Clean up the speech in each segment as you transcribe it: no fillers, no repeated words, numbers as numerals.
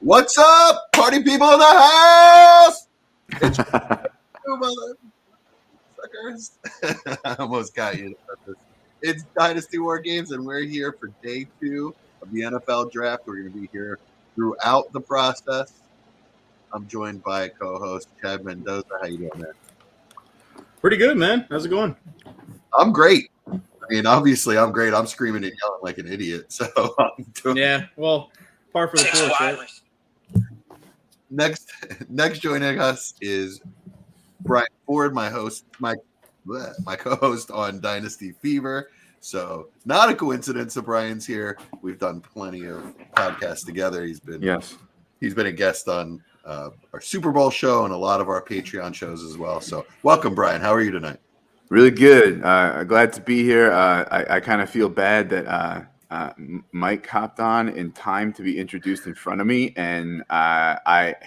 What's up, party people in the house? It's you motherfuckers. I almost got you. It's Dynasty War Games, and we're here for day 2 of the NFL Draft. We're going to be here throughout the process. I'm joined by co-host Chad Mendoza. How you doing, man? Pretty good, man. How's it going? I'm great. I mean, obviously, I'm great. I'm screaming and yelling like an idiot. So, yeah, well, par for the course, right? Next joining us is Brian Ford, my co-host on Dynasty Fever. So, not a coincidence that Brian's here. We've done plenty of podcasts together. He's been a guest on our Super Bowl show and a lot of our Patreon shows as well. So, welcome, Brian. How are you tonight? Really good. Glad to be here. I kind of feel bad that Mike hopped on in time to be introduced in front of me, and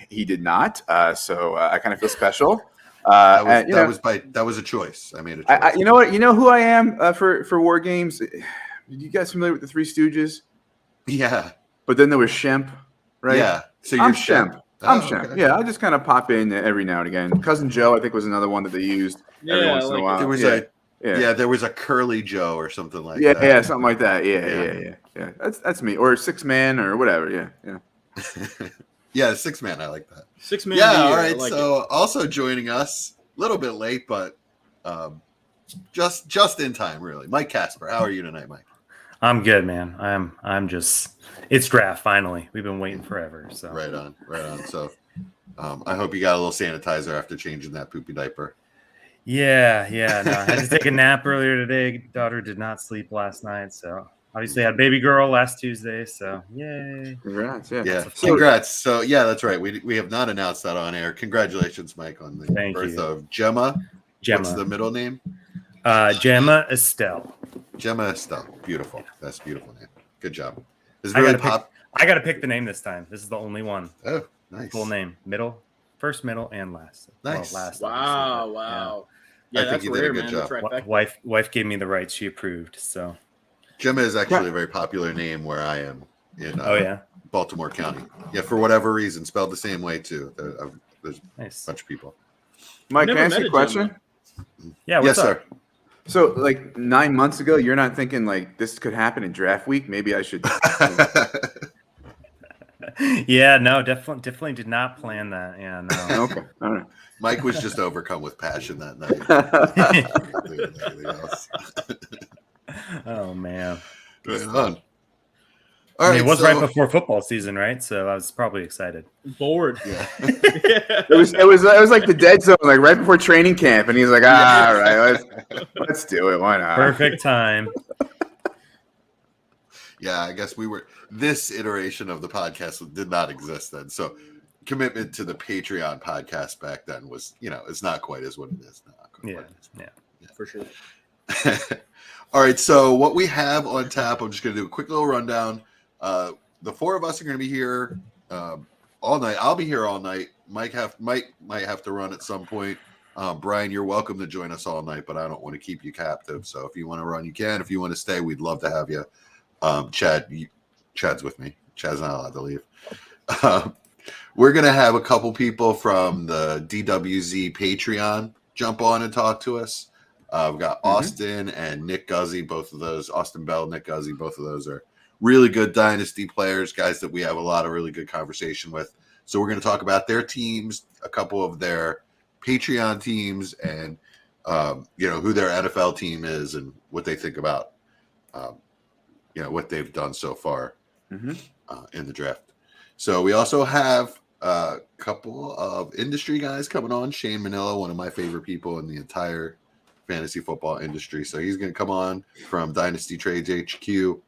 he did not. So I kind of feel special. That was a choice. I made a choice. You know what? You know who I am for War Games. You guys familiar with the Three Stooges? Yeah. But then there was Shemp, right? Yeah. So you're Shemp. I'm Shemp. Okay. Yeah, I just kind of pop in every now and again. Cousin Joe, I think, was another one that they used every once in a while. There was a Curly Joe or something like that. Yeah, something like that. Yeah. That's me. Or 6-man or whatever. Yeah. Yeah, 6-man. I like that. 6-man. Yeah. All right. So also joining us a little bit late, but just in time, really. Mike Casper. How are you tonight, Mike? I'm good, man. I'm just. It's draft finally. We've been waiting forever. So right on. So I hope you got a little sanitizer after changing that poopy diaper. Yeah. No, I had to take a nap earlier today. Daughter did not sleep last night, so obviously had baby girl last Tuesday. So yay! Congrats! Yeah, congrats. So yeah, that's right. We have not announced that on air. Congratulations, Mike, on the birth of Gemma. What's the middle name? Gemma Estelle. Gemma Estelle. Beautiful. Yeah. That's a beautiful name. Good job. I got to pick the name this time. This is the only one. Oh, nice. Full name, first, middle, and last. Nice. Well, last. Wow. Yeah, I think you did a good job. Wife gave me the rights. She approved. So Gemma is actually a very popular name where I am in Baltimore County. Yeah, for whatever reason, spelled the same way too. There's a bunch of people. Mike, can I ask you a question? Yeah. What's up? Sir. So, 9 months ago, you're not thinking this could happen in draft week? Maybe I should. Yeah, no, definitely did not plan that. Yeah, no. Okay, all right. Mike was just overcome with passion that night. Oh man, right on. It was right before football season, right? So I was probably excited. Bored. Yeah. It was like the dead zone, right before training camp, and he's like, all right, let's do it. Why not? Perfect time. Yeah, I guess this iteration of the podcast did not exist then. So commitment to the Patreon podcast back then was, it's not quite as what it is now. Yeah, for sure. All right, so what we have on tap, I'm just going to do a quick little rundown. The 4 of us are going to be here all night. I'll be here all night. Mike might have to run at some point. Brian, you're welcome to join us all night, but I don't want to keep you captive. So if you want to run, you can. If you want to stay, we'd love to have you. Chad's with me. Chad's not allowed to leave. We're going to have a couple people from the DWZ Patreon jump on and talk to us. We've got Austin and Nick Guzzi, both of those. Austin Bell, Nick Guzzi, both of those are really good Dynasty players, guys that we have a lot of really good conversation with. So we're going to talk about their teams, a couple of their Patreon teams, and who their NFL team is and what they think about what they've done so far in the draft. So we also have a couple of industry guys coming on. Shane Manillo, one of my favorite people in the entire fantasy football industry. So he's going to come on from Dynasty Trades HQ,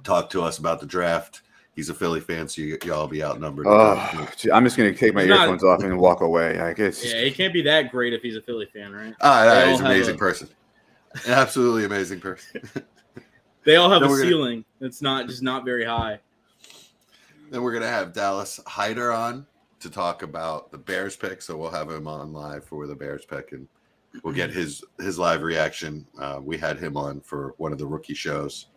talk to us about the draft. He's a Philly fan, so y'all be outnumbered. I'm just going to take my earphones off and walk away. He can't be that great if he's a Philly fan, right? He's an amazing person. An absolutely amazing person. They all have a ceiling. It's not very high. Then we're going to have Dallas Hyder on to talk about the Bears pick. So we'll have him on live for the Bears pick, and we'll get his live reaction. We had him on for one of the rookie shows.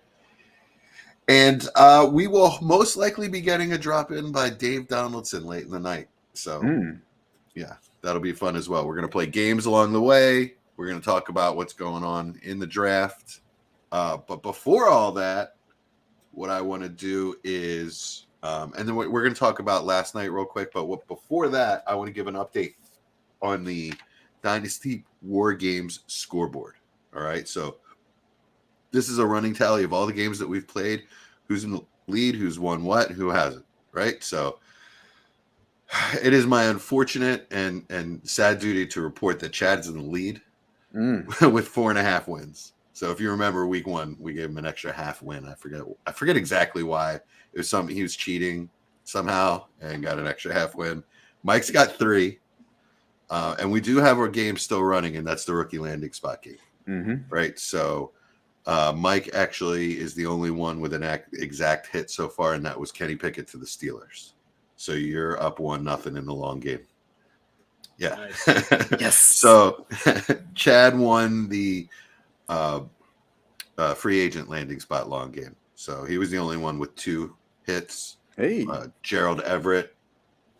And we will most likely be getting a drop in by Dave Donaldson late in the night. So, yeah, that'll be fun as well. We're going to play games along the way. We're going to talk about what's going on in the draft. But before all that, what I want to do is, and then we're going to talk about last night real quick. But before that, I want to give an update on the Dynasty War Games scoreboard. All right. So this is a running tally of all the games that we've played, who's in the lead, who's won what, who hasn't. Right. So it is my unfortunate and sad duty to report that Chad is in the lead with 4.5 wins. So if you remember week 1, we gave him an extra half win. I forget exactly why. It was he was cheating somehow and got an extra half win. Mike's got 3. And we do have our game still running, and that's the rookie landing spot game. Right. So Mike actually is the only one with an exact hit so far, and that was Kenny Pickett to the Steelers. So you're up 1-0 in the long game. Yeah. Nice. Yes. So Chad won the free agent landing spot long game. So he was the only one with 2 hits. Hey. Gerald Everett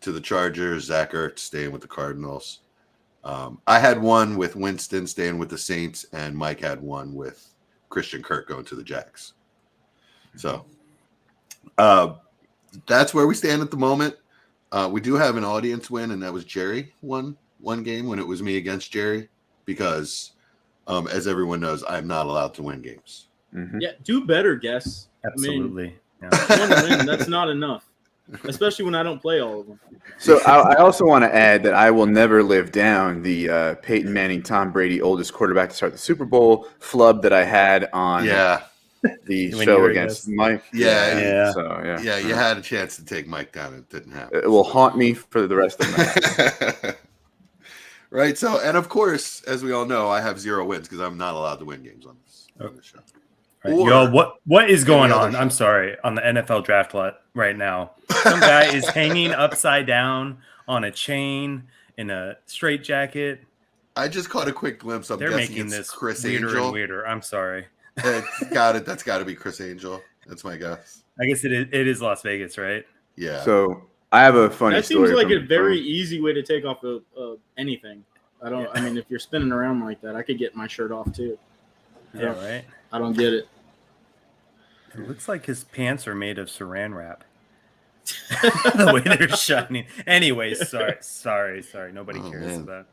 to the Chargers, Zach Ertz staying with the Cardinals. I had one with Winston staying with the Saints, and Mike had one with Christian Kirk going to the Jags. So that's where we stand at the moment. We do have an audience win, and that was Jerry won one game when it was me against Jerry because, as everyone knows, I'm not allowed to win games. Yeah, do better, guess. Absolutely. I mean, one win, that's not enough, especially when I don't play all of them. So I also want to add that I will never live down the Peyton Manning, Tom Brady, oldest quarterback to start the Super Bowl flub that I had on the When you show were against against- Mike. Yeah. So, Yeah, you had a chance to take Mike down. It didn't happen. It will haunt me for the rest of my life. Right. So, and of course, as we all know, I have 0 wins because I'm not allowed to win games on this show. Right. Or Yo, what is going any other on? show. I'm sorry, on the NFL draft lot right now. Some guy is hanging upside down on a chain in a straitjacket. I just caught a quick glimpse. I'm They're guessing making it's this Chris weirder Angel. and weirder. I'm sorry. That's got to be Chris Angel. That's my guess. I guess it is Las Vegas, right? Yeah. So I have a funny That story. seems like a from- very easy way to take off anything. I mean, if you're spinning around like that, I could get my shirt off too. Yeah, right. I don't get it. It looks like his pants are made of saran wrap. The way they're shining. Anyways, sorry. Nobody Oh, cares man. about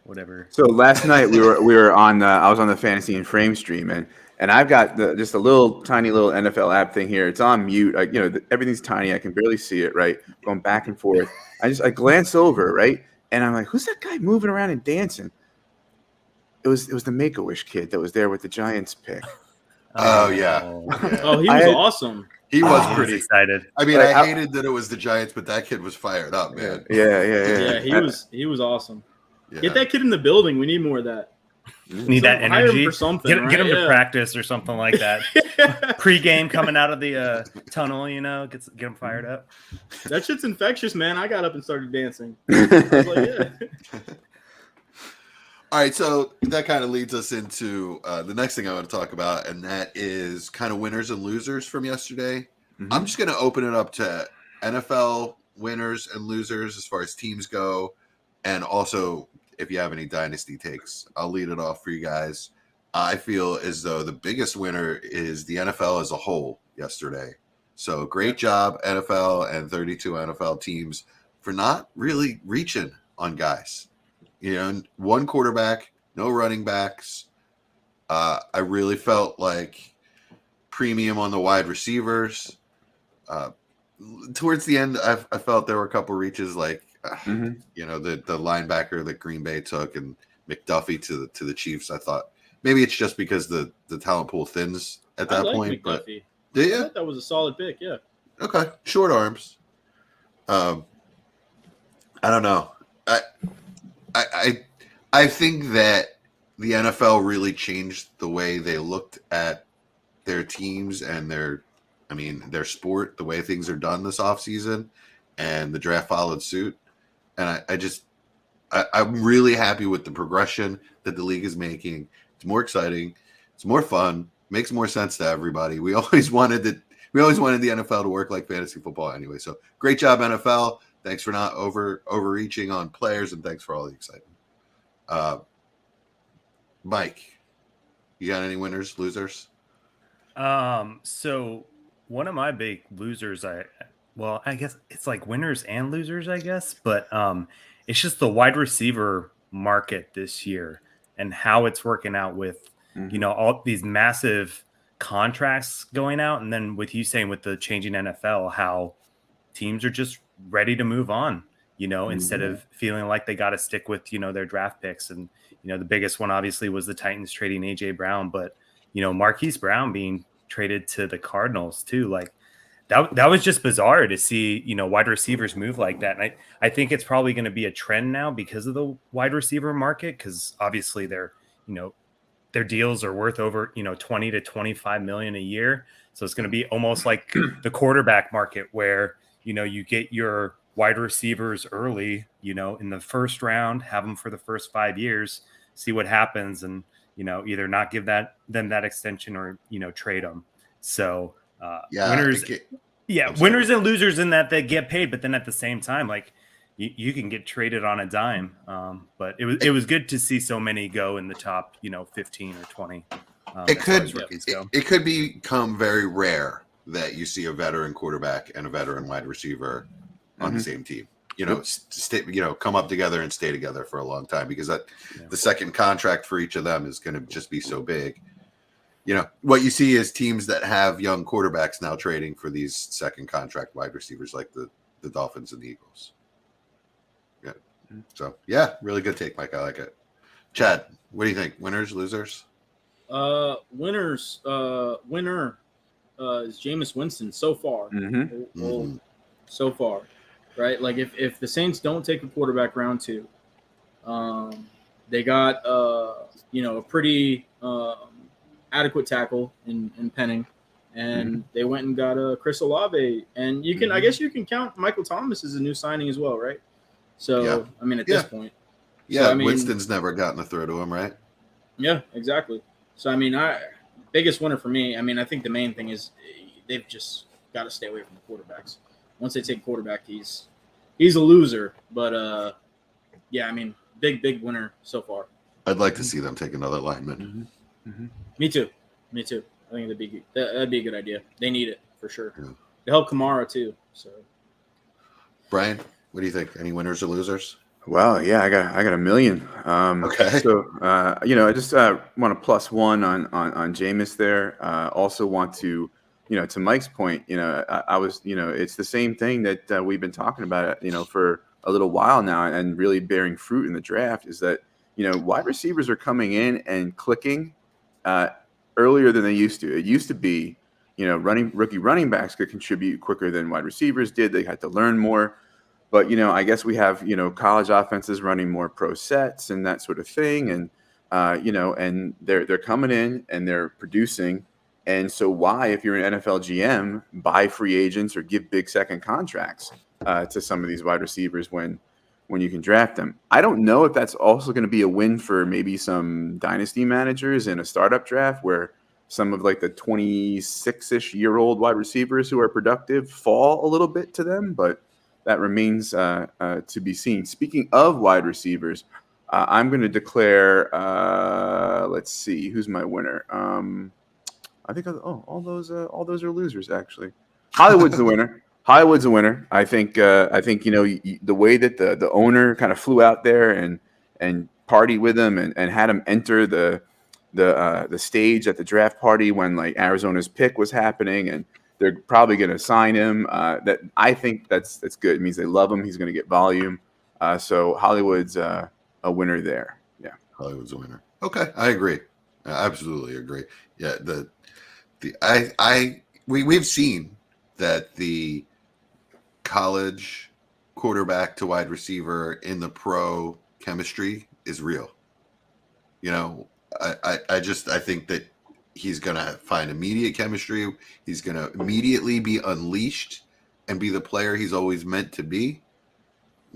whatever. So last night we were on I was on the Fantasy and Frame stream and I've got just a tiny little NFL app thing here. It's on mute. Everything's tiny. I can barely see it. Right, going back and forth. I glance over, right, and I'm like, who's that guy moving around and dancing? It was the Make-A-Wish kid that was there with the Giants pick. Oh, yeah. Oh, he was awesome. He was I was pretty excited. I mean, Like, I hated that it was the Giants, but that kid was fired up, man. Yeah. He was awesome. Yeah. Get that kid in the building. We need more of that. Need that Hire him energy. for something, Get him right? to Yeah. practice or something like that. Pre-game coming out of the tunnel, get him fired up. That shit's infectious, man. I got up and started dancing. I was like, yeah. All right, so that kind of leads us into the next thing I want to talk about, and that is kind of winners and losers from yesterday. Mhm. I'm just going to open it up to NFL winners and losers as far as teams go, and also if you have any dynasty takes. I'll lead it off for you guys. I feel as though the biggest winner is the NFL as a whole yesterday. So great job, NFL and 32 NFL teams, for not really reaching on guys. One quarterback, no running backs. I really felt like premium on the wide receivers. Towards the end, I felt there were a couple reaches, like the linebacker that Green Bay took and McDuffie to the Chiefs. I thought maybe it's just because the talent pool thins at that point. But McDuffie. do I you? thought that was a solid pick. Yeah. Okay, short arms. I don't know. I think that the NFL really changed the way they looked at their teams and their sport, the way things are done this offseason, and the draft followed suit. And I'm really happy with the progression that the league is making. It's more exciting. It's more fun. Makes more sense to everybody. We always wanted we always wanted the NFL to work like fantasy football anyway. So great job, NFL. Thanks for not overreaching on players, and thanks for all the excitement. Mike, you got any winners, losers? So one of my big losers, I guess it's like winners and losers, I guess, but it's just the wide receiver market this year and how it's working out with all these massive contracts going out, and then with you saying with the changing NFL, how teams are just ready to move on, instead of feeling like they got to stick with their draft picks. And the biggest one obviously was the Titans trading AJ Brown, but Marquise Brown being traded to the Cardinals too, like that was just bizarre to see, wide receivers move like that. And I think it's probably going to be a trend now because of the wide receiver market, because obviously their deals are worth over 20 to 25 million a year. So it's going to be almost like the quarterback market where you get your wide receivers early, in the first round, have them for the first 5 years, see what happens, and either not give them that extension or trade them. So winners and losers in that they get paid, but then at the same time, like you can get traded on a dime. But it was good to see so many go in the top 15 or 20. It could become very rare that you see a veteran quarterback and a veteran wide receiver on the same team. Come up together and stay together for a long time, because the second contract for each of them is going to just be so big. What you see is teams that have young quarterbacks now trading for these second contract wide receivers, like the Dolphins and the Eagles. Yeah. So really good take, Mike. I like it. Chad, what do you think? Winners, losers? Winner is Jameis Winston so far. So far, right? Like if the Saints don't take a quarterback round 2, they got a pretty adequate tackle in Penning, and they went and got Chris Olave, and you can I guess you can count Michael Thomas as a new signing as well, right? So I mean at this point, Winston's never gotten a throw to him, right? Yeah, exactly. So I mean, biggest winner for me. I mean, I think the main thing is they've just got to stay away from the quarterbacks. Once they take quarterback, he's a loser. But I mean, big winner so far. I'd like to see them take another lineman. Me too. I think that'd be a good idea. They need it for sure. To help Kamara too. So, Brian, what do you think? Any winners or losers? Well, I got a million. Okay. So, I just want to plus one on Jameis there. Also want to, to Mike's point, I was, it's the same thing that we've been talking about, for a little while now, and really bearing fruit in the draft is that, wide receivers are coming in and clicking earlier than they used to. It used to be, rookie running backs could contribute quicker than wide receivers did. They had to learn more. But, I guess we have, college offenses running more pro sets and that sort of thing. And, and they're coming in and they're producing. And so why, if you're an NFL GM, buy free agents or give big second contracts to some of these wide receivers when you can draft them? I don't know if that's also going to be a win for maybe some dynasty managers in a startup draft where some of like the 26-ish year old wide receivers who are productive fall a little bit to them. But that remains to be seen. Speaking of wide receivers, I'm going to declare. Let's see, who's my winner? I think all those are losers. Actually, Hollywood's the winner. Hollywood's a winner. I think the way that the owner kind of flew out there and partied with him and had him enter the stage at the draft party when like Arizona's pick was happening, and they're probably going to sign him. That I think that's good. It means they love him. He's going to get volume. So Hollywood's a winner there. Yeah, Hollywood's a winner. Okay, I agree. I absolutely agree. Yeah, we've seen that the college quarterback to wide receiver in the pro chemistry is real. I think that he's going to find immediate chemistry. He's going to immediately be unleashed and be the player he's always meant to be.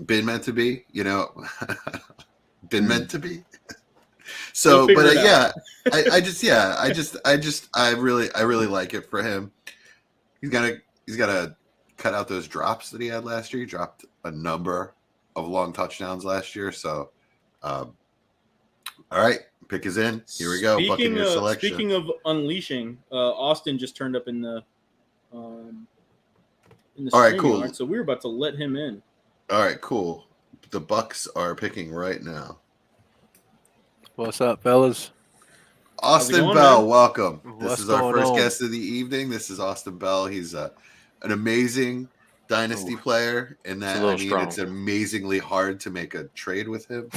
Been meant to be, been meant to be. So, but I really like it for him. He's gotta cut out those drops that he had last year. He dropped a number of long touchdowns last year. So, all right, pick is in. Here we go. Buccaneer selection. Speaking of unleashing, Austin just turned up in the all right, cool. Yard, so we're about to let him in. All right, cool. The Bucks are picking right now. What's up, fellas? Austin going, Bell, man? welcome. This What's is our going first on? guest of the evening. This is Austin Bell. He's an amazing Dynasty player in that, it's amazingly hard to make a trade with him.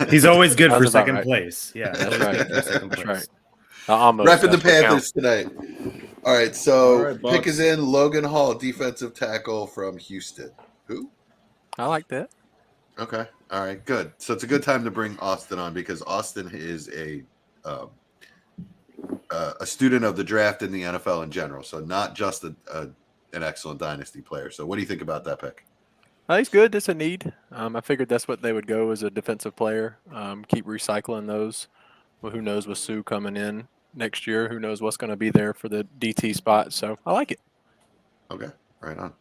He's always good for Sounds about second right. place. Yeah, That's always right. good for second That's place. right. Almost. Repping the That's what Panthers counts. tonight. All right, so All right, Bucks. pick is in. Logan Hall, defensive tackle from Houston. Who? I like that. Okay. All right, good. So it's a good time to bring Austin on because Austin is a student of the draft in the NFL in general. So not just an excellent Dynasty player. So what do you think about that pick? He's good. It's a need. I figured that's what they would go as a defensive player. Keep recycling those. Well, who knows with Sue coming in next year? Who knows what's going to be there for the DT spot? So I like it. Okay. Right on.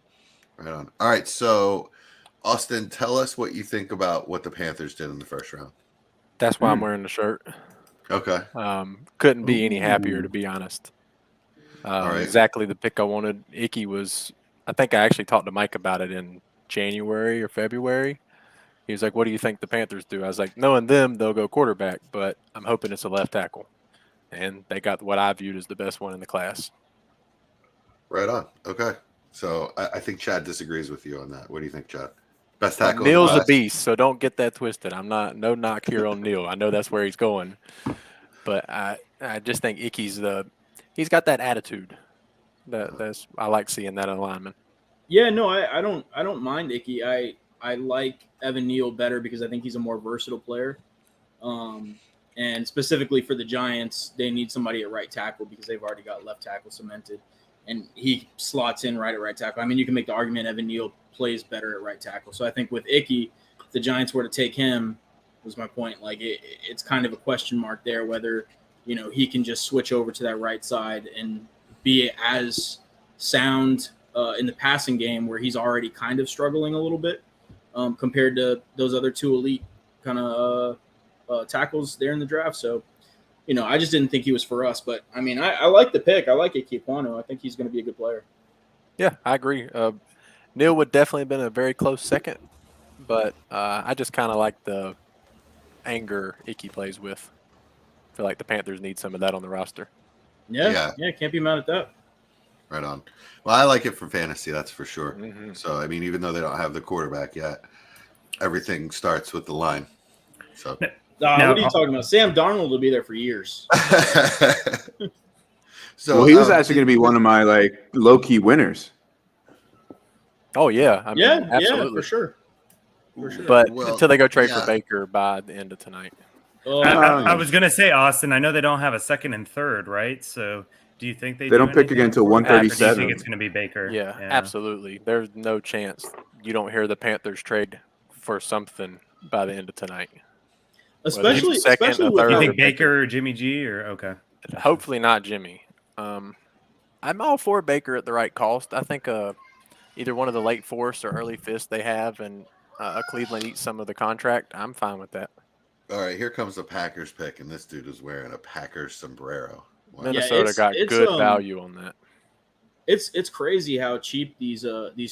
Right on. All right. So, Austin, tell us what you think about what the Panthers did in the first round. That's why I'm wearing the shirt. Okay. Couldn't be any happier, to be honest. All right. Exactly the pick I wanted. Icky was, I think I actually talked to Mike about it in January or February. He was like, what do you think the Panthers do? I was like, knowing them, they'll go quarterback, but I'm hoping it's a left tackle. And they got what I viewed as the best one in the class. Right on. Okay. So, I think Chad disagrees with you on that. What do you think, Chad? Best tackle? Neil's in the a class? beast, so don't get that twisted. I'm not, no knock here on Neil. I know that's where he's going. But I just think Icky's he's got that attitude. I like seeing that alignment. Yeah, no, I don't mind Icky. I like Evan Neal better because I think he's a more versatile player. And specifically for the Giants, they need somebody at right tackle because they've already got left tackle cemented. And he slots in right at right tackle. I mean, you can make the argument Evan Neal plays better at right tackle. So I think with Icky, if the Giants were to take him, was my point. Like it's kind of a question mark there whether, he can just switch over to that right side and be as sound in the passing game where he's already kind of struggling a little bit compared to those other two elite kind of tackles there in the draft. So, I just didn't think he was for us. But, I mean, I like the pick. I like Ike Ekwonu. I think he's going to be a good player. Yeah, I agree. Neil would definitely have been a very close second, but I just kind of like the anger Icky plays with. I feel like the Panthers need some of that on the roster. Yeah, can't be mad at that. Right on. Well, I like it for fantasy, that's for sure. Mm-hmm. So, I mean, even though they don't have the quarterback yet, everything starts with the line. So, what are you talking about? Sam Darnold will be there for years. So he was actually going to be one of my low key winners. Oh yeah, I mean, yeah, absolutely. for sure. For sure. But Well, until they go trade yeah. for Baker by the end of tonight. I was going to say, Austin, I know they don't have a second and third, right? So do you think they don't pick anything again until for that, or do you 137. think it's going to be Baker? Yeah, absolutely. There's no chance you don't hear the Panthers trade for something by the end of tonight. Especially second or with third. You how- think Baker or Jimmy G or okay? Hopefully not Jimmy. I'm all for Baker at the right cost. I think either one of the late fourths or early fifths they have, and Cleveland eats some of the contract. I'm fine with that. all right, here comes the Packers pick, and this dude is wearing a Packers sombrero. Wow. Minnesota got it's, good value on that. It's crazy how cheap these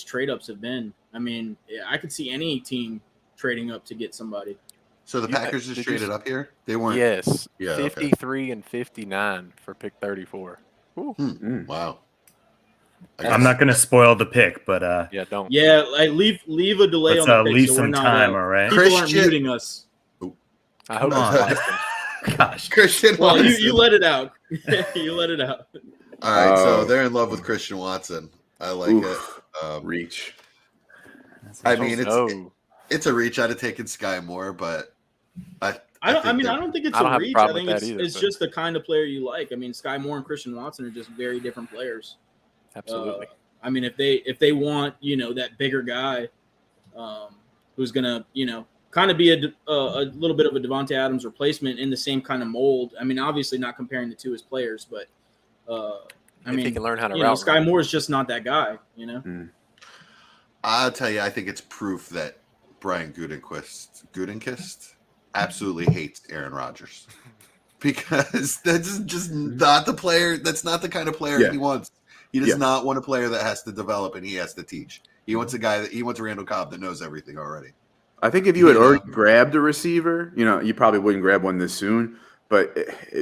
trade ups have been. I mean, I could see any team trading up to get somebody. So the Yeah, Packers just did you traded up here? They weren't. Yes, Yeah, okay. 53 and 59 for pick 34. Ooh. Wow. I'm not going to spoil the pick, but Yeah, don't. Yeah, like leave a delay let's on the pick leave so some we're not, time. All right. People aren't Christian- muting us. I hope Come it's on. Boston. Gosh. Christian Well, Watson. you let it out. You let it out. All right, so Oh. they're in love with Christian Watson. I like Oof. it. Reach. I mean, No. it's a reach. I'd have taken Sky Moore, but I I think don't think it's I don't a have a reach. I problem think with it's that either, it's but- just the kind of player you like. I mean, Sky Moore and Christian Watson are just very different players. Absolutely. I mean, if they want that bigger guy, who's gonna kind of be a little bit of a Devontae Adams replacement in the same kind of mold. I mean, obviously not comparing the two as players, but I if mean, he can learn how to route Sky run. Moore is just not that guy, you know? I'll tell you, I think it's proof that Brian Gutekunst absolutely hates Aaron Rodgers because that's just not the player. That's not the kind of player he wants. He does not want a player that has to develop and he has to teach. He wants a guy he wants Randall Cobb that knows everything already. I think if you had already grabbed a receiver, you probably wouldn't grab one this soon. But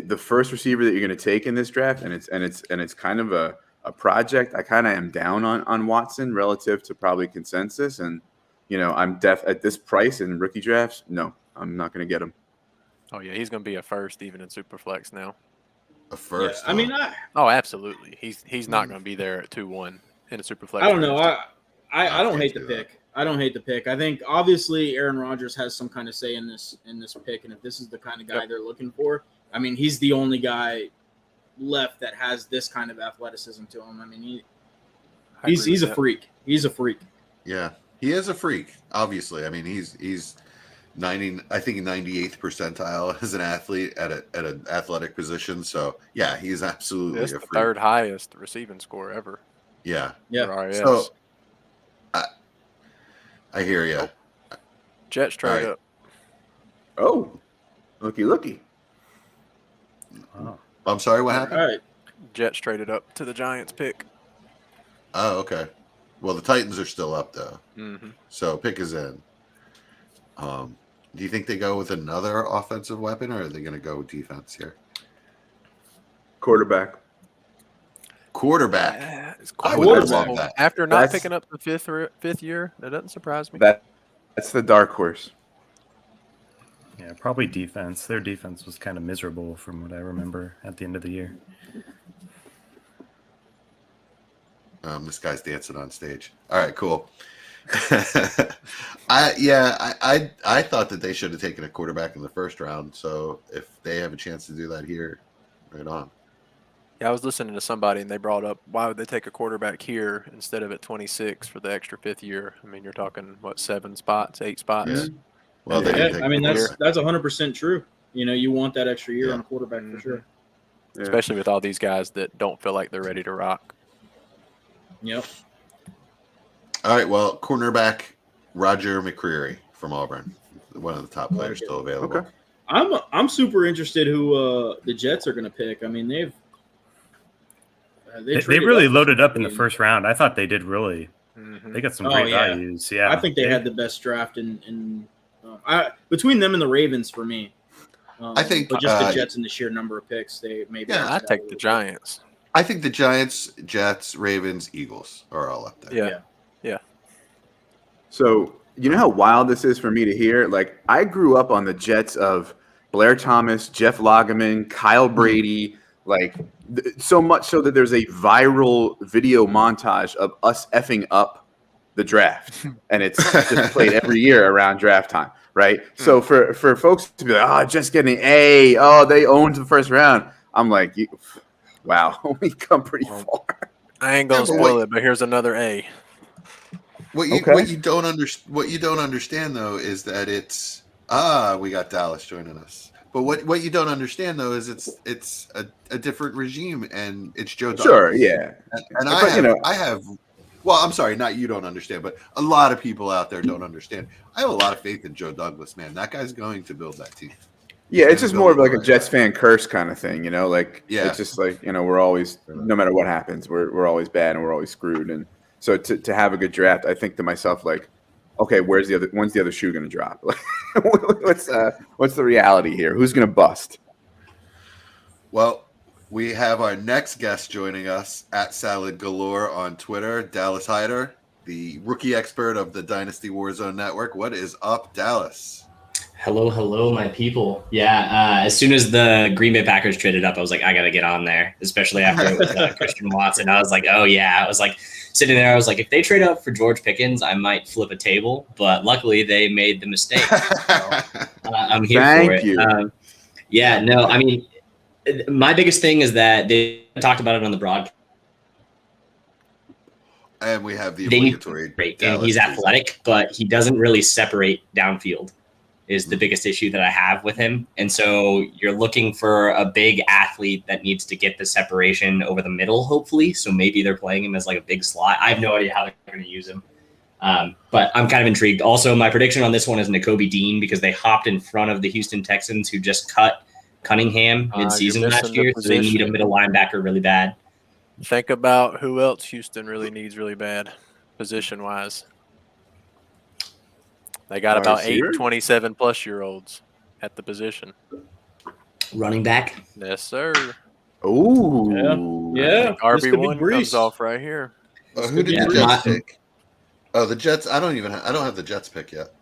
the first receiver that you're going to take in this draft, and it's kind of a project. I kind of am down on Watson relative to probably consensus, and I'm at this price in rookie drafts. No, I'm not going to get him. Oh yeah, he's going to be a first even in Superflex now. A first. Yeah, I mean, oh, absolutely. He's not going to be there at 2-1 in a Superflex. I don't know. I don't hate the pick. I don't hate the pick. I think obviously Aaron Rodgers has some kind of say in this pick, and if this is the kind of guy they're looking for, I mean, he's the only guy left that has this kind of athleticism to him. I mean, he's a freak. He's a freak. Yeah, he is a freak. Obviously, I mean, he's 98th percentile as an athlete at an athletic position. So yeah, he's absolutely That's a the freak. third highest receiving score ever. Yeah. Yeah. So I hear you. Jets trade up. Oh, looky. Oh. I'm sorry, what happened? All right. Jets traded up to the Giants pick. Oh, okay. Well, the Titans are still up though, Mm-hmm. so pick is in. Do you think they go with another offensive weapon, or are they going to go defense here? Quarterback. I would love that. After not picking up the fifth year, that doesn't surprise me. That's the dark horse. Yeah, probably defense. Their defense was kind of miserable from what I remember at the end of the year. This guy's dancing on stage. All right, cool. I thought that they should have taken a quarterback in the first round. So if they have a chance to do that here, right on. Yeah, I was listening to somebody and they brought up why would they take a quarterback here instead of at 26 for the extra fifth year? I mean, you're talking what, 7 spots, 8 spots? Yeah. Well, I mean that's 100% true. You want that extra year on a quarterback for sure. Yeah. Especially with all these guys that don't feel like they're ready to rock. Yep. All right. Well, cornerback Roger McCreary from Auburn, one of the top players still available. Okay. I'm super interested who the Jets are going to pick. I mean, they really loaded up in the first round. I thought they did really. Mm-hmm. They got some great values. Yeah, I think they had the best draft between them and the Ravens for me. I think, but just the Jets and the sheer number of picks, they maybe. Yeah, I take the Giants. I think the Giants, Jets, Ravens, Eagles are all up there. Yeah. So you know how wild this is for me to hear? Like, I grew up on the Jets of Blair Thomas, Jeff Lageman, Kyle Brady, like so much so that there's a viral video montage of us effing up the draft, and it's just played every year around draft time, right? So for folks to be like, just getting an A, they owned the first round. I'm like, wow, we come pretty far. I ain't gonna spoil it, but here's another A. What you don't understand though is that it's we got Dallas joining us. But what you don't understand though is it's a different regime and it's Joe Douglas. Sure, yeah. And I have well, I'm sorry, not you don't understand, but a lot of people out there don't understand. I have a lot of faith in Joe Douglas, man. That guy's going to build that team. Yeah, it's just more of like a Jets fan curse kind of thing, like it's just like, we're always, no matter what happens, we're always bad and we're always screwed. And so to have a good draft, I think to myself, like, okay, when's the other shoe going to drop? What's the reality here? Who's going to bust? Well, we have our next guest joining us at Salad Galore on Twitter, Dallas Hyder, the rookie expert of the Dynasty Warzone Network. What is up, Dallas? Hello, my people. Yeah, as soon as the Green Bay Packers traded up, I was like, I got to get on there, especially after it was Christian Watson. I was like, oh, yeah. I was like sitting there. I was like, if they trade up for George Pickens, I might flip a table. But luckily, they made the mistake. So, I'm here for it. Thank you. I mean, my biggest thing is that they talked about it on the broadcast. And we have the obligatory and he's athletic, but he doesn't really separate downfield. is the biggest issue that I have with him. And so you're looking for a big athlete that needs to get the separation over the middle, hopefully. So maybe they're playing him as like a big slot. I have no idea how they're going to use him. But I'm kind of intrigued. Also, my prediction on this one is Nakobe Dean, because they hopped in front of the Houston Texans, who just cut Cunningham mid-season last year. So they need a middle linebacker really bad. Think about who else Houston really needs really bad, position-wise. They got about 8 27-plus-year-olds at the position. Running back? Yes, sir. Ooh. Yeah. RB1 comes off right here. Who did the Jets pick? Oh, the Jets. I don't have the Jets pick yet.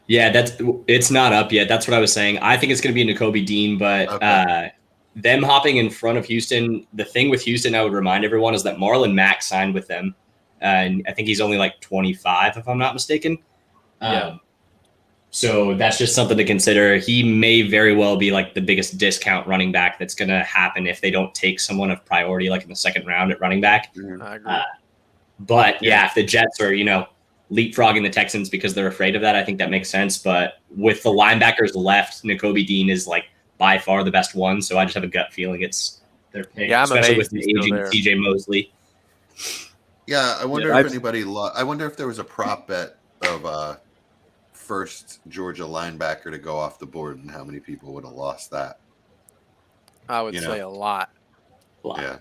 Yeah, it's not up yet. That's what I was saying. I think it's going to be Nakobe Dean, but them hopping in front of Houston, the thing with Houston, I would remind everyone, is that Marlon Mack signed with them. And I think he's only like 25, if I'm not mistaken. So that's just something to consider. He may very well be like the biggest discount running back that's going to happen if they don't take someone of priority, like in the second round at running back. I agree. But yeah, if the Jets are, leapfrogging the Texans because they're afraid of that, I think that makes sense. But with the linebackers left, Nakobe Dean is like by far the best one. So I just have a gut feeling it's their pick, especially with the aging CJ Mosley. Yeah, I wonder if I wonder if there was a prop bet of first Georgia linebacker to go off the board, and how many people would have lost that. I would say a lot. Yeah.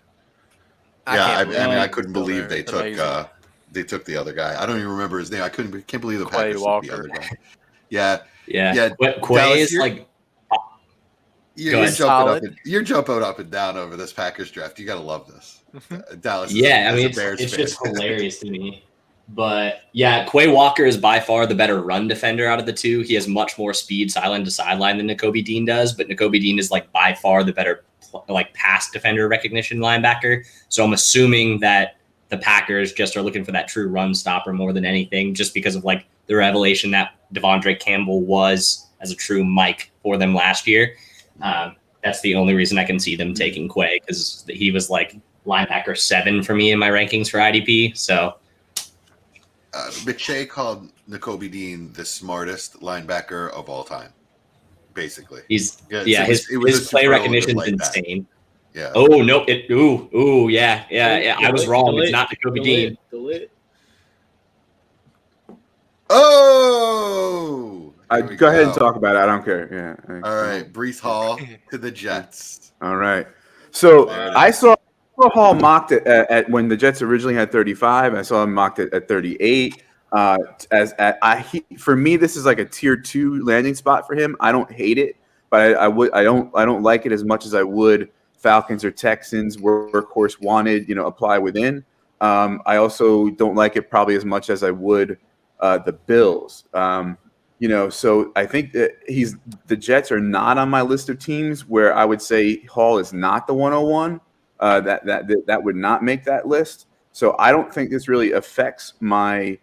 I couldn't believe they took the other guy. I don't even remember his name. Can't believe the Packers took the other guy. Yeah. But Quay is like you're jumping up and down over this Packers draft. You got to love this. Dallas. It's just hilarious to me. But yeah, Quay Walker is by far the better run defender out of the two. He has much more speed sideline to sideline than Nakobe Dean does, but Nakobe Dean is like by far the better pass defender recognition linebacker. So I'm assuming that the Packers just are looking for that true run stopper more than anything, just because of like the revelation that Devondre Campbell was as a true Mike for them last year. That's the only reason I can see them taking Quay, because he was like linebacker 7 for me in my rankings for IDP. So McShay called Nakobe Dean the smartest linebacker of all time. Basically, his play recognition is insane. Yeah. Oh no! I was wrong. It's not Nakobe Dean. Oh! Go ahead and talk about it. I don't care. Yeah. All right, Breece Hall to the Jets. All right. So I saw Hall mocked at when the Jets originally had 35. I saw him mocked at 38. For me, this is like a tier 2 landing spot for him. I don't hate it, but I don't like it as much as I would Falcons or Texans, workhorse wanted, apply within. I also don't like it probably as much as I would the Bills. So I think that the Jets are not on my list of teams where I would say Hall is not the 101. That would not make that list. So I don't think this really affects my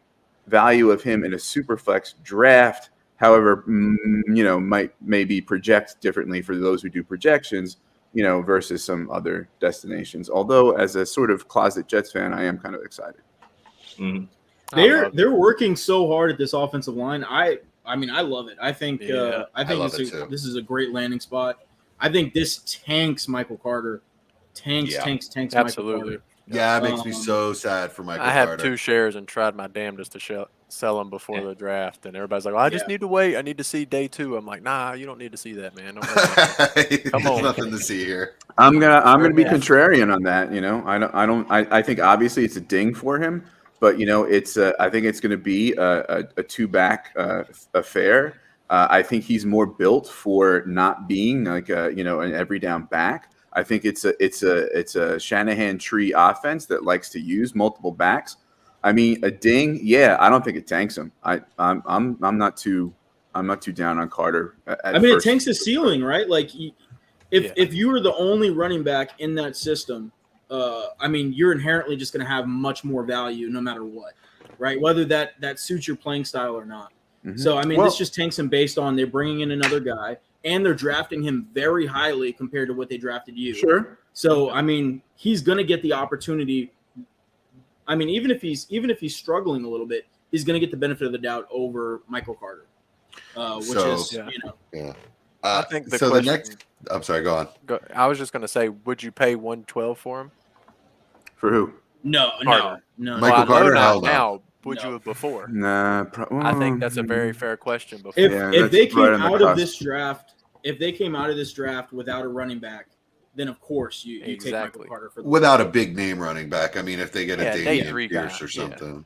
value of him in a superflex draft. However, might maybe project differently for those who do projections, versus some other destinations. Although, as a sort of closet Jets fan, I am kind of excited. Mm-hmm. They're working so hard at this offensive line. I love it. I think this is a great landing spot. I think this tanks Michael Carter. Tanks absolutely. Michael Carter. Yeah, it makes me so sad for Michael Carter. I have 2 shares and tried my damnedest to sell them before the draft, and everybody's like, well, I just need to wait. I need to see day 2. I'm like, nah, you don't need to see that, man. Come on. There's nothing to see here. I'm gonna be contrarian on that. I think obviously it's a ding for him, but I think it's going to be a 2-back affair. I think he's more built for not being like an every down back. I think it's a Shanahan tree offense that likes to use multiple backs. I mean, a ding, I don't think it tanks him. I'm not too down on Carter. It tanks his ceiling, right? Like if you were the only running back in that system, you're inherently just going to have much more value no matter what, right? Whether that suits your playing style or not. Mm-hmm. So this just tanks him based on they're bringing in another guy. And they're drafting him very highly compared to what they drafted you. Sure. So he's going to get the opportunity. Even if he's struggling a little bit, he's going to get the benefit of the doubt over Michael Carter. which So- is Yeah. Yeah. I think the so question. the next. I'm sorry. Go on. I was just going to say, would you pay 112 for him? For who? no. Carter. No. Michael Well, I know Carter? not Hell no. now. Would No. you have before? Nah. I think that's a very fair question. Before. If Yeah, if that's they right came on the out of cusp. this draft, without a running back, then of course you take Exactly. Michael Carter for the Without a big name running back. I mean, if they get a Yeah, day Damian 3 Pierce guy, or something.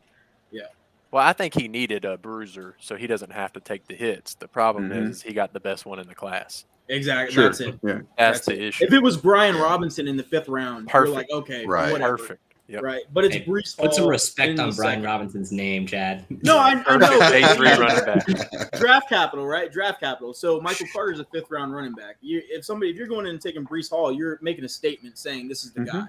Well, I think he needed a bruiser, so he doesn't have to take the hits. The problem Mhm. is he got the best one in the class. exactly. Sure. That's it. Yeah. That's That's the it. issue. If it was Brian Robinson in the 5th round, you're like, Perfect. okay, Right. whatever. Perfect. Yep. Right, but it's Hey, Brees Put some Hall respect in on the Brian second. Robinson's name, Chad. No, I know. Perfect day but- 3 running back. Draft capital, right? Draft capital. So Michael Carter's a 5th round running back. If you're going in and taking Brees Hall, you're making a statement saying this is the guy.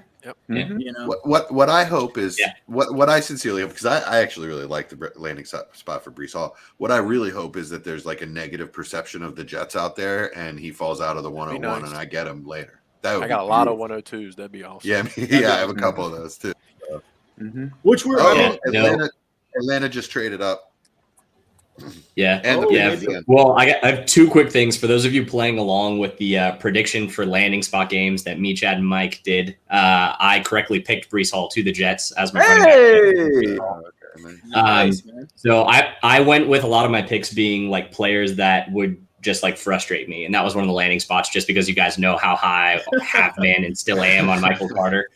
Mhm. You know, What I hope is Yeah. what I sincerely hope, because I actually really like the landing spot for Brees Hall. What I really hope is that there's like a negative perception of the Jets out there, and he falls out of the 101, nice. and I get him later. That would I got a be lot of beautiful. 102s. That'd be awesome. Yeah, I have a couple of those too. Mhm. which we're. Oh, Yeah, Atlanta, Atlanta just traded up, Yeah. and the Oh, Panthers maybe- again. Well, I have 2 quick things for those of you playing along with the prediction for landing spot games that me, Chad, and Mike did. I correctly picked Brees Hall to the Jets as my running back. Hey. Nice, man. So I went with a lot of my picks being like players that would just like frustrate me, and that was one of the landing spots. Just because you guys know how high I have been and still am on Michael Carter.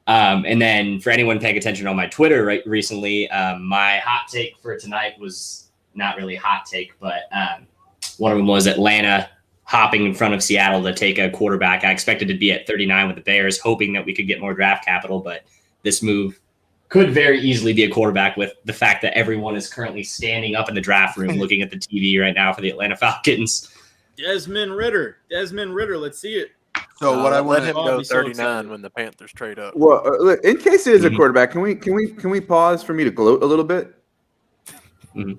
And then for anyone paying attention on my Twitter recently, my hot take for tonight was not really a hot take, but one of them was Atlanta hopping in front of Seattle to take a quarterback. I expected to be at 39 with the Bears, hoping that we could get more draft capital, but this move could very easily be a quarterback with the fact that everyone is currently standing up in the draft room looking at the TV right now for the Atlanta Falcons. Desmond Ritter. Let's see it. So what I let want him Oh, go be so 39 excited. when the Panthers trade up. Well, look, in case it is a Mhm. quarterback, can we pause for me to gloat a little bit? Mhm.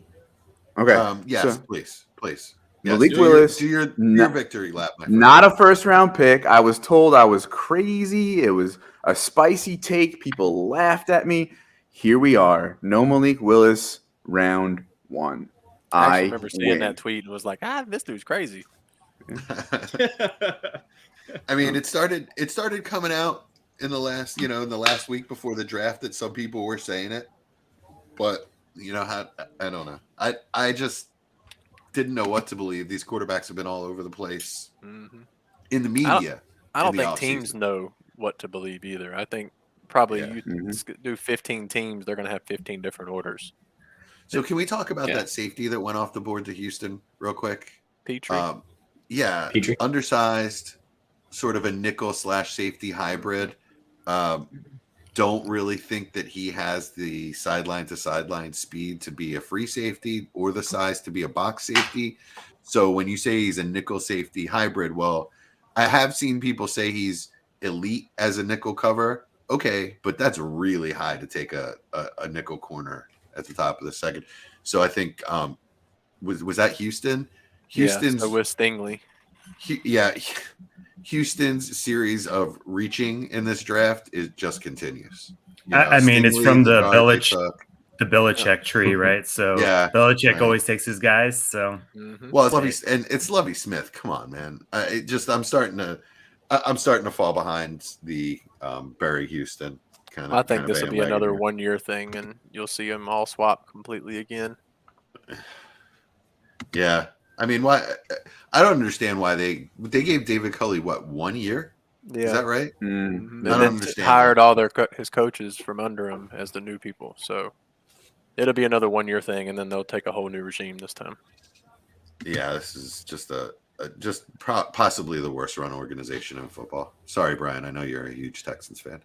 Okay. yes, So, please. Yes, Malik do Willis, your no- victory lap, my friend. not a first round pick. I was told I was crazy. It was a spicy take. People laughed at me. Here we are. No Malik Willis, round 1. I actually I remember seeing win. that tweet and was like, this dude's crazy. I mean, it started coming out in the last week before the draft that some people were saying it, but I don't know. I just didn't know what to believe. These quarterbacks have been all over the place Mhm. in the media. I don't in the think teams offseason. know what to believe either. I think probably Yeah. you Mhm. do 15 teams, they're going to have 15 different orders. So can we talk about Yeah. that safety that went off the board to Houston real quick? Petrie. Yeah, Petrie? undersized, sort of a nickel / safety hybrid. Don't really think that he has the sideline to sideline speed to be a free safety or the size to be a box safety. So when you say he's a nickel safety hybrid, well, I have seen people say he's elite as a nickel cover. Okay, but that's really high to take a nickel corner at the top of the second. So I think was that Houston? Houston's so with Stingley. Houston's series of reaching in this draft just continues. I mean, it's Stingley, from the guard they Belichick took. the Belichick tree, right? So Yeah, Belichick right. always takes his guys. So Mhm. Well, it's Lovie Smith. Come on, man. I'm starting to fall behind the Barry Houston kind of. I think this will be bandwagon another here. 1 year thing, and you'll see them all swap completely again. Yeah, I mean, why? I don't understand why they gave David Culley 1 year? Yeah. Is that right? Mm. Mhm. I And don't then understand hired that. all his coaches from under him as the new people. So it'll be another 1 year thing, and then they'll take a whole new regime this time. Yeah, this is just possibly the worst run organization in football. Sorry, Brian. I know you're a huge Texans fan.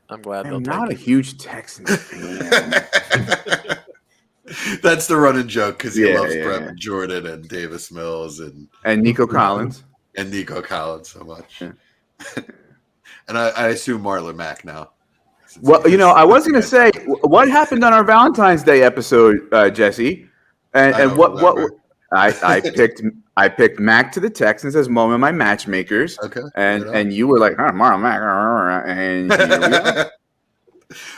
I'm glad I'm they'll not a take it. huge Texans fan. That's the running joke because he Yeah, loves yeah, Brett yeah. Jordan and Davis Mills and Nico Collins. Nico Collins so much. Yeah. And I assume Marlon Mack now. since Well, he is- I was going to say, what happened on our Valentine's Day episode, Jesse? I And don't what remember. I picked Mac to the Texans as one of my matchmakers, Okay. and you were like, Marlon Mack, and here we are.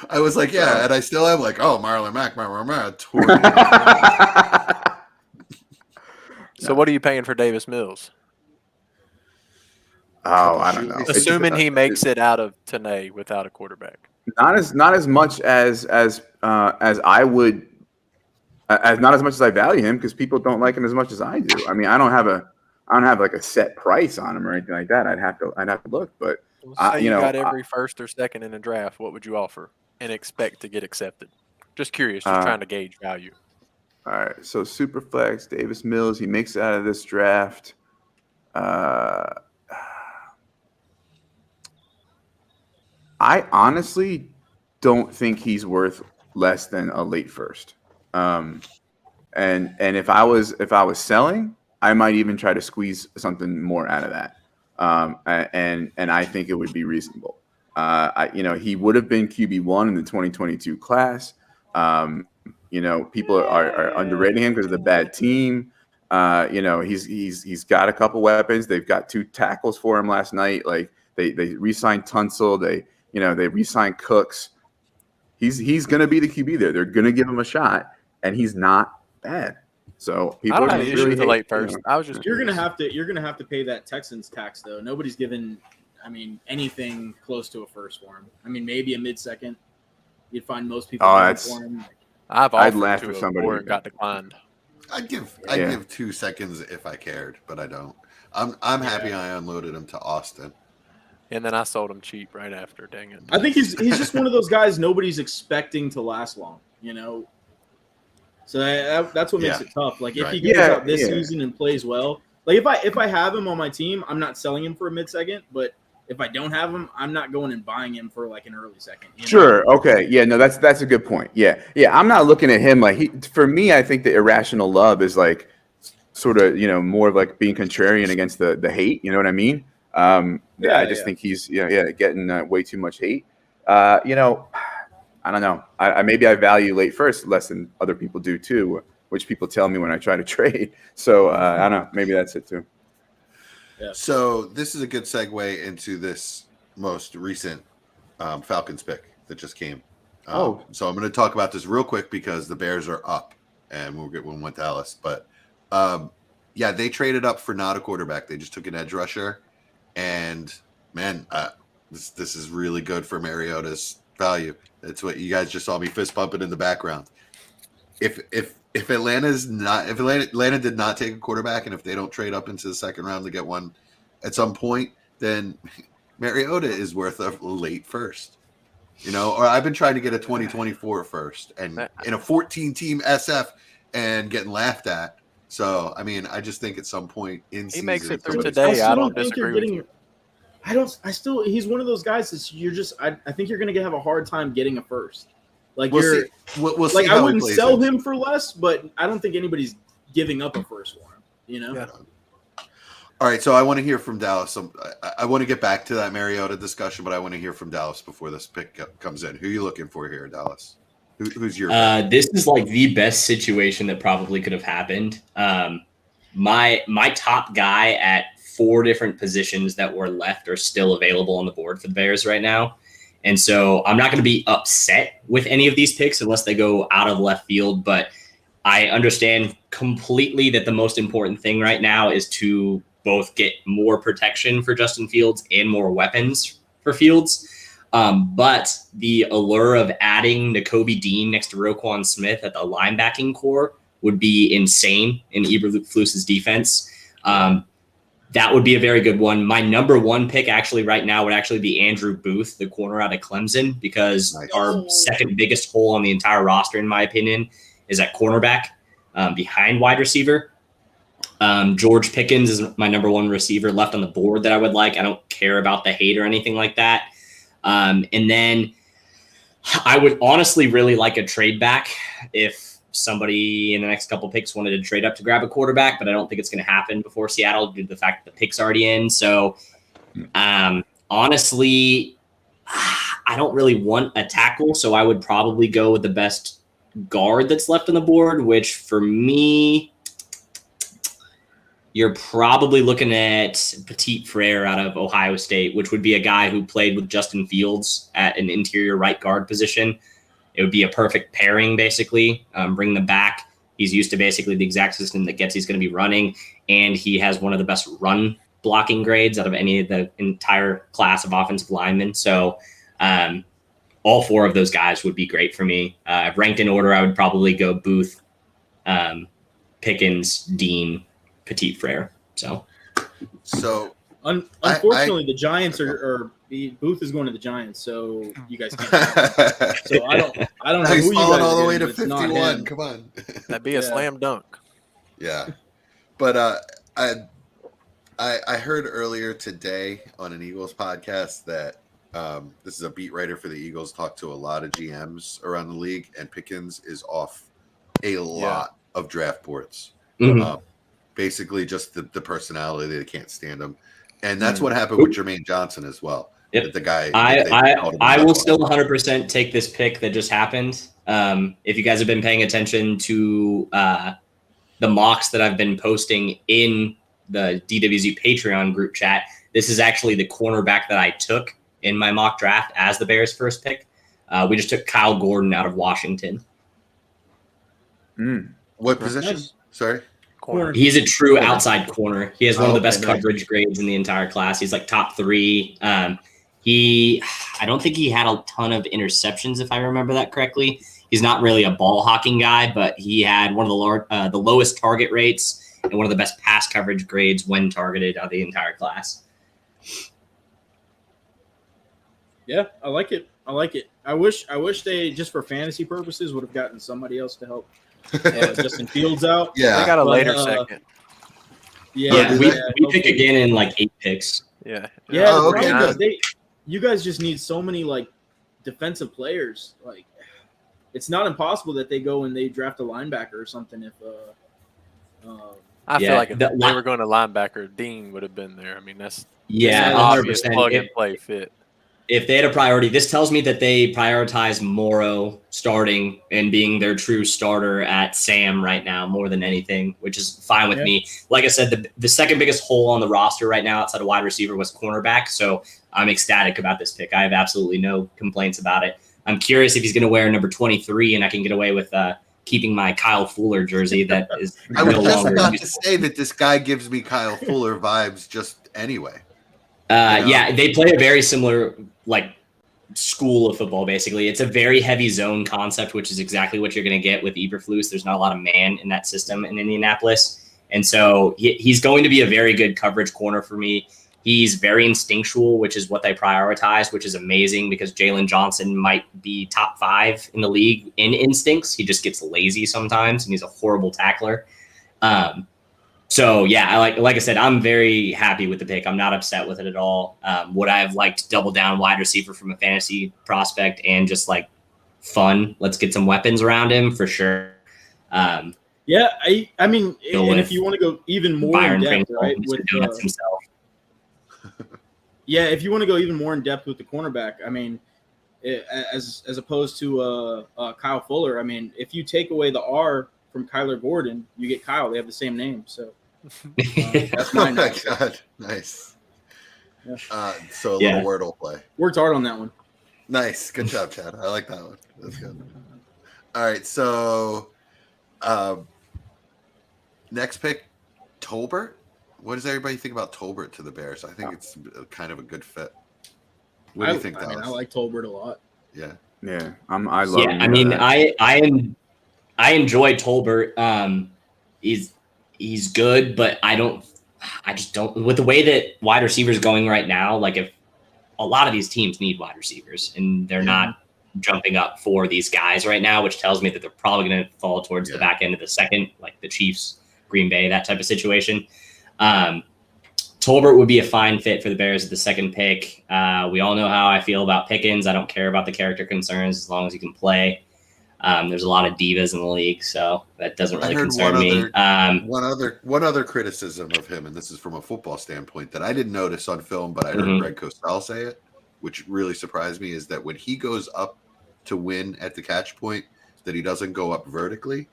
I was like, yeah, So- and I still am like, oh, Marlon Mack. So what are you paying for Davis Mills? Oh, I don't know. Assuming he makes it out of Tennessee without a quarterback. Not as much as I would, as not as much as I value him, because people don't like him as much as I do. I mean, I don't have like a set price on him or anything like that. I'd have to look, but Say you got every first or second in a draft. What would you offer and expect to get accepted? Just curious, just trying to gauge value. All right, so Superflex, Davis Mills, he makes it out of this draft. I honestly don't think he's worth less than a late first. And if I was selling, I might even try to squeeze something more out of that. And I think it would be reasonable. He would have been QB1 in the 2022 class. People are underrating him because of the bad team. He's got a couple weapons. They've got 2 tackles for him last night. Like they re-signed Tunsil. They re-signed Cooks. He's going to be the QB there. They're going to give him a shot, and he's not bad. So people I don't have are an issue really with the late first. I was just You're curious. gonna have to pay that Texans tax though. Nobody's given, anything close to a first for him. Maybe a mid-second. You'd find most people for him. I'd I'd offered laugh to for him somebody. before and got declined. I'd give 2 seconds if I cared, but I don't. I'm happy I unloaded him to Austin. And then I sold him cheap right after. Dang it! I think he's just one of those guys nobody's expecting to last long. So that's what makes it tough. Like if he goes out this season and plays well, like if I have him on my team, I'm not selling him for a mid-second. But if I don't have him, I'm not going and buying him for like an early second. Sure. Okay. Yeah. No, that's a good point. Yeah. I'm not looking at him like for me, I think the irrational love is like sort of more of like being contrarian against the hate. You know what I mean? I just think he's getting way too much hate. I don't know. Maybe I value late first less than other people do too, which people tell me when I try to trade. So I don't know. Maybe that's it too. Yeah. So this is a good segue into this most recent Falcons pick that just came. So I'm going to talk about this real quick because the Bears are up and we'll get one with Dallas. But they traded up for not a quarterback. They just took an edge rusher. And man, this is really good for Mariota's value. That's what you guys just saw me fist bumping in the background. If Atlanta did not take a quarterback, and if they don't trade up into the second round to get one at some point, then Mariota is worth a late first. Or I've been trying to get a 2024 first, and in a 14-team SF and getting laughed at. So I just think at some point in He season, makes it through today. I don't disagree with you. He's one of those guys that I think you're going to have a hard time getting a first. Like we'll see. We'll see. I wouldn't sell him for less, but I don't think anybody's giving up a first for him. Yeah. All right, so I want to hear from Dallas. I want to get back to that Mariota discussion, but I want to hear from Dallas before this pick comes in. Who are you looking for here, Dallas? Who's your? This is like the best situation that probably could have happened. My top guy at 4 different positions that were left are still available on the board for the Bears right now. And so I'm not going to be upset with any of these picks unless they go out of left field. But I understand completely that the most important thing right now is to both get more protection for Justin Fields and more weapons for Fields. But the allure of adding Nakobe Dean next to Roquan Smith at the linebacking core would be insane in Eberflus's defense. That would be a very good one. My number 1 pick actually right now would actually be Andrew Booth, the corner out of Clemson, because our second biggest hole on the entire roster, in my opinion, is at cornerback behind wide receiver. George Pickens is my number 1 receiver left on the board that I would like. I don't care about the hate or anything like that. And then I would honestly really like a trade back if somebody in the next couple picks wanted to trade up to grab a quarterback, but I don't think it's going to happen before Seattle due to the fact that the pick's already in. So honestly, I don't really want a tackle, so I would probably go with the best guard that's left on the board, which for me, you're probably looking at Petit Frere out of Ohio State, which would be a guy who played with Justin Fields at an interior right guard position. It would be a perfect pairing, basically. Bring them back. He's used to basically the exact system that Getsy's going to be running, and he has one of the best run blocking grades out of any of the entire class of offensive linemen. So all 4 of those guys would be great for me. Ranked in order, I would probably go Booth, Pickens, Dean, Petit Frere. So unfortunately, the Giants are Booth is going to the Giants, so you guys can't. So I don't know He's who you falling guys all the are way getting, to but it's not 51. him. Come on. That'd be a slam dunk. Yeah. But I heard earlier today on an Eagles podcast that this is a beat writer for the Eagles, talked to a lot of GMs around the league, and Pickens is off a lot of draft boards. Mhm. Basically just the personality, they can't stand him. And that's what happened with Jermaine Johnson as well. Yep. That the guy I will still 100% take this pick that just happened. If you guys have been paying attention to the mocks that I've been posting in the DWZ Patreon group chat, this is actually the cornerback that I took in my mock draft as the Bears' first pick. We just took Kyle Gordon out of Washington. What position? Nice. Sorry. Corner. He's a true outside corner. He has one of the best nice. coverage grades in the entire class. He's like top 3. I don't think he had a ton of interceptions, if I remember that correctly. He's not really a ball hawking guy, but he had one of the lowest target rates and one of the best pass coverage grades when targeted out of the entire class. Yeah, I like it. I wish they, just for fantasy purposes, would have gotten somebody else to help Justin Fields out. Yeah. They got a But, later second. Yeah, We pick again in like 8 picks. Yeah. Yeah, Oh, the okay, problem good. is you guys just need so many like defensive players. Like, it's not impossible that they go and they draft a linebacker or something. If I feel Yeah, like if the they were going to linebacker, Dean would have been there. I mean, that's Yeah, an obvious 100%. plug and play fit. If they had a priority, this tells me that they prioritize Morrow starting and being their true starter at Sam right now more than anything, which is fine with me. Like I said, the second biggest hole on the roster right now outside of wide receiver was cornerback, so I'm ecstatic about this pick. I have absolutely no complaints about it. I'm curious if he's going to wear number 23 and I can get away with keeping my Kyle Fuller jersey that is I was no just longer about to useful. say that this guy gives me Kyle Fuller vibes just anyway. Yeah, they play a very similar like school of football. Basically, it's a very heavy zone concept, which is exactly what you're going to get with Eberflus. There's not a lot of man in that system in Indianapolis, and so he's going to be a very good coverage corner for me. He's very instinctual, which is what they prioritize, which is amazing because Jalen Johnson might be top 5 in the league in instincts. He just gets lazy sometimes, and he's a horrible tackler. So yeah, like I said, I'm very happy with the pick. I'm not upset with it at all. Would I have liked to double down wide receiver from a fantasy prospect and just like fun? Let's get some weapons around him for sure. yeah, I mean, and if you want to go even more Byron in depth, Pringle, right? Mr. With Donuts himself. yeah, if you want to go even more in depth with the cornerback, I mean, as opposed to Kyle Fuller, I mean, if you take away the R from Kyler Gordon, you get Kyle. They have the same name, so that's Oh mine. my God. Nice. Yeah. So a little Wordle play. Worked hard on that one. Nice. Good job, Chad. I like that one. That's good. All right. So next pick, Tolbert. What does everybody think about Tolbert to the Bears? I think it's kind of a good fit. What do you think, I mean, Dallas? I like Tolbert a lot. Yeah. Yeah, I love. Yeah, I mean, I enjoy Tolbert. He's good, but I just don't with the way that wide receivers going right now. Like if a lot of these teams need wide receivers and they're not jumping up for these guys right now, which tells me that they're probably going to fall towards the back end of the second, like the Chiefs, Green Bay, that type of situation. Tolbert would be a fine fit for the Bears at the second pick. We all know how I feel about Pickens. I don't care about the character concerns as long as he can play. There's a lot of divas in the league, so that doesn't really concern me. One other criticism of him, and this is from a football standpoint that I didn't notice on film, but I heard Greg Cosell say it, which really surprised me, is that when he goes up to win at the catch point, that he doesn't go up vertically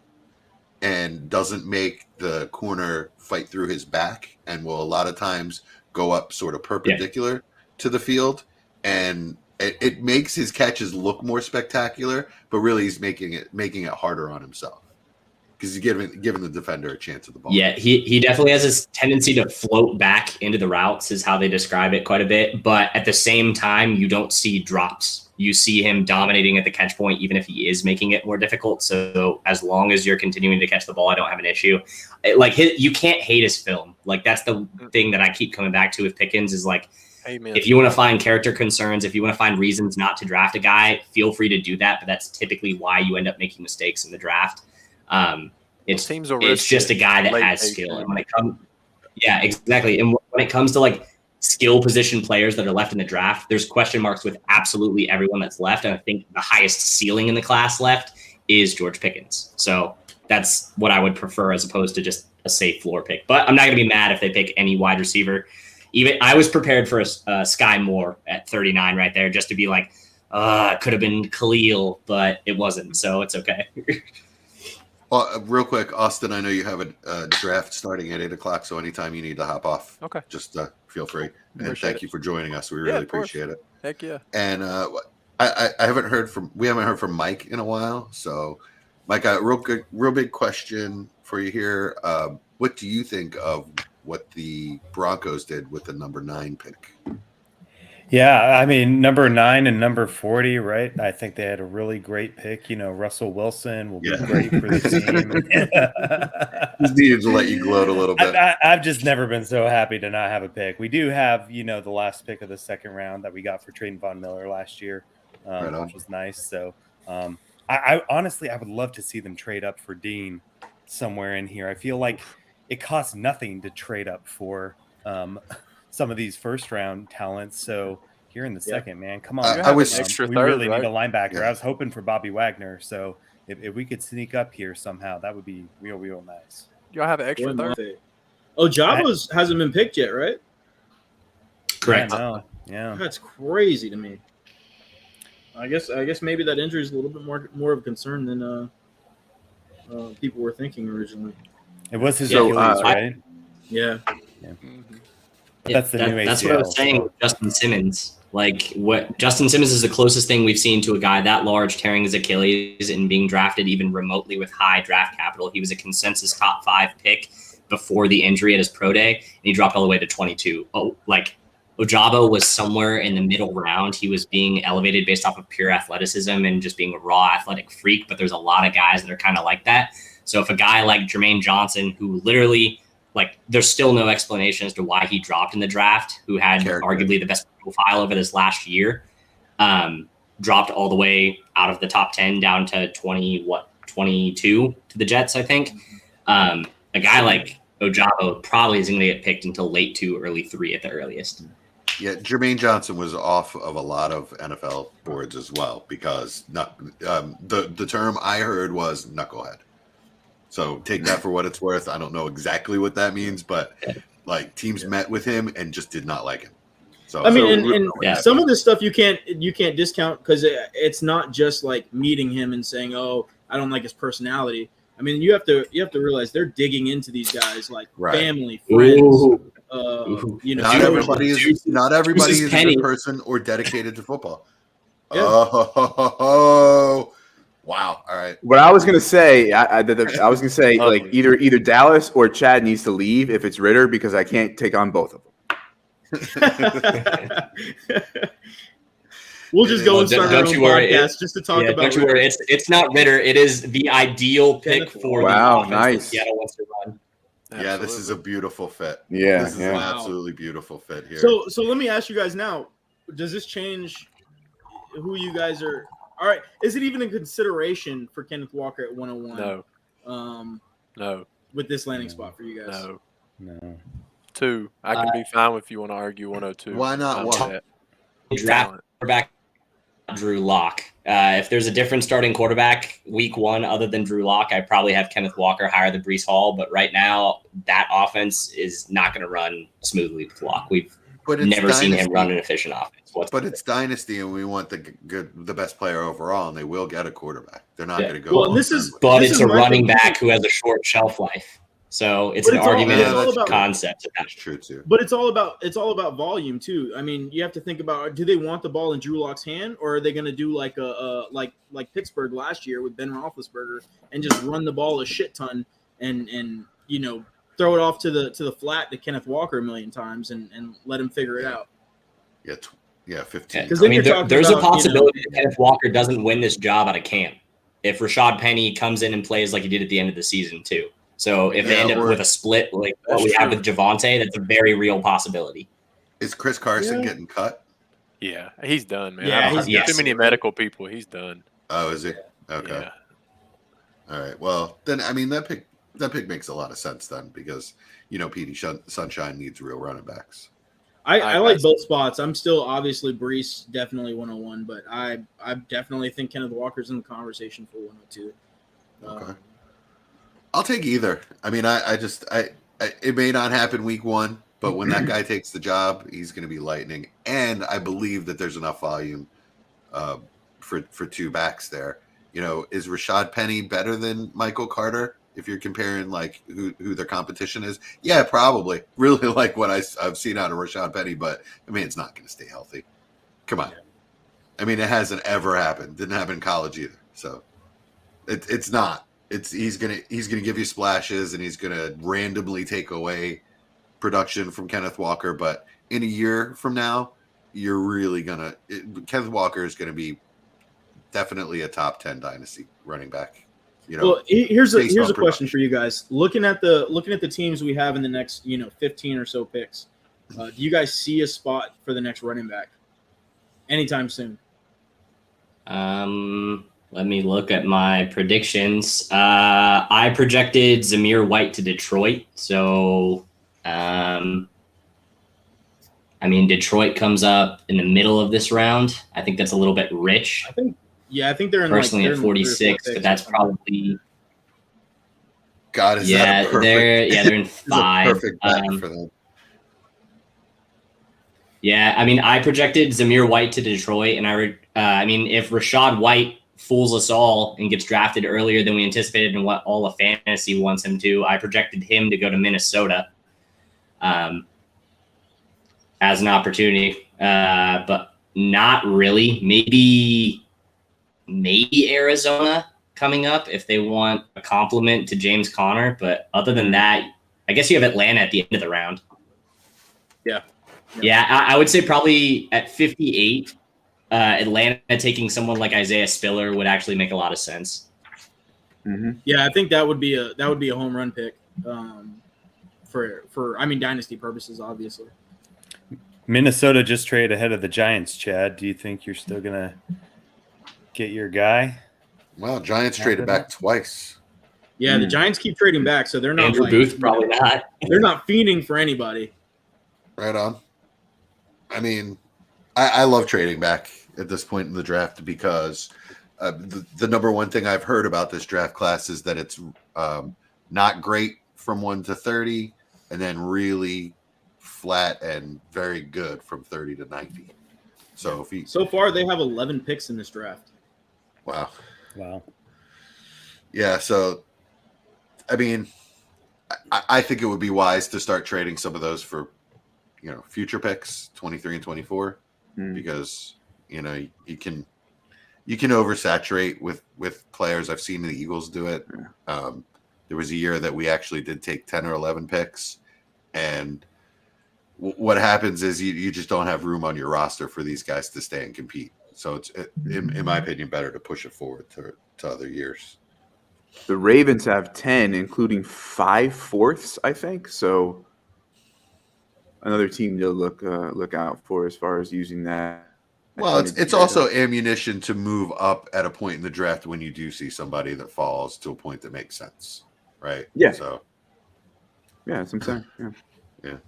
and doesn't make the corner fight through his back, and will a lot of times go up sort of perpendicular to the field, and it makes his catches look more spectacular, but really he's making it harder on himself because he's giving the defender a chance at the ball. Yeah, he definitely has this tendency to float back into the routes, is how they describe it quite a bit. But at the same time, you don't see drops. You see him dominating at the catch point, even if he is making it more difficult. So as long as you're continuing to catch the ball, I don't have an issue. You can't hate his film. Like, that's the thing that I keep coming back to with Pickens is like, Amen. If you want to find character concerns, if you want to find reasons not to draft a guy, feel free to do that. But that's typically why you end up making mistakes in the draft. It's just a guy that has skill. And when it comes, yeah, exactly. And when it comes to like skill position players that are left in the draft, there's question marks with absolutely everyone that's left. And I think the highest ceiling in the class left is George Pickens. So that's what I would prefer as opposed to just a safe floor pick. But I'm not going to be mad if they pick any wide receiver. Even I was prepared for a Sky Moore at 39 right there, just to be like, it could have been Khalil, but it wasn't. So it's okay. Well, real quick, Austin, I know you have a draft starting at 8 o'clock, so anytime you need to hop off, okay, just feel free. And appreciate thank you for joining us. We really appreciate it. Heck yeah. And I haven't heard from Mike in a while. So, Mike, a real big question for you here. What do you think of what the Broncos did with the number 9 pick? Yeah, I mean, number 9 and number 40, right? I think they had a really great pick. You know, Russell Wilson will be great for the team. Just needed to let you gloat a little bit. I've just never been so happy to not have a pick. We do have, the last pick of the second round that we got for Trayton Von Miller last year, which was nice. So I honestly, I would love to see them trade up for Dean somewhere in here. I feel like it costs nothing to trade up for some of these first round talents. So here in the second, man, come on. I was extra we third, really right? need a linebacker. Yeah. I was hoping for Bobby Wagner. So if we could sneak up here somehow, that would be real, real nice. Y'all have an extra third? Oh, Java's hasn't been picked yet, right? Correct. Yeah. That's crazy to me. I guess maybe that injury is a little bit more of a concern than people were thinking originally. It was his So, Achilles, right? Yeah. Mm-hmm. That's the new That's what I ACL. was saying with Justin Simmons. Justin Simmons is the closest thing we've seen to a guy that large tearing his Achilles and being drafted even remotely with high draft capital. He was a consensus top 5 pick before the injury at his pro day, and he dropped all the way to 22. Ojabo was somewhere in the middle round. He was being elevated based off of pure athleticism and just being a raw athletic freak, but there's a lot of guys that are kind of like that. So if a guy like Jermaine Johnson, who literally – there's still no explanation as to why he dropped in the draft, who had arguably the best profile over this last year, dropped all the way out of the top 10 down to 22 to the Jets, I think. A guy like Ojabo probably isn't going to get picked until late 2, early 3 at the earliest. Yeah, Jermaine Johnson was off of a lot of NFL boards as well because the term I heard was knucklehead. So take that for what it's worth. I don't know exactly what that means, but teams met with him and just did not like him. So I mean, some of this stuff you can't discount because it's not just like meeting him and saying, "Oh, I don't like his personality." I mean, you have to realize they're digging into these guys like family, friends. Not everybody is a good person or dedicated to football. Yeah. Oh. Wow! All right. What I was gonna say, I was gonna say, either Dallas or Chad needs to leave if it's Ritter because I can't take on both of them. We'll just go and start our own podcast just to talk about. Don't you worry, it's not Ritter. It is the ideal pick for the offense nice. that Seattle wants to run. Yeah, this is a beautiful fit. Yeah, this is an absolutely beautiful fit here. So let me ask you guys now: does this change who you guys are? All right. Is it even a consideration for Kenneth Walker at 101? No. No. With this landing spot for you guys? No. 2. I can be fine if you want to argue 102. Why not 1? Draft quarterback Drew Lock. If there's a different starting quarterback week 1 other than Drew Lock, I probably have Kenneth Walker higher than Breece Hall. But right now, that offense is not going to run smoothly with Lock. We've never seen him run an efficient offense. But it's Dynasty, and we want the best player overall, and they will get a quarterback. They're not going to go. Well, it's a running back who has a short shelf life. So it's But an it's all- argument it's all of about- concept. That's true too. But it's all about volume too. I mean, you have to think about, do they want the ball in Drew Lock's hand, or are they going to do like like Pittsburgh last year with Ben Roethlisberger and just run the ball a shit ton and throw it off to the flat to Kenneth Walker a million times and let him figure it out. Yeah, 15. Because I mean, you're talking there's a about, possibility that Kenneth Walker doesn't win this job out of camp if Rashad Penny comes in and plays like he did at the end of the season too. So if they end up with a split like what we have with Javonte, that's a very real possibility. Is Chris Carson getting cut? Yeah, he's done, man. Yeah, There's too many medical people. He's done. Oh, is he? Okay. Yeah. All right. Well, then I mean that pick makes a lot of sense then, because Petey Sunshine needs real running backs. I like both spots. I'm still obviously Brees definitely 101, but I definitely think Kenneth Walker's in the conversation for 102. Okay. I'll take either. I mean, I it may not happen week 1, but when that guy takes the job, he's going to be lightning. And I believe that there's enough volume for 2 backs there. Is Rashad Penny better than Michael Carter? If you're comparing like who their competition is, yeah, probably. Really like what I've seen out of Rashad Penny, but I mean, it's not going to stay healthy. Come on. I mean, it hasn't ever happened. Didn't happen in college either. So it's not. He's gonna give you splashes and he's gonna randomly take away production from Kenneth Walker. But in a year from now, you're really Kenneth Walker is gonna be definitely a top 10 dynasty running back. Well, here's a question for you guys. Looking at the teams we have in the next 15 or so picks, do you guys see a spot for the next running back anytime soon? Let me look at my predictions. I projected Zamir White to Detroit. So, I mean, Detroit comes up in the middle of this round. I think that's a little bit rich. I think they're in personally they're at 46, but that's probably. God, is that a perfect, they're in 5. Perfect back for them. Yeah, I mean, I projected Zamir White to Detroit, and I mean, if Rashad White fools us all and gets drafted earlier than we anticipated and what all of fantasy wants him to, I projected him to go to Minnesota as an opportunity, but not really. Maybe Arizona coming up if they want a compliment to James Conner, but other than that, I guess you have Atlanta at the end of the round. Yeah, I would say probably at 58. Atlanta taking someone like Isaiah Spiller would actually make a lot of sense. Mm-hmm. Yeah, I think that would be a home run pick for dynasty purposes, obviously. Minnesota just traded ahead of the Giants, Chad. Do you think you're still gonna get your guy? Well, Giants traded back twice. Yeah, the Giants keep trading back, so they're not Andrew Booth probably not. They're not fiending for anybody. Right on. I mean, I love trading back at this point in the draft because the number one thing I've heard about this draft class is that it's not great from 1 to 30 and then really flat and very good from 30 to 90. So so far they have 11 picks in this draft. Wow. Yeah, so I mean, I think it would be wise to start trading some of those for future picks, 23 and 24, because you can oversaturate with players. I've seen the Eagles do it. There was a year that we actually did take 10 or 11 picks, and what happens is you just don't have room on your roster for these guys to stay and compete. So it's, in my opinion, better to push it forward to other years. The Ravens have 10, including 5 fourths, I think. So another team to look out for as far as using that. Well, it's also ammunition to move up at a point in the draft when you do see somebody that falls to a point that makes sense, right? Yeah. So yeah, that's what I'm saying. Yeah.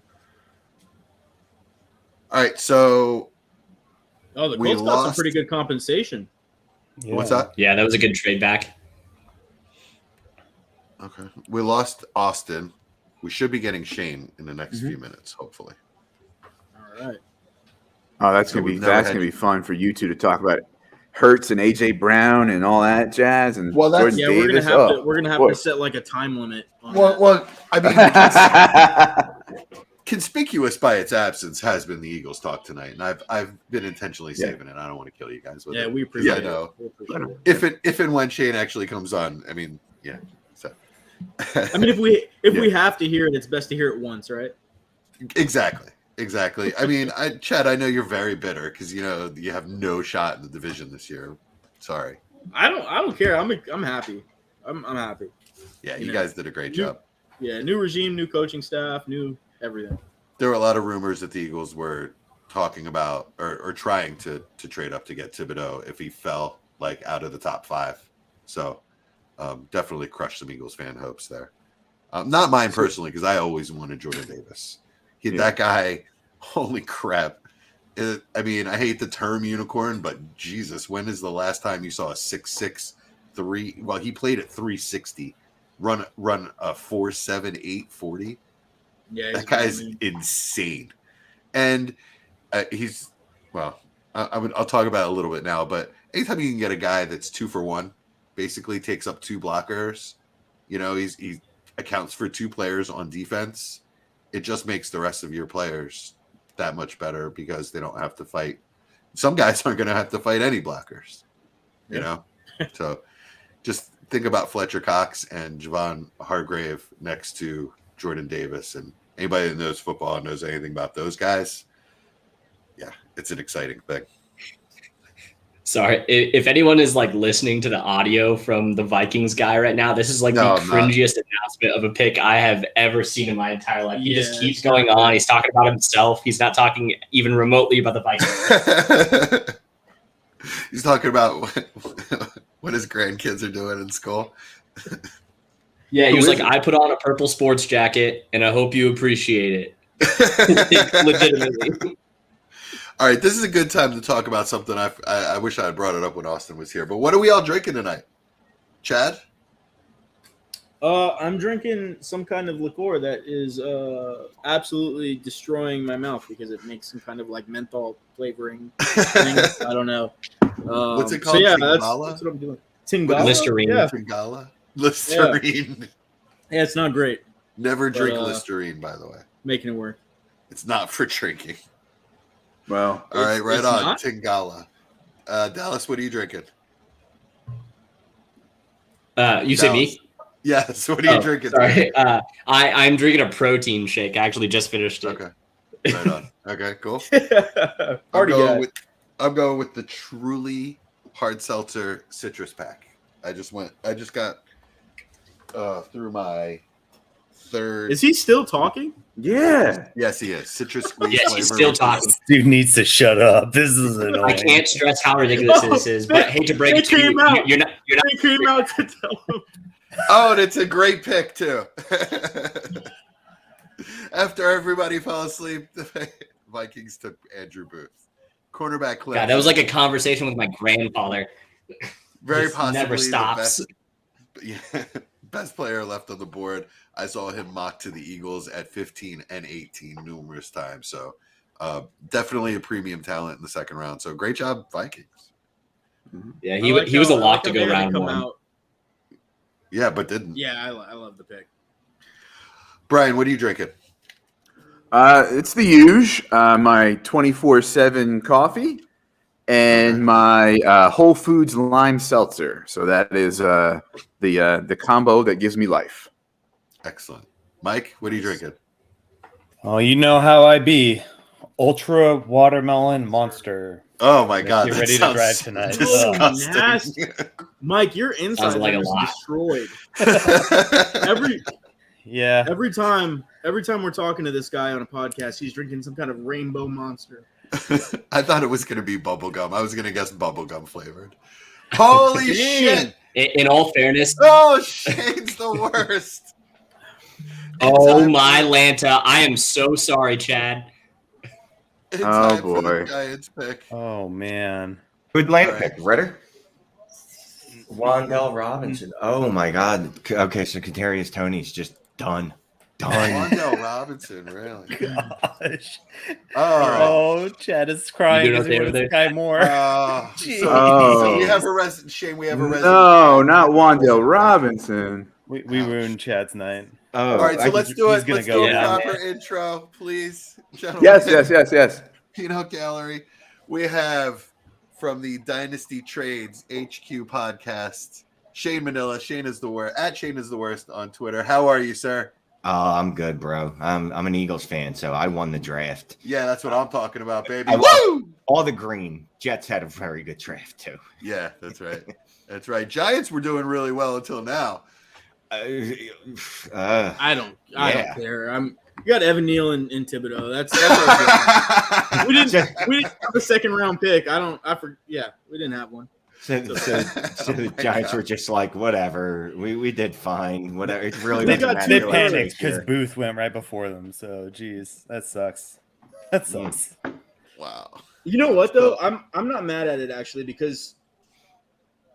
All right, so the Colts got some pretty good compensation. Yeah. What's that? Yeah, that was a good trade back. Okay, we lost Austin. We should be getting Shane in the next few minutes, hopefully. All right. Oh, that's So gonna we've never had be fun for you two to talk about. Hurts and AJ Brown and all that jazz and Well, that's- Jordan Yeah, we're Davis. gonna have boy. to set like a time limit. On Well, that. I mean, conspicuous by its absence has been the Eagles talk tonight, and I've been intentionally saving it. I don't want to kill you guys with Yeah, it. we appreciate I it. know. We appreciate it. If and when Shane actually comes on, I mean, yeah. So I mean, if we have to hear it, it's best to hear it once, right? exactly. I mean, Chad, I know you're very bitter because you know you have no shot in the division this year. Sorry. I don't care. I'm happy. I'm happy. Yeah, you know, guys did a great job. Yeah, new regime, new coaching staff, new everything. There were a lot of rumors that the Eagles were talking about or trying to trade up to get Thibodeau if he fell like out of the top 5. So definitely crushed some Eagles fan hopes there. Not mine personally, because I always wanted Jordan Davis. That guy, holy crap. I mean, I hate the term unicorn, but Jesus, when is the last time you saw a 6'6", 3? Well, he played at 360, run a 4.78 40. Yeah, That guy's insane, and I'll talk about it a little bit now. But anytime you can get a guy that's 2 for 1, basically takes up 2 blockers, you know, he accounts for 2 players on defense. It just makes the rest of your players that much better because they don't have to fight. Some guys aren't going to have to fight any blockers, you know. So just think about Fletcher Cox and Javon Hargrave next to Jordan Davis, and anybody that knows football and knows anything about those guys, yeah, it's an exciting thing. Sorry, if anyone is like listening to the audio from the Vikings guy right now, this is like the cringiest announcement of a pick I have ever seen in my entire life. He just keeps going on. He's talking about himself. He's not talking even remotely about the Vikings. He's talking about what his grandkids are doing in school. Yeah, he was like, I put on a purple sports jacket, and I hope you appreciate it. Legitimately. All right, this is a good time to talk about something I wish I had brought it up when Austin was here. But what are we all drinking tonight? Chad? I'm drinking some kind of liqueur that is absolutely destroying my mouth because it makes some kind of like menthol flavoring thing. I don't know. What's it called? So yeah, Tingala? that's what I'm doing. Tingala? Listerine. Yeah. Tingala? Listerine. Yeah, it's not great. Never drink Listerine, by the way. Making it work. It's not for drinking. Well, all right, right it's on. not? Tingala. Dallas, what are you drinking? You say me? Yes. What are you drinking? Sorry. I'm drinking a protein shake. I actually just finished it. Okay. Right on. Okay, cool. I'm going with the Truly Hard Seltzer Citrus Pack. I just got through my 3rd. Is he still talking? yeah. Yes, he is. Citrus squeeze Yes, flavor. he's still talking. Dude needs to shut up. This is annoying. I can't stress how ridiculous this is, but hate to break it to you, you're not. They came out to tell him. Oh, and it's a great pick too. After everybody fell asleep, the Vikings took Andrew Booth. Cornerback clip. God, that was like a conversation with my grandfather. Very Just possibly never stops. Best player left on the board. I saw him mocked to the Eagles at 15 and 18 numerous times. So definitely a premium talent in the 2nd round. So great job, Vikings. Yeah, he was a lock to go round 1. Out. Yeah, but didn't. Yeah, I love the pick. Brian, what are you drinking? It's the huge, my 24/7 coffee and my Whole Foods lime seltzer. So that is the combo that gives me life. Excellent. Mike, what are you drinking? Oh, you know how I be. Ultra watermelon monster. Oh my God! Get ready to drive tonight. Disgusting. Nasty. Mike, your insides like are a just lot. destroyed. Yeah. Every time we're talking to this guy on a podcast, he's drinking some kind of rainbow monster. I thought it was going to be bubblegum. I was going to guess bubblegum flavored. Holy shit! In all fairness, Oh, Shane's the worst. oh my Lanta, I am so sorry, Chad. It's Oh, time for the boy. Giants pick. Oh man. Good land All right. pick, Ritter. Wandell Robinson. Oh my God. Okay, so Kadarius Toney's just done. Done. Wandale Robinson, really? Gosh. Oh, Chad is crying You doing because he okay wants over Sky more. so, Oh. so we have a resident. Shane, we have a resident. No, not Wandale Robinson. We Ouch. ruined Chad's night. Oh, All right, so let's do he's it. gonna Let's go do a down. proper intro, please, gentlemen. Yes. Peanut Gallery. We have from the Dynasty Trades HQ podcast, Shane Manila. Shane is the worst. At Shane is the worst on Twitter. How are you, sir? Oh, I'm good, bro. I'm an Eagles fan, so I won the draft. Yeah, that's what I'm talking about, baby. I Woo! All the green. Jets had a very good draft too. Yeah, that's right. That's right. Giants were doing really well until now. I don't Yeah. care. You got Evan Neal and Thibodeau. That's our we didn't have a second round pick. We didn't have one. So the Giants were just like, whatever. We did fine. Whatever. It really They doesn't got matter. two what They we panicked did because here. Booth went right before them. So, geez, that sucks. That sucks. Wow. You know what though? I'm not mad at it actually, because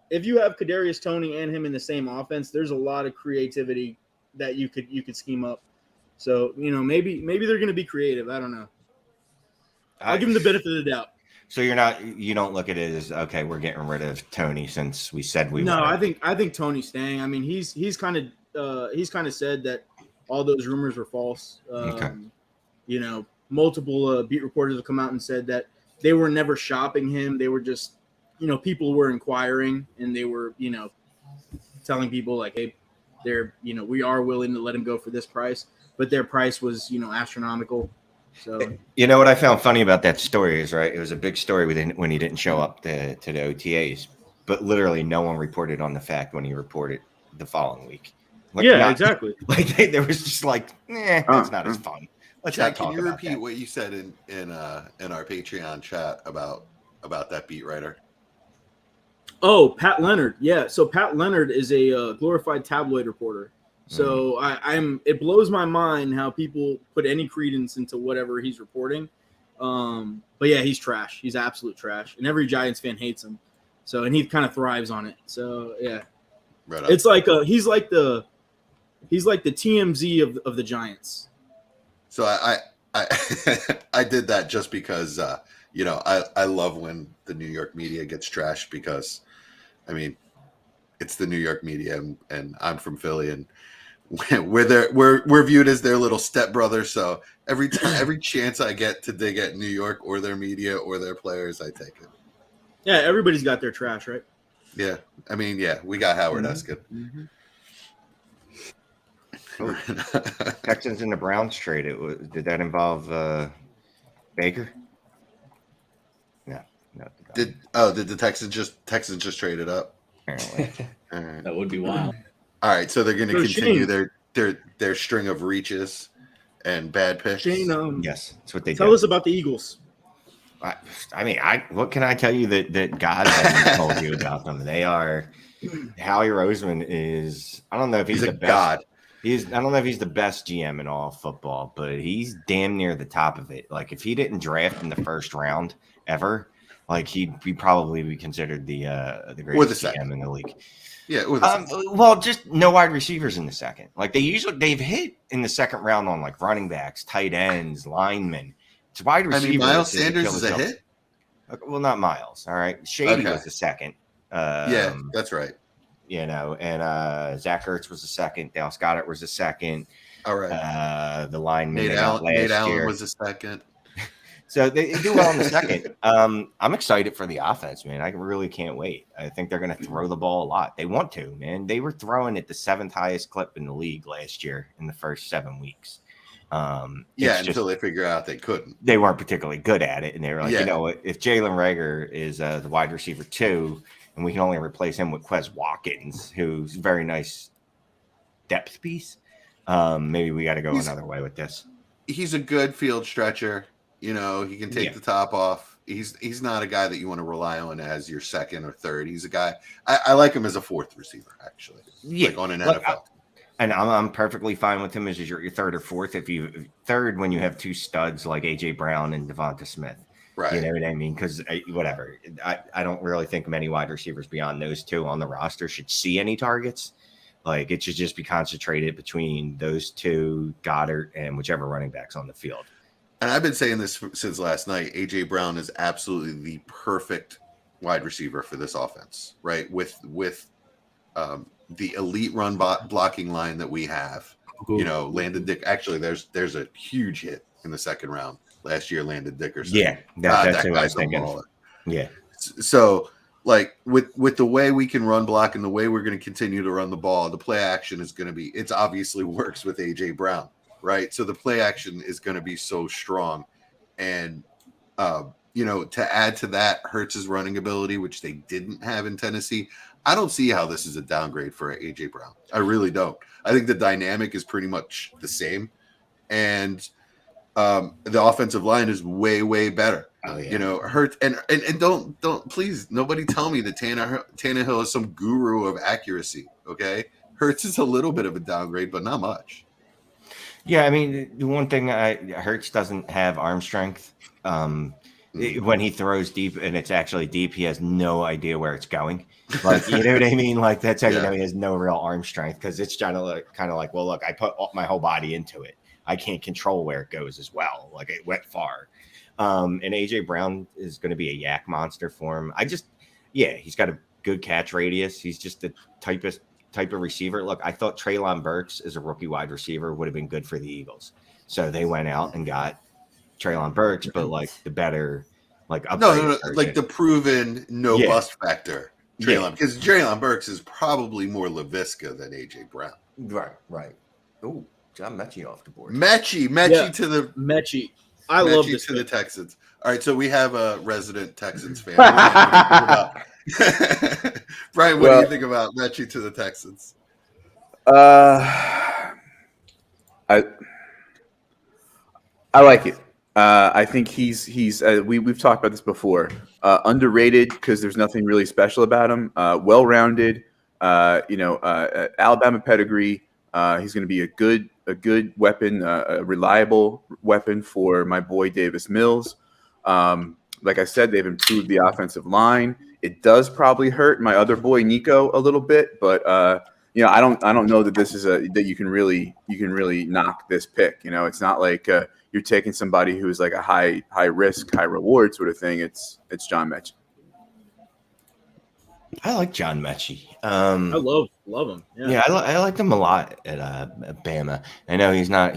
if you have Kadarius Toney and him in the same offense, there's a lot of creativity that you could scheme up. So, maybe they're going to be creative. I don't know. I'll give them the benefit of the doubt. So you don't look at it as, okay, we're getting rid of Tony since we said we No, were. I think Tony's staying. I mean, he's kind of said that all those rumors were false. Okay. Multiple beat reporters have come out and said that they were never shopping him. They were just, people were inquiring and they were, telling people like, hey, we are willing to let him go for this price, but their price was, astronomical. So You know what I found funny about that story is, right, it was a big story when he didn't show up to the OTAs, but literally no one reported on the fact when he reported the following week. exactly. Like there was just like, it's not as fun. Let's Chad, not talk can you about repeat that. what you said in our Patreon chat about that beat writer? Oh, Pat Leonard. Yeah. So Pat Leonard is a glorified tabloid reporter. So it blows my mind how people put any credence into whatever he's reporting. But yeah, he's trash. He's absolute trash. And every Giants fan hates him. So, and he kind of thrives on it. So yeah, Right on. it's like he's like the TMZ of the Giants. So I I did that just because I love when the New York media gets trashed because, I mean, it's the New York media and I'm from Philly and we're viewed as their little stepbrother. So every chance I get to dig at New York or their media or their players, I take it. Yeah, everybody's got their trash, right? Yeah, I mean, yeah, we got Howard Eskin. Texans and the Browns trade. Did that involve Baker? No. Did the Texans just trade it up? Apparently. All right. That would be wild. All right, so they're going to So continue Shane- their string of reaches and bad picks. Shane, Yes, that's what they tell do. us about the Eagles. I mean, what can I tell you that God hasn't told you about them? They are. Howie Roseman is. I don't know if he's a the best. god. I don't know if he's the best GM in all of football, but he's damn near the top of it. Like if he didn't draft in the first round ever, like he'd probably be considered the greatest GM in the league. Yeah. Well, just no wide receivers in the second. Like they've hit in the second round on like running backs, tight ends, linemen. It's wide I receivers. mean, Miles Sanders is a hit. Okay, well, not Miles. All right, Shady Okay. was the second. Yeah, that's right. And Zach Ertz was the second. Dallas Goedert was the second. All right. The lineman Nate Allen was the second. So they do well in the second. I'm excited for the offense, man. I really can't wait. I think they're going to throw the ball a lot. They want to, man. They were throwing at the 7th highest clip in the league last year in the first 7 weeks. Until they figure out they couldn't. They weren't particularly good at it, and they were like, Yeah. you know what? If Jalen Reagor is the wide receiver 2, and we can only replace him with Quez Watkins, who's a very nice depth piece, maybe we got to go another way with this. He's a good field stretcher. He can take the top off. He's not a guy that you want to rely on as your second or third. He's a guy I like him as a 4th receiver, actually. Yeah, like on an look, NFL. And I'm perfectly fine with him as your 3rd or 4th. If you third when you have 2 studs like AJ Brown and Devonta Smith, Right. You know what I mean? Because whatever, I don't really think many wide receivers beyond those 2 on the roster should see any targets. Like it should just be concentrated between those two, Goddard and whichever running back's on the field. And I've been saying this since last night. AJ Brown is absolutely the perfect wide receiver for this offense, right? With the elite run blocking line that we have. You know, Landon Dick. Actually, there's a huge hit in the second round last year. Landon Dickerson. Yeah, that's that who I was guy's a thinking. baller. Yeah. So, like with the way we can run block and the way we're going to continue to run the ball, the play action is going to be. It's obviously works with AJ Brown, right? So the play action is going to be so strong, and you know, to add to that, Hurts' running ability, which they didn't have in Tennessee. I don't see how this is a downgrade for AJ Brown. I really don't. I think the dynamic is pretty much the same, and the offensive line is way better. Oh, yeah. You know, Hurts and don't please nobody tell me that Tannehill is some guru of accuracy. Okay, Hurts is a little bit of a downgrade, but not much. Yeah, I mean, the one thing Hurts doesn't have arm strength. When he throws deep and it's actually deep, he has no idea where it's going. Like, you know what I mean? Like, that's how you know he has no real arm strength, because it's trying to kind of like, well, look, I put my whole body into it. I can't control where it goes as well. Like, it went far. And AJ Brown is going to be a yak monster for him. He's got a good catch radius. He's just the type of receiver. Look, I thought Treylon Burks as a rookie wide receiver would have been good for the Eagles. So they went out and got Treylon Burks, but like the better, like no, like the proven bust factor. Treylon, because Treylon Burks is probably more LaVisca than AJ Brown. Right. Oh, John Mechie off the board. Mechie to the Mechie. I love this to the pick. Texans. All right, so we have a resident Texans fan. Brian, what do you think about Mechie to the Texans? I like it. I think he's we've talked about this before. Underrated because there's nothing really special about him. Well-rounded. Alabama pedigree. He's going to be a good weapon, a reliable weapon for my boy Davis Mills. Like I said, they've improved the offensive line. It does probably hurt my other boy Nico a little bit, but I don't know that this is that you can really knock this pick. You know, it's not like you're taking somebody who's like a high risk, high reward sort of thing. It's John Mechie. I like John Mechie. I love him. Yeah, I liked him a lot at Bama. I know he's not.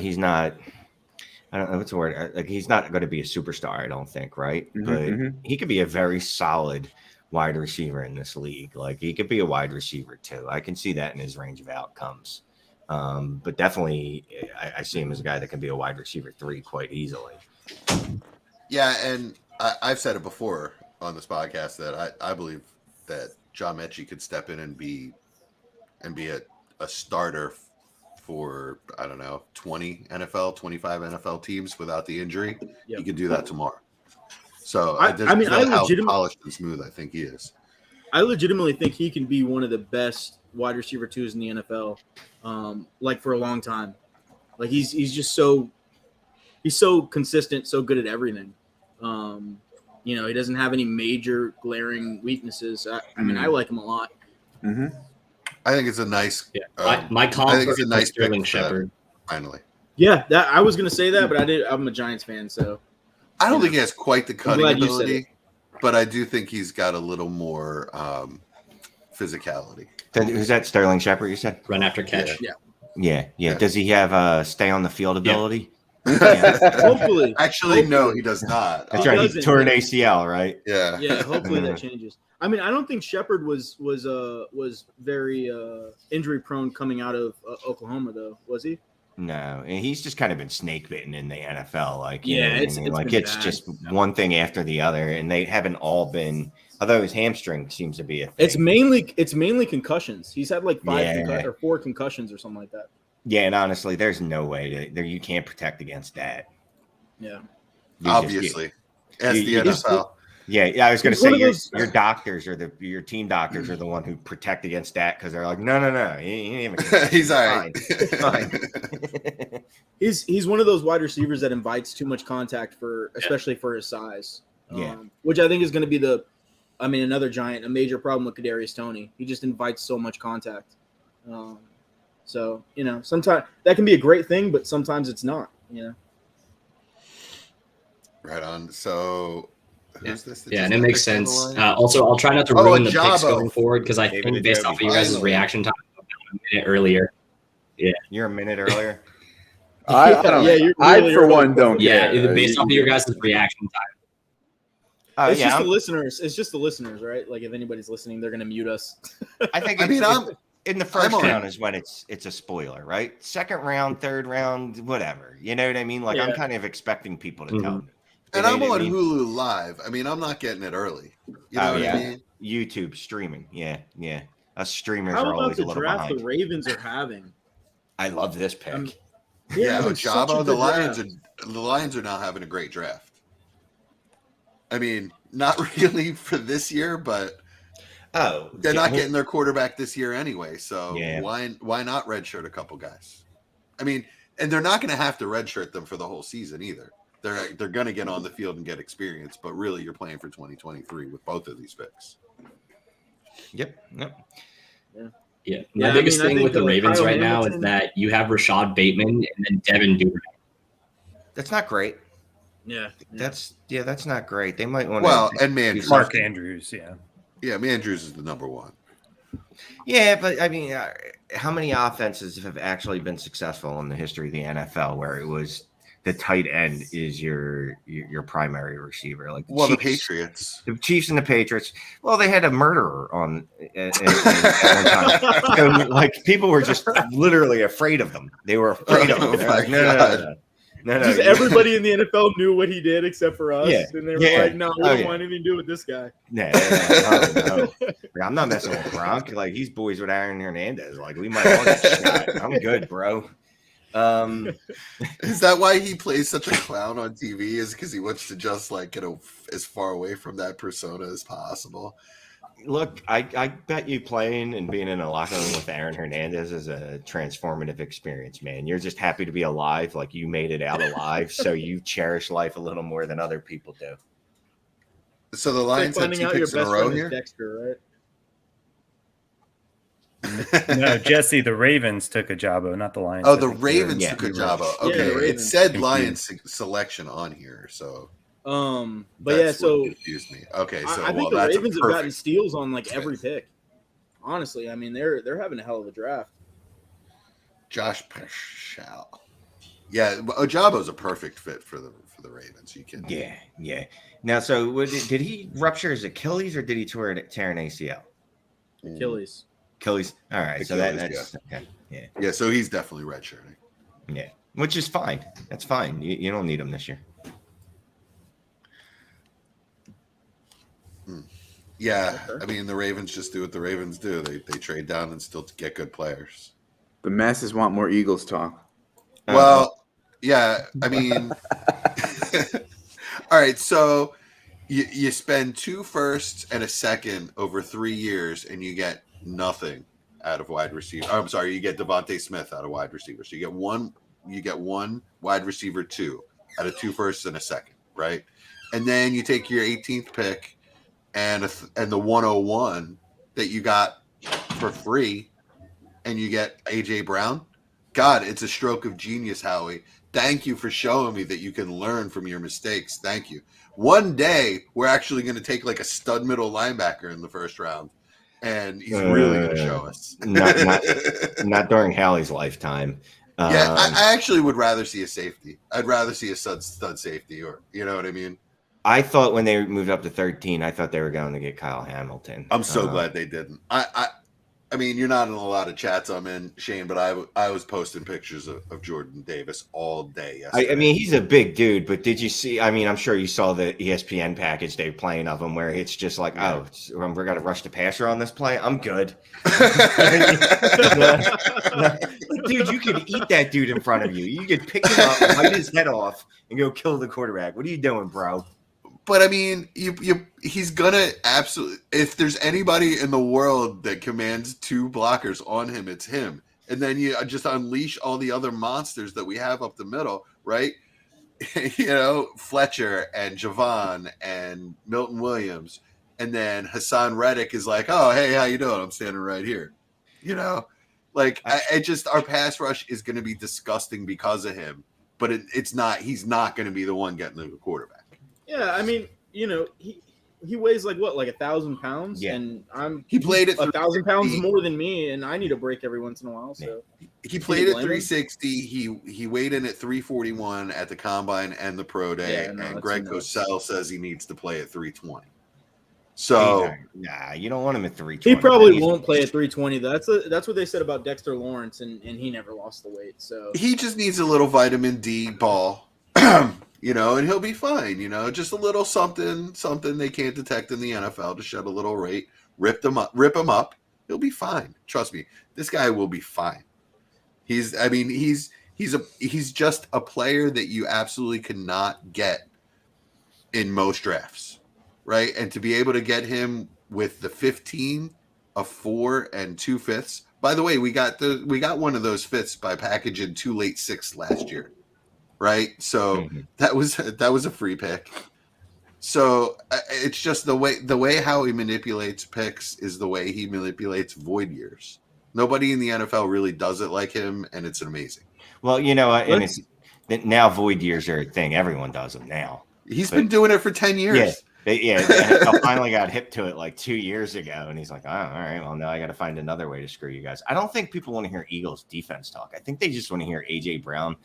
I don't know what's the word. Like, he's not going to be a superstar, I don't think, right? But he could be a very solid wide receiver in this league. Like, he could be a wide receiver too. I can see that in his range of outcomes. But definitely, I see him as a guy that can be a wide receiver 3 quite easily. Yeah, and I've said it before on this podcast that I believe that John Mechie could step in and be a starter for, I don't know, 25 NFL teams without the injury. Yep. He could do that tomorrow. So I mean, how polished and smooth I think he is. I legitimately think he can be one of the best wide receiver 2s in the NFL, like for a long time. Like he's so consistent, so good at everything. He doesn't have any major glaring weaknesses. I mean, I like him a lot. Mm-hmm. I think it's a nice. My comp I think it's a nice Sterling pick Shepard. Finally, Yeah, that I was gonna say that, but I'm a Giants fan, so I don't think he has quite the cutting glad you said ability, but I do think he's got a little more physicality. Who's that? Sterling Shepard, you said? Run after catch. Yeah. Yeah. Does he have stay on the field ability? hopefully. Actually, no, he does not. That's right. He doesn't, tore an yeah. ACL, right? Yeah. Yeah, hopefully that changes. I mean, I don't think Shepard was very injury prone coming out of Oklahoma, though, was he? No, and he's just kind of been snake bitten in the NFL. Like, it's it's just one thing after the other, and they haven't all been. Although his hamstring seems to be a thing. It's mainly concussions. He's had like 4 concussions or something like that. Yeah, and honestly, there's no way that you can't protect against that. Yeah, Obviously, as the NFL. Yeah. I was going to say your doctors or your team doctors are the one who protect against that because they're like, no, He's all right. Fine. he's one of those wide receivers that invites too much contact especially for his size. Which I think is going to be another Giant, a major problem with Kadarius Toney. He just invites so much contact. So, sometimes that can be a great thing, but sometimes it's not, Right on. So who's this? Yeah, and it makes sense. Also, I'll try not to ruin the picks Jabo. going forward because I David think based Ajayi, off of you guys' finally. reaction time a minute earlier. You're a minute earlier. I don't. Yeah, you're I really for early. one don't Yeah, care. based off of your guys' reaction time. It's just I'm- the listeners. It's just the listeners, right? Like if anybody's listening, they're gonna mute us. I think. In the first round is when it's a spoiler, right? Second round, third round, whatever. You know what I mean? Like I'm Yeah. kind of expecting people to tell me. And I'm on Hulu Live. I mean, I'm not getting it early. You know what I mean? YouTube streaming. Yeah. Us streamers How are about always a the little draft behind. the Ravens are having? I love this pick. Yeah, it's such a Jabo. The good Lions are now having a great draft. I mean, not really for this year, but they're not getting their quarterback this year anyway. So why not redshirt a couple guys? I mean, and they're not going to have to redshirt them for the whole season either. They're going to get on the field and get experience, but really you're playing for 2023 with both of these picks. Yep. Yeah, my biggest I thing think with the Ravens Kyle right now is Hamilton- that you have Rashad Bateman and then Devin Duvernay. That's not great. Yeah. That's not great. They might want Well, and Mandrews. Mark Andrews, yeah. Yeah, Mandrews is the number one. Yeah, but I mean, how many offenses have actually been successful in the history of the NFL where it was the tight end is your primary receiver? Like the Patriots. The Chiefs and the Patriots. Well, they had a murderer on at one time. So, like people were just literally afraid of them. They were afraid of them. Oh They're my like, God. No. Just everybody in the NFL knew what he did except for us, Yeah. and they were Yeah. like, "No, we Oh, don't yeah. want anything to do with this guy." No. I'm not messing with Gronk. Like he's boys with Aaron Hernandez. Like we might all get shot. I'm good, bro. Is that why he plays such a clown on TV? Is because he wants to just like get as far away from that persona as possible? Look, I bet you playing and being in a locker room with Aaron Hernandez is a transformative experience, man. You're just happy to be alive, like you made it out alive, so you cherish life a little more than other people do. So the It's like Lions have finding 2 out your picks in a best row friend is here. Dexter, No, Jesse, the Ravens took a Jabo, not the Lions. Oh, I the think Ravens Yeah. took a Jabo. Yeah, Okay, the it Ravens. said Lions selection on here, so But that's yeah, what so confused me. Okay, so I think the that's Ravens a have gotten perfect steals on like every pick. Honestly, I mean they're having a hell of a draft. Josh Paschal. Yeah, Ojabo's a perfect fit for the Ravens. You can. Yeah. Now, so did he rupture his Achilles or did he tear an ACL? Achilles. Achilles. All right, so Achilles, that's okay. Yeah, so he's definitely redshirting. Yeah, which is fine. That's fine. You don't need him this year. Yeah, Okay. I mean the Ravens just do what the Ravens do. They trade down and still get good players. The masses want more Eagles talk. Well, yeah, I mean, all right. So you spend 2 firsts and a second over 3 years, and you get nothing out of wide receiver. I'm sorry, you get Devontae Smith out of wide receiver. So you get one wide receiver 2 out of 2 firsts and a second, right? And then you take your 18th pick and the 101 that you got for free, and you get AJ Brown. God, it's a stroke of genius, Howie. Thank you for showing me that you can learn from your mistakes. Thank you. One day, we're actually going to take like a stud middle linebacker in the first round, and he's really going to show us. not during Hallie's lifetime. Yeah, I actually would rather see a safety. I'd rather see a stud safety, or you know what I mean? I thought when they moved up to 13, I thought they were going to get Kyle Hamilton. I'm so glad they didn't. I mean, you're not in a lot of chats I'm in, Shane, but I was posting pictures of Jordan Davis all day yesterday. I mean, he's a big dude, but did you see? I mean, I'm sure you saw the ESPN package they're playing of him where it's just like, we're going to rush the passer on this play. I'm good. Dude, you could eat that dude in front of you. You could pick him up, bite his head off, and go kill the quarterback. What are you doing, bro? But I mean, he's gonna absolutely. If there's anybody in the world that commands 2 blockers on him, it's him. And then you just unleash all the other monsters that we have up the middle, right? You know, Fletcher and Javon and Milton Williams, and then Hassan Reddick is like, "Oh, hey, how you doing? I'm standing right here." You know, Like, our pass rush is going to be disgusting because of him, but it's not. He's not going to be the one getting the quarterback. Yeah, I mean, he weighs like 1,000 pounds, and he played at 1,000 pounds more than me, and I need a break every once in a while. So he played at 360. He weighed in at 341 at the combine and the pro day, and Greg Cosell says he needs to play at 320. So you don't want him at 320. He probably won't play at 320. That's what they said about Dexter Lawrence, and he never lost the weight. So he just needs a little vitamin D ball. And he'll be fine, just a little something they can't detect in the NFL to shed a little rate, rip him up. He'll be fine. Trust me. This guy will be fine. He's just a player that you absolutely cannot get in most drafts, right? And to be able to get him with the 15, a 4 and 2 fifths. By the way, we got one of those fifths by packaging 2 late 6 last year. Right, so that was a free pick. So it's just the way how he manipulates picks is the way he manipulates void years. Nobody in the NFL really does it like him, and it's amazing. Well, and it's now void years are a thing. Everyone does them now. He's been doing it for 10 years. The NFL finally got hip to it like 2 years ago, and he's like, "Oh, all right, well, now I got to find another way to screw you guys." I don't think people want to hear Eagles defense talk. I think they just want to hear AJ Brown.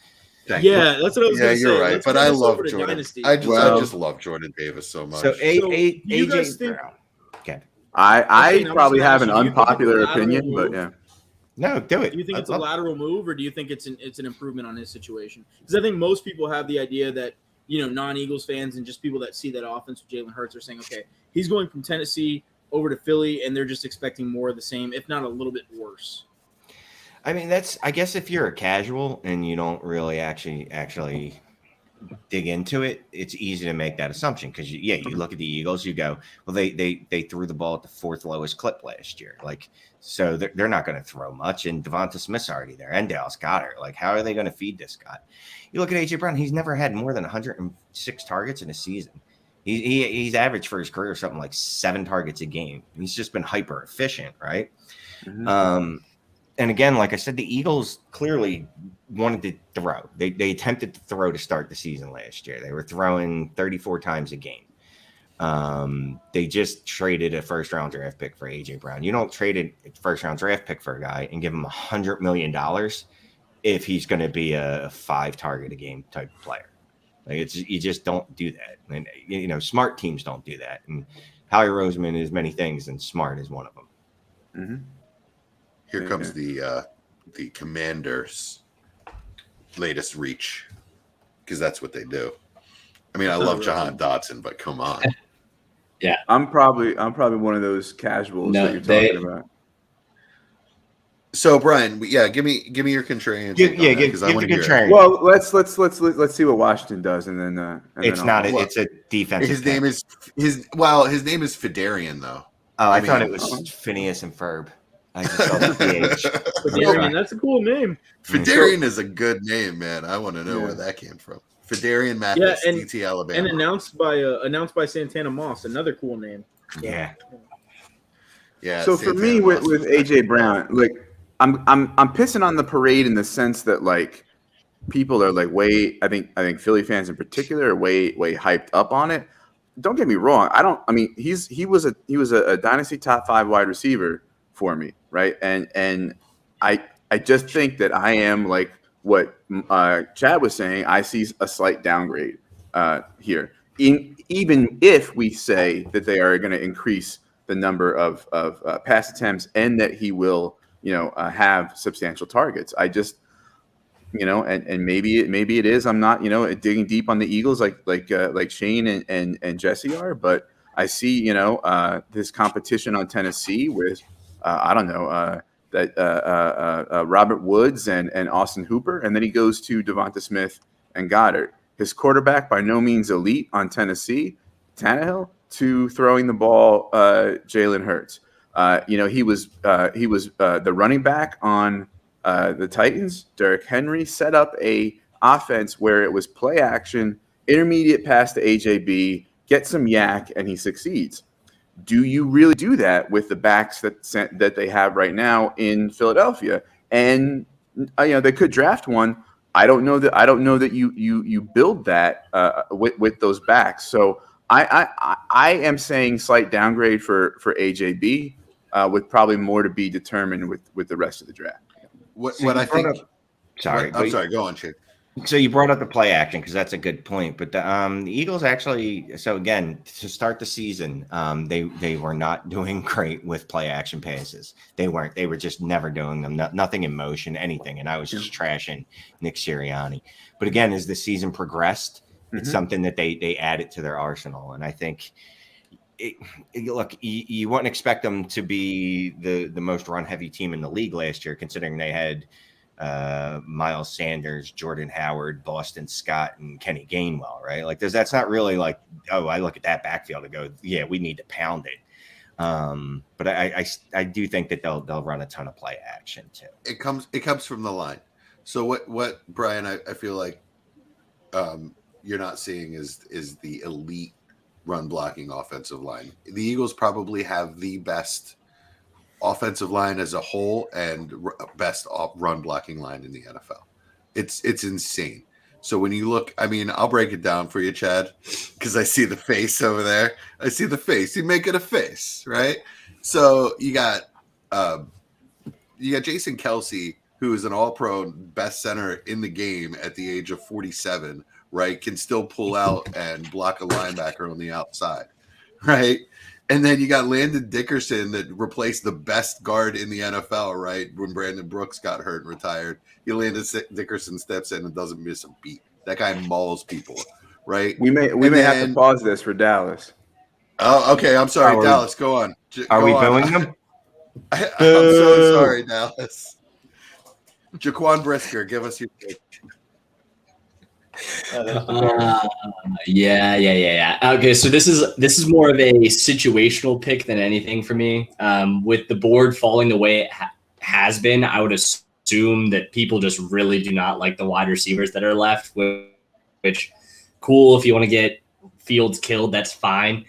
That's what I was going to say. You're right, but I love Jordan. Dynasty. I just love Jordan Davis so much. So AJ Brown. Okay. I probably have an unpopular opinion, but yeah. No, do it. Do you think it's a lateral move, or do you think it's an improvement on his situation? Because I think most people have the idea that non-Eagles fans and just people that see that offense with Jalen Hurts are saying, okay, he's going from Tennessee over to Philly, and they're just expecting more of the same, if not a little bit worse. I mean, I guess if you're a casual and you don't really actually dig into it, it's easy to make that assumption because you look at the Eagles, you go, well, they threw the ball at the 4th lowest clip last year, so they're not going to throw much, and Devonta Smith's already there, and Dallas Goedert. How are they going to feed this guy? You look at AJ Brown; he's never had more than 106 targets in a season. He's averaged for his career something like 7 targets a game. He's just been hyper efficient, right? Mm-hmm. And again, like I said, the Eagles clearly wanted to throw. They attempted to throw to start the season last year. They were throwing 34 times a game. They just traded a first-round draft pick for AJ Brown. You don't trade a first-round draft pick for a guy and give him $100 million if he's going to be a 5-target-a-game type player. You just don't do that. And smart teams don't do that. And Howie Roseman is many things, and smart is one of them. Mm-hmm. Here comes the Commanders' latest reach, because that's what they do. I mean, I love Jahan Dotson, but come on. Yeah, I'm probably one of those casuals that you're talking about. So, Brian, give me your contrarian. Give the contrarian. Well, let's see what Washington does, and then it's a defensive. His name is Fedarian, though. Oh, I thought it was Phineas and Ferb. I just saw the PH. Fedarian, that's a cool name. Fedarian is a good name, man. I want to know where that came from. Fedarian Mathis, DT Alabama, and announced by Santana Moss, another cool name. Yeah. So for me, with AJ Brown, I'm pissing on the parade in the sense that people are I think Philly fans in particular are way hyped up on it. Don't get me wrong. He was a dynasty top 5 wide receiver for me, right? And I just think that I am what Chad was saying. I see a slight downgrade here. Even if we say that they are going to increase the number of pass attempts and that he will, have substantial targets. I just, and maybe it is. I'm not, digging deep on the Eagles like Shane and Jesse are, but I see, this competition on Tennessee with. Robert Woods and Austin Hooper, and then he goes to Devonta Smith and Goddard. His quarterback, by no means elite on Tennessee, Tannehill, to throwing the ball, Jalen Hurts. He was the running back on the Titans. Derrick Henry set up a offense where it was play action, intermediate pass to AJB, get some yak, and he succeeds. Do you really do that with the backs that they have right now in Philadelphia? and they could draft one. I don't know that you build that with those backs. So I am saying slight downgrade for AJB, with probably more to be determined with the rest of the draft. What I think. Sorry, I'm sorry. Go on, Shane. So you brought up the play action because that's a good point. But the Eagles actually, so again, to start the season, they were not doing great with play action passes. They weren't. They were just never doing them. Nothing in motion, anything. And I was just trashing Nick Sirianni. But again, as the season progressed, it's something that they added to their arsenal. And I think, look, you wouldn't expect them to be the most run heavy team in the league last year, considering they had Miles Sanders, Jordan Howard, Boston Scott, and Kenny Gainwell, right? Like that's not really like, oh, I look at that backfield and go, yeah, we need to pound it. But I do think that they'll run a ton of play action too. It comes from the line. So what Brian, I feel like you're not seeing is the elite run blocking offensive line. The Eagles probably have the best offensive line as a whole and best run blocking line in the NFL. It's insane. So when you look, I mean, I'll break it down for you, Chad, because I see the face over there. I see the face. You make it a face, right? So you got Jason Kelce, who is an all-pro best center in the game at the age of 47, right? Can still pull out and block a linebacker on the outside, right? And then you got Landon Dickerson that replaced the best guard in the NFL, right? When Brandon Brooks got hurt and retired, Landon Dickerson steps in and doesn't miss a beat. That guy mauls people, right? We may have to pause this for Dallas. Oh, okay. I'm sorry, Dallas. Go on. Are we booing them? I'm so sorry, Dallas. Jaquan Brisker, give us your pick. Yeah. Okay, so this is more of a situational pick than anything for me. With the board falling the way it has been, I would assume that people just really do not like the wide receivers that are left. Which, cool, if you want to get Fields killed, that's fine.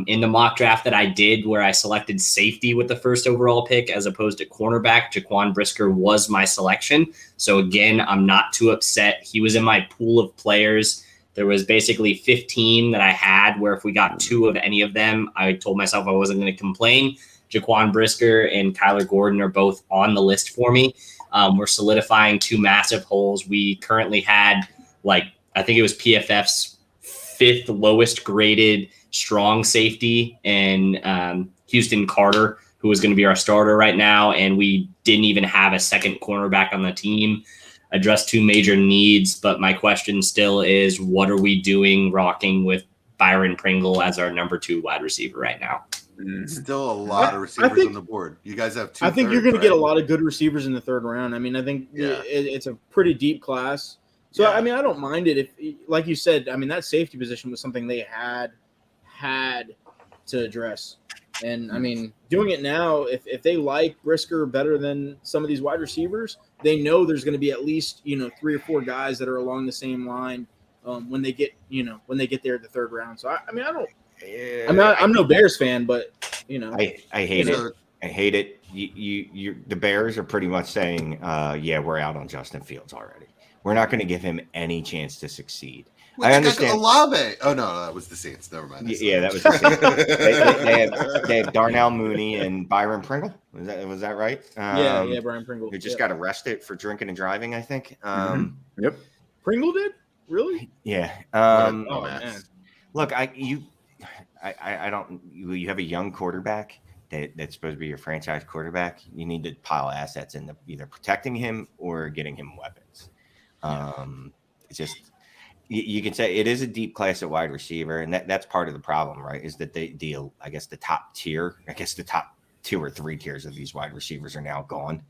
In the mock draft that I did, where I selected safety with the first overall pick as opposed to cornerback, Jaquan Brisker was my selection. So again, I'm not too upset. He was in my pool of players. There was basically 15 that I had, where if we got 2 of any of them, I told myself I wasn't going to complain. Jaquan Brisker and Kyler Gordon are both on the list for me. We're solidifying 2 massive holes. We currently had, I think it was PFF's 5th lowest graded strong safety, and Houston Carter, who is going to be our starter right now. And we didn't even have a second cornerback on the team. Addressed 2 major needs, but my question still is, what are we doing rocking with Byron Pringle as our number 2 wide receiver right now? Still a lot of receivers on the board. You guys have 2. I think you're going to get a lot of good receivers in the 3rd round. I mean, I think it's a pretty deep class. So, I mean, I don't mind it. If, like you said, I mean, that safety position was something they had to address. And I mean, doing it now, if they like Brisker better than some of these wide receivers, they know there's going to be at least 3 or 4 guys that are along the same line when they get there at the 3rd round. So I'm no Bears fan, but I hate it. I hate it. The Bears are pretty much saying, we're out on Justin Fields already. We're not going to give him any chance to succeed. I understand. Olave. Oh no, that was the Saints. Never mind. Yeah, that was the Saints. they have Darnell Mooney and Byron Pringle. Was that right? Byron Pringle. Who just got arrested for drinking and driving, I think. Yep. Pringle did? Really? Yeah. Man. Look, you have a young quarterback that's supposed to be your franchise quarterback. You need to pile assets into either protecting him or getting him weapons. It's just. You can say it is a deep class at wide receiver, and that's part of the problem, right? Is that the top 2 or 3 tiers of these wide receivers are now gone.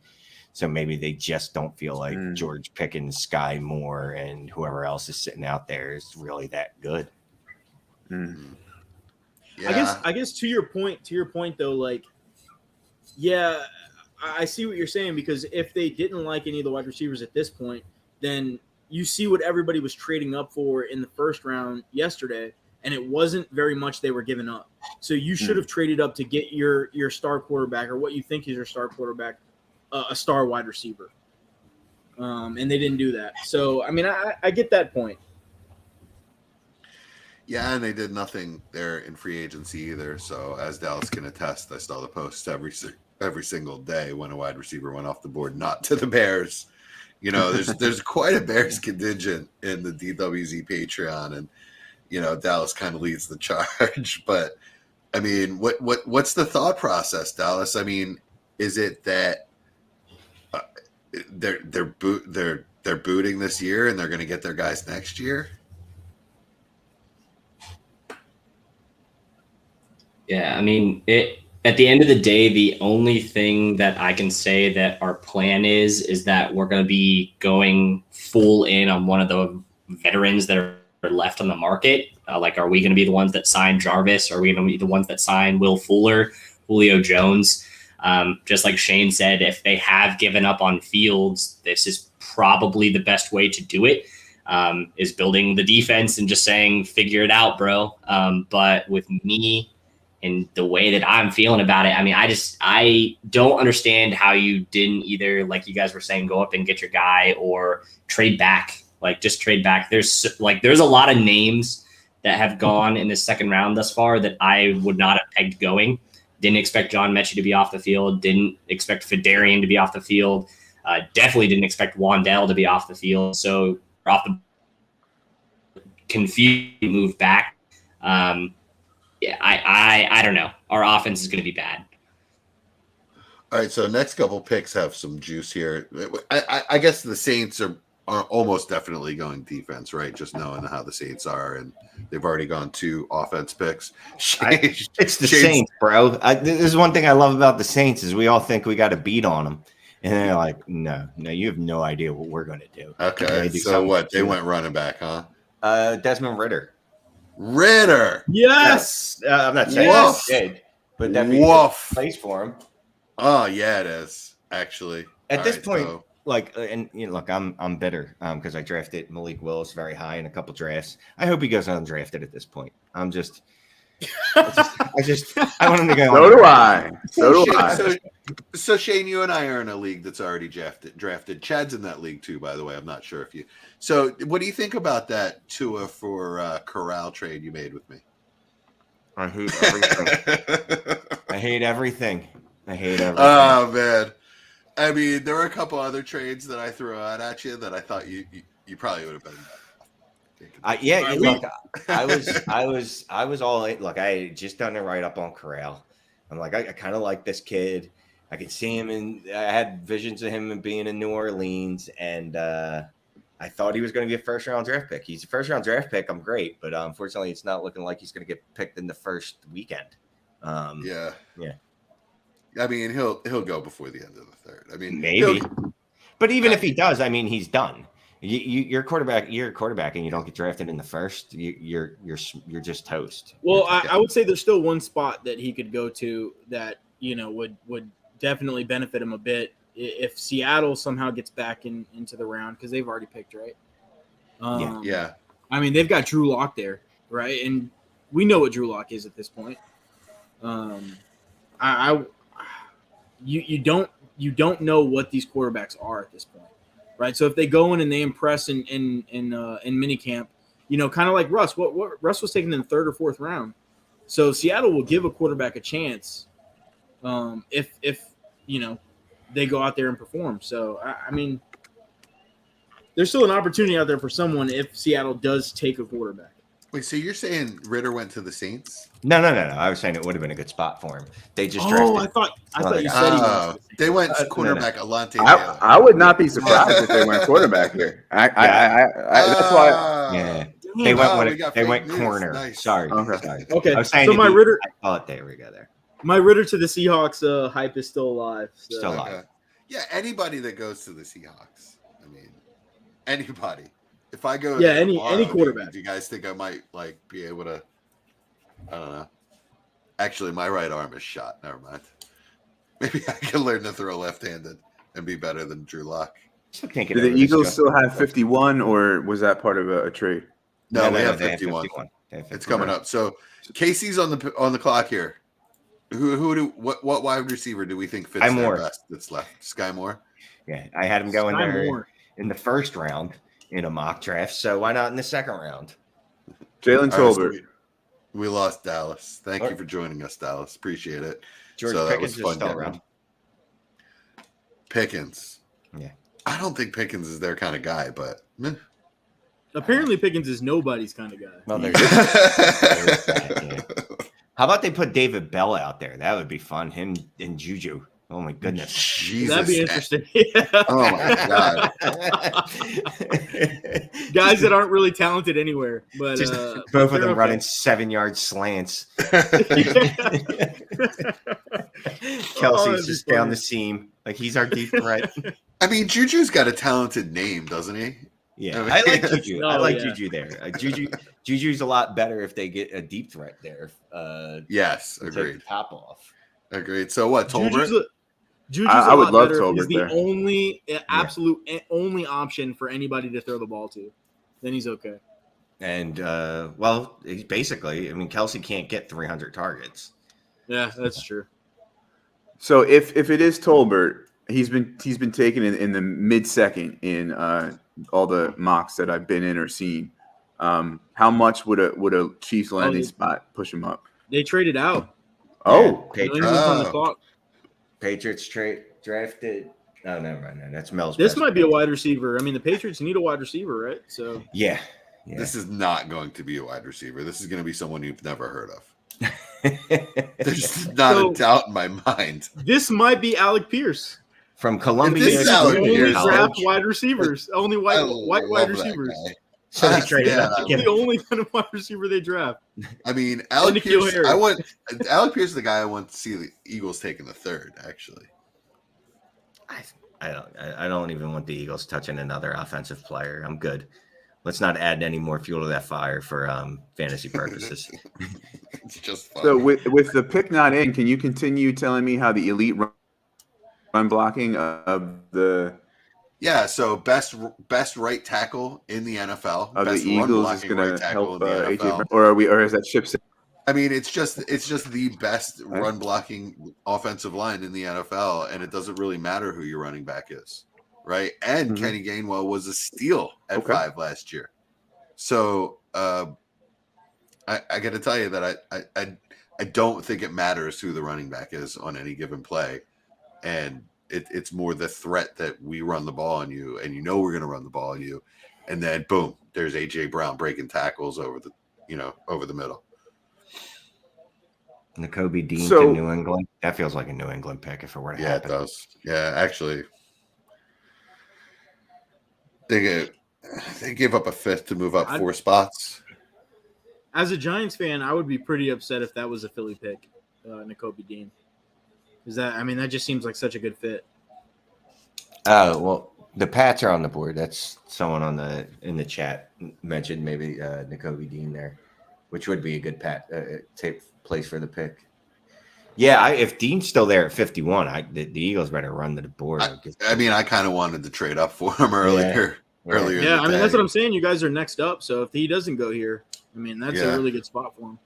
So maybe they just don't feel like George Pickens, Sky Moore, and whoever else is sitting out there is really that good. Yeah. I guess to your point though, I see what you're saying, because if they didn't like any of the wide receivers at this point, then you see what everybody was trading up for in the 1st round yesterday, and it wasn't very much they were giving up. So you should have traded up to get your star quarterback, or what you think is your star quarterback, a star wide receiver. And they didn't do that. So, I mean, I get that point. Yeah, and they did nothing there in free agency either. So, as Dallas can attest, I saw the posts every single day when a wide receiver went off the board, not to the Bears. You know, there's quite a Bears contingent in the DWZ Patreon, and you know, Dallas kind of leads the charge. But I mean, what's the thought process, Dallas? I mean, is it that they're booting this year and they're going to get their guys next year? Yeah, I mean, at the end of the day, the only thing that I can say that our plan is that we're going to be going full in on one of the veterans that are left on the market. Like, are we going to be the ones that sign Jarvis? Are we going to be the ones that sign Will Fuller, Julio Jones? Just like Shane said, if they have given up on Fields, this is probably the best way to do it, is building the defense and just saying, figure it out, bro. But with me and the way that I'm feeling about it, I mean, I don't understand how you didn't either, like you guys were saying, go up and get your guy or trade back. Like, just trade back. There's a lot of names that have gone in the second round thus far that I would not have pegged going. Didn't expect John Mechie to be off the field. Didn't expect Fedarian to be off the field. Definitely didn't expect Wandell to be off the field. So off the confused move back. Yeah, I don't know. Our offense is going to be bad. All right, so next couple picks have some juice here. I guess the Saints are almost definitely going defense, right? Just knowing how the Saints are, and they've already gone 2 offense picks. It's the Saints, bro. This is one thing I love about the Saints is we all think we got to beat on them, and they're like, no, you have no idea what we're going to do. Okay, so what? They went running back, huh? Desmond Ritter. Yes. I'm not saying Woof. he did, but definitely Woof. place for him. Oh yeah, it is actually. At All this right, point, so- like, and you know, look, I'm bitter because I drafted Malik Willis very high in a couple drafts. I hope he goes undrafted at this point. I want him to go. So do I. So Shane, you and I are in a league that's already drafted. Chad's in that league too, by the way. I'm not sure if you. So, what do you think about that Tua for Corral trade you made with me? I hate everything. I hate everything. Oh man, I mean, there were a couple other trades that I threw out at you that I thought you probably would have been. Look, I was all in. Look, I had just done a write up on Corral. I'm like, I kind of like this kid. I could see him, and I had visions of him being in New Orleans, and I thought he was going to be a first round draft pick. He's a first round draft pick. I'm great, but unfortunately, it's not looking like he's going to get picked in the first weekend. Yeah. Yeah. I mean, he'll go before the end of the third. I mean, maybe, but even if he does, I mean, he's done. You're a quarterback, and you don't get drafted in the first. You're just toast. Well, I would say there's still one spot that he could go to that would definitely benefit him a bit if Seattle somehow gets back into the round because they've already picked, right? Yeah. I mean, they've got Drew Lock there, right? And we know what Drew Lock is at this point. You don't know what these quarterbacks are at this point, right? So if they go in and they impress in minicamp, kind of like Russ. What Russ was taken in the 3rd or 4th round. So Seattle will give a quarterback a chance if they go out there and perform. So I mean, there's still an opportunity out there for someone if Seattle does take a quarterback. Wait, so you're saying Ritter went to the Saints? No. I was saying it would have been a good spot for him. They just drafted. Oh, I thought you said he was. They went quarterback Alante Taylor. I would not be surprised if they went quarterback here. That's why. Yeah. Damn. They went corner. Nice. Sorry. Okay. I was saying So my Ritter. There we go. There. My Ritter to the Seahawks hype is still alive. So. Still alive. Okay. Yeah, anybody that goes to the Seahawks. I mean, anybody. If I go, any quarterback. Do you guys think I might be able to? I don't know. Actually, my right arm is shot. Never mind. Maybe I can learn to throw left-handed and be better than Drew Lock. Do the Eagles still have 51, or was that part of a trade? No, we have 51. It's coming up. So Casey's on the clock here. What wide receiver do we think fits Sky their Moore. best that's left? Sky Moore? Yeah, I had him going Sky there Moore. in the first round in a mock draft. So why not in the second round? Jalen All right, so Tolbert. we lost Dallas. Thank All you right. for joining us, Dallas. Appreciate it. George So that was Pickens is fun still getting around. him. Pickens. Yeah. I don't think Pickens is their kind of guy, but Apparently, Pickens is nobody's kind of guy. Well, there's that, yeah. How about they put David Bell out there? That would be fun. Him and Juju. Oh my goodness. Jesus. That'd be interesting. Oh my god. Guys that aren't really talented anywhere, but Just but both of they're them okay. running 7-yard slants. Kelsey's that'd just be down funny. the seam. Like he's our deep threat. I mean, Juju's got a talented name, doesn't he? Yeah, I mean- I like Juju. I Oh, like yeah. Juju there. Juju's a lot better if they get a deep threat there. Yes, to take agreed. the top off. Agreed. So what, Tolbert? Juju's I a would lot love better. Tolbert He's the there. only absolute only option for anybody to throw the ball to. Then he's okay. And well, he's basically, I mean, Kelsey can't get 300 targets. Yeah, that's true. So if it is Tolbert, he's been taken in the mid-second in all the mocks that I've been in or seen. How much would a Chiefs landing spot push him up? They traded out. Oh, New England's on the Oh. clock. Patriots drafted. Oh, never mind. No, that's Mel's. This best might be a pick. wide receiver. I mean, the Patriots need a wide receiver, right? So Yeah. This is not going to be a wide receiver. This is going to be someone you've never heard of. There's not So- a doubt in my mind. this might be Alec Pierce. From Columbia. This is Community Alec Only Pierce. College. draft wide receivers. Only I white love wide that receivers. guy. So they traded Yeah. up to That's get the him. only kind of wide receiver they draft. I mean, Alec Nikhil Pierce. Harris. Alec Pierce is the guy I want to see the Eagles take in the third. Actually, I don't even want the Eagles touching another offensive player. I'm good. Let's not add any more fuel to that fire for fantasy purposes. it's just fun. so with the pick not in, can you continue telling me how the elite run blocking of the Yeah, so best right tackle in the NFL. of the best Eagles is run-blocking going right to tackle help in the AJ, NFL. or is that ship? I mean, it's just the best run blocking offensive line in the NFL, and it doesn't really matter who your running back is, right? And Mhm. Kenny Gainwell was a steal at Okay. 5 last year. So I got to tell you that I don't think it matters who the running back is on any given play, and it's more the threat that we run the ball on you, and we're going to run the ball on you, and then boom, there's AJ Brown breaking tackles over the middle. N'Kobe Dean So- to New England. That feels like a New England pick if it were to Yeah, it happen. does. Yeah, actually, they gave up a fifth to move up 4 spots. As a Giants fan, I would be pretty upset if that was a Philly pick, N'Kobe Dean. Is that? I mean, that just seems like such a good fit. Oh well, the Pats are on the board. That's someone in the chat mentioned maybe N'Kobe Dean there, which would be a good place for the pick. Yeah, if Dean's still there at 51, the Eagles better run to the board. I mean, I kind of wanted to trade up for him earlier. Earlier, in Yeah, the I mean that's day. what I'm saying. You guys are next up, so if he doesn't go here, I mean that's Yeah. a really good spot for him.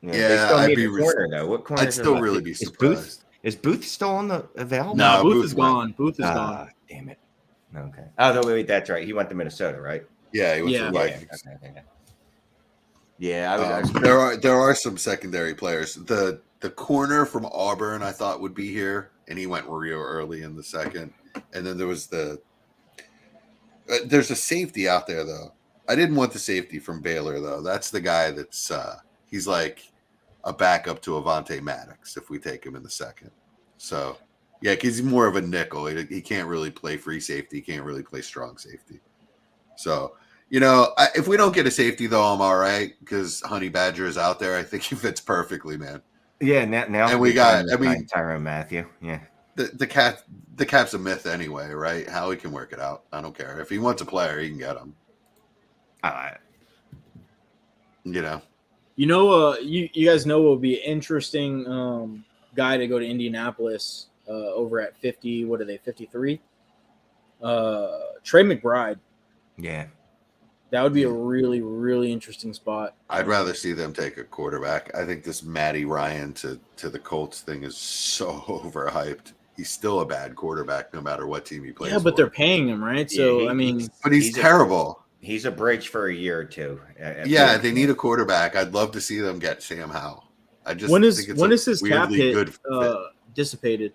Yeah, Yeah, they still I'd need be a corner though. What corner? I'd still really be surprised. Is Booth still on the available? No, Booth Booth is went. gone. Booth is gone. Damn it. Okay. Oh no, wait, that's right. He went to Minnesota, right? Yeah, he was Yeah. the Vikings. Okay. Yeah, I was There are some secondary players. The corner from Auburn I thought would be here, and he went real early in the second. And then there was there's a safety out there though. I didn't want the safety from Baylor though. That's the guy that's he's like a backup to Avonte Maddox if we take him in the second. So yeah, because he's more of a nickel. He can't really play free safety. He can't really play strong safety. So. If we don't get a safety, though, I'm all right because Honey Badger is out there. I think he fits perfectly, man. Yeah, now And we got- I mean- Tyrann Mathieu. Yeah. The cap's a myth anyway, right? Howie can work it out. I don't care. If he wants a player, he can get him. You guys know what would be an interesting guy to go to Indianapolis over at 50. What are they? 53. Trey McBride. Yeah. That would be a really, really interesting spot. I'd rather see them take a quarterback. I think this Matty Ryan to the Colts thing is so overhyped. He's still a bad quarterback no matter what team he plays. Yeah, but for. they're paying him, right? So Yeah, I mean, but he's terrible. He's a bridge for a year or two. Yeah, they need a quarterback. I'd love to see them get Sam Howell. I just when think it's his cap weirdly hit good fit. dissipated?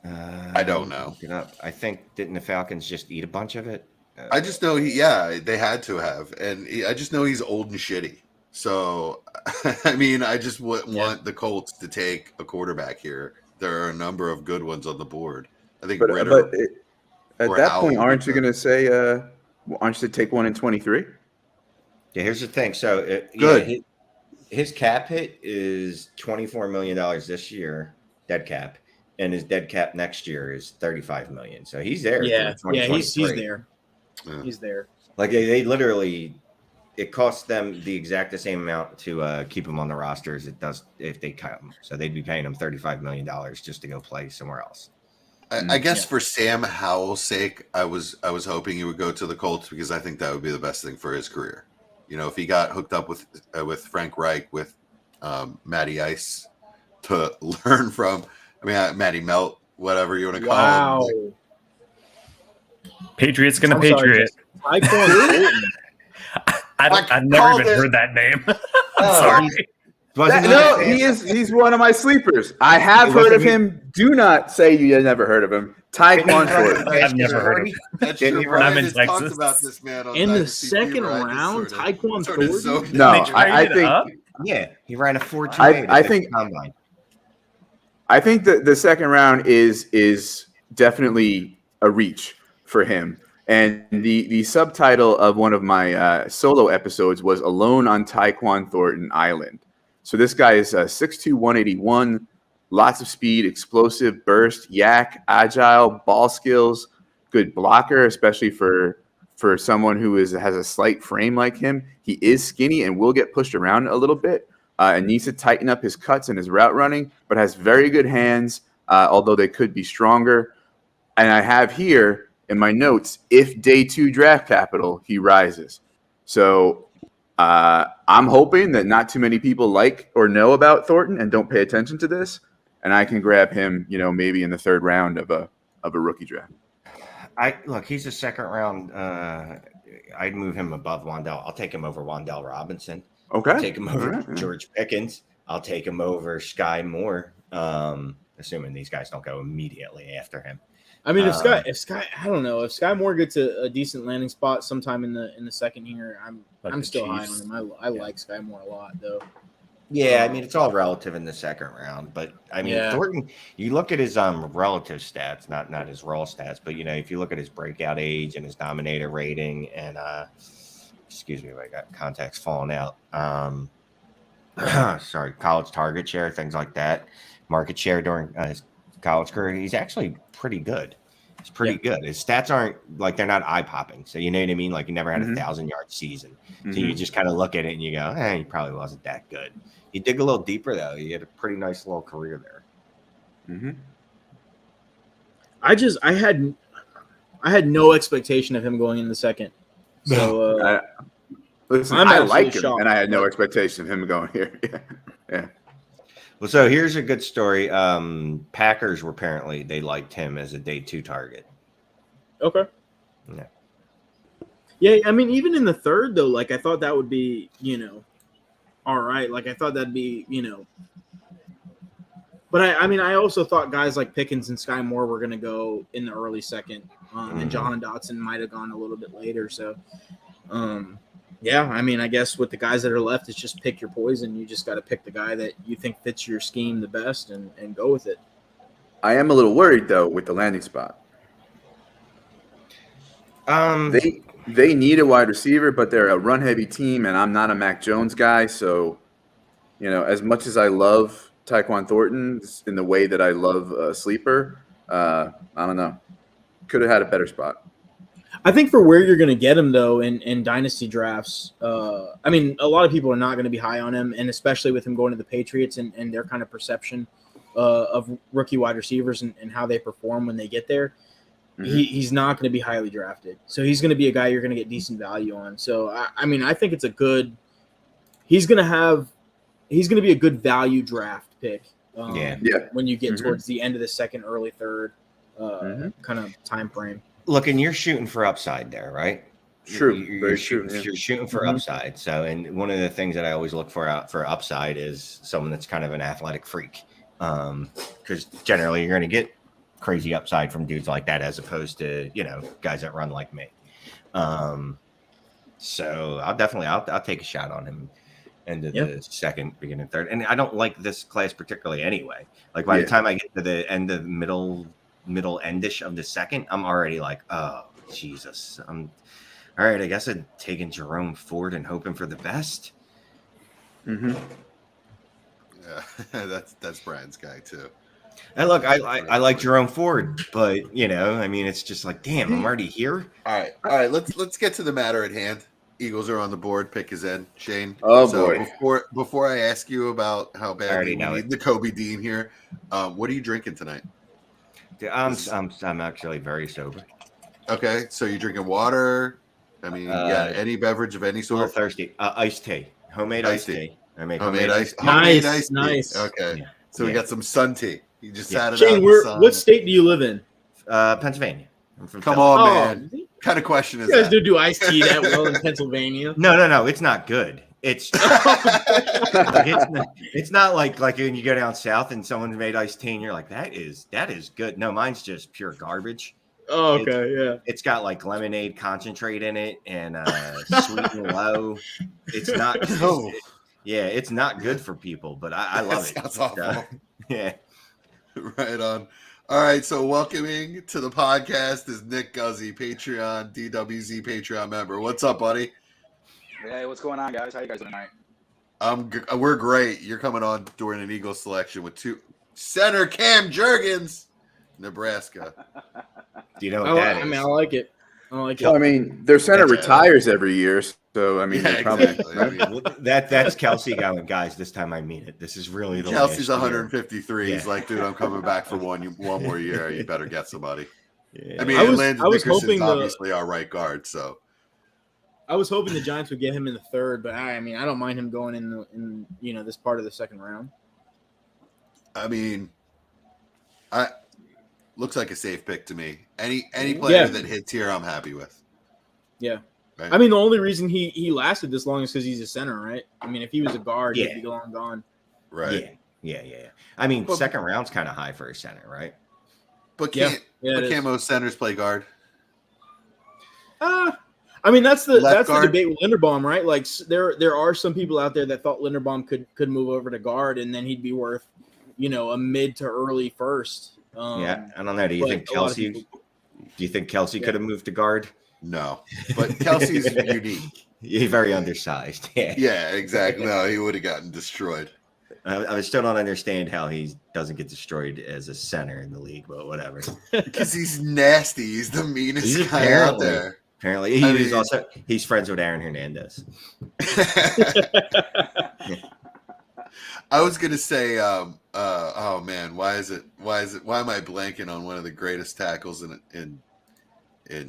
I don't know. Look it up. I think didn't the Falcons just eat a bunch of it? I just know they had to have, and I just know he's old and shitty. So, I mean, I just want the Colts to take a quarterback here. There are a number of good ones on the board. I think But Ritter. at or that Howell point, would be aren't you good. going to say, aren't you to take one in 23? Yeah, here's the thing. So Good. Yeah, his cap hit is $24 million this year, dead cap, and his dead cap next year is $35 million. So he's there. Yeah, through yeah, he's 2023. there. Yeah. He's there. Like they literally, it costs them the exact same amount to keep him on the roster as it does if they cut him. So they'd be paying him $35 million just to go play somewhere else. I guess for Sam Howell's sake, I was hoping he would go to the Colts because I think that would be the best thing for his career. You know, if he got hooked up with Frank Reich, with Matty Ice to learn from, Matty Melt, whatever you want to call Wow. him. Patriot's gonna I'm sorry, Patriot. Tyquan Thornton. I've never even heard that name. Oh, Sorry. He's one of my sleepers. I have heard of him. Do not say you never heard of him. Tyquan Thornton. I've never heard of him. That's Didn't true. he run I'm Brian in has talked Texas. about this man on In the Dynasty second Fever. I just round, sort of- Tyquan sort of Thornton? zoned No, out. I Traded think up? Yeah, he ran a 4.28. I at the think- combine. I think that the second round is definitely a reach for him. And the subtitle of one of my solo episodes was "Alone on Tyquan Thornton Island." So this guy is 6'2", 181, lots of speed, explosive, burst, yak, agile, ball skills, good blocker, especially for someone who has a slight frame like him. He is skinny and will get pushed around a little bit and needs to tighten up his cuts and his route running, but has very good hands, although they could be stronger. And I have here in my notes, if day 2 draft capital, he rises. So I'm hoping that not too many people like or know about Thornton and don't pay attention to this, and I can grab him, maybe in the 3rd round of a rookie draft. He's a second round. I'd move him above Wan'Dale. I'll take him over Wan'Dale Robinson. Okay. I'll take him over All right. George Pickens. I'll take him over Sky Moore. Assuming these guys don't go immediately after him. I mean, if Sky, I don't know, if Sky Moore gets a decent landing spot sometime in the second here, Like I'm the still high Chiefs. on him. I like Sky Moore a lot, though. Yeah, I mean it's all relative in the second round, but I mean Yeah. Thornton. You look at his relative stats, not his raw stats, but if you look at his breakout age and his dominator rating, and excuse me, I got contacts falling out. Sorry, college target share, things like that, market share during his college career, he's actually pretty good. It's pretty good. His stats aren't like they're not eye popping. So you know what I mean? Like he never had a 1,000-yard season. So you just kind of look at it and you go, he probably wasn't that good. He dig a little deeper though. He had a pretty nice little career there. Mm-hmm. I had no expectation of him going in the second. So Listen, I'm I absolutely like him, shocked. and I had no expectation of him going here. Yeah. Well, so here's a good story. Packers were apparently they liked him as a day 2 target. okay. Yeah. Yeah, I mean, even in the 3rd though, like I thought that would be, all right. Like I thought that'd be, But I also thought guys like Pickens and Sky Moore were going to go in the early 2nd, and Jahan Dotson might have gone a little bit later. So, yeah, I mean, I guess with the guys that are left, it's just pick your poison. You just got to pick the guy that you think fits your scheme the best and go with it. I am a little worried though with the landing spot. They need a wide receiver, but they're a run heavy team, and I'm not a Mac Jones guy. So, as much as I love Tyquan Thornton in the way that I love Sleeper, I don't know. Could have had a better spot. I think for where you're going to get him, though, in dynasty drafts, I mean, a lot of people are not going to be high on him, and especially with him going to the Patriots and their kind of perception of rookie wide receivers and how they perform when they get there. he's not going to be highly drafted. So he's going to be a guy you're going to get decent value on. So I mean, I think it's a good. He's going to be a good value draft pick. When you get towards the end of the second, early third, kind of time frame. Look, and you're shooting for upside there, right? True. You're shooting for upside. So, and one of the things that I always look for upside is someone that's kind of an athletic freak. Because generally you're going to get crazy upside from dudes like that, as opposed to, guys that run like me. So I'll take a shot on him into the second, beginning third. And I don't like this class particularly anyway. Like by the time I get to the end of middle endish of the second, I'm already like, oh Jesus. All right, I guess I'm taking Jerome Ford and hoping for the best. Yeah, that's Brian's guy too. And look, I like Jerome Ford, but I mean, it's just like, damn, I'm already here. All right. Let's get to the matter at hand. Eagles are on the board. Pick is in. Shane. Oh boy. Before I ask you about how badly we know need the Kobe Dean here, what are you drinking tonight? I'm actually very sober. Okay, so you're drinking water. I mean, any beverage of any A little sort. thirsty. Iced tea, homemade iced tea. I make Homemade iced tea. Nice. Okay, so we got some sun tea. You just sat it out Shane, in the sun. what state do you live in? Pennsylvania. I'm from Come Philly. on, man. What kind of question is You guys that? do iced tea that well in Pennsylvania. No, it's not good. It's it's not like when you go down south and someone made iced tea and you're like, that is good. No, mine's just pure garbage. Oh, okay, It's got like lemonade concentrate in it and sweet and low. It's not. It's not good for people, but I love it. Sounds awful. Yeah. Right on. All right, so welcoming to the podcast is Nick Guzzi, Patreon, DWZ Patreon member. What's up, buddy? Hey, what's going on, guys? How you guys doing tonight? We're great. You're coming on during an Eagles selection with center Cam Jurgens, Nebraska. Do you know what that is? I mean, I like it. Well, I mean, their center retires every year, so I mean, exactly. I mean, that's Kelsey going, guys. This time I mean it. This is really the Kelsey's last 153. year. He's like, dude, I'm coming back for one more year. You better get somebody. Yeah. I mean, I was Landon hoping Dickerson's obviously our right guard, so. I was hoping the Giants would get him in the third, but I mean, I don't mind him going in this part of the second round. I mean, looks like a safe pick to me. Any player that hits here, I'm happy with. Yeah. Right? I mean, the only reason he lasted this long is because he's a center, right? I mean, if he was a guard, he'd be long gone. Right. Yeah. I mean, second round's kind of high for a center, right? But most centers play guard. I mean, that's the guard. debate with Linderbaum, right? Like there are some people out there that thought Linderbaum could move over to guard and then he'd be worth, a mid to early first. I don't know. Do you think Kelsey? Do you think Kelsey could have moved to guard? No, but Kelsey's unique. He's very undersized. Yeah, exactly. No, he would have gotten destroyed. I still don't understand how he doesn't get destroyed as a center in the league, but whatever. Because he's nasty. He's the meanest guy out there. Apparently, he's friends with Aaron Hernandez. I was gonna say, oh man, why am I blanking on one of the greatest tackles in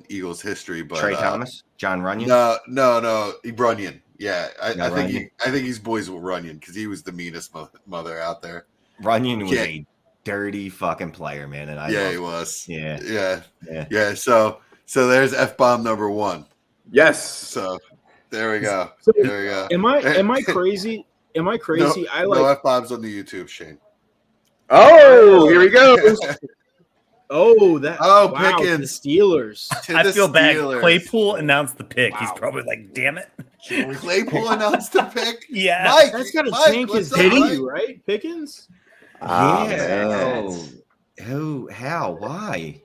Eagles history? But Trey Thomas, John Runyon. No, Runyon. Yeah, I think he's boys with Runyon because he was the meanest mother out there. Runyon was a dirty fucking player, man, and he was. Yeah. So there's F-bomb number 1. Yes. So there we go. So there we go. Am I crazy? Am I crazy? No F-bombs on the YouTube, Shane. Oh, here we go. Pickens. The Steelers. I feel bad. Claypool announced the pick. He's probably like, damn it. Claypool announced the pick? Yeah. Mike, that's got to change his debut, debut, right? Pickens? How? Why?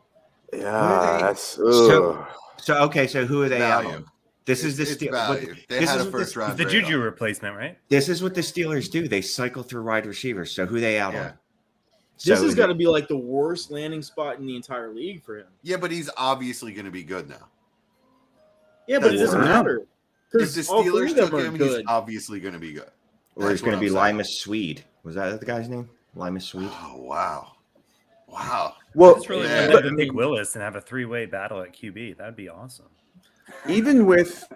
Yeah. So who are they out Value. on? This is the Steelers. They had a first round. The Juju replacement, right? This is what the Steelers do. They cycle through wide receivers. So who they out on? This has got to be like the worst landing spot in the entire league for him. Yeah, but he's obviously going to be good now. Yeah, but it doesn't matter. If the Steelers took him, he's obviously going to be good. Or he's going to be Limas Swede. Was that the guy's name? Limas Swede? Oh, wow. Wow. Well, I just really man. wanted to pick Willis and have a 3-way battle at QB. That'd be awesome. even with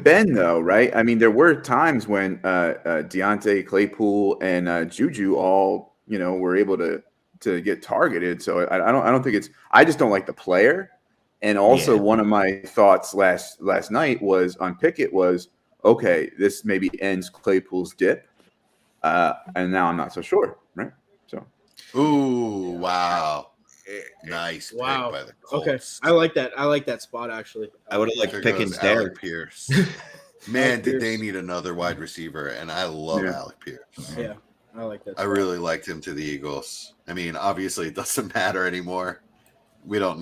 Ben though, right? I mean, there were times when Deontay, Claypool, and Juju all were able to get targeted. So I don't think it's. I just don't like the player. And also, one of my thoughts last night was on Pickett was, okay, this maybe ends Claypool's dip, and now I'm not so sure, right? So, Ooh, wow, nice pick by the Colts. Okay, I like that. I like that spot actually. I would have liked There Pickens goes there. Alec Pierce. Man, Alec did they Pierce. need another wide receiver? And I love Alec Pierce. Yeah, I like that. I spot. really liked him to the Eagles. I mean, obviously, it doesn't matter anymore. We don't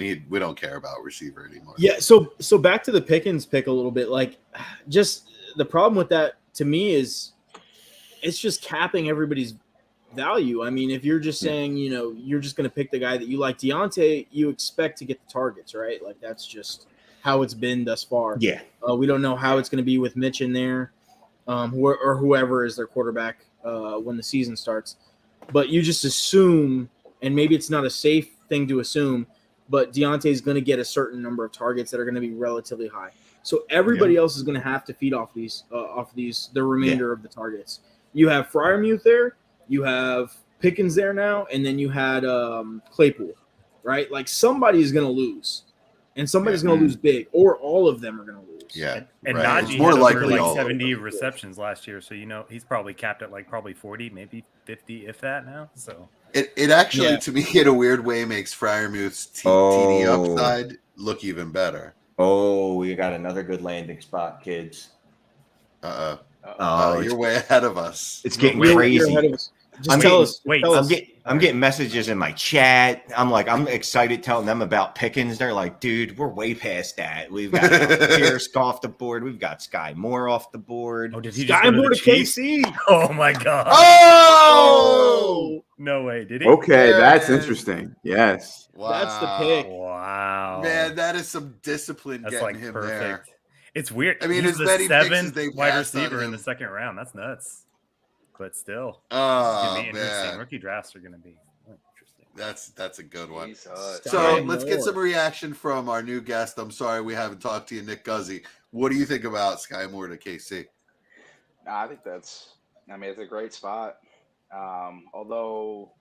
care about receiver anymore. Yeah, so back to the Pickens pick a little bit. Like, just the problem with that to me is it's just capping everybody's value. I mean, if you're just saying, you're just going to pick the guy that you like, Deontay, you expect to get the targets, right? Like, that's just how it's been thus far. Yeah. We don't know how it's going to be with Mitch in there, or whoever is their quarterback when the season starts. But you just assume, and maybe it's not a safe thing to assume, but Deontay is going to get a certain number of targets that are going to be relatively high. So everybody else is going to have to feed off the remainder of the targets. You have Freiermuth there, you have Pickens there now, and then you had Claypool, right? Like somebody is going to lose, and somebody's going to lose big, or all of them are going to lose. Yeah, And right. Najee It's more had likely over all of 70 them. receptions last year, so he's probably capped at probably 40, maybe 50, if that now. So It actually, to me, in a weird way, makes Freiermuth's TD upside look even better. Oh, we got another good landing spot, kids. You're way ahead of us. It's getting You're crazy. ahead of us. Just I'm tell getting- us. wait, tell us. I'm getting messages in my chat. I'm excited telling them about Pickens. They're like, dude, we're way past that. We've got Pierce off the board. We've got Sky Moore off the board. oh, did he Sky just go Moore to to the Chiefs? KC. Oh my god! Oh! No way, did he? okay, Yeah, that's man. interesting. Yes. Wow. That's the pick. Wow, Man, that is some discipline that's getting like him perfect. there. It's weird. I mean, he's as the many picks as 7th they wide passed on receiver in him. the second round. That's nuts. But still, it's Oh, gonna be interesting. man. Rookie drafts are gonna be interesting. That's a good one. Jesus. So Sky let's get Moore. some reaction from our new guest. I'm sorry we haven't talked to you, Nick Guzzi. What do you think about Sky Moore to KC? I think it's a great spot. Although,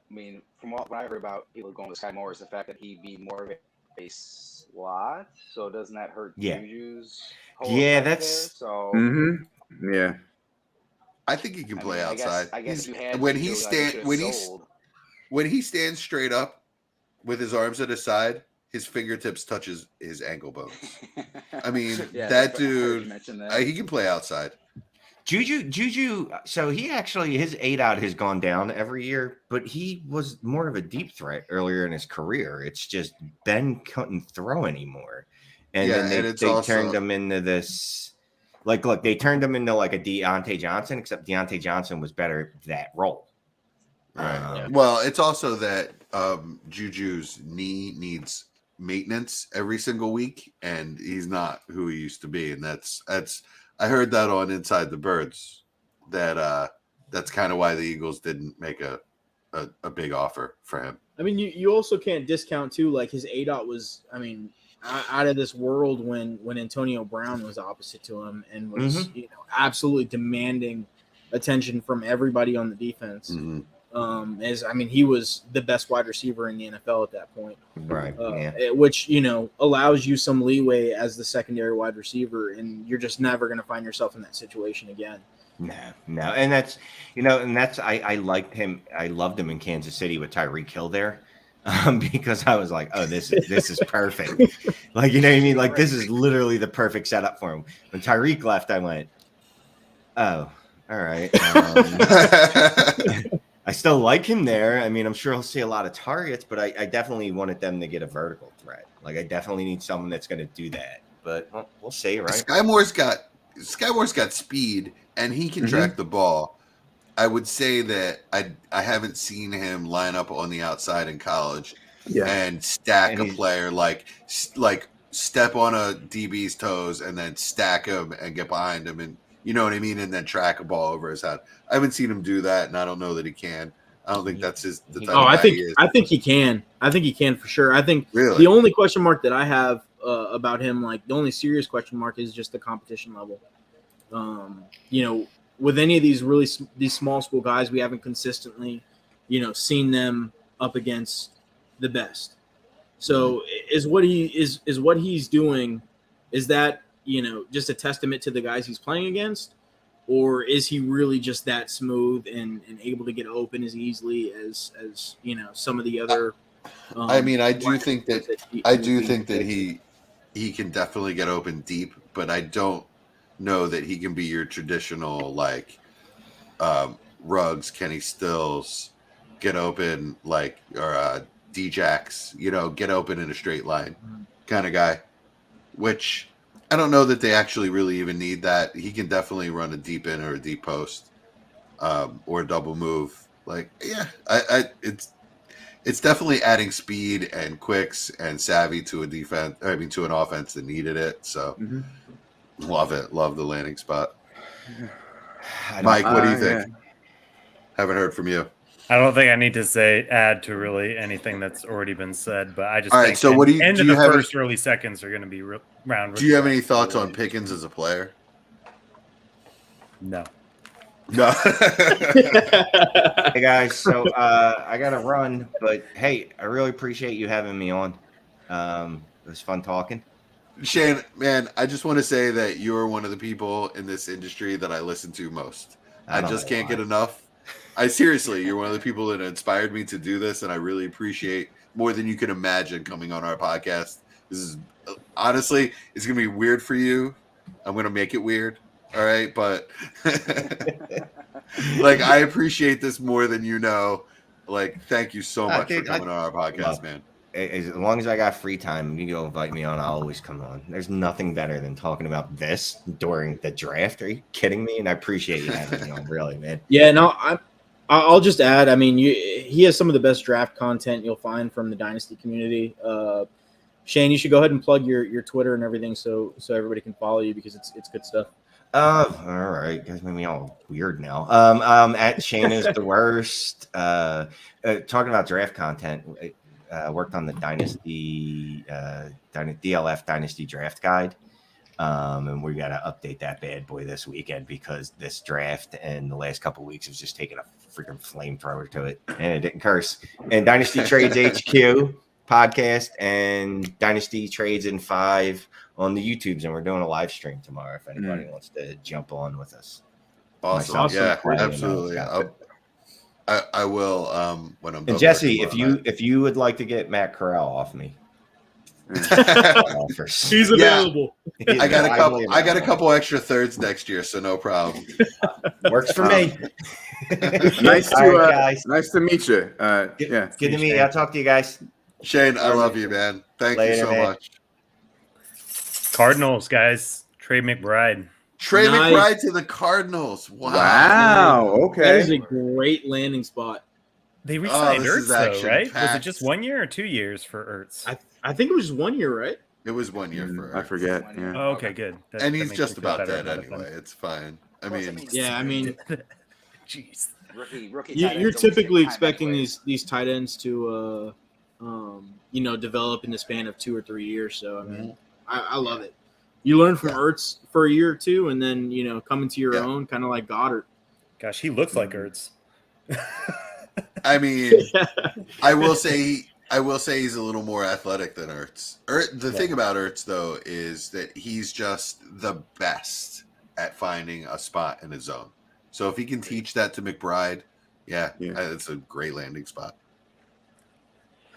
I mean, from what I heard about people going with Sky Moore is the fact that he'd be more of a slot. So doesn't that hurt Yeah. Juju's whole Yeah, effect that's- there? So. Mm-hmm. Yeah. I think he can play outside. I guess you had when to he do it, stand should've when he's sold. when he stands straight up with his arms at his side, his fingertips touches his ankle bones. I mean, Yeah, that I heard you dude, mention that. he can play outside. Juju. So he actually his 8-out has gone down every year, but he was more of a deep threat earlier in his career. It's just Ben couldn't throw anymore, and Yeah, then they and it's turned also- him into this. Like, look, they turned him into like a Deontay Johnson, except Deontay Johnson was better at that role. Right. Well, it's also that Juju's knee needs maintenance every single week, and he's not who he used to be. And that's I heard that on Inside the Birds that that's kind of why the Eagles didn't make a big offer for him. I mean, you also can't discount too. Like his ADOT was, I mean, out of this world when Antonio Brown was opposite to him and was absolutely demanding attention from everybody on the defense. He was the best wide receiver in the NFL at that point, Right. which allows you some leeway as the secondary wide receiver, and you're just never going to find yourself in that situation again. No, and that's I liked him. I loved him in Kansas City with Tyreek Hill there, because I was like, oh, this is perfect. Like, you know what I mean? Like, this is literally the perfect setup for him. When Tyreek left, I went, oh, all right. I still like him there. I mean, I'm sure he'll see a lot of targets, but I definitely wanted them to get a vertical threat. Like, I definitely need someone that's going to do that. But we'll see, right? Sky Moore's got speed, and he can track the ball. I would say that I haven't seen him line up on the outside in college and stack a player like step on a DB's toes and then stack him and get behind him, and you know what I mean, and then track a ball over his head. I haven't seen him do that, and I don't know that he can. I don't think that's the type Oh, of I guy think he is. I think he can. I think he can for sure. I think Really? the only question mark that I have about him, like the only serious question mark, is just the competition level. With any of these small school guys, we haven't consistently, seen them up against the best. So is what he's doing, is that just a testament to the guys he's playing against, or is he really just that smooth and able to get open as easily as some of the other? I do think that he can definitely get open deep, but I don't know that he can be your traditional Ruggs, Kenny Stills, get open or D-Jacks, get open in a straight line kind of guy, which I don't know that they actually really even need that. He can definitely run a deep in or a deep post or a double move. It's definitely adding speed and quicks and savvy to to an offense that needed it. So love it. Love the landing spot. Mike, what do you think? Yeah. Haven't heard from you. I don't think I need to add to really anything that's already been said, but I just All right, think so what do you end do of you the have first early seconds are going to be round. Do you have any thoughts on Pickens as a player? No. No. Hey guys, so I gotta run, but hey, I really appreciate you having me on. It was fun talking. Shane, man, I just want to say that you're one of the people in this industry that I listen to most. I just can't get enough. You're one of the people that inspired me to do this, and I really appreciate more than you can imagine coming on our podcast. This is honestly, it's gonna be weird for you. I'm gonna make it weird. All right, but I appreciate this more than you know. Thank you so much for coming on our podcast, man. As long as I got free time, you go invite me on. I'll always come on. There's nothing better than talking about this during the draft. Are you kidding me? And I appreciate you having me on, really, man. Yeah, no, I'll just add. I mean, he has some of the best draft content you'll find from the Dynasty community. Shane, you should go ahead and plug your Twitter and everything so everybody can follow you, because it's good stuff. All right, guys, made me all weird now. At Shane is the worst. Talking about draft content, worked on the Dynasty DLF Dynasty Draft Guide, and we got to update that bad boy this weekend, because this draft and the last couple of weeks has just taken a freaking flamethrower to it, and it didn't curse. And Dynasty Trades HQ podcast and Dynasty Trades in 5 on the YouTubes, and we're doing a live stream tomorrow if anybody wants to jump on with us. Awesome. Yeah, absolutely. I will when I'm done. And Jesse, if you would like to get Matt Corral off me, he's available. I got a couple extra thirds next year, so no problem. Works for me. Nice to meet you. Good to meet you. I'll talk to you guys. Shane, I love you, man. Thank you so much. Cardinals, guys. Trey McBride. McBride to the Cardinals. Wow. Okay. That is a great landing spot. They re-signed Ertz, though, right? Was it just 1 year or 2 years for Ertz? I think it was just 1 year, right? It was 1 year for Ertz. I forget. Yeah. Oh, okay, good. And he's just about dead anyway. It's fine. Jeez. Rookie. You're typically expecting these tight ends to develop in the span of 2 or 3 years. So I mean, I love it. You learn from Ertz for a year or two, and then come into your own, kind of like Goddard. Gosh, he looks like Ertz. I mean, I will say he's a little more athletic than Ertz. The thing about Ertz, though, is that he's just the best at finding a spot in his zone. So if he can teach that to McBride, it's a great landing spot.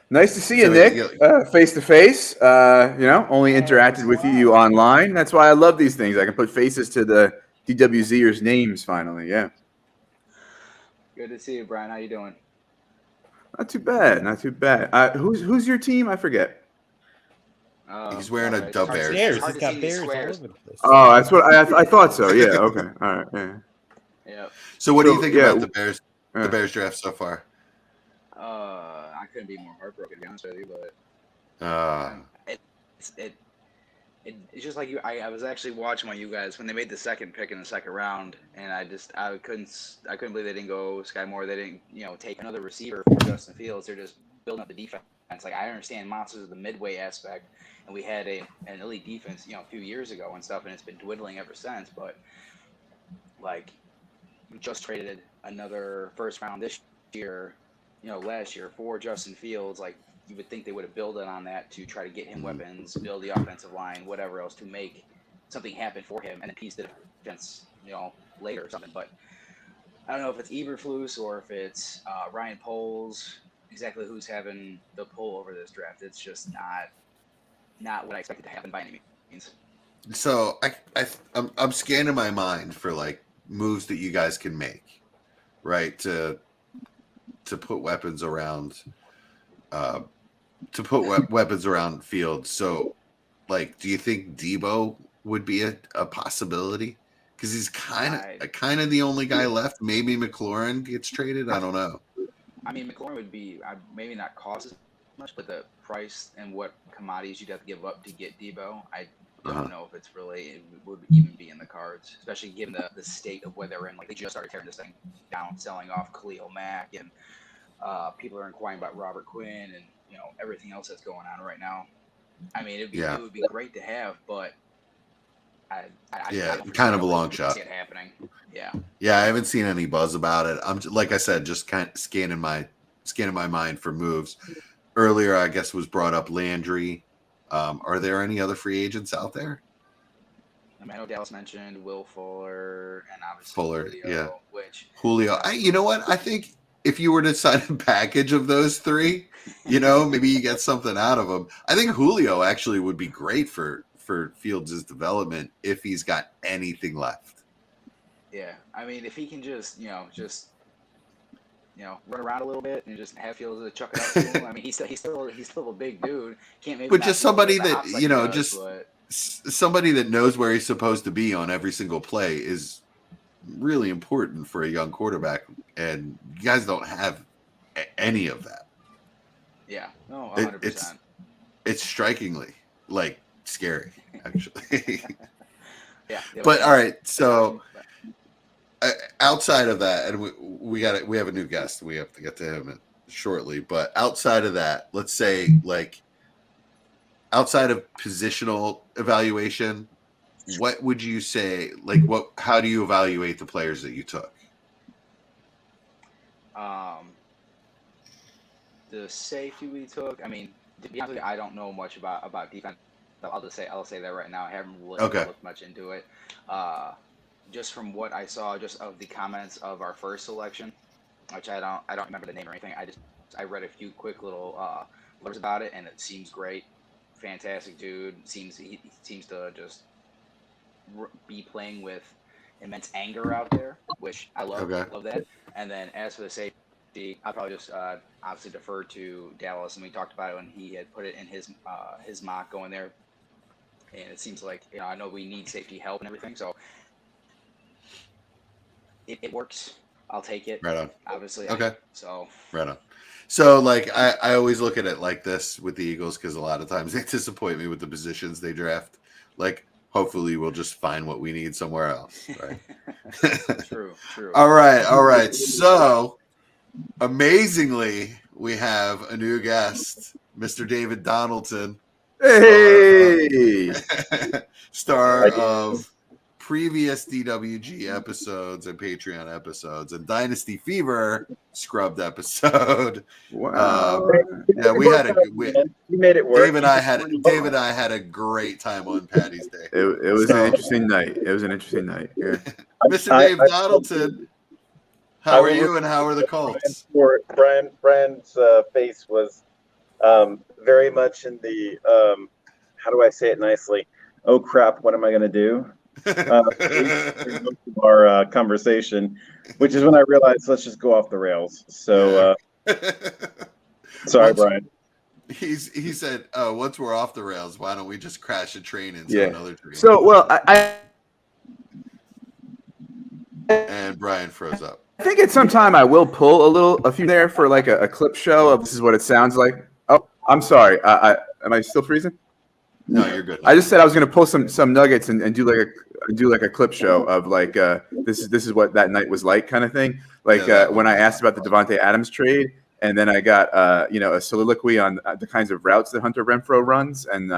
Nice to see you, Nick, face to face. Only interacted with you online. That's why I love these things. I can put faces to the DWZers' names finally. Yeah. Good to see you, Brian. How you doing? Not too bad. Who's your team? I forget. He's wearing a Dub Bears. He's got bears all over the place. Oh, that's what I thought so. Yeah. Okay. All right. Yeah. Yep. So what do you think about the Bears? The Bears draft so far? I couldn't be more heartbroken, to be honest with you, but it's just like you. I was actually watching you guys when they made the second pick in the second round, and I couldn't believe they didn't go Sky Moore. They didn't take another receiver for Justin Fields. They're just building up the defense. Like I understand monsters of the midway aspect, and we had an elite defense a few years ago and stuff, and it's been dwindling ever since. But like we just traded another first round this year, last year for Justin Fields. Like you would think they would have built on that to try to get him weapons, build the offensive line, whatever else to make something happen for him, and then piece the defense, later or something. But I don't know if it's Eberflus or if it's Ryan Poles, exactly who's having the pull over this draft. It's just not what I expected to happen by any means. So I'm scanning my mind for like moves that you guys can make, right? To put weapons around, weapons around Fields. So, like, do you think Debo would be a possibility? Because he's kind of the only guy left. Maybe McLaurin gets traded. I don't know. I mean, McLaurin would be maybe not cost as much, but the price and what commodities you'd have to give up to get Debo, I don't know if it would even be in the cards, especially given the state of where they're in. Like they just started tearing this thing down, selling off Khalil Mack, and people are inquiring about Robert Quinn and everything else that's going on right now. I mean, it would be great to have, but I kind of a long shot. See it happening. Yeah, I haven't seen any buzz about it. I'm like I said, just kind of scanning my mind for moves. Earlier, I guess was brought up Landry. Are there any other free agents out there? I know Dallas mentioned Will Fuller and obviously Fuller, Julio, Julio. You know what? I think if you were to sign a package of those three, maybe you get something out of them. I think Julio actually would be great for Fields' development if he's got anything left. Yeah, I mean, if he can just run around a little bit and just have Fields to chuck it up to him. I mean, he's still a big dude. Can't maybe. But just somebody that somebody that knows where he's supposed to be on every single play is really important for a young quarterback, and you guys don't have any of that. Yeah, no, 100%. It's strikingly like scary, actually. Yeah. But all right, so outside of that, and we have a new guest. We have to get to him shortly. But outside of that, let's say like outside of positional evaluation, what would you say? Like, how do you evaluate the players that you took? The safety we took. I mean, to be honest with you, I don't know much about defense. I'll say that right now. I haven't really looked much into it. Just from what I saw, just of the comments of our first selection, which I don't remember the name or anything. I read a few quick little blurbs about it, and it seems great. Fantastic dude. He seems to just be playing with immense anger out there, which I love. Okay. Love that. And then as for the safety, I'll probably just obviously defer to Dallas, and we talked about it when he had put it in his mock going there. And it seems like I know we need safety help and everything, so it works. I'll take it. Right on. Obviously. Okay. Right on. So like I always look at it like this with the Eagles because a lot of times they disappoint me with the positions they draft. Like hopefully we'll just find what we need somewhere else. Right. True. All right. So amazingly, we have a new guest, Mr. David Donaldson. Hey, star of previous DWG episodes and Patreon episodes and Dynasty Fever scrubbed episode. Wow. We made it work. Dave and I had a great time on Patty's Day. It was an interesting night. Yeah. Mr. Dave Donaldson, how are you and how are the Colts? Brian's face was very much in the how do I say it nicely? Oh crap! What am I going to do? Our conversation, which is when I realized let's just go off the rails. So sorry, Brian. He said, once we're off the rails, why don't we just crash a train into another train? So well, and Brian froze up. I think at some time I will pull a few there for like a clip show of this is what it sounds like. Oh, I'm sorry. Am I still freezing? No, you're good. I just said I was going to pull some nuggets and do like a clip show of like this is what that night was like kind of thing. Like when I asked about the Devontae Adams trade, and then I got a soliloquy on the kinds of routes that Hunter Renfrow runs, and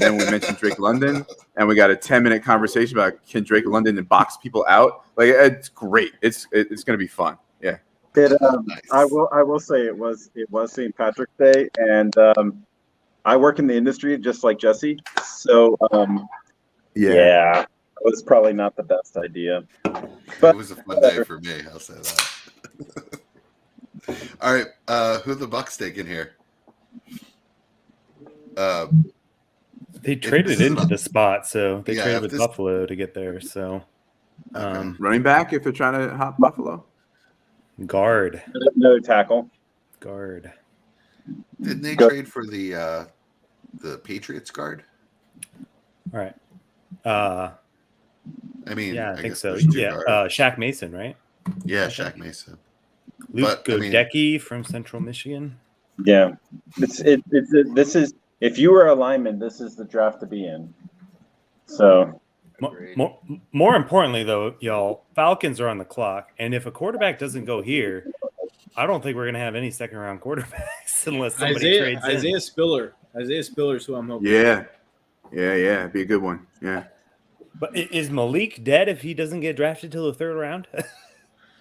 then we mentioned Drake London, and we got a 10-minute conversation about can Drake London box people out. Like it's great. It's going to be fun. Yeah. Nice. I will say it was St. Patrick's Day, and I work in the industry just like Jesse, so yeah, it was probably not the best idea. But it was a fun day for me. I'll say that. All right, who are the Bucks taking here? They traded into the spot, so they Yeah, traded with Buffalo to get there. So, running back if they're trying to hop Buffalo. Guard. No tackle. Guard. Didn't they trade for the Patriots guard? All right. I mean, Yeah, I think guess so. there's two Yeah, guards. Shaq Mason, right? Yeah, Shaq Mason. Luke But, I mean- Godecki from Central Michigan. Yeah, this is if you were a lineman, this is the draft to be in. So More importantly, though, y'all, Falcons are on the clock, and if a quarterback doesn't go here, I don't think we're going to have any second-round quarterbacks unless somebody trades in. Isaiah Spiller. Isaiah Spiller is who I'm hoping. Yeah. It'd be a good one. Yeah. But is Malik dead if he doesn't get drafted till the third round?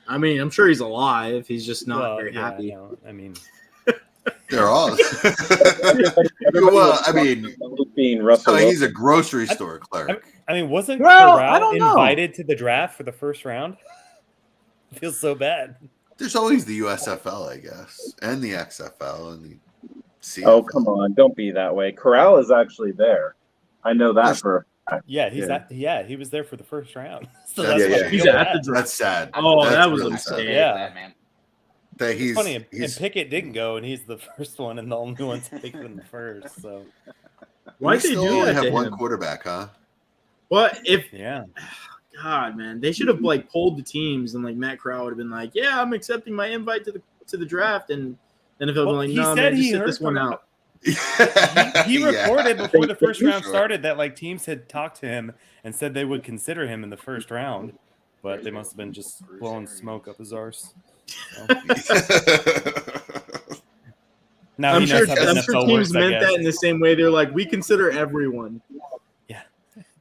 I mean, I'm sure he's alive. He's just not Well, very yeah, happy. no, I mean, They're all. Well, I mean, being Russell he's Wilson. a grocery store clerk. I mean, wasn't Well, I Corral don't know. invited to the draft for the first round? It feels so bad. There's always the USFL, I guess, and the XFL and the CFL. Oh, come on, don't be that way. Corral is actually there. I know that for. Yeah, he was there for the first round. So That's- that's yeah, why He's I feel at bad. the draft. That's sad. Oh, That's that was really a sad. mistake. Yeah. That, man. That It's funny, and he's Pickett didn't go, and he's the first one, and the only one taken in the first. So, Why'd we they still do only that have to one him? quarterback, huh? What if? yeah. God, man, they should have polled the teams, and Matt Corral would have been like, "Yeah, I'm accepting my invite to the draft," and then if it was He "No, said man, just he sit heard this one from- out." He Yeah. reported before the first round Sure. started that teams had talked to him and said they would consider him in the first round, but they must have been just blowing smoke up his arse. So. Now I'm he sure. knows how the I'm NFL sure teams works, I meant guess. that in the same way. They're like, "We consider everyone."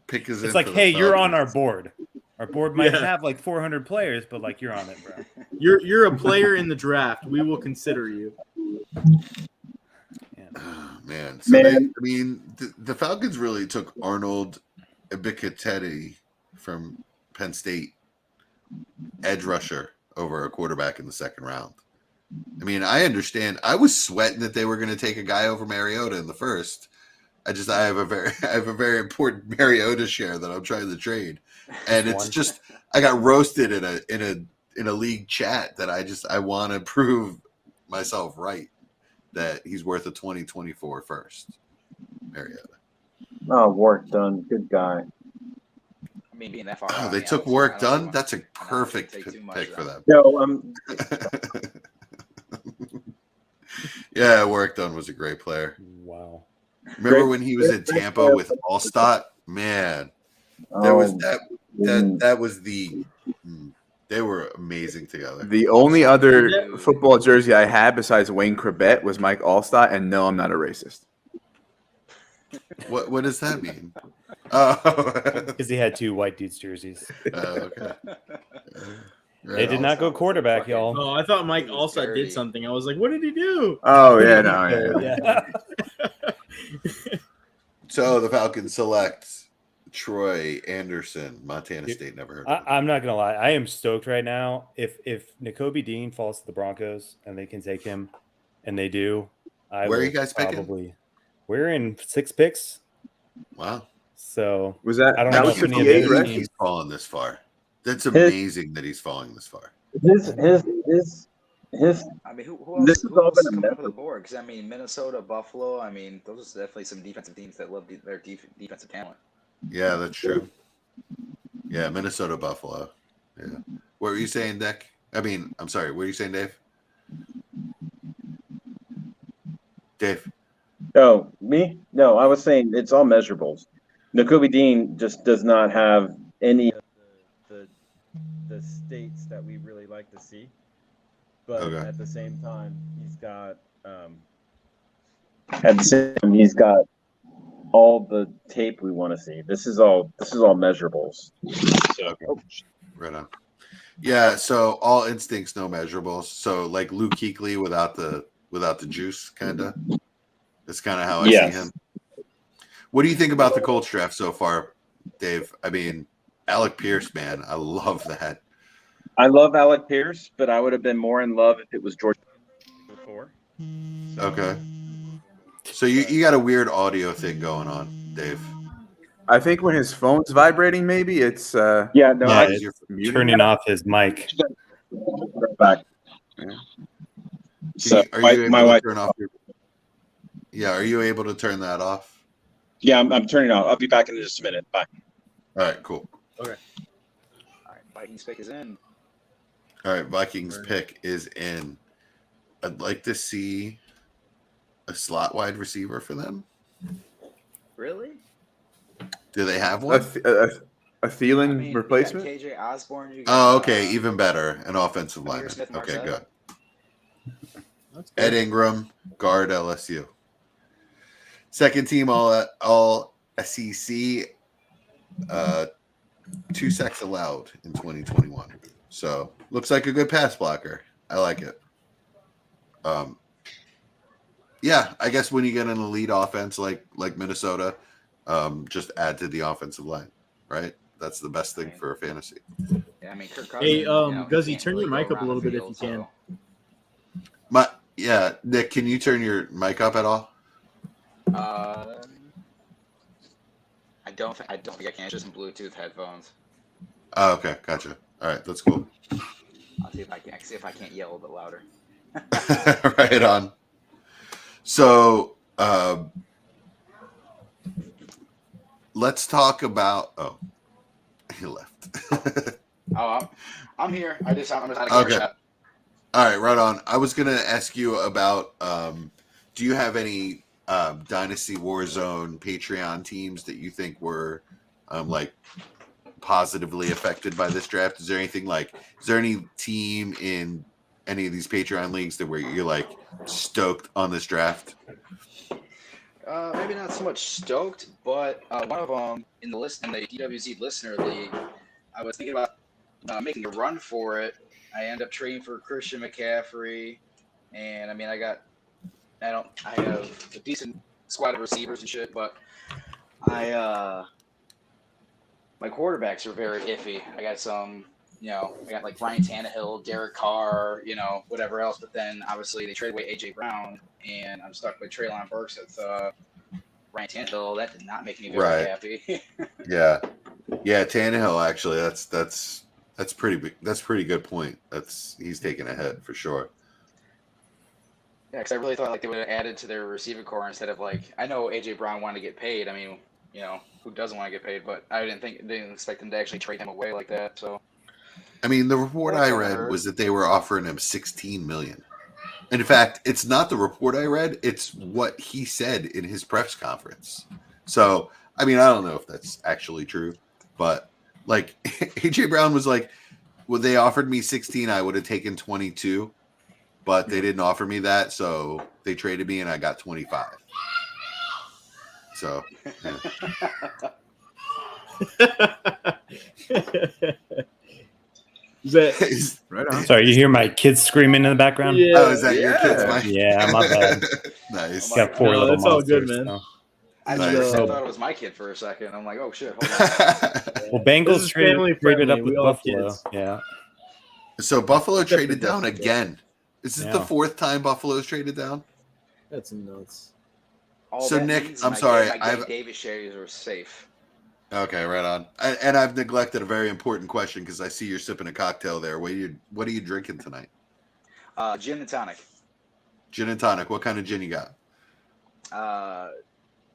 Pick his It's in like, for the hey, you're on our Falcons. board. Our board might Yeah. have 400 players, but you're on it, bro. You're a player in the draft. We will consider you. Oh, man. Man. The Falcons really took Arnold Ebiketie from Penn State, edge rusher, over a quarterback in the second round. I mean, I understand. I was sweating that they were going to take a guy over Mariota in the first. I have a very important Mariota share that I'm trying to trade, and it's just I got roasted in a league chat that I want to prove myself right that he's worth a 2024 first. Mariota. Oh, work done. Good guy. I mean, being that far. Oh, out, they I took don't- work I don't done. want- That's a I don't want to perfect take too much pick for of them. No, Yeah, work done was a great player. Wow. Remember when he was in Tampa with Allstott? Man, there was that was the they were amazing together. The only other football jersey I had besides Wayne Corbett was Mike Allstott, and no, I'm not a racist. What does that mean? Oh, Because he had two white dudes jerseys. okay. They did not go quarterback, y'all. Oh, I thought Mike He was also dirty. did something. I was like, "What did he do?" Oh yeah, no, yeah. Yeah. So the Falcons select Troy Anderson, Montana State. Never heard of him. I'm not gonna lie. I am stoked right now. If N'Kobe Dean falls to the Broncos and they can take him, and they do, Where are will you guys picking? probably. We're in 6 picks, Wow. so Was that I don't that know was if any of 58, those right? teams- He's fallen this far. That's amazing that he's falling this far. his. I mean, who else, This has who all else been is a coming up mess. with the board? Because I mean, Minnesota, Buffalo. I mean, those are definitely some defensive teams that love their defensive talent. Yeah, that's true. Yeah, Minnesota, Buffalo. Yeah. What were you saying, Dick? I'm sorry. What were you saying, Dave? Dave. Oh, me? No, I was saying it's all measurables. Nakobe Dean just does not have any of the states that we really like to see. But Okay. at the same time, he's got all the tape we want to see. This is all measurables. So, Okay. Right on. Yeah, so all instincts, no measurables. So like Luke Kuechly without the juice, kind of. That's kind of how I see him. What do you think about the Colts draft so far, Dave? I mean, Alec Pierce, man, I love that. I love Alec Pierce, but I would have been more in love if it was George before. Okay. So you got a weird audio thing going on, Dave. I think when his phone's vibrating, maybe it's it's turning off his mic. Right back. Yeah. So Are you able to turn off your? Yeah, are you able to turn that off? Yeah, I'm turning it off. I'll be back in just a minute. Bye. All right, cool. Okay. All right, Vikings pick is in. All right, Vikings pick is in. I'd like to see a slot wide receiver for them. Really? Do they have one? A Thielen replacement? KJ Osborne. Oh, okay, even better. An offensive lineman. Okay, good. Ed Ingram, guard LSU. Second team all SEC. 2 sacks allowed in 2021. So looks like a good pass blocker. I like it. Yeah, I guess when you get an elite offense like Minnesota, just add to the offensive line, right? That's the best thing for a fantasy. Yeah, I mean, Kirk Cousins. Hey, Guzzy, turn your mic up a little bit if you can. Nick, can you turn your mic up at all? I don't think I can. It's just some Bluetooth headphones. Oh, okay, gotcha. All right, that's cool. I'll see if I can't yell a bit louder. Right on. So let's talk about. Oh, he left. I'm here. I'm just out of okay. Shot. All right, right on. I was gonna ask you about. Do you have any Dynasty Warzone Patreon teams that you think were like positively affected by this draft? Is there any team in any of these Patreon leagues that where you're like stoked on this draft? Maybe not so much stoked, but one of them in the DWZ Listener League, I was thinking about making a run for it. I ended up trading for Christian McCaffrey, and I mean, I have a decent squad of receivers and shit, but my quarterbacks are very iffy. I got some, I got like Ryan Tannehill, Derek Carr, whatever else. But then obviously they traded away AJ Brown, and I'm stuck with Treylon Burks with Ryan Tannehill. That did not make me very happy. Yeah, Tannehill actually. That's pretty big. That's a pretty good point. He's taking a hit for sure. Yeah, because I really thought like they would have added to their receiving core instead of I know AJ Brown wanted to get paid. I mean, who doesn't want to get paid? But I didn't expect them to actually trade him away like that. So, I mean, the report I read was that they were offering him $16 million. And in fact, it's not the report I read; it's what he said in his press conference. So, I mean, I don't know if that's actually true, but like AJ Brown was like, "Well, they offered me 16, I would have taken 22." But they didn't offer me that, so they traded me, and I got 25. So, yeah. Is that right on? Sorry, you hear my kids screaming in the background? Yeah. Oh, is that your kids, Mike? Yeah, my bad. Nice. Got 4 little that's all good, monsters, man. so. I thought it was my kid for a second. I'm like, oh shit, hold on. Well, Bengals traded up We with all have Buffalo. kids. Yeah. So Buffalo Except traded for down Buffalo. again. Is this the 4th time Buffalo's traded down? That's nuts. All So, that Nick, means I'm my sorry, David shares are safe. Okay, right on. And I've neglected a very important question because I see you're sipping a cocktail there. What are you drinking tonight? Gin and tonic. Gin and tonic. What kind of gin you got?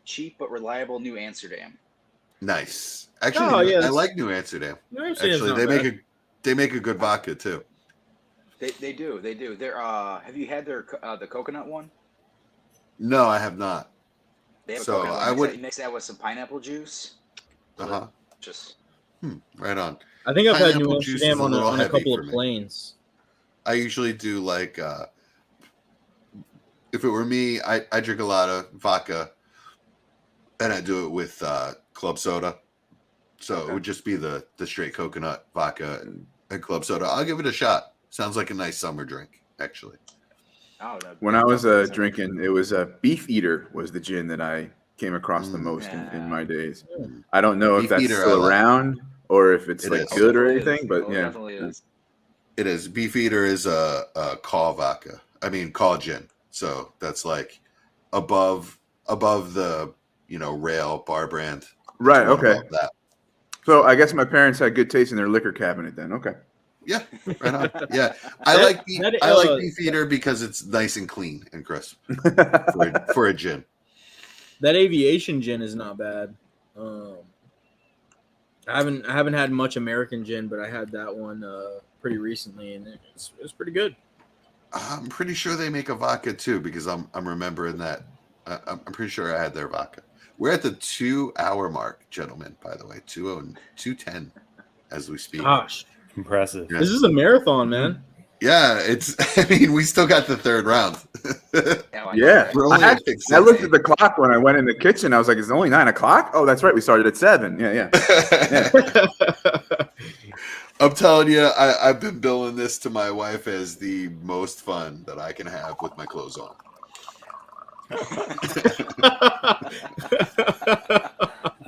Cheap but reliable New Amsterdam. Nice. Actually, I like New Amsterdam. New Amsterdam's Actually, not they make a good vodka too. They do. They're have you had their the coconut one? No, I have not. They have a So coconut I mix would. that you mix that with some pineapple juice. Uh-huh. Just Right on. I think I've had New Pineapple juice is Amsterdam a on little a heavy couple for of me. planes. I usually do like if it were me, I drink a lot of vodka, and I do it with club soda. So it would just be the straight coconut vodka and club soda. I'll give it a shot. Sounds like a nice summer drink, actually. When I was drinking, it was a Beef Eater was the gin that I came across the most in my days. I don't know if Beef that's Eater, still I like. around or if it's It like is. good or Definitely anything, is. but Oh, yeah. definitely is. It is. Beef Eater is a call vodka. I mean, call gin. So that's like above the rail bar brand. Right. One Okay. above that. So I guess my parents had good taste in their liquor cabinet then. Okay. Yeah, right on. Yeah, I like Beef Eater because it's nice and clean and crisp for a gin. That aviation gin is not bad. I haven't had much American gin, but I had that one pretty recently, and it's pretty good. I'm pretty sure they make a vodka too because I'm remembering that. I'm pretty sure I had their vodka. We're at the 2-hour mark, gentlemen. By the way, 2:10 as we speak. Gosh, impressive. Yeah. This is a marathon, man. Yeah, I mean, we still got the third round. Yeah. We're only at pick I looked six. at the clock when I went in the kitchen. I was like, it's only 9 o'clock? Oh, that's right. We started at 7. Yeah. I'm telling you, I've been billing this to my wife as the most fun that I can have with my clothes on.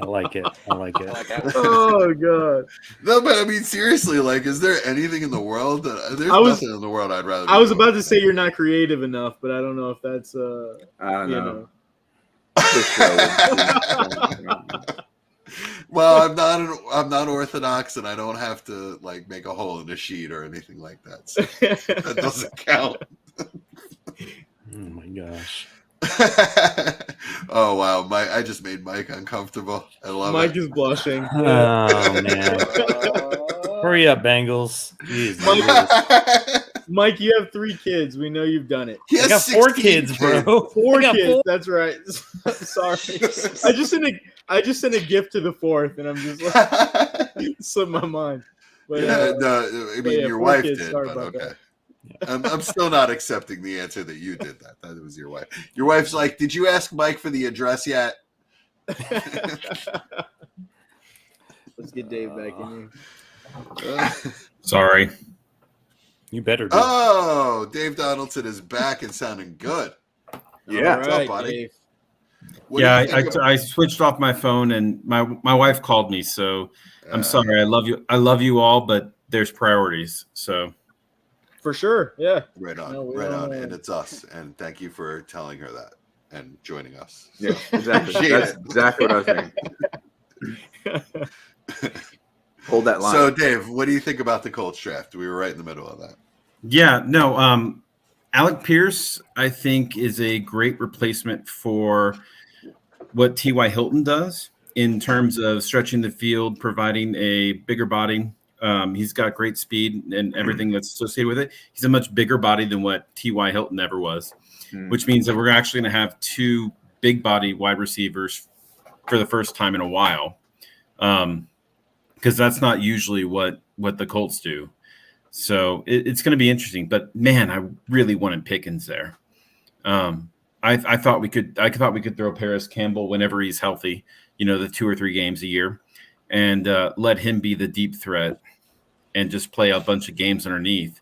I like it. Oh god. No, but I mean, seriously, like, is there anything in the world there's nothing in the world I'd rather? I was about to say you're not creative enough, but I don't know if that's I don't know. Well, I'm not Orthodox, and I don't have to like make a hole in a sheet or anything like that. So that doesn't count. Oh my gosh. Oh wow, I just made Mike uncomfortable. I love Mike it. is blushing. Oh man. Hurry up, Bengals. Jeez, Mike, you have 3 kids. We know you've done it. He I got 4 kids, bro. 4 I got kids. 4. That's right. Sorry. I just sent a gift to the 4th, and I'm just like it slipped my mind. But yeah, no, I mean your 4 wife kids. did, Sorry but about okay. I'm still not accepting the answer that you did that. That was your wife. Your wife's like, did you ask Mike for the address yet? Let's get Dave back in Uh, Sorry. You better do. Oh, Dave Donaldson is back and sounding good. Yeah. What's up, buddy? Dave. What do you think I switched off my phone and my wife called me, so I'm sorry. I love you all, but there's priorities. So For sure. Yeah. Right on, No, we right don't on. know. And it's us. And thank you for telling her that and joining us. Yeah, exactly. Appreciate That's it. exactly what I was thinking. Hold that line. So, Dave, what do you think about the Colts draft? We were right in the middle of that. yeah, no. Alec Pierce, I think, is a great replacement for what T.Y. Hilton does in terms of stretching the field, providing a bigger body. He's got great speed and everything that's associated with it. He's a much bigger body than what T.Y. Hilton ever was, which means that we're actually going to have 2 big body wide receivers for the first time in a while, because that's not usually what the Colts do. So it's going to be interesting. But man, I really wanted Pickens there. I thought we could throw Paris Campbell whenever he's healthy, the 2 or 3 games a year, and let him be the deep threat and just play a bunch of games underneath.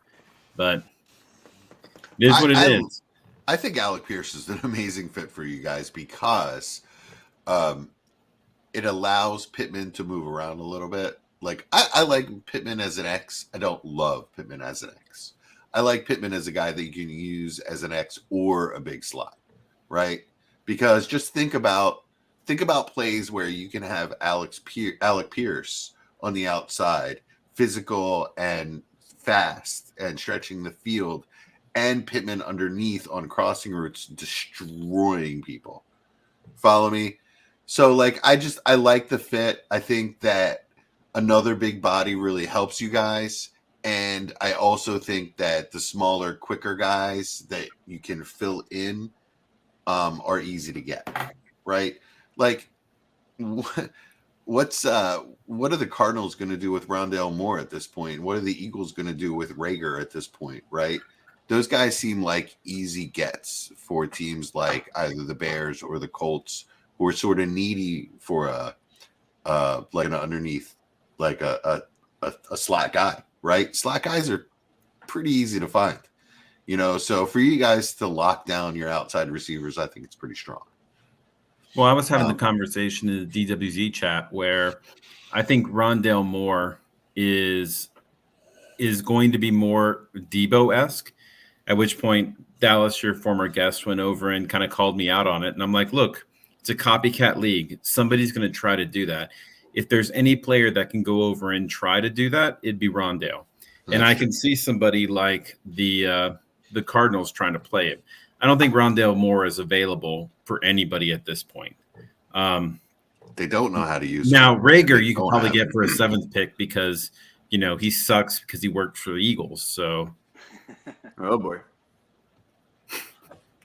But it is what it is. I think Alec Pierce is an amazing fit for you guys because it allows Pittman to move around a little bit. Like I like Pittman as an X. I don't love Pittman as an X. I like Pittman as a guy that you can use as an X or a big slot, right? Because just think about plays where you can have Alec Pierce on the outside, physical and fast and stretching the field, and Pittman underneath on crossing routes, destroying people. Follow me? So like I like the fit. I think that another big body really helps you guys. And I also think that the smaller, quicker guys that you can fill in are easy to get. right? Like, what are the Cardinals going to do with Rondale Moore at this point? What are the Eagles going to do with Rager at this point, right? Those guys seem like easy gets for teams like either the Bears or the Colts, who are sort of needy for like an underneath, like a slot guy, right? Slot guys are pretty easy to find, so for you guys to lock down your outside receivers, I think it's pretty strong. Well, I was having the conversation in the DWZ chat where I think Rondale Moore is going to be more Debo-esque, at which point Dallas, your former guest, went over and kind of called me out on it. And I'm like, look, it's a copycat league. Somebody's going to try to do that. If there's any player that can go over and try to do that, it'd be Rondale. And I can see somebody like the Cardinals trying to play it. I don't think Rondale Moore is available for anybody at this point. They don't know how to use now. him. Rager, you can probably get for a 7th pick because he sucks because he worked for the Eagles. So, oh boy.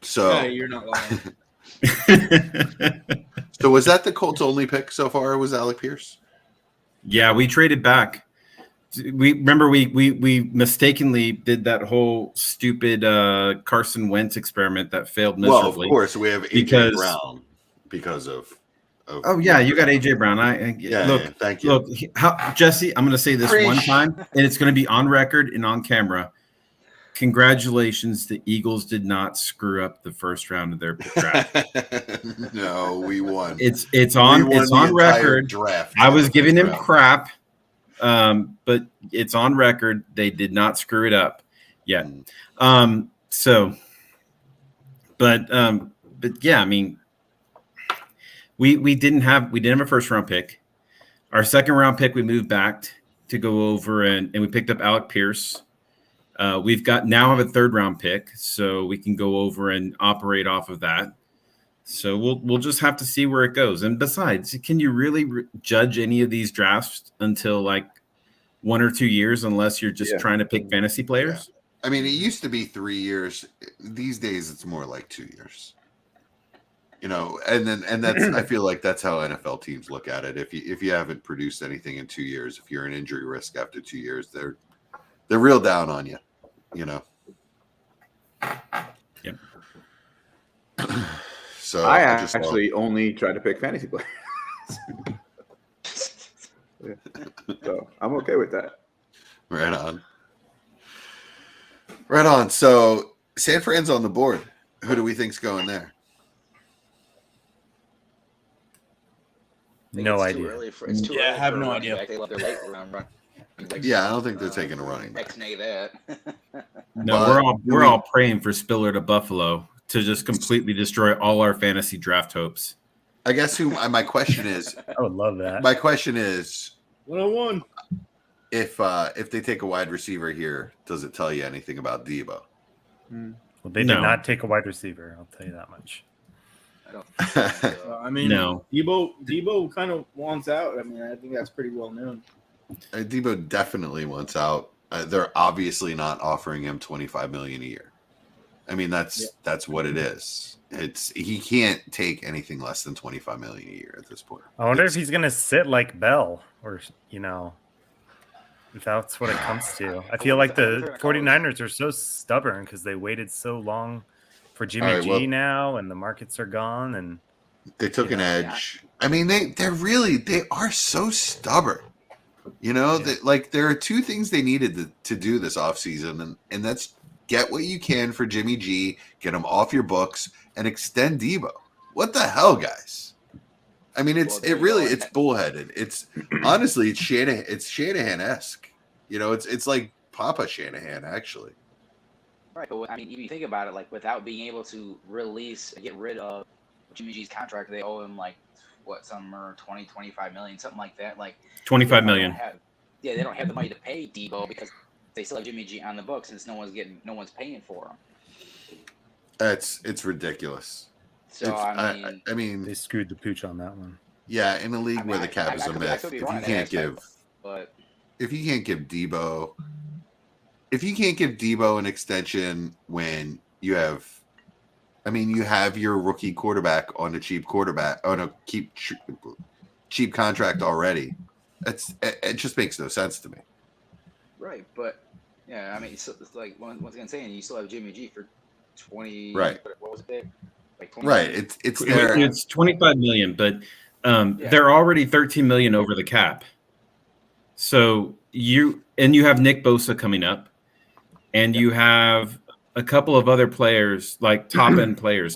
So yeah, you're not lying. So was that the Colts' only pick so far? Was Alec Pierce? Yeah, we traded back. We mistakenly did that whole stupid Carson Wentz experiment that failed miserably. Well, of course, we have AJ Brown because of. Oh yeah, you got AJ Brown. Look, thank you. Look, Jesse, I'm going to say this one time, and it's going to be on record and on camera. Congratulations, the Eagles did not screw up the first round of their draft. No, we won. It's on record. Draft. I was giving him crap. But it's on record. They did not screw it up yet. But yeah, I mean, we didn't have a first round pick. Our second round pick, we moved back to go over and we picked up Alec Pierce. We've now have a third round pick, so we can go over and operate off of that. So we'll just have to see where it goes. And besides, can you really judge any of these drafts until like 1 or 2 years, unless you're just trying to pick fantasy players? Yeah. I mean, it used to be 3 years. These days, it's more like 2 years. And that's I feel like that's how NFL teams look at it. If you haven't produced anything in 2 years, if you're an injury risk after 2 years, they're real down on you. Yep. So I actually only try to pick fantasy players. So I'm okay with that. Right on. So San Fran's on the board. Who do we think's going there? No idea. It's too early. I have no idea. They love their late round run. Yeah, I don't think they're taking a running back. X-nay that. No, we're all praying for Spiller to Buffalo to just completely destroy all our fantasy draft hopes. I guess my question is. I would love that. My question is 101. If they take a wide receiver here, does it tell you anything about Debo? Well, they did not take a wide receiver. I'll tell you that much. I mean, no. Debo kind of wants out. I mean, I think that's pretty well known. Debo definitely wants out. They're obviously not offering him $25 million a year. I mean, that's what it is. He can't take anything less than $25 million a year at this point. I wonder if he's going to sit like Bell, or if that's what it comes to. I feel like the 49ers are so stubborn because they waited so long for Jimmy G now, and the markets are gone, and they took an edge. I mean, they are so stubborn. There are two things they needed to do this offseason, and that's get what you can for Jimmy G, get him off your books, and extend Debo. What the hell, guys? I mean, it's bullheaded. It's honestly, it's Shanahan-esque. It's like Papa Shanahan, actually. Right, but I mean, if you think about it, like without being able to get rid of Jimmy G's contract, they owe him like somewhere 25 million, something like that. Like 25 million. They don't have the money to pay Debo because they still have Jimmy G on the books, since no one's paying for him. It's ridiculous. So I mean, they screwed the pooch on that one. Yeah, in a league where the cap is a myth, if you can't give Debo an extension when you have I mean, you have your rookie quarterback on a cheap cheap contract already. It just makes no sense to me. Right, but yeah, I mean, it's like once again saying you still have Jimmy G for 20. Right. What was it? Like 20. Right. It's 25 million, but they're already 13 million over the cap. So you have Nick Bosa coming up, and you have a couple of other players, like top end players.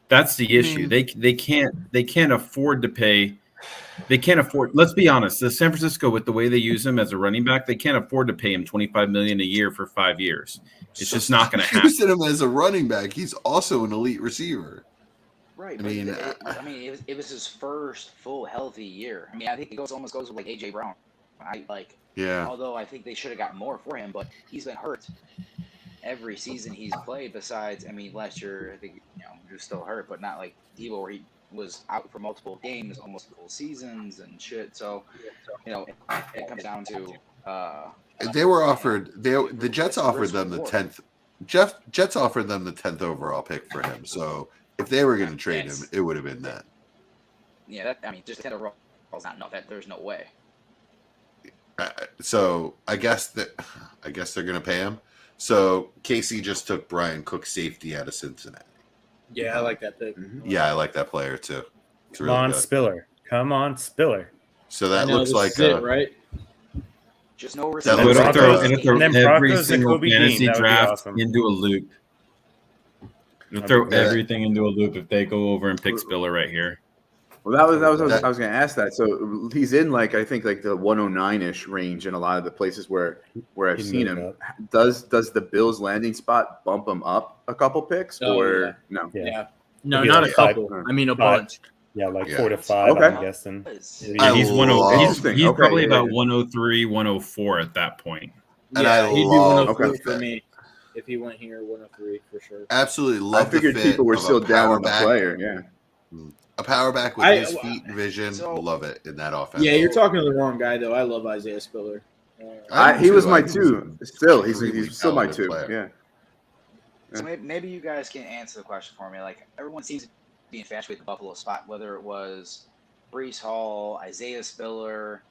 That's the issue. They can't afford to pay. They can't afford. Let's be honest. The San Francisco, with the way they use him as a running back, they can't afford to pay him $25 million a year for 5 years. It's just not going to happen. Using him as a running back, he's also an elite receiver. Right. I mean, it was his first full healthy year. I mean, I think it almost goes with like AJ Brown. Yeah. Although I think they should have got more for him, but he's been hurt every season he's played. Besides, I mean, last year I think he was still hurt, but not like Deebo where he was out for multiple games, almost full seasons and shit. So, it comes down to they were offered. The Jets offered them the 10th. Jets offered them the 10th overall pick for him. So if they were going to trade him, it would have been that. Yeah, just 10 overall is not enough. There's no way. So I guess they're going to pay him. So Casey just took Brian Cook's safety out of Cincinnati. Yeah, I like that pick. Yeah, I like that player too. Come on, Spiller. Come on, Spiller. So that looks like it, right? Just no It'll throw every single fantasy draft into a loop. It'll throw everything into a loop if they go over and pick Spiller right here. Well, I was going to ask that. So he's in I think the 109-ish range in a lot of the places where I've seen him. Does the Bills landing spot bump him up a couple picks or no? Yeah. No, not a couple. I mean a bunch. Yeah, 4 to 5. Okay. I'm guessing. He's probably about 103, 104 at that point. And yeah, he'd be 103 for me if he went here. 103 for sure. Absolutely love. I figured people were still down on the player. Yeah. A power back with his feet and vision, love it in that offense. Yeah, you're talking to the wrong guy, though. I love Isaiah Spiller. He was my 2. Still, he's still my 2. Yeah. So maybe you guys can answer the question for me. Like, everyone seems to be infatuated with the Buffalo spot, whether it was Breece Hall, Isaiah Spiller.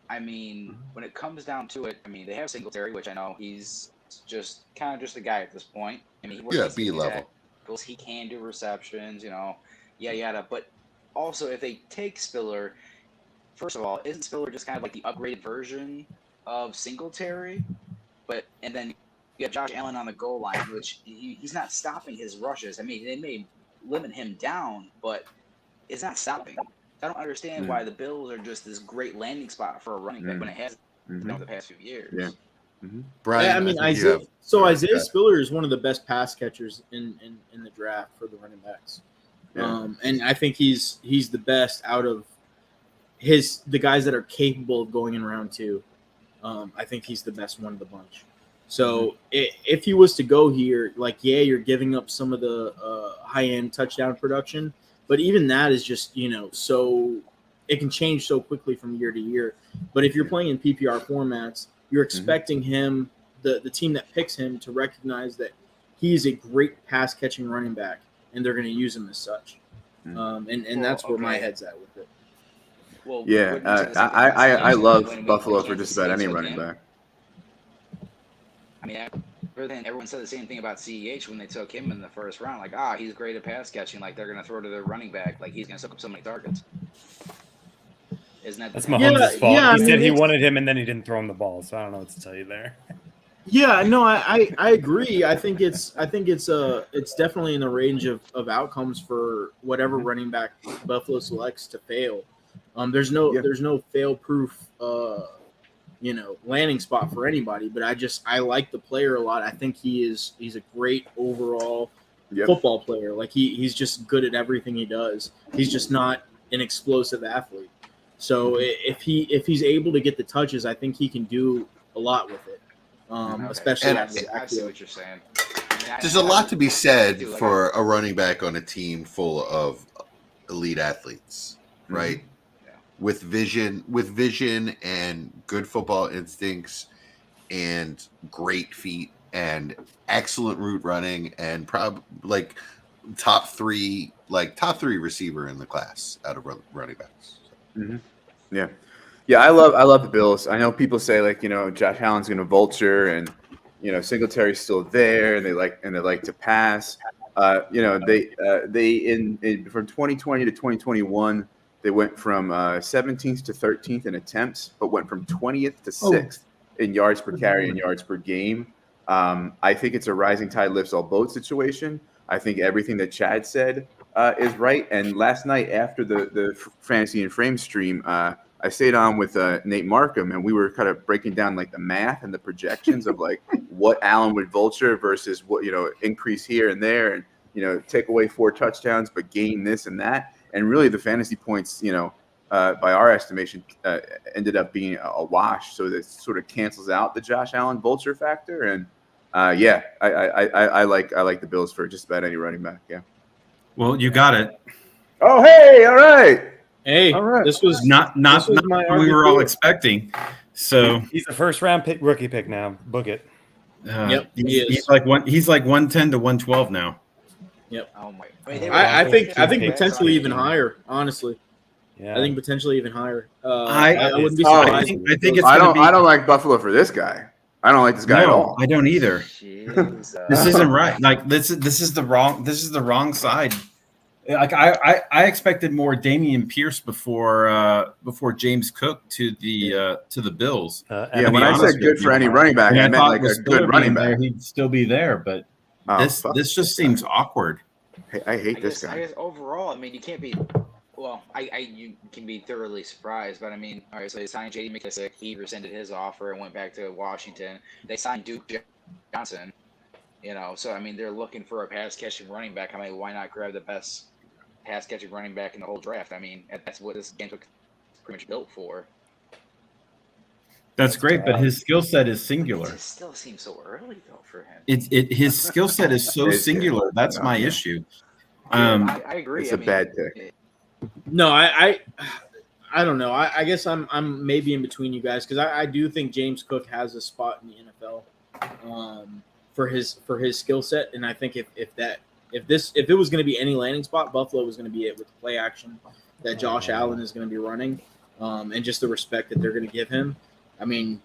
I mean, when it comes down to it, I mean, they have Singletary, which I know he's just kind of just a guy at this point. I mean, B level. He can do receptions, yada. But also, if they take Spiller, first of all, isn't Spiller just kind of like the upgraded version of Singletary? And then you have Josh Allen on the goal line, which he's not stopping his rushes. I mean, they may limit him down, but it's not stopping. I don't understand why the Bills are just this great landing spot for a running back when it has the past few years. Yeah. Brian, I mean, Isaiah Spiller is one of the best pass catchers in the draft for the running backs. Yeah. And I think he's the best out of the guys that are capable of going in round 2. I think he's the best one of the bunch. So if he was to go here, you're giving up some of the high-end touchdown production, but even that is just, so it can change so quickly from year to year. But if you're playing in PPR formats, you're expecting him, the team that picks him, to recognize that he's a great pass-catching running back, and they're going to use him as such. And that's where my head's at with it. Well, I love Buffalo for just about any running back. I mean, everyone said the same thing about CEH when they took him in the first round. He's great at pass catching. They're going to throw to their running back. He's going to soak up so many targets. Isn't that? That's Mahomes' fault. Yeah, he said he wanted him, and then he didn't throw him the ball. So I don't know what to tell you there. Yeah, no, I agree. I think it's definitely in the range of outcomes for whatever running back Buffalo selects to fail. There's no fail proof landing spot for anybody, but I like the player a lot. I think he's a great overall football player. He's just good at everything he does. He's just not an explosive athlete. So if he's able to get the touches, I think he can do a lot with it. Especially I see what you're saying. There's a lot to be said for a running back on a team full of elite athletes, right? Yeah. With vision and good football instincts and great feet and excellent route running and top three receiver in the class out of running backs. Mm-hmm. Yeah. I love the Bills. I know people say like, Josh Allen's going to vulture and, Singletary's still there and they like to pass. They from 2020 to 2021, they went from 17th to 13th in attempts, but went from 20th to 6th in yards per carry and yards per game. I think it's a rising tide lifts all boats situation. I think everything that Chad said is right. And last night after the Fantasy and Frame stream, I stayed on with Nate Markham, and we were kind of breaking down like the math and the projections of like what Allen would vulture versus what, increase here and there and, take away 4 touchdowns, but gain this and that. And really the fantasy points, by our estimation, ended up being a wash. So that sort of cancels out the Josh Allen vulture factor. And I like the Bills for just about any running back. Yeah. Well, you got it. Oh, hey, all right. Hey, all right. This was not what we were all expecting. So he's a first round rookie pick now. Book it. Yep, he's like 110 to 112 now. Yep. Oh my! I think potentially even higher. Honestly, yeah. I think potentially even higher. I wouldn't be surprised. I think it's. I don't like Buffalo for this guy. I don't like this guy at all. I don't either. This isn't right. Like this is the wrong side. Like I expected more Dameon Pierce before James Cook to the Bills. When I said good for any running back, I meant like a good running back. He'd still be there, but this just seems awkward. I hate this guy. I guess overall, I mean, you can't be. Well, you can be thoroughly surprised, but I mean, all right. So they signed J.D. McKissick. He rescinded his offer and went back to Washington. They signed Duke Johnson. So I mean, they're looking for a pass catching running back. I mean, why not grab the best pass catching running back in the whole draft? I mean, that's what this game took pretty much built for. That's great, but his skill set is singular. It still seems so early though for him. His skill set is so singular. That's my issue. I agree. It's a bad pick. No, I don't know. I guess I'm maybe in between you guys because I do think James Cook has a spot in the NFL for his skill set, and I think if it was going to be any landing spot, Buffalo was going to be it with the play action that Josh Allen is going to be running, and just the respect that they're going to give him. I mean,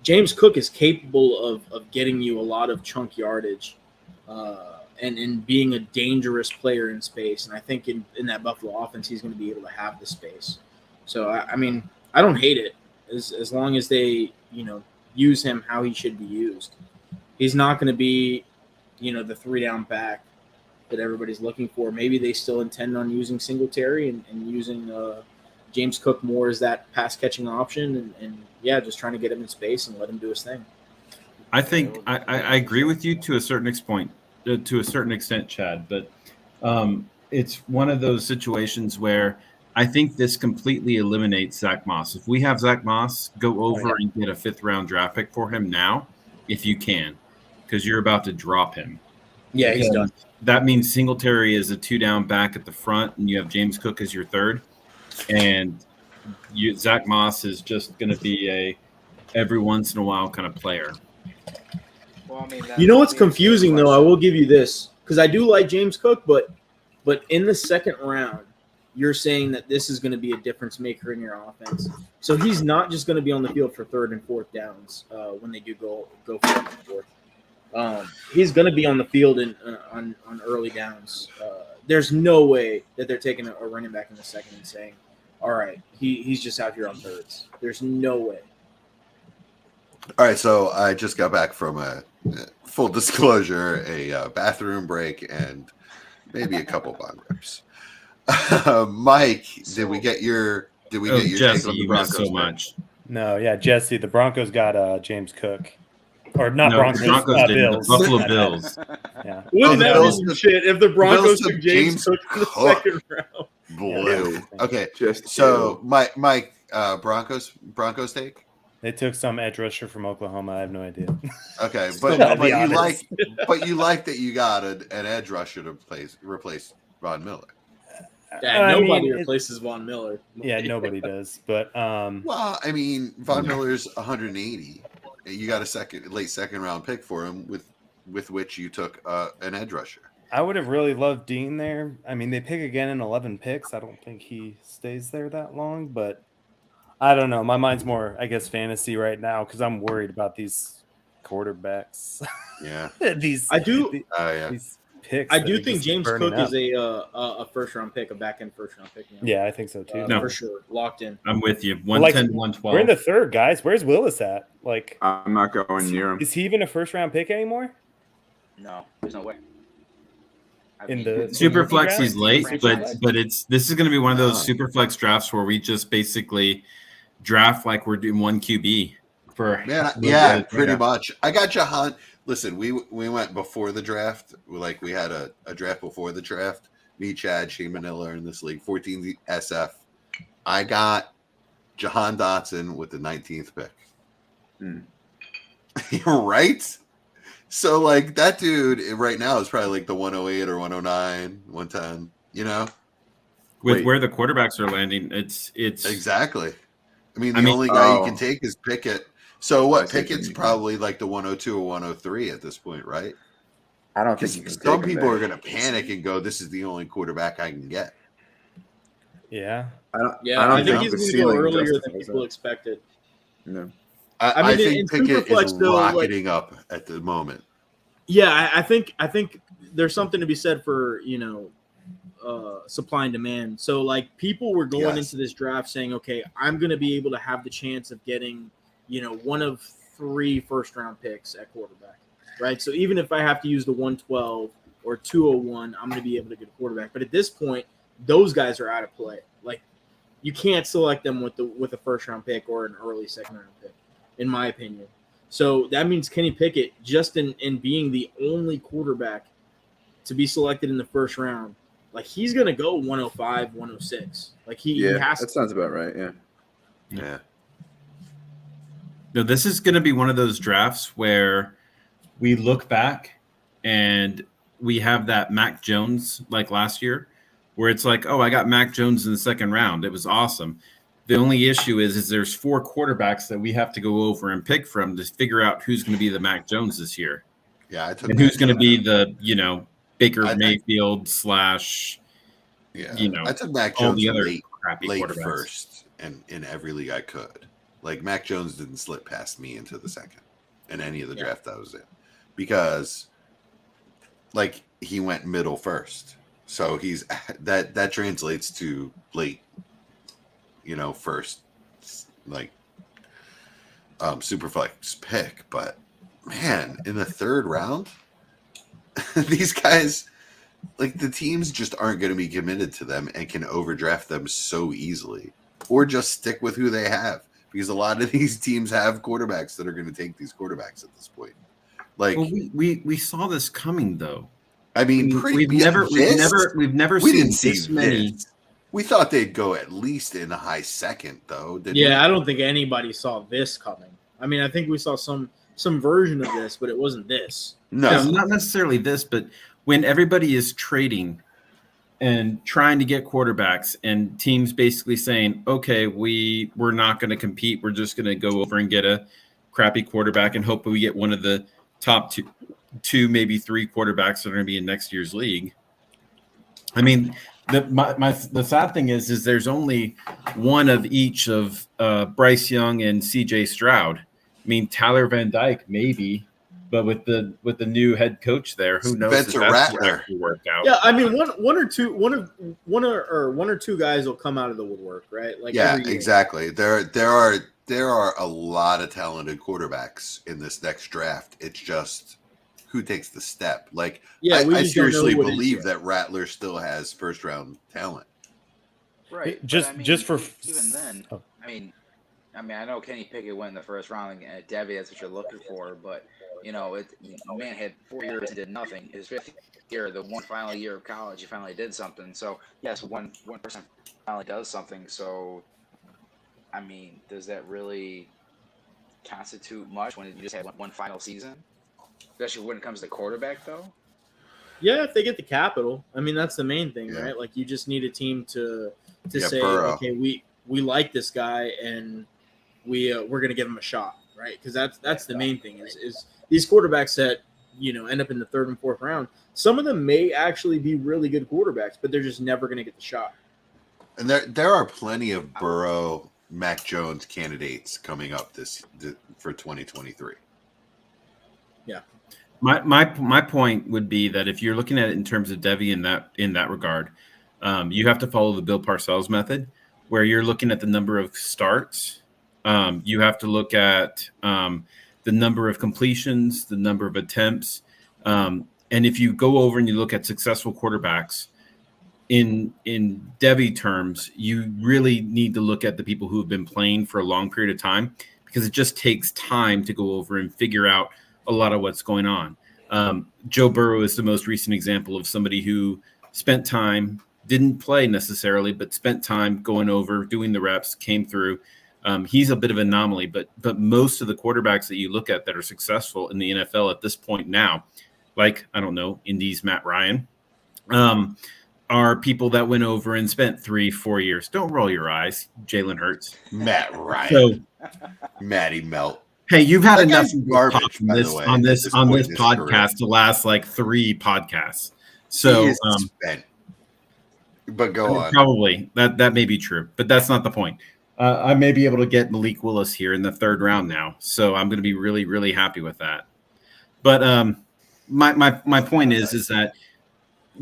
James Cook is capable of getting you a lot of chunk yardage, and being a dangerous player in space. And I think in that Buffalo offense, he's going to be able to have the space. So I mean, I don't hate it as long as they use him how he should be used. He's not going to be the 3-down back that everybody's looking for. Maybe they still intend on using Singletary and using James Cook more as that pass catching option and just trying to get him in space and let him do his thing. I think I agree with you to a certain extent, Chad, but it's one of those situations where I think this completely eliminates Zach Moss. If we have Zach Moss, go over and get a 5th-round draft pick for him now, if you can, because you're about to drop him. Yeah, he's done. That means Singletary is a 2-down back at the front, and you have James Cook as your 3rd, and Zach Moss is just going to be a every once in a while kind of player. Well, I mean, what's confusing though? I will give you this because I do like James Cook, but in the 2nd round, you're saying that this is going to be a difference maker in your offense. So he's not just going to be on the field for 3rd and 4th downs when they do go 4th and 4th. He's going to be on the field on early downs. There's no way that they're taking a running back in the 2nd and saying, all right, he's just out here on 3rds. There's no way. All right, so I just got back from a full disclosure, a bathroom break, and maybe a couple bong rips. Mike, did we get your Jesse, take on the you Broncos? missed so much. No, yeah, Jesse. The Broncos got James Cook, or not Broncos. The Broncos didn't. Bills. The Buffalo Bills. Yeah. Wouldn't that Bills be some took- shit if the Broncos Bills took James Cook in the Cook. 2nd round? Blue. Yeah. Okay, Just so Mike, Broncos take. They took some edge rusher from Oklahoma. I have no idea. Okay, Still, but I'll be you honest. like that you got an edge rusher to replace Von Miller. Yeah, I nobody mean, replaces Von Miller. Yeah, nobody does. But Well, I mean, Von Miller's 180. You got a late second round pick for him with which you took an edge rusher. I would have really loved Dean there. I mean, they pick again in 11 picks. I don't think he stays there that long, but I don't know. My mind's more, I guess, fantasy right now because I'm worried about these quarterbacks. Yeah. These picks. I do think James Cook is a first round pick, a back end first round pick. Yeah, I think so too. For sure, locked in. I'm with you. 110, 112. We're in the third, guys. Where's Willis at? Like, I'm not going near him. Is he even a first round pick anymore? No, there's no way. In the super flex, he's late, but this is going to be one of those super flex drafts where we just basically draft like we're doing one QB for. Yeah, pretty much. I got Jahan. Listen, we went before the draft. Like we had a draft before the draft. Me, Chad, Shane Manila are in this league. 14 SF. I got Jahan Dotson with the 19th pick. You're right. So, like, that dude right now is probably like the 108 or 109, 110, you know? With where the quarterbacks are landing, it's exactly. I mean, the only guy you can take is Pickett. So, what? Pickett's probably like the 102 or 103 at this point, right? I don't think you can. Some people are going to panic and go, this is the only quarterback I can get. Yeah. I think he's going to go earlier than people expected. No. I think Pickett is rocketing up at the moment. Yeah, I think there's something to be said for, supply and demand. So, like, people were going into this draft saying, okay, I'm going to be able to have the chance of getting, one of 3 first-round picks at quarterback, right? So even if I have to use the 112 or 201, I'm going to be able to get a quarterback. But at this point, those guys are out of play. Like, you can't select them with a first-round pick or an early second-round pick, in my opinion. So that means Kenny Pickett, just in being the only quarterback to be selected in the first round, like he's going to go 105, 106. Like he has to. That sounds about right, Yeah. No, this is going to be one of those drafts where we look back and we have that Mac Jones like last year where it's like, oh, I got Mac Jones in the second round. It was awesome. The only issue is there's 4 quarterbacks that we have to go over and pick from to figure out who's going to be the Mac Jones this year. Yeah, I took and who's going to be the Baker Mayfield / I took Mac Jones the other late quarterbacks. first, and in every league I could. Like Mac Jones didn't slip past me into the second in any of the draft I was in because, like, he went middle first, so he's that translates to late. First, like, Superflex pick. But, man, in the third round, these guys, like, the teams just aren't going to be committed to them and can overdraft them so easily. Or just stick with who they have. Because a lot of these teams have quarterbacks that are going to take these quarterbacks at this point. Like, well, we saw this coming, though. I mean, we've never seen this many. We thought they'd go at least in the high second, though. I don't think anybody saw this coming. I mean, I think we saw some version of this, but it wasn't this. No, not necessarily this, but when everybody is trading and trying to get quarterbacks and teams basically saying, okay, we're not going to compete. We're just going to go over and get a crappy quarterback and hope we get one of the top two, maybe 3 quarterbacks that are going to be in next year's league. I mean, the sad thing is there's only one of each of Bryce Young and CJ Stroud. I mean, Tyler Van Dyke maybe, but with the new head coach there, who knows if that's actually worked out? Yeah, I mean, one or two guys will come out of the woodwork, right? Like, exactly. There are a lot of talented quarterbacks in this next draft. It's just who takes the step. Like, I seriously believe that Rattler still has first round talent. Right. Just for even then, I mean, I know Kenny Pickett went in the first round, and Debbie, that's what you're looking for. But man had 4 years and did nothing. His 5th year, the one final year of college, he finally did something. So yes, one person finally does something. So, I mean, does that really constitute much when you just had one final season? Especially when it comes to quarterback, though. Yeah, if they get the capital, I mean, that's the main thing, right? Like, you just need a team to say, Burrow. Okay, we like this guy and we're gonna give him a shot, right? Because that's the main thing is these quarterbacks that end up in the third and fourth round. Some of them may actually be really good quarterbacks, but they're just never going to get the shot. And there are plenty of Burrow, Mac Jones candidates coming up for 2023. Yeah. My point would be that if you're looking at it in terms of Devy in that regard, you have to follow the Bill Parcells method, where you're looking at the number of starts. You have to look at the number of completions, the number of attempts. And if you go over and you look at successful quarterbacks in Devy terms, you really need to look at the people who have been playing for a long period of time, because it just takes time to go over and figure out a lot of what's going on. Joe Burrow is the most recent example of somebody who spent time, didn't play necessarily, but spent time going over, doing the reps, came through. He's a bit of an anomaly, but most of the quarterbacks that you look at that are successful in the NFL at this point now, like, I don't know, Indy's Matt Ryan, are people that went over and spent 3-4 years. Don't roll your eyes, Jalen Hurts. Matt Ryan. So, Matty Melt. Hey, you've had That enough guy's garbage, by the way, on this at this point in his podcast career. to last like 3 podcasts. So He is spent. But go on. probably that may be true, but that's not the point. I may be able to get Malik Willis here in the 3rd round now, so I'm going to be really, really happy with that. But my point is that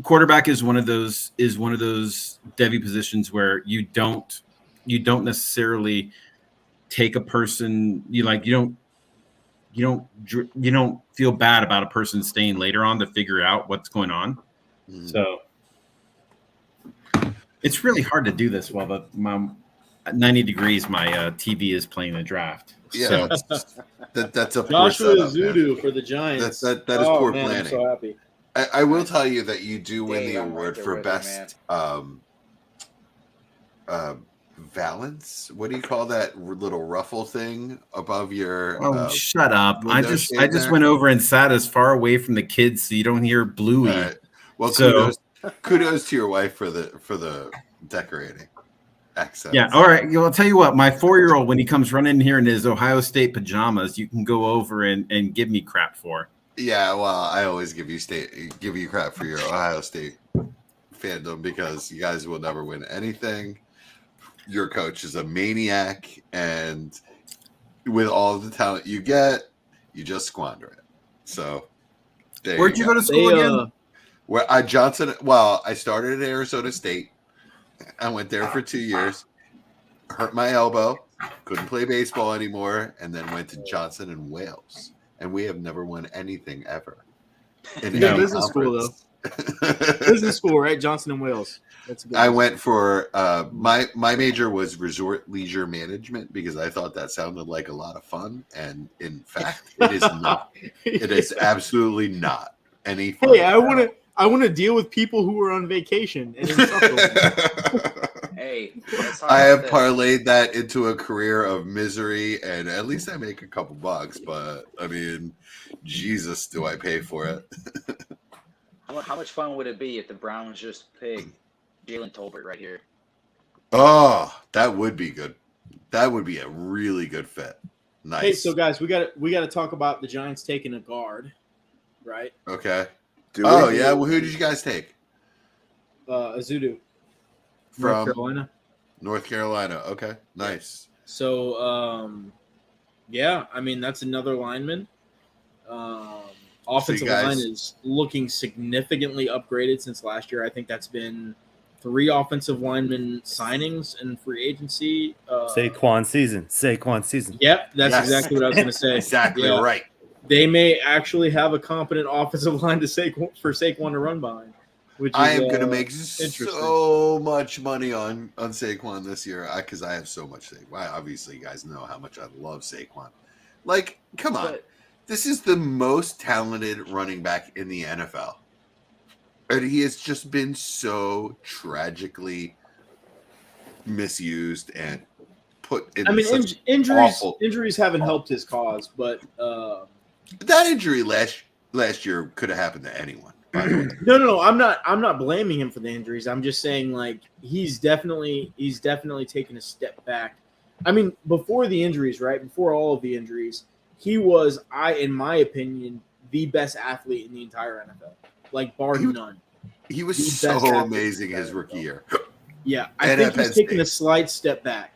quarterback is one of those Devy positions where you don't necessarily take a person, you don't feel bad about a person staying later on to figure out what's going on. So it's really hard to do this while at 90 degrees my TV is playing the draft. Yeah, So, that's a poor Joshua setup, man. Zudu for the Giants. That is poor man, planning. I'm so happy. I will tell you that you do win Dave, the I'm right award there for with you, best valance. What do you call that little ruffle thing above your? shut up! I window just shade there? went over and sat as far away from the kids so you don't hear Bluey. All right. Well, So- kudos to your wife for the decorating. Accents. Yeah, all right. I'll tell you what, my 4-year-old, when he comes running in here in his Ohio State pajamas, you can go over and give me crap for. Yeah, well, I always give you crap for your Ohio State fandom because you guys will never win anything. Your coach is a maniac, and with all the talent you get, you just squander it. So, Where'd you go to school again? Where Johnson? Well, I started at Arizona State. I went there for 2 years. Hurt my elbow. Couldn't play baseball anymore, and then went to Johnson and Wales. And we have never won anything ever. In Yeah, any business school, conference. Business school, right? Johnson and Wales. That's a good I one. went for my major was resort leisure management because I thought that sounded like a lot of fun, and in fact, it is not. It is absolutely not any fun. Hey, I want to deal with people who are on vacation and insufferable. Hey, I have parlayed that into a career of misery, and at least I make a couple bucks. But I mean, Jesus, do I pay for it? How much fun would it be if the Browns just picked Jalen Tolbert right here? Oh, that would be good. That would be a really good fit. Nice. Hey, so guys, we got to talk about the Giants taking a guard, right? Okay. Do Oh we? yeah. Well, who did you guys take Azudu, from North Carolina. North Carolina? Okay, nice. So, yeah, I mean that's another lineman. Offensive guys- line is looking significantly upgraded since last year. I think that's been 3 offensive lineman signings in free agency. Saquon season. Yep, that's Yes. exactly what I was going to say. Exactly Yeah. right. They may actually have a competent offensive line for Saquon to run behind. Which is, I am going to make interesting. so much money on Saquon this year because I have so much Saquon. Obviously, you guys know how much I love Saquon. Like, come on. But- This is the most talented running back in the NFL. And he has just been so tragically misused and put in I mean, such injuries awful- haven't helped his cause, but that injury last year could have happened to anyone. By the way. no. I'm not blaming him for the injuries. I'm just saying like he's definitely taken a step back. I mean, before the injuries, right? Before all of the injuries, he was, in my opinion, the best athlete in the entire NFL, like bar none. He was The so best athlete amazing in his the rookie NFL. year. Yeah, I And think at he's Penn taken a State. slight step back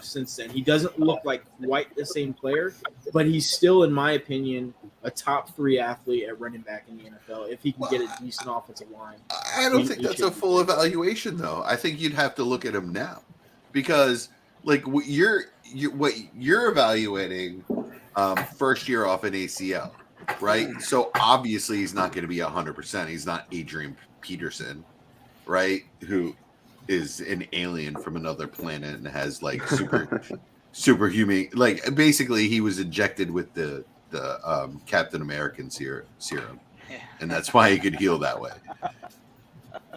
since then. He doesn't look like quite the same player, but he's still, in my opinion, a top 3 athlete at running back in the NFL if he can get a decent offensive line. I don't think that's a full evaluation, though. I think you'd have to look at him now, because like what you're evaluating first year off an ACL, right? So obviously he's not going to be 100%. He's not Adrian Peterson, right? Who is an alien from another planet and has like superhuman, like basically he was injected with the Captain American serum, and that's why he could heal that way.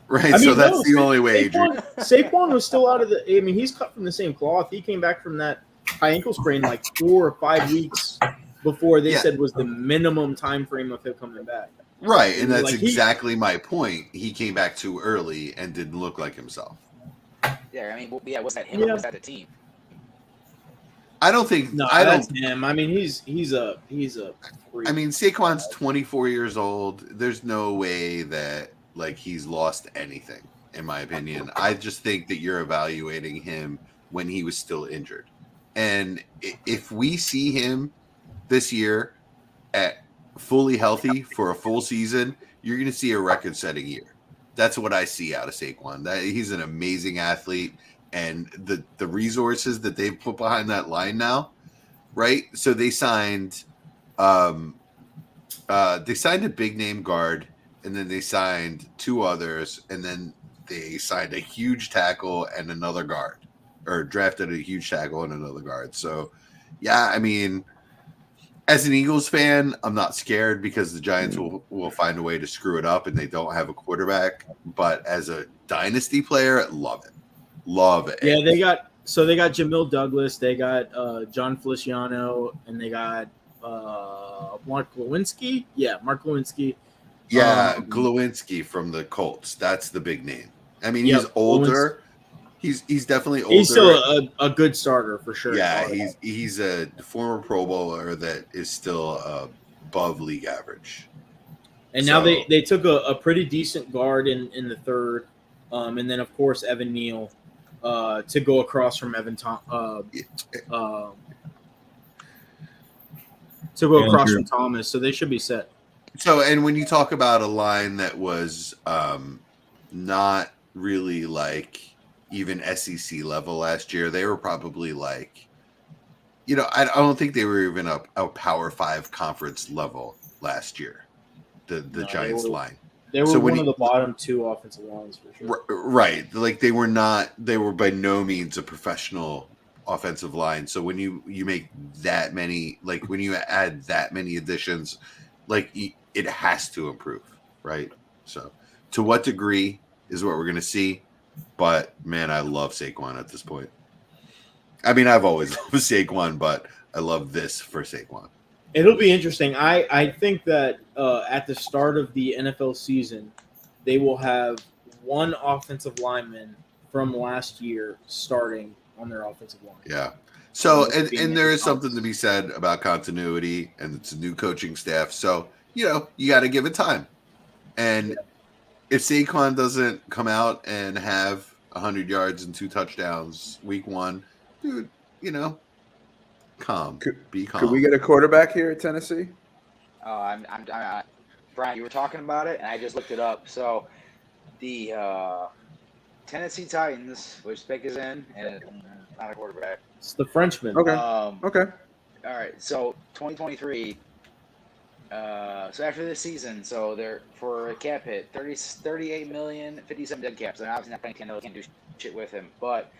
Right, so that's the only way. Saquon was still out of the. I mean, he's cut from the same cloth. He came back from that high ankle sprain like 4 or 5 weeks before they said was the minimum time frame of him coming back. Right, and that's exactly my point. He came back too early and didn't look like himself. Yeah, I mean, was that him or was that the team? I don't think. No, I that's don't. him. I mean, he's a. I mean, Saquon's 24 years old. There's no way that like he's lost anything, in my opinion. I just think that you're evaluating him when he was still injured, and if we see him this year at fully healthy for a full season, you're going to see a record-setting year. That's what I see out of Saquon. That he's an amazing athlete, and the resources that they've put behind that line now, right? So they signed a big name guard, and then they signed 2 others, and then they signed a huge tackle and another guard, or drafted a huge tackle and another guard. So, yeah, I mean, as an Eagles fan, I'm not scared because the Giants will find a way to screw it up and they don't have a quarterback. But as a dynasty player, love it. Love it. Yeah, they got Jamil Douglas, they got John Feliciano, and they got Mark Lewinsky. Yeah, Mark Lewinsky. Yeah, Glowinski from the Colts. That's the big name. I mean, he's older. He's definitely older. He's still a good starter for sure. Yeah, he's a former Pro Bowler that is still above league average. And now they took a pretty decent guard in the third, and then of course Evan Neal to go across from from Thomas. So they should be set. So, and when you talk about a line that was not really like even SEC level last year, they were probably like, I don't think they were even a Power 5 conference level last year, the Giants line. They were one of the bottom 2 offensive lines for sure. Right. Like they were by no means a professional offensive line. So when you make that many, like when you add that many additions, like it has to improve, right? So to what degree is what we're going to see. But man, I love Saquon at this point. I mean, I've always loved Saquon, but I love this for Saquon. It'll be interesting. I think that at the start of the NFL season, they will have one offensive lineman from last year starting on their offensive line. Yeah. So, and there is something to be said about continuity, and it's a new coaching staff. So, you got to give it time. And if Saquon doesn't come out and have 100 yards and 2 touchdowns week 1, dude, calm. Be calm. Could we get a quarterback here at Tennessee? Oh, I'm Brian, you were talking about it, and I just looked it up. So the Tennessee Titans, which pick is in, and not a quarterback. It's the Frenchman. Okay. Okay. All right. So 2023. So after this season, so they're for a cap hit, 38 million, 57 dead caps. And obviously not playing 10, they can't do shit with him. But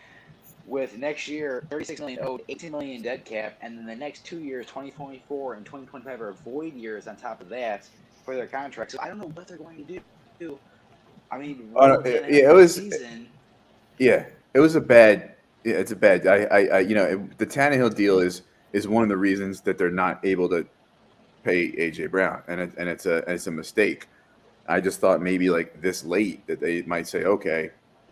with next year, 36 million owed, 18 million dead cap, and then the next 2 years, 2024 and 2025 are void years on top of that for their contracts. So I don't know what they're going to do. I mean, it was. Yeah, it was a bad. Yeah, it's a bad. The Tannehill deal is one of the reasons that they're not able to pay AJ Brown, and it's a mistake. I just thought maybe like this late that they might say, okay,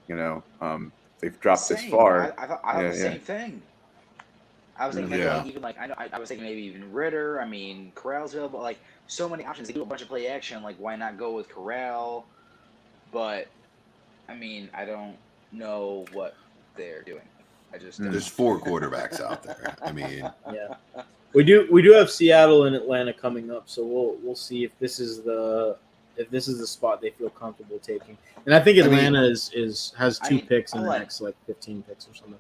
they've dropped this far. I thought the same thing. I was thinking maybe Yeah. like even like I was thinking maybe even Ritter. I mean, Corral's available. Like so many options. They do a bunch of play action. Like why not go with Corral? But I mean, I don't know what they're doing. I just don't. There's 4 quarterbacks out there. I mean, Yeah, we do have Seattle and Atlanta coming up, so we'll see if this is the spot they feel comfortable taking. And I think Atlanta has 2 picks in the next like 15 picks or something.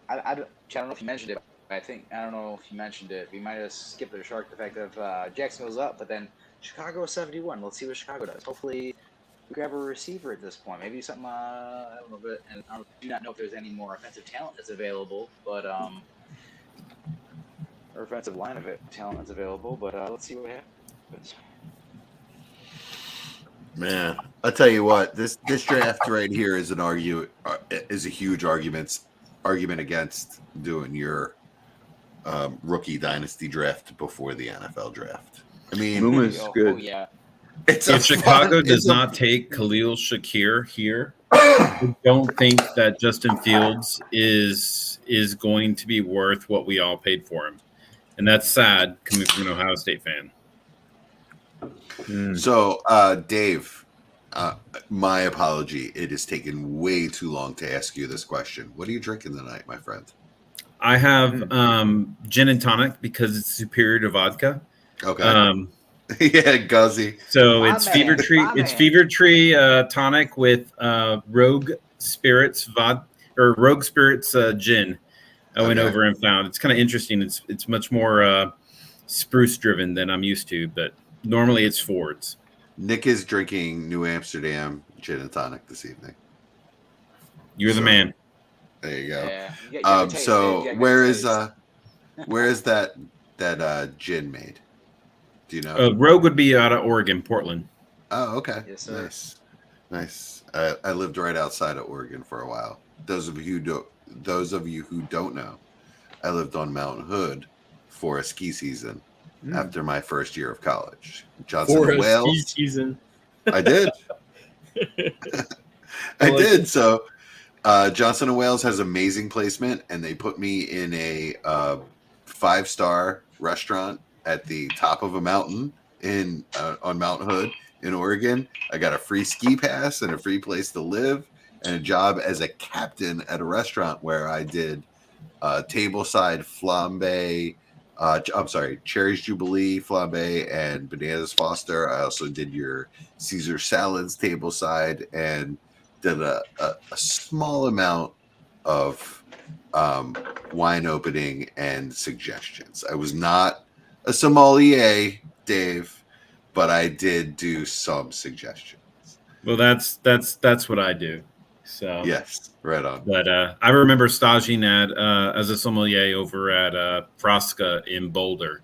I don't know if you mentioned it. I don't know if you mentioned it. We might have skipped the shark the fact of Jacksonville's up, but then Chicago is 71. Let's see what Chicago does. Hopefully, we grab a receiver at this point. Maybe something I don't know, but and I do not know if there's any more offensive talent that's available, but or offensive line of it talent that's available. But let's see what happens. man, I'll tell you what, this draft right here is a huge argument against doing your rookie dynasty draft before the NFL draft. I mean, Luma's good. Oh yeah. If Chicago does not take Khalil Shakir here, I don't think that Justin Fields is going to be worth what we all paid for him, and that's sad coming from an Ohio State fan. So, Dave, my apology. It has taken way too long to ask you this question. What are you drinking tonight, my friend? I have gin and tonic because it's superior to vodka. Okay. Yeah, Guzzy. So it's Fever Tree. It's Fever Tree tonic with Rogue Spirits Rogue Spirits gin. I went over and found it's kind of interesting. It's much more spruce driven than I'm used to, but normally it's Fords. Nick is drinking New Amsterdam gin and tonic this evening. You're the man. There you go. Yeah. So where is that gin made? Do you know? Rogue would be out of Oregon, Portland. Oh, okay. Yes, sir. Nice. I lived right outside of Oregon for a while. Those of you who don't know, I lived on Mount Hood for a ski season after my first year of college. Johnson and Wales. Ski season. I did. I did. So Johnson and Wales has amazing placement, and they put me in a 5-star restaurant at the top of a mountain on Mount Hood in Oregon. I got a free ski pass and a free place to live and a job as a captain at a restaurant where I did tableside flambe. Cherries Jubilee flambe and bananas Foster. I also did your Caesar salads tableside and did a small amount of wine opening and suggestions. I was not a sommelier, Dave, but I did do some suggestions. Well, that's what I do. So yes, right on. But I remember staging as a sommelier over at Frasca in Boulder,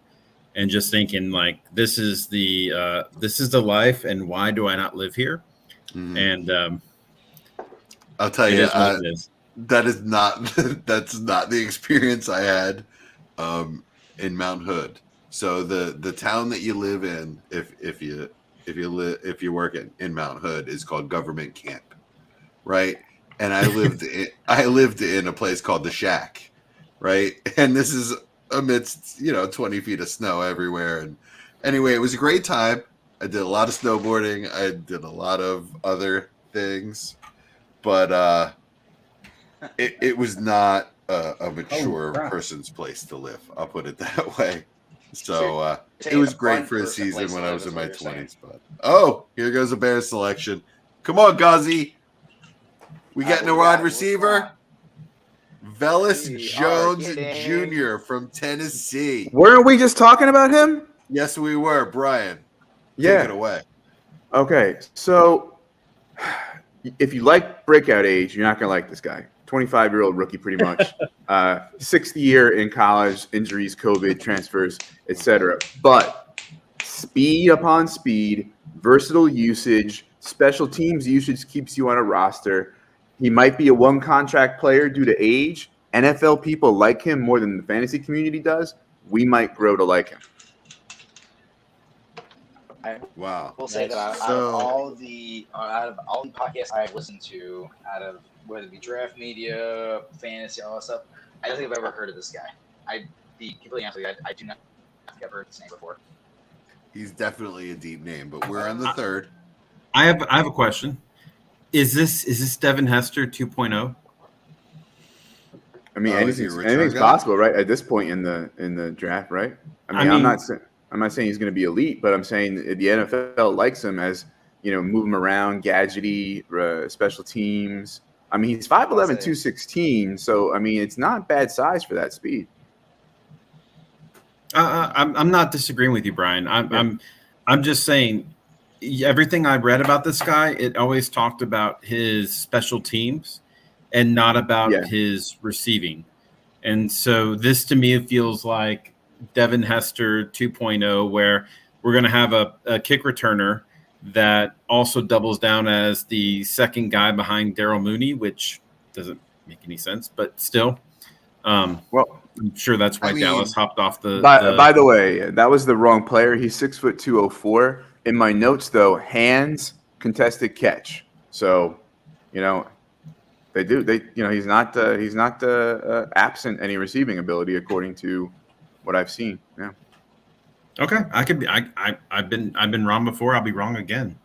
and just thinking like, this is the life, and why do I not live here? And I'll tell you, that's not the experience I had in Mount Hood. So the town that you live in, if you work in Mount Hood, is called Government Camp, right? And I lived in a place called the Shack, right? And this is amidst 20 feet of snow everywhere. And anyway, it was a great time. I did a lot of snowboarding. I did a lot of other things, but it was not a mature person's place to live. I'll put it that way. So it was great for a season when I was in my 20s. But here goes a Bears selection. Come on, Guzzy. We getting a wide receiver. Velus Jones Jr. from Tennessee. Weren't we just talking about him? Yes, we were. Brian, take it away. Okay, so if you like breakout age, you're not going to like this guy. 25-year-old rookie, pretty much. 6th year in college, injuries, COVID, transfers, etc. But speed upon speed, versatile usage, special teams usage keeps you on a roster. He might be a one-contract player due to age. NFL people like him more than the fantasy community does. We might grow to like him. Wow. I will say that out of all the podcasts I've listened to, out of whether it be draft media, fantasy, all that stuff, I don't think I've ever heard of this guy. I'd be completely honest with you. I do not think I've heard this name before. He's definitely a deep name, but we're in the third. I have a question. Is this Devin Hester 2.0? I mean, Is he a return anything's guy? possible, right? At this point in the draft, right? I'm not saying he's going to be elite, but I'm saying the NFL likes him as, move him around, gadgety, special teams. I mean, he's 5'11", 216, so I mean, it's not bad size for that speed. I'm not disagreeing with you, Brian. I'm just saying everything I read about this guy, it always talked about his special teams and not about his receiving. And so this to me feels like Devin Hester 2.0, where we're going to have a kick returner that also doubles down as the second guy behind Daryl Mooney, which doesn't make any sense, but still. Well, I'm sure that's why Dallas hopped off the. By the way, that was the wrong player. He's 6'2", 204. In my notes, though, hands contested catch. So, they do. He's not absent any receiving ability according to what I've seen. Yeah. Okay, I could be. I've been wrong before. I'll be wrong again.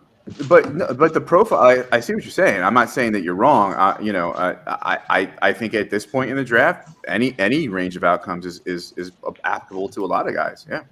But the profile, I see what you're saying. I'm not saying that you're wrong. I think at this point in the draft, any range of outcomes is applicable to a lot of guys. Yeah.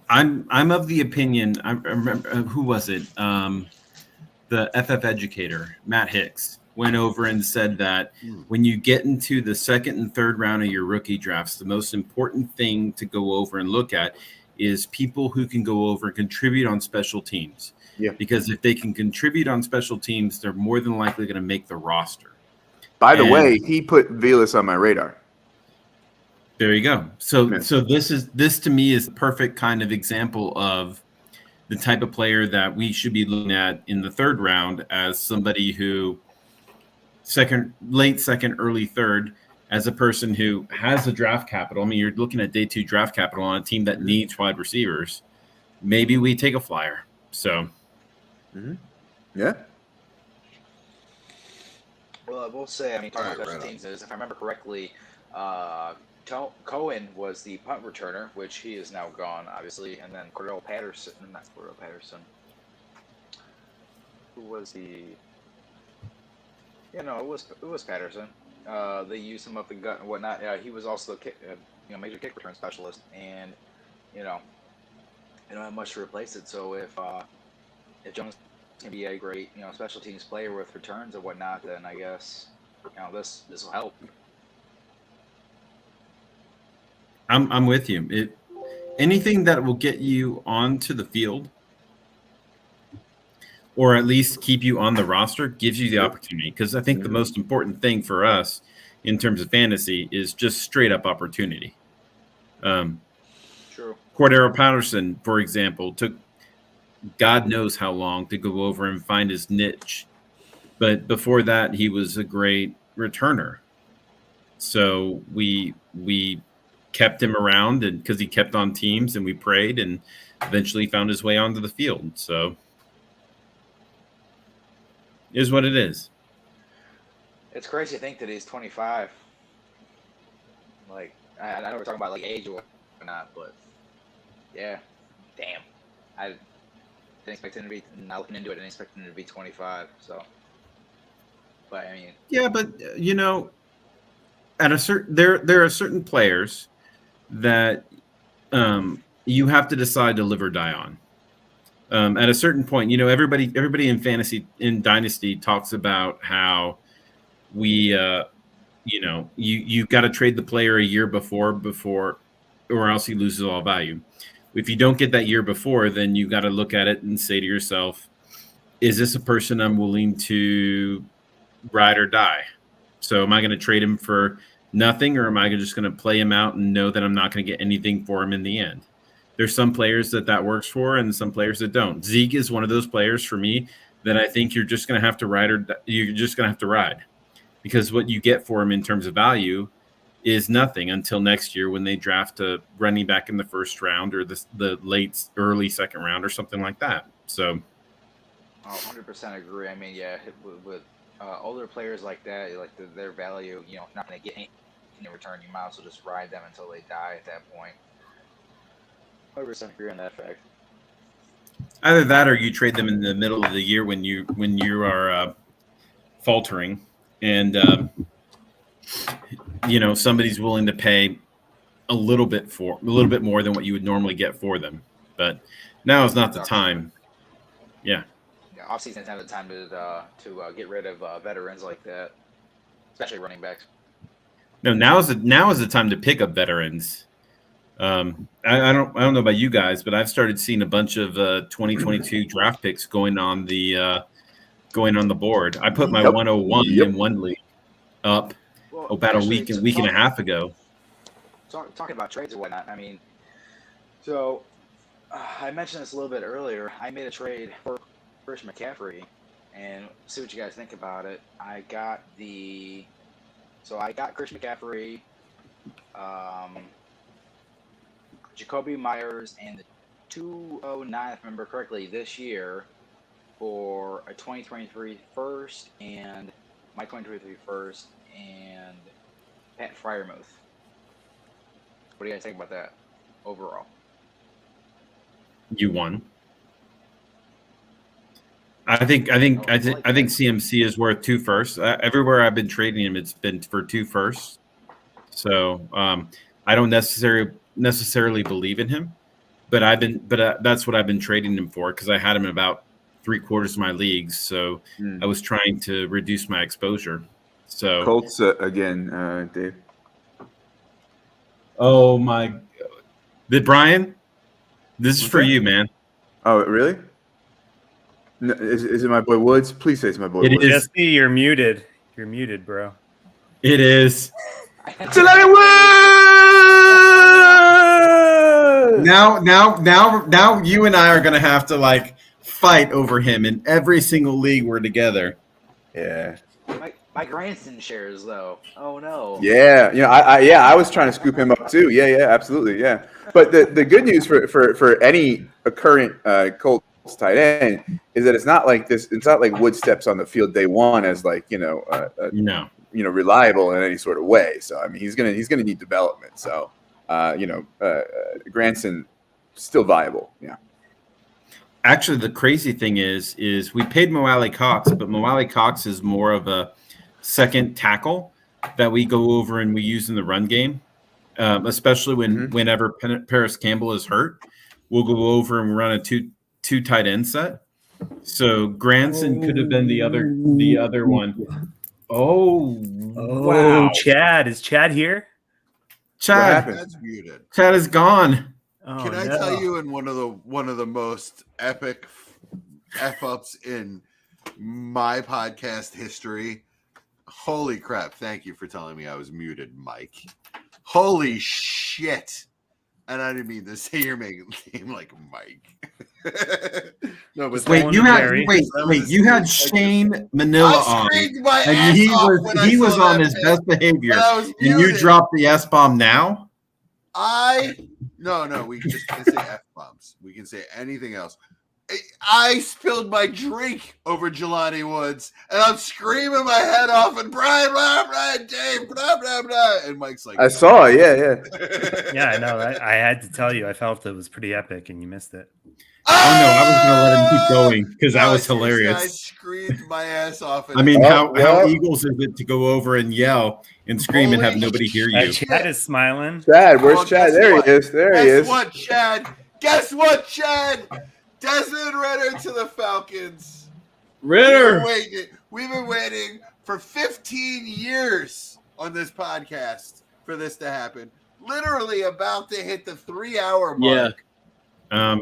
I'm of the opinion. I remember who was it? The FF educator, Matt Hicks, went over and said that when you get into the second and third round of your rookie drafts, the most important thing to go over and look at is people who can go over and contribute on special teams. Yeah. Because if they can contribute on special teams, they're more than likely going to make the roster. By the way, he put Velas on my radar. There you go. So this to me is the perfect kind of example of the type of player that we should be looking at in the third round as somebody who late second, early third, as a person who has the draft capital. I mean, you're looking at day 2 draft capital on a team that needs wide receivers. Maybe we take a flyer. So, yeah. Well, I will say, talking about special teams is, if I remember correctly, Cohen was the punt returner, which he is now gone, obviously, and then who was the? It was Patterson. They used him up the gut and whatnot. He was also a major kick return specialist, and they don't have much to replace it. So if Jones can be a great special teams player with returns and whatnot, then I guess this will help. I'm with you. Anything that will get you onto the field, or at least keep you on the roster, gives you the opportunity. Because I think the most important thing for us in terms of fantasy is just straight up opportunity. True. Cordero Patterson, for example, took God knows how long to go over and find his niche. But before that, he was a great returner. So we kept him around, and because he kept on teams, and we prayed, and eventually found his way onto the field. So it is what it is. It's crazy to think that he's 25. Like, I know we're talking about like age or whatnot, but yeah, damn. I didn't expect him to be, not looking into it, I didn't expect him to be 25. So, but I mean, yeah, but at a certain there are certain players that you have to decide to live or die on. At a certain point, everybody in fantasy, in Dynasty, talks about how we, you got to trade the player a year before, or else he loses all value. If you don't get that year before, then you got to look at it and say to yourself, is this a person I'm willing to ride or die? So am I going to trade him for nothing, or am I just going to play him out and know that I'm not going to get anything for him in the end? There's some players that works for, and some players that don't. Zeke is one of those players for me that I think you're just going to have to ride, because what you get for him in terms of value is nothing until next year when they draft a running back in the first round, or the early second round, or something like that. So, 100% agree. I mean, yeah, with older players like that, like their value, not going to get anything making a return, you might as well just ride them until they die at that point. 100% agree on that fact. Either that, or you trade them in the middle of the year when you are faltering, and somebody's willing to pay a little bit more than what you would normally get for them. But now is not the time. Yeah. Off season is not the time to get rid of veterans like that, especially running backs. No, now is the time to pick up veterans. I don't know about you guys, but I've started seeing a bunch of 2022 draft picks going on the board. I put my 101 in one league up about a week and a half ago. Talking about trades or whatnot, I mean, so I mentioned this a little bit earlier. I made a trade for Chris McCaffrey, and see what you guys think about it. I got Chris McCaffrey, Jacoby Myers, and the 209, if I remember correctly, this year for a 2023 first and my 2023 first and Pat Freiermuth. What do you guys think about that overall? You won. I think CMC is worth 2 firsts. Everywhere I've been trading him, it's been for 2 firsts. So I don't necessarily believe in him, but that's what I've been trading him for, because I had him in about 3/4 of my leagues. So I was trying to reduce my exposure. So Colts again, Dave. Oh my! Did Brian? This is for you, man. Oh, really? No, is it my boy Woods? Please say it's my boy Woods. Jesse, you're muted. You're muted, bro. It is. Now you and I are gonna have to fight over him in every single league we're together. Yeah. My grandson shares though. Oh no. Yeah, I was trying to scoop him up too. Yeah, absolutely. Yeah. But the good news for any current Colts tight end is that it's not like this. It's not like Wood steps on the field day one as reliable in any sort of way. So I mean, he's gonna need development. So Granson still viable. Yeah. Actually, the crazy thing is we paid Mo Alley Cox, but Mo Alley Cox is more of a second tackle that we go over and we use in the run game, especially whenever Paris Campbell is hurt. We'll go over and run a two tight end set. So Granson could have been the other one. Oh, wow! Chad, is Chad here? Chad's muted. Chad is gone. Oh, Can I tell you, in one of the most epic f-ups in my podcast history? Holy crap! Thank you for telling me I was muted, Mike. Holy shit! And I didn't mean to say your name like Mike. No, but you had Shane Manila on, and he was on his best behavior, and you dropped the S-bomb now. No, we just can't say F-bombs. We can say anything else. I spilled my drink over Jelani Woods, and I'm screaming my head off, and Brian, Dave, blah, blah, blah. And Mike's like, I saw it, yeah. Yeah, I know. I had to tell you. I felt it was pretty epic, and you missed it. Oh, no, I was going to let him keep going, because that was hilarious. I screamed my ass off. I mean, how Eagles is it to go over and yell and scream and have nobody hear you? Chad is smiling. Chad, where's Chad? There he is. Guess what, Chad? Desmond Ritter to the Falcons. Ritter. We've been waiting for 15 years on this podcast for this to happen. Literally about to hit the 3-hour mark. Yeah.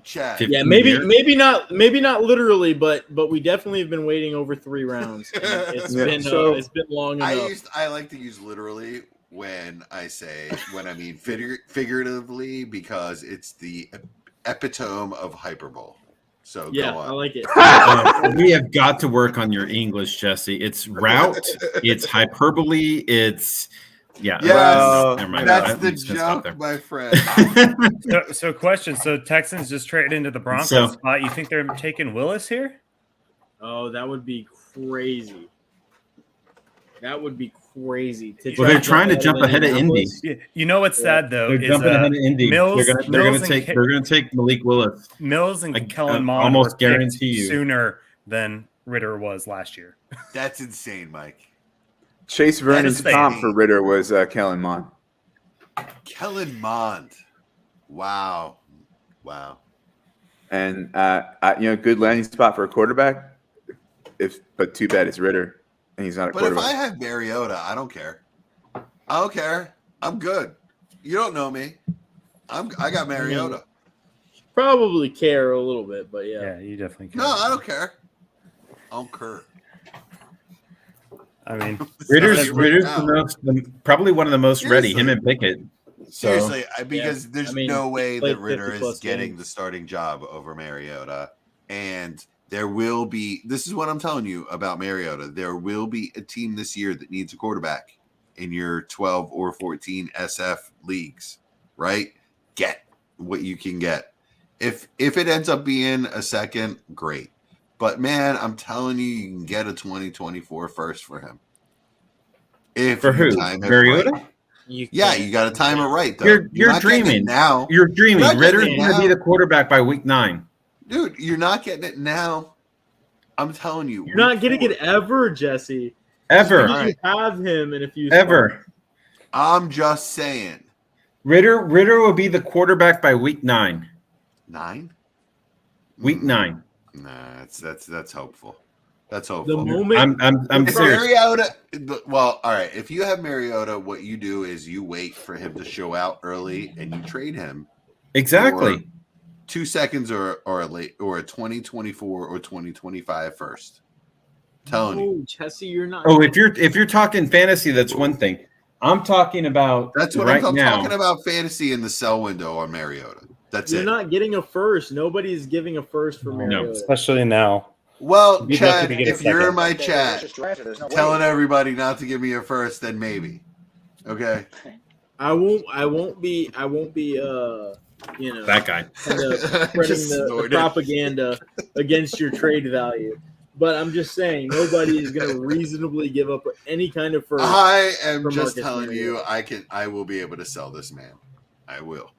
Chad. Yeah, maybe not literally, but we definitely have been waiting over 3 rounds. It's been long enough. I like to use literally when I mean figuratively, because it's the epitome of hyperbole. So yeah, go on. I like it. We have got to work on your English, Jesse. It's route, it's hyperbole, it's that's the joke, my friend. So question. So Texans just traded into the Broncos spot. You think they're taking Willis here? Oh, that would be crazy. That would be crazy. Well, they're trying to jump ahead of Indy. You know what's sad though? They're jumping ahead of Indy. Mills, they're going to take Malik Willis. Mills and Kellen Mond almost were picked guarantee you sooner than Ritter was last year. That's insane, Mike. Chase Vernon's comp for Ritter was Kellen Mond. Kellen Mond. Wow. And good landing spot for a quarterback. But too bad it's Ritter, and he's not a quarterback. But if I have Mariota, I don't care. I'm good. You don't know me. I got Mariota. Probably care a little bit, but yeah. Yeah, you definitely care. No, I don't care. I don't care. I mean, Ritter's probably one of the most ready. Him and Pickett. Seriously, because there's no way that Ritter is getting the starting job over Mariota. And there will be, this is what I'm telling you about Mariota. There will be a team this year that needs a quarterback in your 12 or 14 SF leagues, right? Get what you can get. If it ends up being a second, great. But man, I'm telling you, you can get a 2024 first for him. For who? Mariota? Right. You got to time it right, though. You're dreaming now. You're dreaming. Ritter's going to be the quarterback by week 9. Dude, you're not getting it now. I'm telling you. You're not getting it ever, Jesse. Ever. You have him in a few Ever. spots. I'm just saying. Ritter will be the quarterback by week 9. 9? Week 9. Nah, that's hopeful. That's hopeful. The moment I'm serious. Mariota, well, all right. If you have Mariota, what you do is you wait for him to show out early and you trade him. Exactly. 2 seconds or a 2024 or 2025 first. Telling you. Jesse, you're not. Oh, if you're talking fantasy, that's one thing. I'm talking about that's what right I'm now. talking about. Fantasy in the sell window on Mariota. That's You're it. not getting a first. Nobody's giving a first for Mariota. No, especially now. Well, You'd Chad, have to get a if you're second. in my chat telling everybody not to give me a first, then maybe. Okay. I won't be That guy. spreading the propaganda against your trade value. But I'm just saying, nobody is going to reasonably give up any kind of first. I am just Marcus telling Mariota. you, I will be able to sell this man. I will.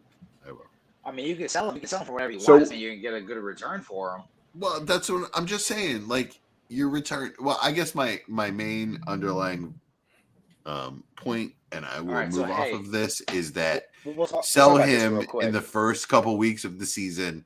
I mean, you can sell him. You can sell him for whatever you So- want, and you can get a good return for him. Well, that's what I'm just saying. Like your return. Well, I guess my main underlying point, and I will Alright, so, move off hey, of this, is that We'll talk sell about this him real quick. in the first couple weeks of the season,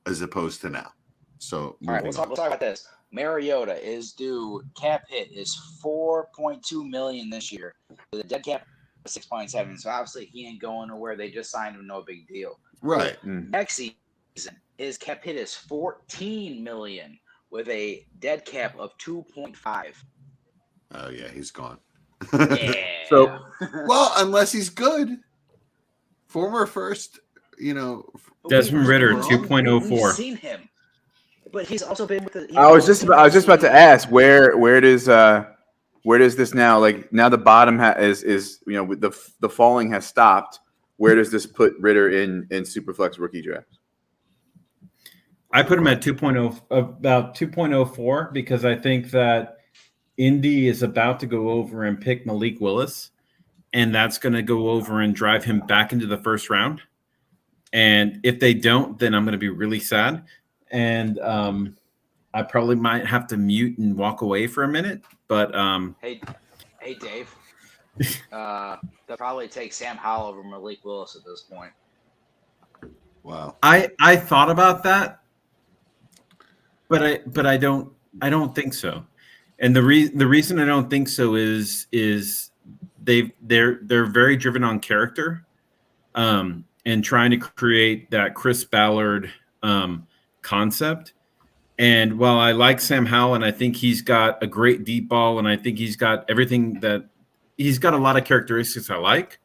as opposed to now. So, All right, we'll talk about this. Mariota is due. Cap hit is $4.2 million this year with a dead cap of 6.7. So obviously he ain't going nowhere. They just signed him, no big deal. right. Next season, his cap hit is $14 million with a dead cap of 2.5. Oh yeah, he's gone. Yeah. So- Well, unless he's good. Former first, Desmond Ritter, We've 2.04. seen him, but he's also been with the. I was just about to ask where does this now, like now the bottom is with the falling has stopped. Where does this put Ritter in Superflex rookie drafts? I put him at 2.0, about 2.04, because I think that Indy is about to go over and pick Malik Willis, and that's going to go over and drive him back into the first round. And if they don't, then I'm going to be really sad. And I probably might have to mute and walk away for a minute. But Hey, Dave. They'll probably take Sam Howell over Malik Willis at this point. Wow. I thought about that, but I don't think so. And the reason I don't think so is they're very driven on character, and trying to create that Chris Ballard concept. And while I like Sam Howell, and I think he's got a great deep ball, and I think he's got everything that he's got a lot of characteristics I like,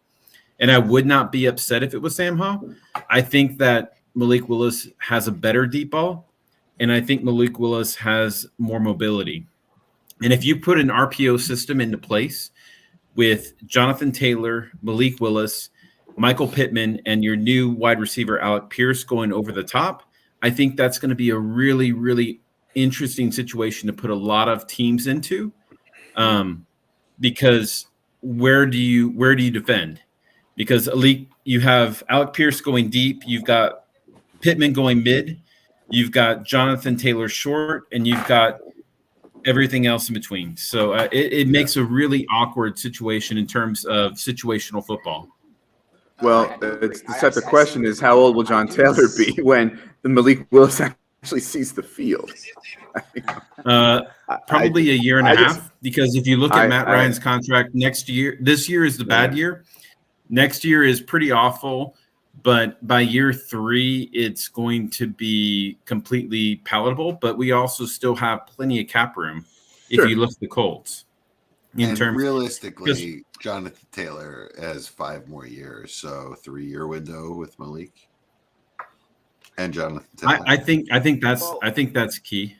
and I would not be upset if it was Sam Howell. I think that Malik Willis has a better deep ball, and I think Malik Willis has more mobility. And if you put an RPO system into place with Jonathan Taylor, Malik Willis, Michael Pittman, and your new wide receiver, Alec Pierce, going over the top, I think that's going to be a really, really interesting situation to put a lot of teams into, because where do you defend? Because elite, you have Alec Pierce going deep, you've got Pittman going mid, you've got Jonathan Taylor short, and you've got everything else in between. So it makes a really awkward situation in terms of situational football. Well, the question is, how old will John Taylor be when the Malik Willis actually sees the field? Probably a year and a half, because if you look at Matt Ryan's contract this year is the bad year. Next year is pretty awful, but by year 3, it's going to be completely palatable. But we also still have plenty of cap room if you look at the Colts. Realistically, Jonathan Taylor has 5 more years, so 3-year window with Malik and Jonathan Taylor. I think that's key.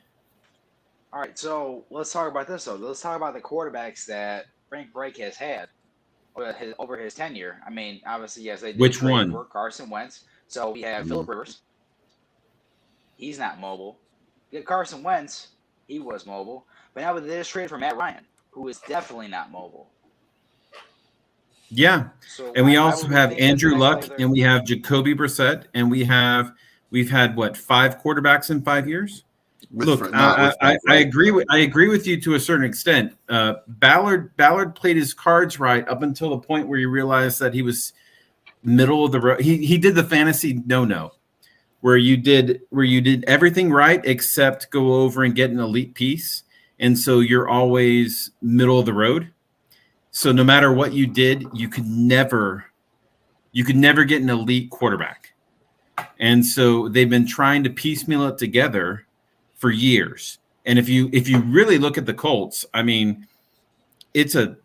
All right, so let's talk about this though. Let's talk about the quarterbacks that Frank Reich has had over his tenure. I mean, obviously, yes, they did. Which trade one? for Carson Wentz. So we have Phillip Rivers. He's not mobile. We have Carson Wentz. He was mobile. But now they just traded for Matt Ryan, who is definitely not mobile. Yeah, so and we also have Andrew Luck, and we have Jacoby Brissett, and we've had what, 5 quarterbacks in 5 years? Look, I agree with you to a certain extent. Ballard played his cards right up until the point where he realized that he was middle of the road. He did the fantasy no, where you did everything right except go over and get an elite piece, and so you're always middle of the road. So no matter what you did, you could never get an elite quarterback. And so they've been trying to piecemeal it together for years. And if you really look at the Colts, I mean, I'm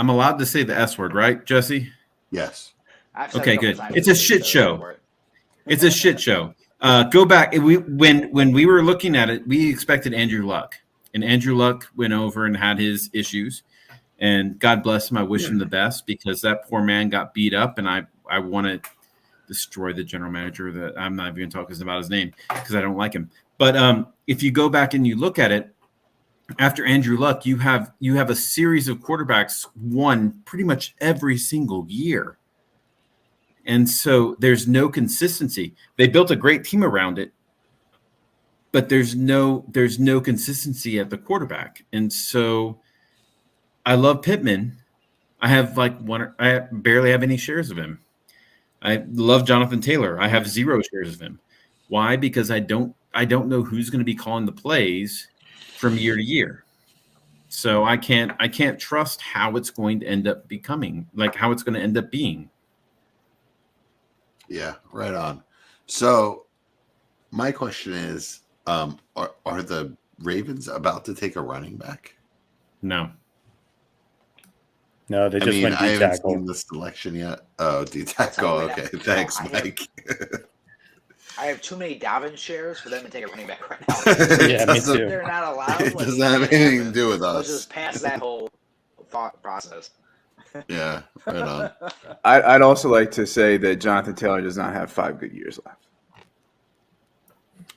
allowed to say the S word, right, Jesse? Yes. Okay, good. It's a shit show. It's a shit show. Go back. When we were looking at it, we expected Andrew Luck. And Andrew Luck went over and had his issues. And God bless him. I wish him the best, because that poor man got beat up. And I want to destroy the general manager. That I'm not even talking about his name because I don't like him. But if you go back and you look at it, after Andrew Luck, you have a series of quarterbacks won pretty much every single year. And so there's no consistency. They built a great team around it, but there's no consistency at the quarterback. And so I love Pittman. I barely have any shares of him. I love Jonathan Taylor. I have 0 shares of him. Why? Because I don't know who's going to be calling the plays from year to year. So I can't trust how it's going to end up becoming, like how it's going to end up being. Yeah, right on. So my question is, are the Ravens about to take a running back? No. No, they just went I haven't D-tackle. seen the selection yet. Oh, D-tackle. Okay, thanks, Mike. I have too many Davin shares for them to take a running back right now. Yeah, me too. They're not allowed. It doesn't have anything to do with us. Let's just pass that whole thought process. Yeah, right on. I'd also like to say that Jonathan Taylor does not have 5 good years left.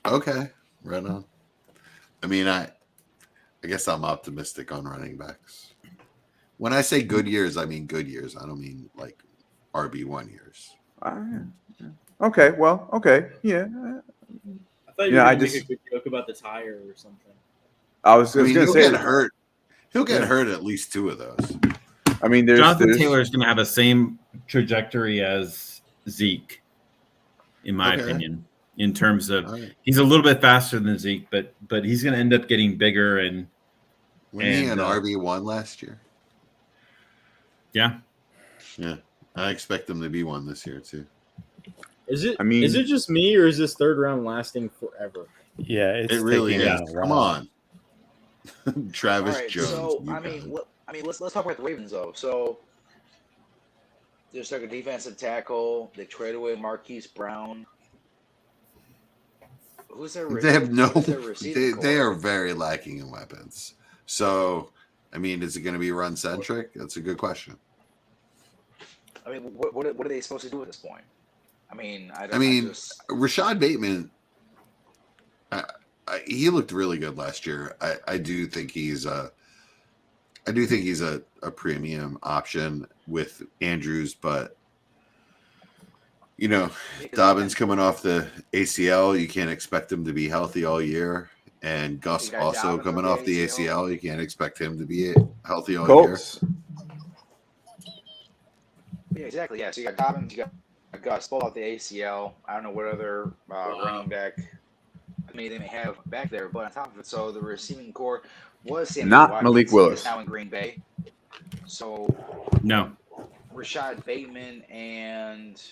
Okay, right on. I mean, I guess I'm optimistic on running backs. When I say good years, I mean good years. I don't mean like RB1 years. Okay, well, okay, yeah. I thought you were going to make a good joke about the tire or something. I was going to say, he'll get hurt. He'll get hurt at least 2 of those. I mean, Jonathan Taylor is going to have the same trajectory as Zeke, in my opinion, in terms of he's a little bit faster than Zeke, but he's going to end up getting bigger. And Wasn't he an RB1 last year? Yeah. Yeah. I expect him to be one this year too. Is it just me, or is this 3rd round lasting forever? Yeah, it really is. Come on. Travis Jones. So let's talk about the Ravens though. So there's like a defensive tackle. They traded away Marquise Brown. Who's their? They have no. They are very lacking in weapons. So, I mean, is it going to be run centric? That's a good question. I mean, what are they supposed to do at this point? I mean, Rashad Bateman. he looked really good last year. I do think he's I do think he's a premium option with Andrews, but Dobbins coming off the ACL, you can't expect him to be healthy all year. And Gus also coming off the ACL, you can't expect him to be healthy all year. Yeah, exactly. Yeah, so you got Dobbins, you got Gus, both off the ACL. I don't know what other running back they may have back there, but on top of it, so the receiving core was Sammy Not Watkins, Malik Willis. who's now in Green Bay. So No. Rashad Bateman and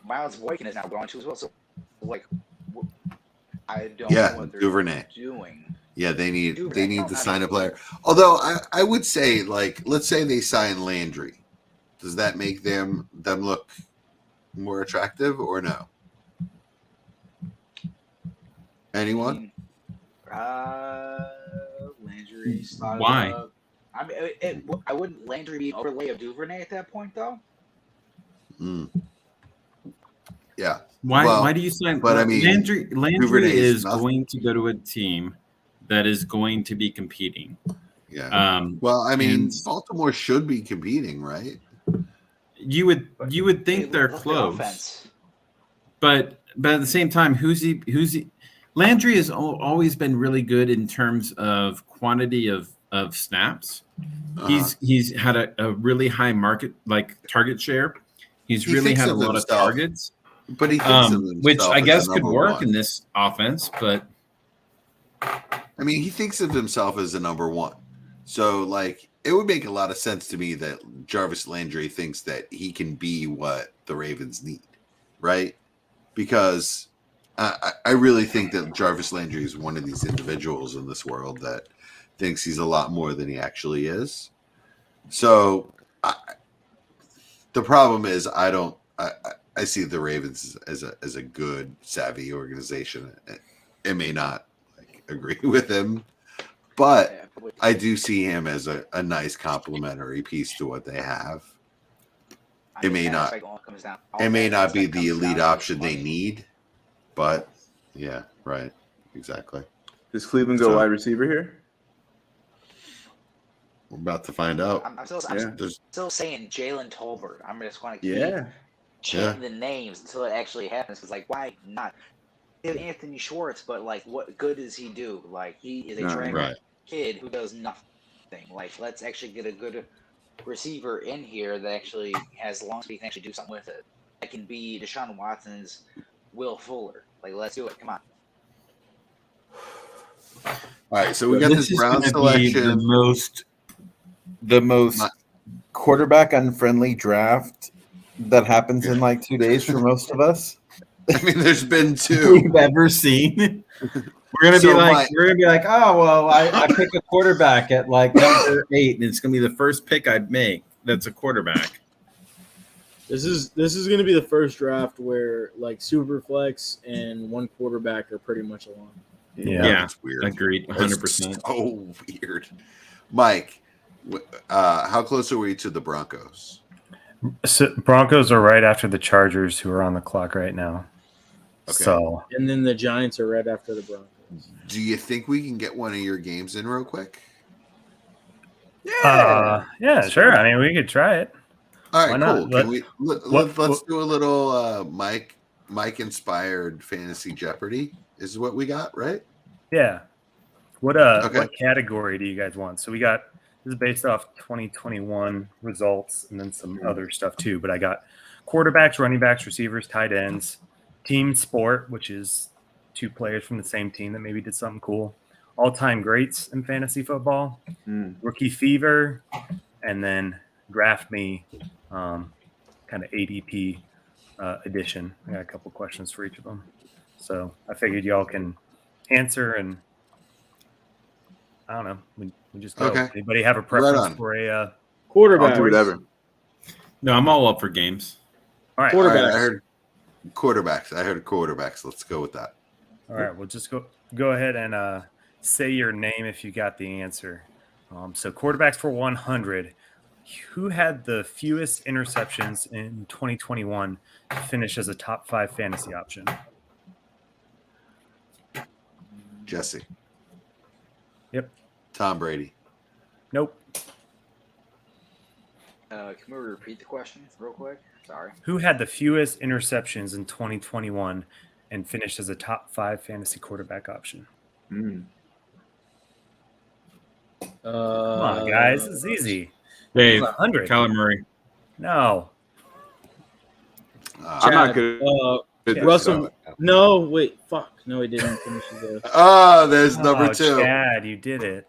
Miles Boykin is now gone too as well. So I don't know what they're Duvernay doing. Yeah, they need to sign a player. Although I would say, let's say they sign Landry. Does that make them look more attractive or no? Anyone? Landry. Why? I mean, I wouldn't Landry be an overlay of Duvernay at that point, though. Yeah. Why do you sign? But I mean, Landry is going to go to a team that is going to be competing. Yeah. I mean, Baltimore should be competing, right? You would think they're close, but at the same time, who's he? Landry has always been really good in terms of quantity of snaps. He's had a really high target share. He really had a lot of targets, but he thinks of himself which I guess as could work one in this offense. But I mean, he thinks of himself as a number one. So, it would make a lot of sense to me that Jarvis Landry thinks that he can be what the Ravens need, right? Because I really think that Jarvis Landry is one of these individuals in this world that thinks he's a lot more than he actually is. So, the problem is I see the Ravens as a good, savvy organization. It may not agree with him, but I do see him as a nice complementary piece to what they have. It may not be the elite option they need, but yeah, right, exactly. Does Cleveland go wide receiver here? We're about to find out. I'm still saying Jalen Tolbert. I'm just going to keep changing the names until it actually happens. Because why not? They have Anthony Schwartz, but what good does he do? He is a track kid who does nothing. Let's actually get a good receiver in here that actually has long speed and actually do something with it. That can be Deshaun Watson's Will Fuller. Let's do it. Come on. All right, so we got this Brown selection. The most quarterback unfriendly draft that happens in 2 days for most of us. I mean, there's been two we've ever seen. We're gonna be like, oh well, I pick a quarterback at number 8, and it's gonna be the first pick I'd make. That's a quarterback. This is gonna be the first draft where Superflex and one quarterback are pretty much along. Yeah, it's weird. Agreed, 100%. So weird. Mike, how close are we to the Broncos? So Broncos are right after the Chargers, who are on the clock right now. Okay. So, and then the Giants are right after the Broncos. Do you think we can get one of your games in real quick? Yeah, sure. I mean, we could try it. All right, cool. Let's do a little Mike inspired fantasy Jeopardy. Is what we got, right? Yeah. What category do you guys want? So this is based off 2021 results and then some other stuff too. But I got quarterbacks, running backs, receivers, tight ends, team sport, which is 2 players from the same team that maybe did something cool, all-time greats in fantasy football, rookie fever, and then draft me, kind of ADP edition. I got a couple questions for each of them. So I figured y'all can answer, and I don't know. We just go. Okay. Anybody have a preference for a quarterback? I'll do whatever. No, I'm all up for games. All right. Quarterbacks. I heard quarterbacks. Let's go with that. All right. We'll just go ahead and say your name if you got the answer. So quarterbacks for 100. Who had the fewest interceptions in 2021 to finish as a top 5 fantasy option? Jesse. Yep. Tom Brady. Nope. Can we repeat the question real quick? Sorry. Who had the fewest interceptions in 2021 and finished as a top 5 fantasy quarterback option? Mm. Come on, guys. This is easy. Dave, 100. Kyler Murray. No. I'm not good. Chad. Russell. No, wait. Fuck. No, he didn't finish the. There's number 2. Chad, you did it.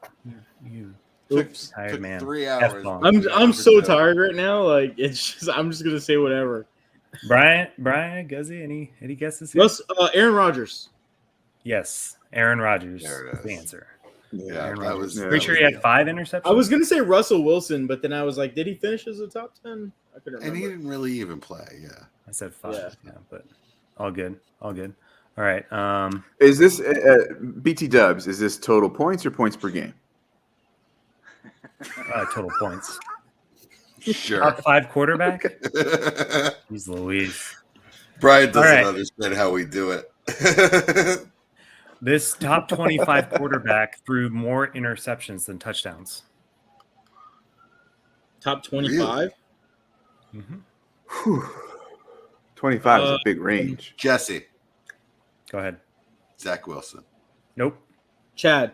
You Oops. tired man. 3 hours. F-bomb. I'm so tired right now. Like I'm just gonna say whatever. Brian, Guzzy, any guesses here? Aaron Rodgers. Yes, Aaron Rodgers. There it is the is. answer. Yeah, Aaron that Rodgers. was. Pretty sure he had 5 interceptions. I was gonna say Russell Wilson, but then I was like, did he finish as a top 10? I couldn't remember. And he didn't really even play. Yeah. I said 5. Yeah. Yeah, but all good. All right. Is this BT Dubs? Is this total points or points per game? Total points. Sure. Top 5 quarterback. He's Louise. Brian doesn't right. understand how we do it. This top 25 quarterback threw more interceptions than touchdowns. Top 25. Mm-hmm. 25 is a big range. Jesse. Go ahead. Zach Wilson. Nope. Chad.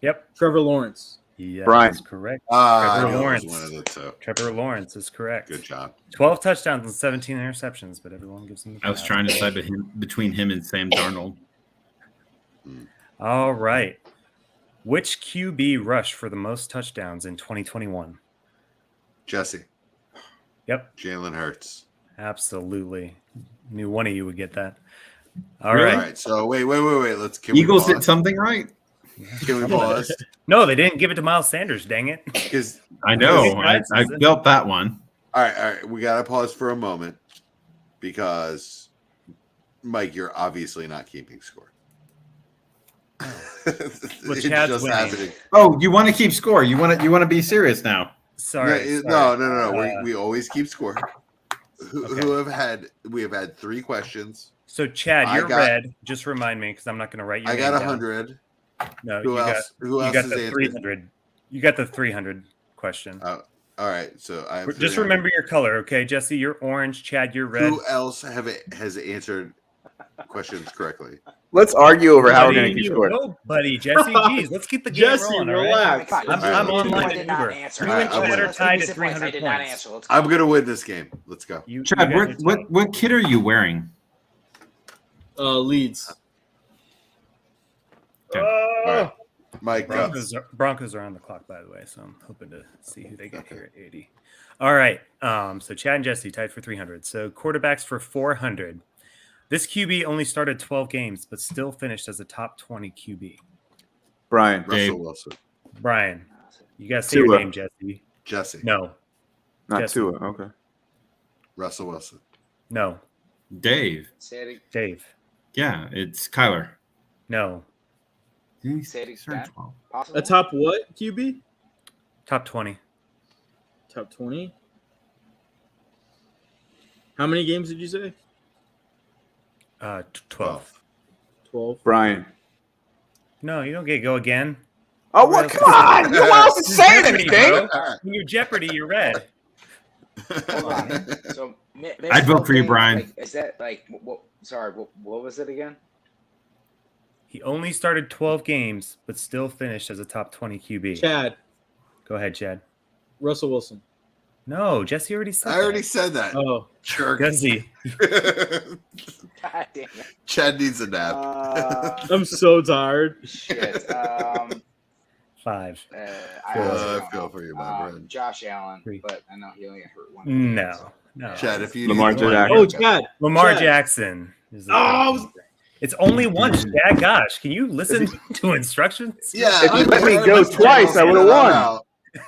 Yep. Trevor Lawrence. Yeah, Brian. that's correct. I Trevor knew it was Lawrence. one of the 2. Trevor Lawrence is correct. Good job. 12 touchdowns and 17 interceptions, but everyone gives him the I was trying to decide between him and Sam Darnold. All right. Which QB rushed for the most touchdowns in 2021? Jesse. Yep. Jalen Hurts. Absolutely. Knew one of you would get that. All Really? right. All right. So wait. Eagles we did something right. Can we pause? No, they didn't give it to Miles Sanders, dang it. Because I know. I felt that one. all right. We gotta pause for a moment because Mike, you're obviously not keeping score. It's Chad's just winning. happening. Oh, you want to keep score? You want to be serious now? Sorry. No. We always keep score. We have had 3 questions. So Chad, you're red. Just remind me because I'm not going to write your I name got down. 100. No, Who else? Who else got is the answering? 300. You got the 300 question. All right. So I have Just 300. remember your color, okay? Jesse, you're orange. Chad, you're red. Who else has answered questions correctly? Let's argue over how we're going to keep score. Nobody, Jesse. Geez, let's keep the game Jesse, rolling. relax. All right? I'm online at Uber. Answer. You and All right, Chad I'm are tied at I 300 did not points. answer. Let's I'm gonna win this game. Let's go. Chad, what kit are you wearing? Leeds. All right. Mike, Broncos are on the clock, by the way, so I'm hoping to see who they get here at 80. All right. So Chad and Jesse tied for 300. So quarterbacks for 400. This QB only started 12 games, but still finished as a top 20 QB. Brian. Russell Wilson. Brian, you got to say your Tua. name, Jesse. Jesse. No. Not Jesse. Tua. Okay. Russell Wilson. No. Dave. Dave. Yeah, it's Kyler. No. Say it again. Possible? A top what QB? Top 20. Top 20. How many games did you say? 12. 12. Brian. No, you don't get to go again. Oh, what? Come on. No one else is saying Jeopardy, anything. bro. When you're Jeopardy, you're red. Hold on. So, I'd vote for you, Brian. Like, is that like what? Sorry, what was it again? He only started 12 games, but still finished as a top 20 QB. Chad. Go ahead, Chad. Russell Wilson. No, Jesse already said I already said that. Oh, Jerk. Guzzy. God damn it. Chad needs a nap. I'm so tired. Shit. 5. I feel for you, my friend. Josh Allen, 3. but I know he only got hurt one. No. Chad, if you Lamar need Jackson. Oh, Chad. Lamar Chad. Jackson. Is the Oh, it's only one. Chad, gosh, can you listen to instructions? Yeah, If you let me go twice, I would have won.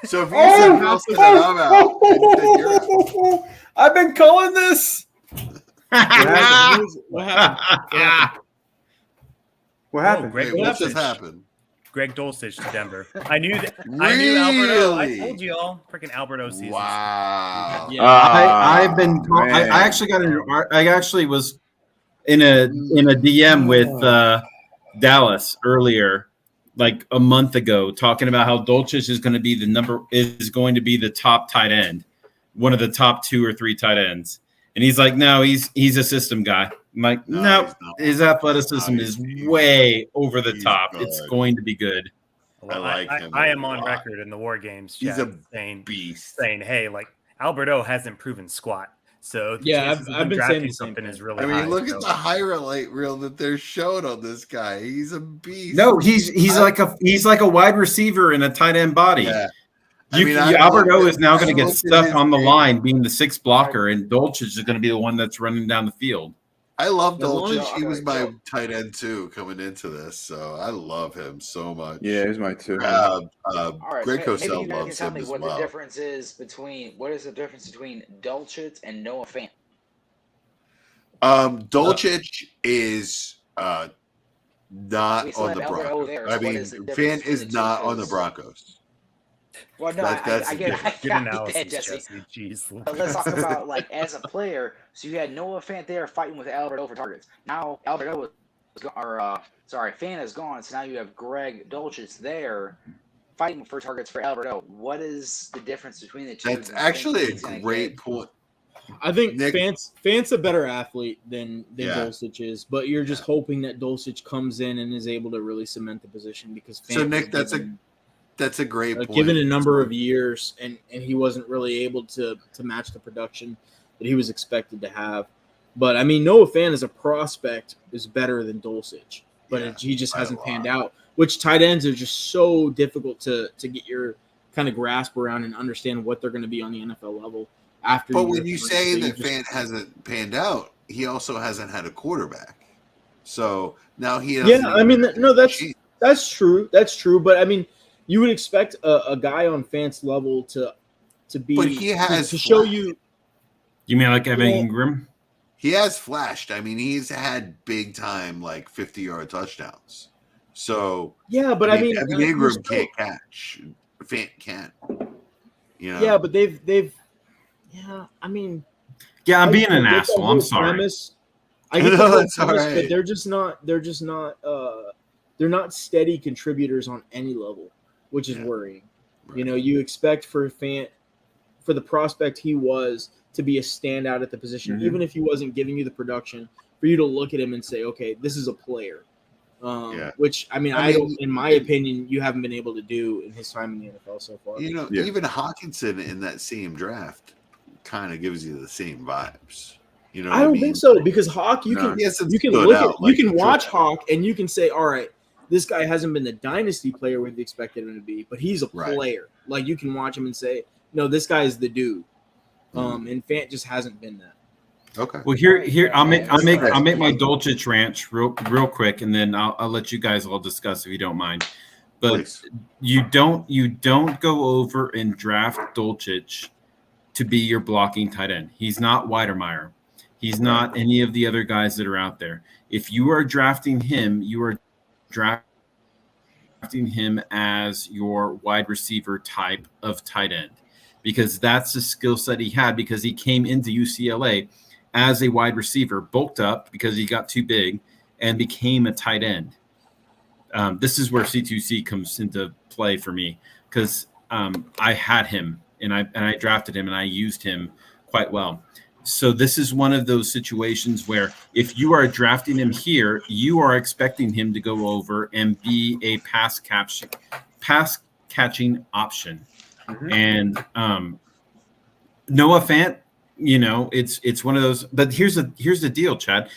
So if you said Wilson, then I'm out. And you're out. I've been calling this. What happened? What Oh, happened? Greg Wait, what just Dulcich. happened? Greg Dulcich to Denver. I knew that. I knew Alberto. I Really? told you all. Freaking Alberto season. Wow. Yeah. I've been. man. I actually got. I actually was in a DM with Dallas earlier, like a month ago talking about how Dulcich is going to be the top tight end, one of the top 2 or 3 tight ends. And he's like, no, he's a system guy. I'm like, no, his athleticism is way over the top. Good. It's going to be good. Well, I like him. I am on record in the War Games chat He's a beast. Saying, hey, like Alberto hasn't proven squat. So yeah, I've been saying something is really I mean, high, look at the highlight reel that they're showing on this guy. He's a beast. No, he's like a wide receiver in a tight end body. Yeah. Alberto is now going to get stuck on the line being the 6th blocker, and Dulcich is going to be the one that's running down the field. I love Dulcich. He was my tight end too coming into this, so I love him so much. Yeah, he's my too. All right, Greg maybe Cosell you guys loves can tell him me as what well. the difference is between Dulcich and Noah Fant. Dulcich is not on the Broncos. there, I so what mean, is the difference Fant between is the two? not on the Because- Broncos. Well, no, That's I the get difference. Good that, analysis, Jesse. Jeez. But let's talk about like as a player. So you had Noah Fant there fighting with Alberto for targets. Now Alberto Fant is gone. So now you have Greg Dulcich there fighting for targets for Alberto. What is the difference between the two? That's actually a great point. I think Nick- Fant's a better athlete than Yeah. Dulcich is, but you're just hoping that Dulcich comes in and is able to really cement the position because Fant So Nick, was that's a great point. given a number of years and he wasn't really able to match the production that he was expected to have. But I mean, Noah Fant as a prospect is better than Dulcich, but he just hasn't panned out. Which tight ends are just so difficult to get your kind of grasp around and understand what they're going to be on the NFL level after. But when you say that Fant hasn't panned out, he also hasn't had a quarterback. So now he has. Yeah, I mean, that's true. That's true. But I mean, you would expect a guy on Fant's level to be. But he has to show you. You mean like Evan Ingram? He has flashed. I mean, he's had big time 50-yard touchdowns. So yeah, but I mean Evan Ingram can't catch. Fant can't. You know. Yeah, but they've. Yeah, I mean. Yeah, I'm being an asshole. I'm sorry. I get the whole premise, but they're just not. They're not steady contributors on any level, which is worrying. Right. You know, you expect for Fant, for the prospect he was, to be a standout at the position, even if he wasn't giving you the production, for you to look at him and say, okay, this is a player. Which I mean, in my opinion, you haven't been able to do in his time in the NFL so far. You know, even Hawkinson in that same draft kind of gives you the same vibes. You know, I don't think so because Hawk, you can watch Hawk and you can say, all right, this guy hasn't been the dynasty player we expected him to be, but he's a player. Like you can watch him and say, no, this guy is the dude. And Fant just hasn't been that. Okay. Well, here I'll make my Dulcich rant real quick, and then I'll let you guys all discuss if you don't mind. But please. you don't go over and draft Dulcich to be your blocking tight end. He's not Weidermeyer. He's not any of the other guys that are out there. If you are drafting him, you are drafting him as your wide receiver type of tight end, because that's the skill set he had, because he came into UCLA as a wide receiver, bulked up because he got too big, and became a tight end. This is where C2C comes into play for me, because I had him and I drafted him and I used him quite well. So this is one of those situations where if you are drafting him here, you are expecting him to go over and be a pass catching option. And Noah Fant, you know, it's one of those. But here's the deal, Chad.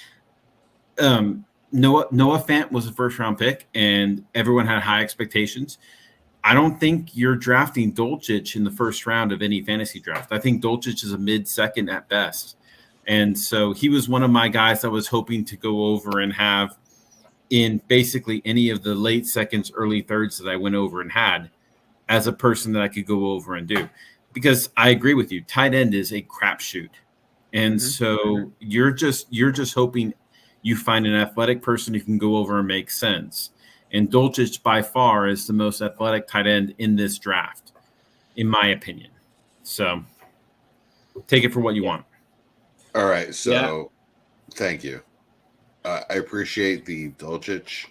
Noah Fant was a first-round pick, and everyone had high expectations. I don't think you're drafting Dulcich in the first round of any fantasy draft. I think Dulcich is a mid-second at best. And so he was one of my guys I was hoping to go over and have in basically any of the late seconds, early thirds that I went over and had as a person that I could go over and do. Because I agree with you, tight end is a crapshoot. And so you're just hoping you find an athletic person who can go over and make sense. And Dulcich by far is the most athletic tight end in this draft, in my opinion. So take it for what you want. All right. So thank you. I appreciate the Dulcich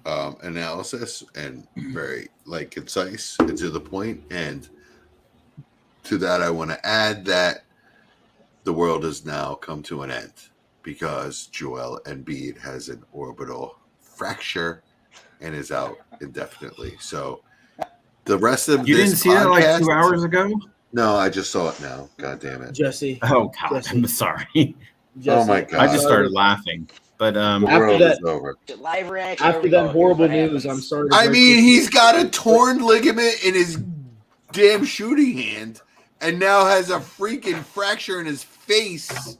analysis and very concise and to the point. And to that, I want to add that the world has now come to an end because Joel Embiid has an orbital fracture and is out indefinitely. So the rest of You this didn't see that like podcast- 2 hours ago? No, I just saw it now. God damn it. Jesse. Oh God, Jesse. I'm sorry. Oh my God. I just started laughing. But The After world that- is over. Live reaction. After that horrible news, I'm sorry. To I break mean, this- he's got a torn ligament in his damn shooting hand and now has a freaking fracture in his face.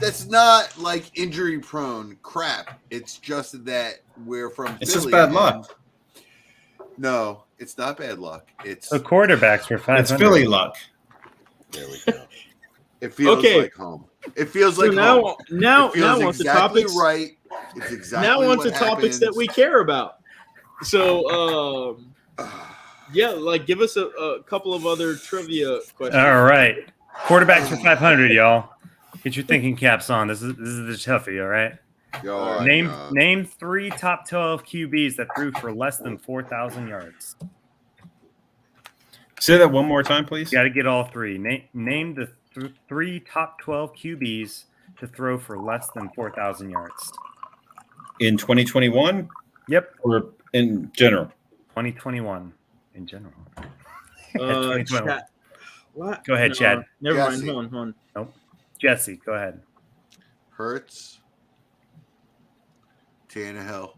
That's not like injury prone crap. It's just that we're from it's Philly just bad and- luck. No, it's not bad luck. It's The quarterbacks were 500. It's Philly luck. there we go. It feels Okay. like home. It feels So like home. now It feels on to exactly topics. right. It's exactly Now on what to topics that happens. we care about. So yeah, like give us a couple of other trivia questions. All right. Quarterbacks for 500, y'all. Get your thinking caps on. This is the toughie, all right? God, Name 3 top 12 QBs that threw for less than 4,000 yards. Say that one more time, please. You got to get all 3. Name the 3 top 12 QBs to throw for less than 4,000 yards. In 2021 Yep. or in general? 2021 in general. Uh, 2021. Chad- what? Go ahead, No, Chad. Never mind. Jesse. Hold on. Nope. Jesse, go ahead. Hurts. Tannehill.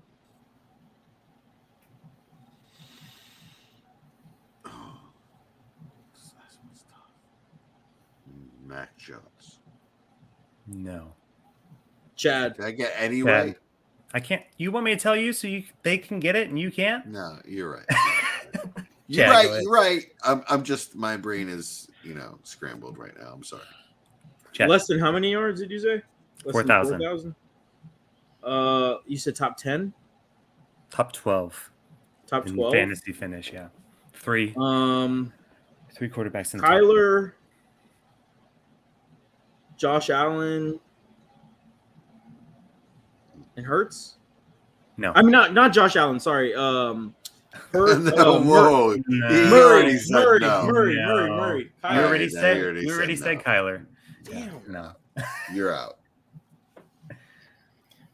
Mac Jones. No. Chad. Did I get any Chad. right? I can't. You want me to tell you so they can get it and you can't? No, you're right. Chad, You're go right. ahead. You're right. I'm just my brain is scrambled right now. I'm sorry. Chad. Less than how many yards did you say? Less than 4,000. 4,000? You said top 10? Top 12. Top in 12? fantasy finish, yeah. 3 quarterbacks in the top. Kyler, Josh Allen, and Hurts? No. I mean, not Josh Allen. Sorry. No, Whoa. No. He Murray, already said Murray, no. Murray, No. Murray, Murray. You Kyler. already Yeah, said. you already You already said said no. Kyler. Damn. No. You're out.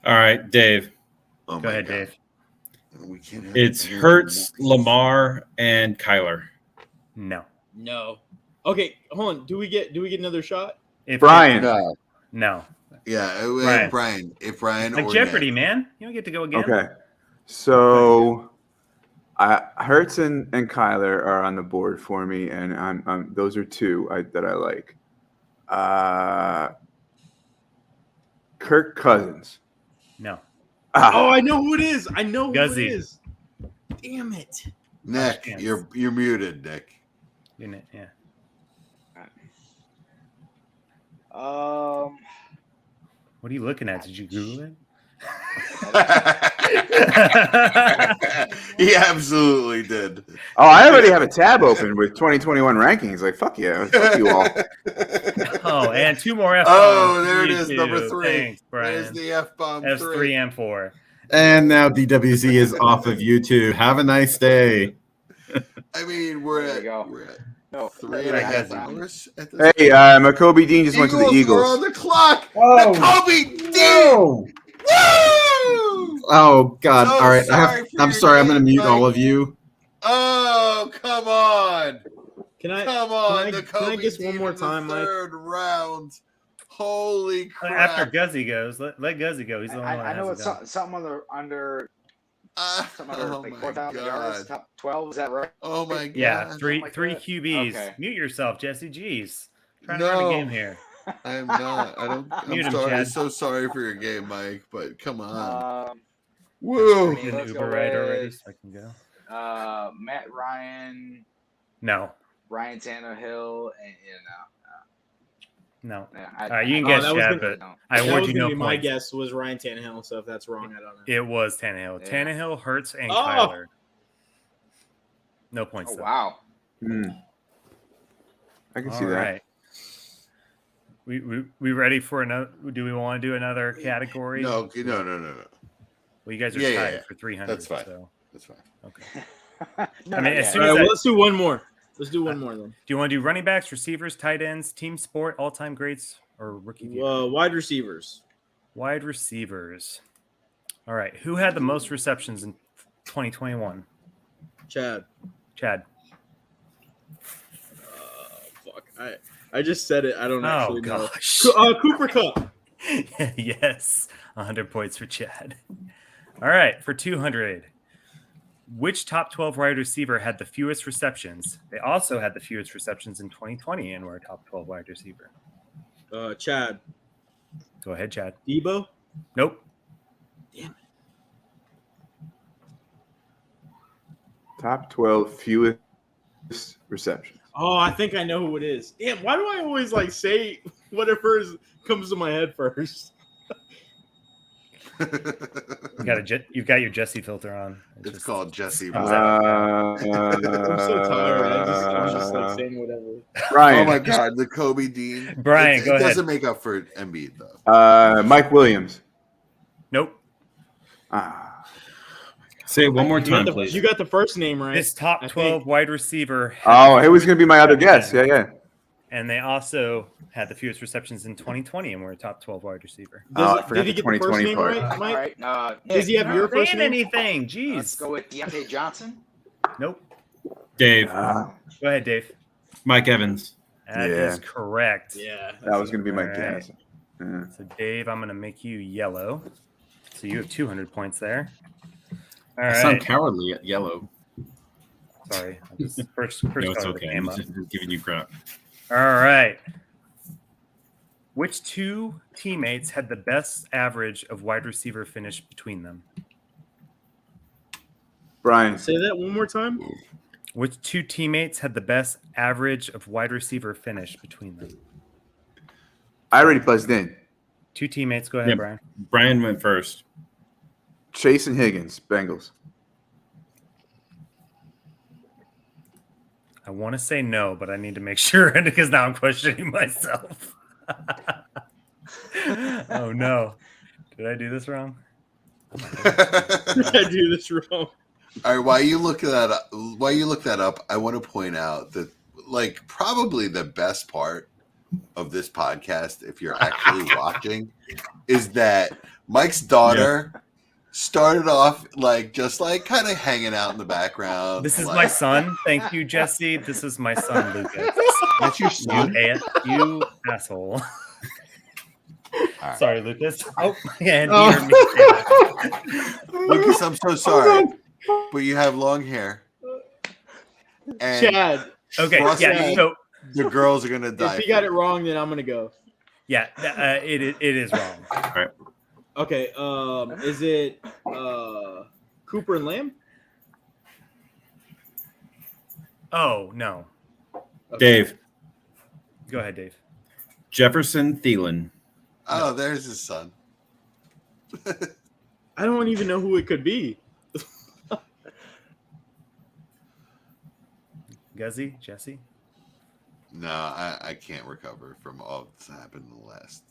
All right, Dave. Oh Go my ahead, God. Dave. We can't have It's any Hurts, more. Lamar, and Kyler. No. No. Okay, hold on. Do we get another shot? Brian. No. No. Yeah, Brian. Brian. If Brian Like or Jeopardy, Nick. man. You don't get to go again. Okay. So Hurts and Kyler are on the board for me, and I'm those are 2 that I like. Kirk Cousins. No. Oh, I know who it is. I know who Guzzy. it is. Damn it. Nick, chance. you're muted, Nick. Isn't it? Yeah. What are you looking at? Did you Google it? He absolutely did. Oh, I already have a tab open with 2021 rankings. Like, fuck yeah, fuck you all. Oh, and 2 more F. Oh, there it is, number 3. Thanks, There's Brian. the F-bomb F 3. 3 and 4. And now DWZ is off of YouTube. Have a nice day. I mean, we're There at, you go. we're at No, 3.5 hours at this Hey, Makobe Dean just went to the are on Eagles. the clock. Oh, Kobe D. no. Woo! Oh God! So All right, sorry for I'm your sorry. I'm going to game, mute all Mike. of you. Oh, come on. Can I Come on. The can I Kobe guess one Dean more in time, the Mike? 3rd round. Holy crap. After Guzzy goes, let Guzzy go. He's the only one I that know hasn't it's gone. something under Oh like my 4,000 yards, God. top 12. Is that right? Oh my God. Yeah, three like three that? QBs. Okay. Mute yourself, Jesse. Jeez. Trying to run a No. game here. I am not. Mute I'm him, sorry. Chad. So sorry for your game, Mike, but come on. I Woo. mean, An let's Uber go ride already, with so I can go. Matt Ryan, No. Ryan Tannehill, and No. yeah, All right, you can guess, that was Chad, gonna- but no. I That award was you gonna no be my points. guess was Ryan Tannehill. So if that's wrong, I don't know. It was Tannehill. Yeah. Tannehill, Hurts, and Oh. Kyler. No points, Oh though. wow. I can All see that. right. We ready for another? Do we want to do another category? No. Well, you guys are Yeah, tied yeah. for 300. That's fine. So. That's fine. Okay. No, I mean, no, as yeah. soon All as right, I, well, let's do one more. Let's do one more then. do you want to do running backs, receivers, tight ends, team sport, all-time greats, or rookie of the year? Wide receivers. Wide receivers. All right. Who had the most receptions in 2021? Chad. Chad. Fuck. I just said it. I don't actually know. Gosh. Cooper Kupp. Yes. 100 points for Chad. All right. For 200. Which top 12 wide receiver had the fewest receptions? They also had the fewest receptions in 2020 and were a top 12 wide receiver. Chad. Go ahead, Chad. Debo. Nope. Top 12 fewest receptions. Oh, I think I know who it is. Damn, why do I always like say whatever comes to my head first? You've got your Jesse filter on. It's called Jesse. I'm so tired. I'm just like saying whatever. Brian. Oh my God, the Kobe Dean. Brian, go it ahead. doesn't make up for Embiid though. Mike Williams. Nope. Say it one more time, please. You got the first name right. This top 12 wide receiver. Oh, it was going to be my other guess. Yeah. And they also had the fewest receptions in 2020 and were a top 12 wide receiver. I forgot Did he the get the first 2020 name part. right, All Mike? right. Does he have your first name? Anything? Jeez. Let's go with Deontay Johnson. Nope. Dave. Go ahead, Dave. Mike Evans. That is correct. Yeah. That was going to be my All guess. right. So, Dave, I'm going to make you yellow. So you have 200 points there. All I sound right. cowardly at yellow. Sorry. First No, it's color that okay. came I'm up. just giving you crap. All right. Which two teammates had the best average of wide receiver finish between them? Brian. Say that one more time. Which two teammates had the best average of wide receiver finish between them? I already buzzed in. Two teammates. Go ahead, Yeah. Brian. Brian went first. Chase and Higgins, Bengals. I want to say no, but I need to make sure because now I'm questioning myself. Oh no. Did I do this wrong? Did I do this wrong? All right, while you look that up, I want to point out that like probably the best part of this podcast, if you're actually watching, is that Mike's daughter started off like just like kind of hanging out in the background. This is like, my son. Thank you, Jesse. This is my son, Lucas. That's your son? You asshole. Right. Sorry, Lucas. Oh, and Lucas, I'm so sorry, but you have long hair. And Chad. Okay, trust yeah. me, So the girls are gonna die. If he got it wrong, then I'm gonna go. yeah, it is wrong. All right. Okay. Is it Cooper and Lamb? Oh no. Dave. Go ahead, Dave. Jefferson Thielen. Oh, there's his son. I don't even know who it could be. Guzzy, Jesse. No, I can't recover from all that's happened in the last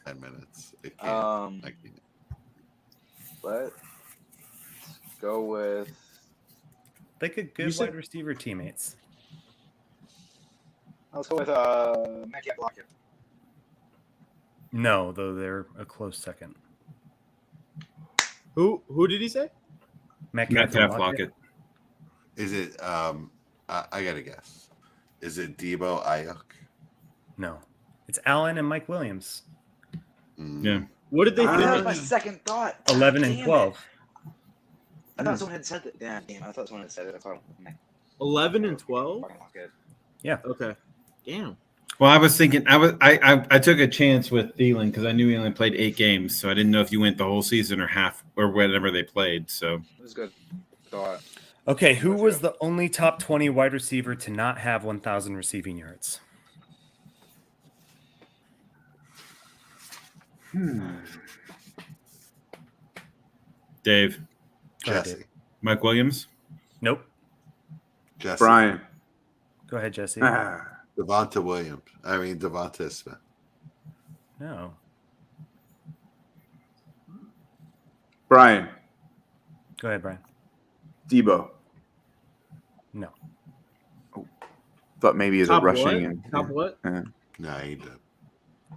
10 minutes. It can't. I can't. Let's go with. They could good wide receiver teammates. Let's go with Mackie Blockett. No, though they're a close second. Who did he say? Metcalf Lockett. Is it? I gotta guess. Is it Debo Ayuk? No, it's Allen and Mike Williams. Yeah. What did they That was finish? my second thought. 11 and 12. I thought someone had said that. Yeah, damn. I thought someone had said it. I thought. 11 and 12. Yeah. Okay. Damn. Well, I was thinking I took a chance with Thielen because I knew he only played 8 games, so I didn't know if you went the whole season or half or whatever they played. So It was good thought. Okay, who was the only top 20 wide receiver to not have 1,000 receiving yards? Dave. Go ahead, Jesse. Dave. Mike Williams. Nope. Jesse. Brian. Go ahead, Jesse. Devonta Williams. I mean Devonta Smith. No. Brian. Go ahead, Brian. Debo. No. Oh, thought maybe he's Top rushing. what? And, Top what? No, he did.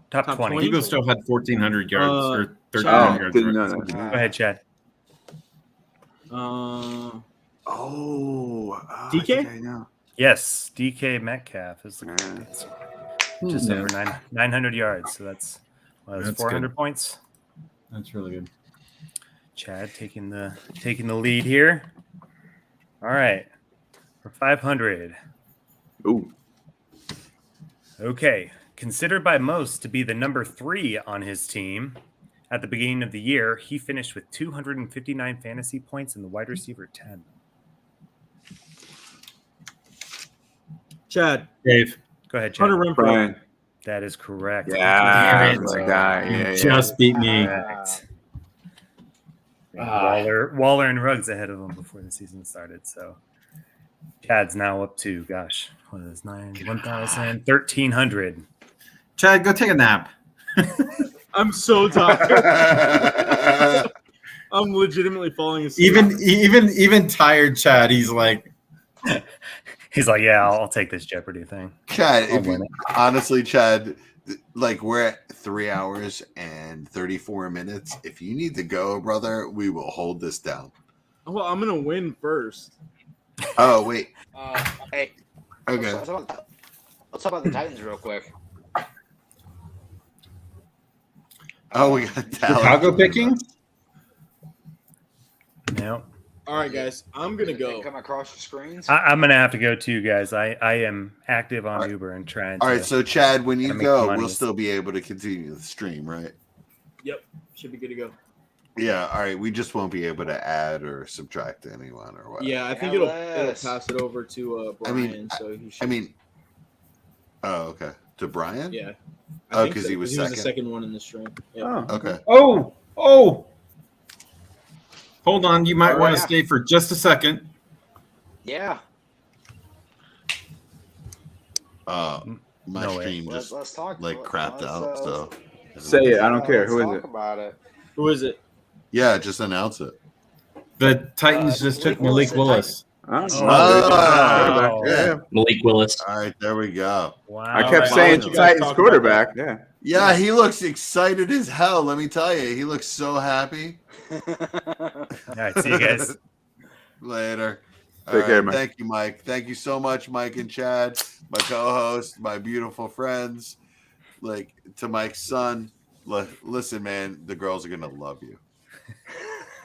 Top Top 20. 20? Debo still had 1,400 yards or 1,300 Oh, yards. didn't know right? that. Go ahead, Chad. DK? I know. Yes, DK Metcalf is the answer. Just Yeah. over 900 yards. So that's That's 400 good. points. That's really good. Chad taking the lead here. All right, for 500. Ooh. Okay, considered by most to be the number 3 on his team at the beginning of the year, he finished with 259 fantasy points in the wide receiver 10. Chad. Dave. Go ahead, Chad. Hunter Renfro. Brian. That is correct. Yeah, Damn it. my guy. You Yeah, just beat me. Correct. Waller and Ruggs ahead of him before the season started. So Chad's now up to, gosh, what is 1,000, 1,300. Chad, go take a nap. I'm so tired. I'm legitimately falling asleep. Even tired Chad, he's like, yeah, I'll take this Jeopardy thing. Chad, I'll win it. honestly, Chad, like we're at 3 hours and 34 minutes. If you need to go, brother, we will hold this down. Well, I'm gonna win first. Oh wait. Hey. Okay. Let's talk about the Titans real quick. Oh, we got Dallas. Chicago picking? No. All right, guys, I'm gonna go. Come across your screens. I'm going to have to go too, guys. I am active on All right. Uber and trying All to. right, so Chad, when you make go, money. we'll still be able to continue the stream, right? Yep, should be good to go. Yeah. All right. We just won't be able to add or subtract anyone or what. Yeah, I think it'll pass it over to Brian. Oh, okay. To Brian? Yeah. Oh, because he was the second. second one in the stream. Yeah. Oh, Okay. Oh. Hold on, you might All want to right. stay for just a second. Yeah. My No way. stream just Let's talk. crapped out. So Say it. I don't care. Who is Let's it? talk about it. Who is it? yeah, just announce it. The Titans just took Malik Willis. Oh, Oh. Yeah. Malik Willis. All right, there we go. Wow. I kept All saying right, the why don't you guys Titans talk quarterback. Yeah. Yeah, he looks excited as hell. Let me tell you, he looks so happy. All right, see you guys. Later. All Take care, right, Mike. thank you, Mike. Thank you so much, Mike and Chad, my co-host, my beautiful friends. Like to Mike's son. Listen, man, the girls are gonna love you.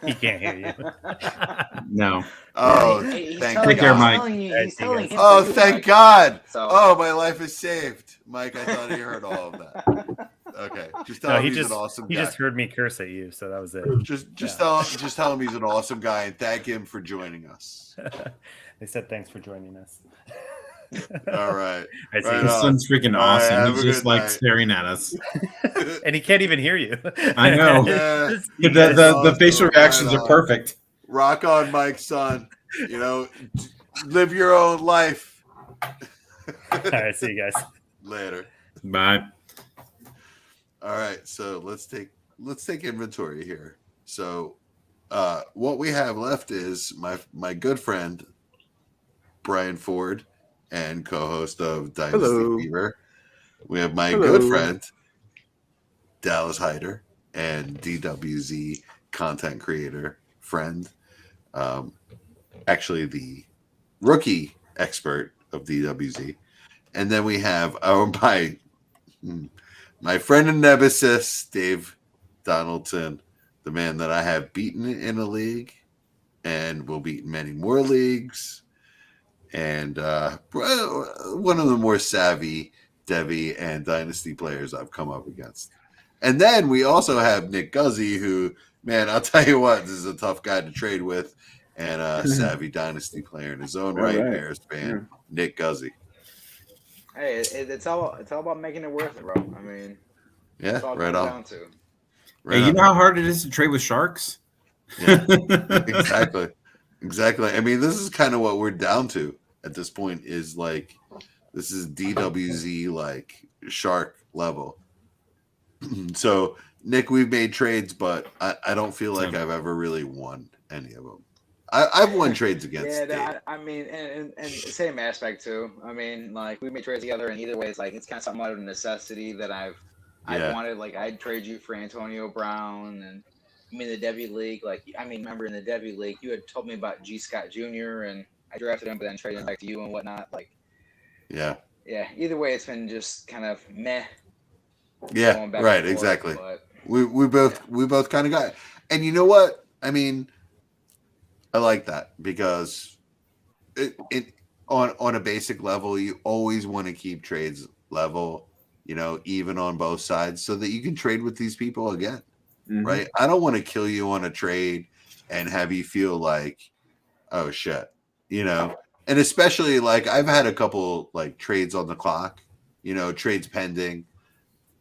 He can't hear you. No. Oh, He's thank telling Take care, God. Mike. He's telling him Oh, to do thank it. God. So- Oh, my life is saved. Mike, I thought he heard all of that. Okay. Just tell No, him he he's just an awesome he guy. just heard me curse at you, so that was it. Just tell him he's an awesome guy and thank him for joining us. They said thanks for joining us. All right. I see Right you. This on. son's freaking All right, awesome. have He's a just good like night. staring at us. And he can't even hear you. I know. Yeah. You The, guys- the facial Right reactions are on. perfect. Rock on, Mike's son. You know, live your own life. All right, see you guys. Later. Bye. All right, so let's take inventory here. So what we have left is my good friend Brian Ford and co-host of Dynasty Hello. Fever. We have my Hello. good friend Dallas Hyder and DWZ content creator friend. Actually the rookie expert of DWZ. And then we have my friend and nemesis, Dave Donaldson, the man that I have beaten in a league and will beat in many more leagues. And one of the more savvy Devi and Dynasty players I've come up against. And then we also have Nick Guzzi, who, man, I'll tell you what, this is a tough guy to trade with, and a savvy Dynasty player in his own right, Bears fan, Nick Guzzi. Hey, it's all about making it worth it, bro. I mean, Yeah, that's all it right comes on. down to. Right Hey, you on. know how hard it is to trade with sharks? Yeah, exactly. I mean, this is kind of what we're down to at this point. Is like this is DWZ like shark level. So Nick, we've made trades, but I don't feel like I've ever really won any of them. I've won trades against. I mean, and the same aspect too. I mean, like we made trades together, and either way, it's like it's kind of something out of necessity that I wanted. Like I'd trade you for Antonio Brown, and I mean the W League. Like I mean, remember in the W League, you had told me about G. Scott Jr. and I drafted him, but then traded him back to you and whatnot. Like, yeah. Either way, it's been just kind of meh. Yeah, right. Forth, exactly. But... We both kind of got it. And you know what? I mean, I like that because it on a basic level, you always want to keep trades level, even on both sides, so that you can trade with these people again, right? I don't want to kill you on a trade and have you feel like, oh shit, And especially like I've had a couple like trades on the clock, trades pending.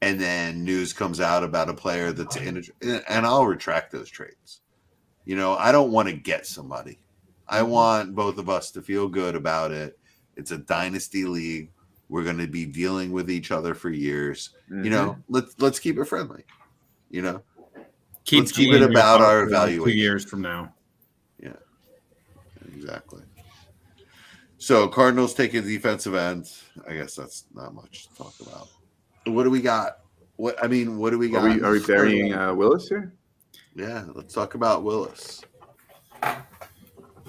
And then news comes out about a player that's in and I'll retract those trades. I don't want to get somebody. I want both of us to feel good about it. It's a dynasty league. We're going to be dealing with each other for years. Let's keep it friendly. Let's keep it about our evaluation. 2 years from now. Yeah, exactly. So Cardinals take a defensive end. I guess that's not much to talk about. What do we got? What do we got? Are we burying Willis here? Yeah, let's talk about Willis.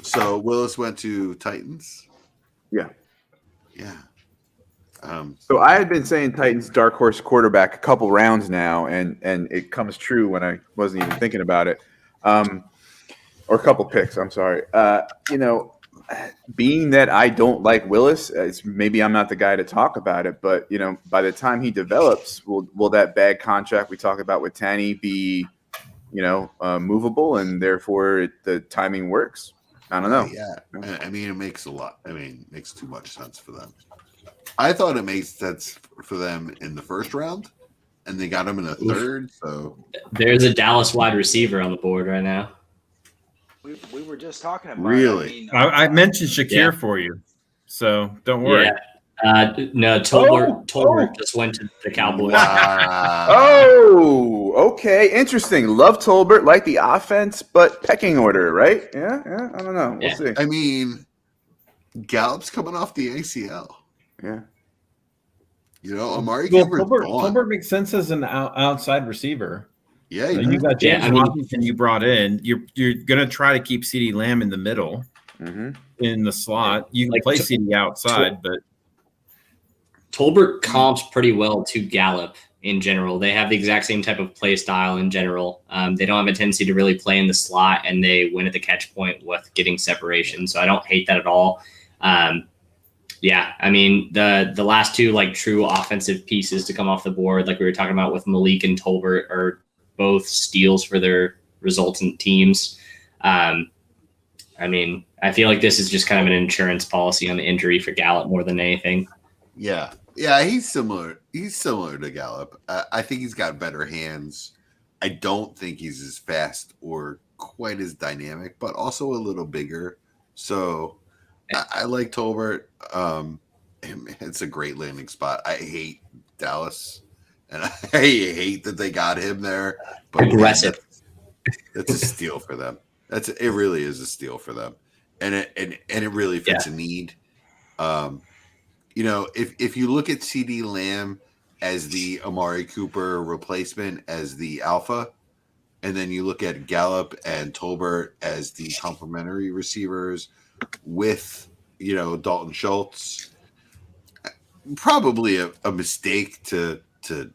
So Willis went to Titans. Yeah. Yeah. So I had been saying Titans dark horse quarterback a couple rounds now, and it comes true when I wasn't even thinking about it. Or a couple picks. I'm sorry. Being that I don't like Willis, maybe I'm not the guy to talk about it, but by the time he develops, will that bad contract we talk about with Tanny be, movable, and therefore the timing works? I don't know. Yeah, I mean, it makes makes too much sense for them. I thought it made sense for them in the first round, and they got him in the third. So there's a Dallas wide receiver on the board right now. We were just talking about really. I mentioned Shakir for you, so don't worry. Yeah. No, Tolbert just went to the Cowboys. Wow. Oh, okay, interesting. Love Tolbert, like the offense, but pecking order, right? Yeah. I don't know. We'll see. I mean, Gallup's coming off the ACL. Yeah. Amari Cooper's gone. Tolbert makes sense as an outside receiver. Yeah, you got James Washington you brought in. You're going to try to keep CeeDee Lamb in the middle, in the slot. You can play CeeDee outside, but Tolbert comps pretty well to Gallup in general. They have the exact same type of play style in general. They don't have a tendency to really play in the slot, and they win at the catch point with getting separation. So I don't hate that at all. Yeah, I mean, the last two like true offensive pieces to come off the board, like we were talking about with Malik and Tolbert, are both steals for their resultant teams. I mean, I feel like this is just kind of an insurance policy on the injury for Gallup more than anything. Yeah, he's similar. He's similar to Gallup. I think he's got better hands. I don't think he's as fast or quite as dynamic, but also a little bigger. So I like Tolbert. It's a great landing spot. I hate Dallas, and I hate that they got him there. But aggressive. That's a steal for them. It really is a steal for them, and it really fits a need. If you look at CeeDee Lamb as the Amari Cooper replacement as the alpha, and then you look at Gallup and Tolbert as the complementary receivers with Dalton Schultz, probably a mistake to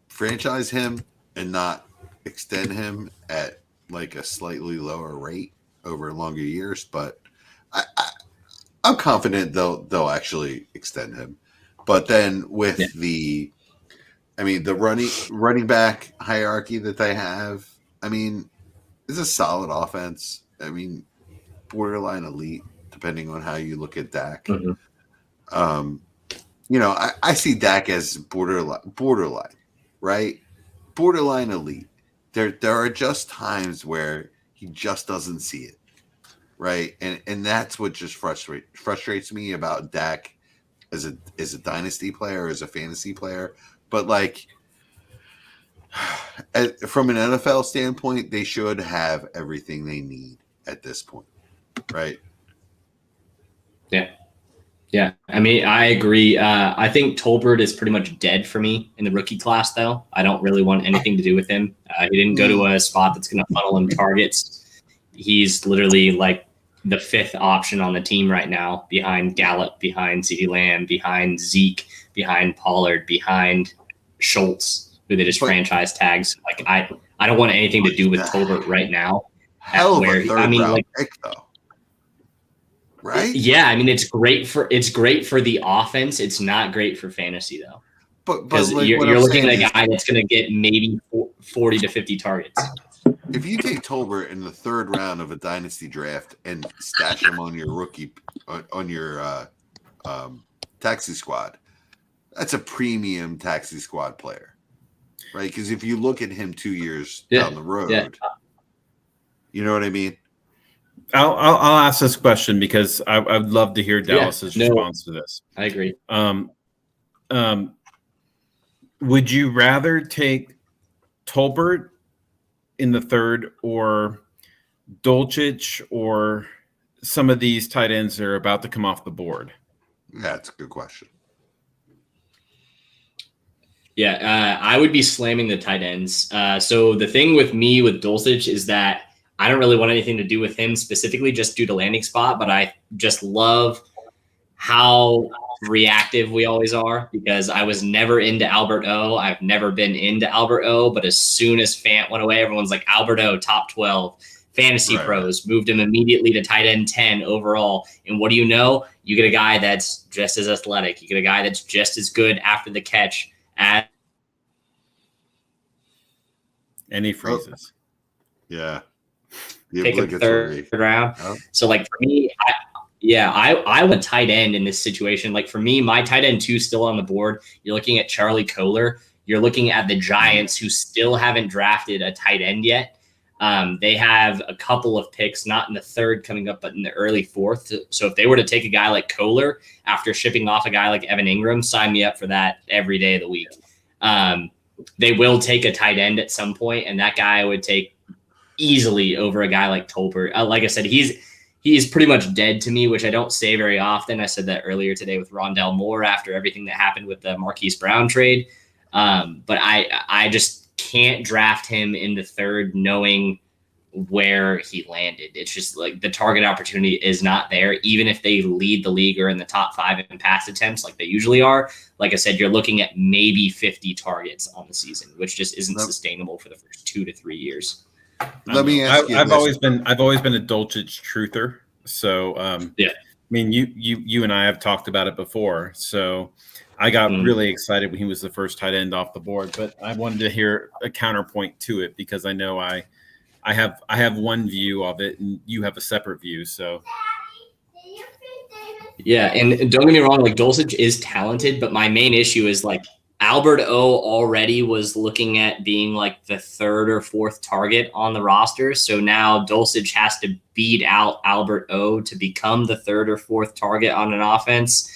franchise him and not extend him at like a slightly lower rate over longer years, but I'm confident they'll actually extend him. But then with the running back hierarchy that they have, it's a solid offense. Borderline elite, depending on how you look at Dak. I see Dak as borderline, right? Borderline elite. There are just times where he just doesn't see it, right? And that's what just frustrates me about Dak as a dynasty player, as a fantasy player. But like, From an NFL standpoint, they should have everything they need at this point, right? Yeah. Yeah. I mean, I agree. I think Tolbert is pretty much dead for me in the rookie class, though. I don't really want anything to do with him. He didn't go to a spot that's going to funnel him targets. He's literally like the fifth option on the team right now, behind Gallup, behind CeeDee Lamb, behind Zeke, behind Pollard, behind Schultz, who they just franchise tags. Like I don't want anything to do with Tolbert right now. Hell of a third round pick, though. Right? Yeah, I mean it's great for the offense. It's not great for fantasy though. But like you're looking at a guy that's going to get maybe 40 to 50 targets. If you take Tolbert in the third round of a dynasty draft and stash him on your taxi squad, that's a premium taxi squad player, right? Because if you look at him 2 years down the road, you know what I mean. I'll ask this question because I'd love to hear Dallas's response to this. I agree. Would you rather take Tolbert in the third or Dulcich or some of these tight ends that are about to come off the board? That's a good question. Yeah, I would be slamming the tight ends. So the thing with me with Dulcich is that I don't really want anything to do with him specifically just due to landing spot, but I just love how reactive we always are because I was never into Albert O. I've never been into Albert O, but as soon as Fant went away, everyone's like Albert O, top 12. Fantasy pros moved him immediately to tight end 10 overall. And what do you know? You get a guy that's just as athletic. You get a guy that's just as good after the catch as. And he freezes. Yeah. Pick a third round. Oh. So like for me, I want tight end in this situation. Like for me, my tight end 2 still on the board. You're looking at Charlie Kohler. You're looking at the Giants who still haven't drafted a tight end yet. They have a couple of picks, not in the third coming up, but in the early fourth. So if they were to take a guy like Kohler after shipping off a guy like Evan Ingram, sign me up for that every day of the week. They will take a tight end at some point, and that guy I would take easily over a guy like Tolbert. Like I said, he's pretty much dead to me, which I don't say very often. I said that earlier today with Rondell Moore after everything that happened with the Marquise Brown trade. But I just can't draft him in the third knowing where he landed. It's just like the target opportunity is not there. Even if they lead the league or in the top 5 in pass attempts like they usually are, like I said, you're looking at maybe 50 targets on the season, which just isn't sustainable for the first 2 to 3 years. Let me ask you. I've always been a Dulcich truther. So yeah, I mean, you and I have talked about it before. So I got really excited when he was the first tight end off the board, but I wanted to hear a counterpoint to it because I know I have one view of it and you have a separate view. So yeah, and don't get me wrong, like Dulcich is talented, but my main issue is like Albert O already was looking at being like the 3rd or 4th target on the roster. So now Dulcich has to beat out Albert O to become the 3rd or 4th target on an offense.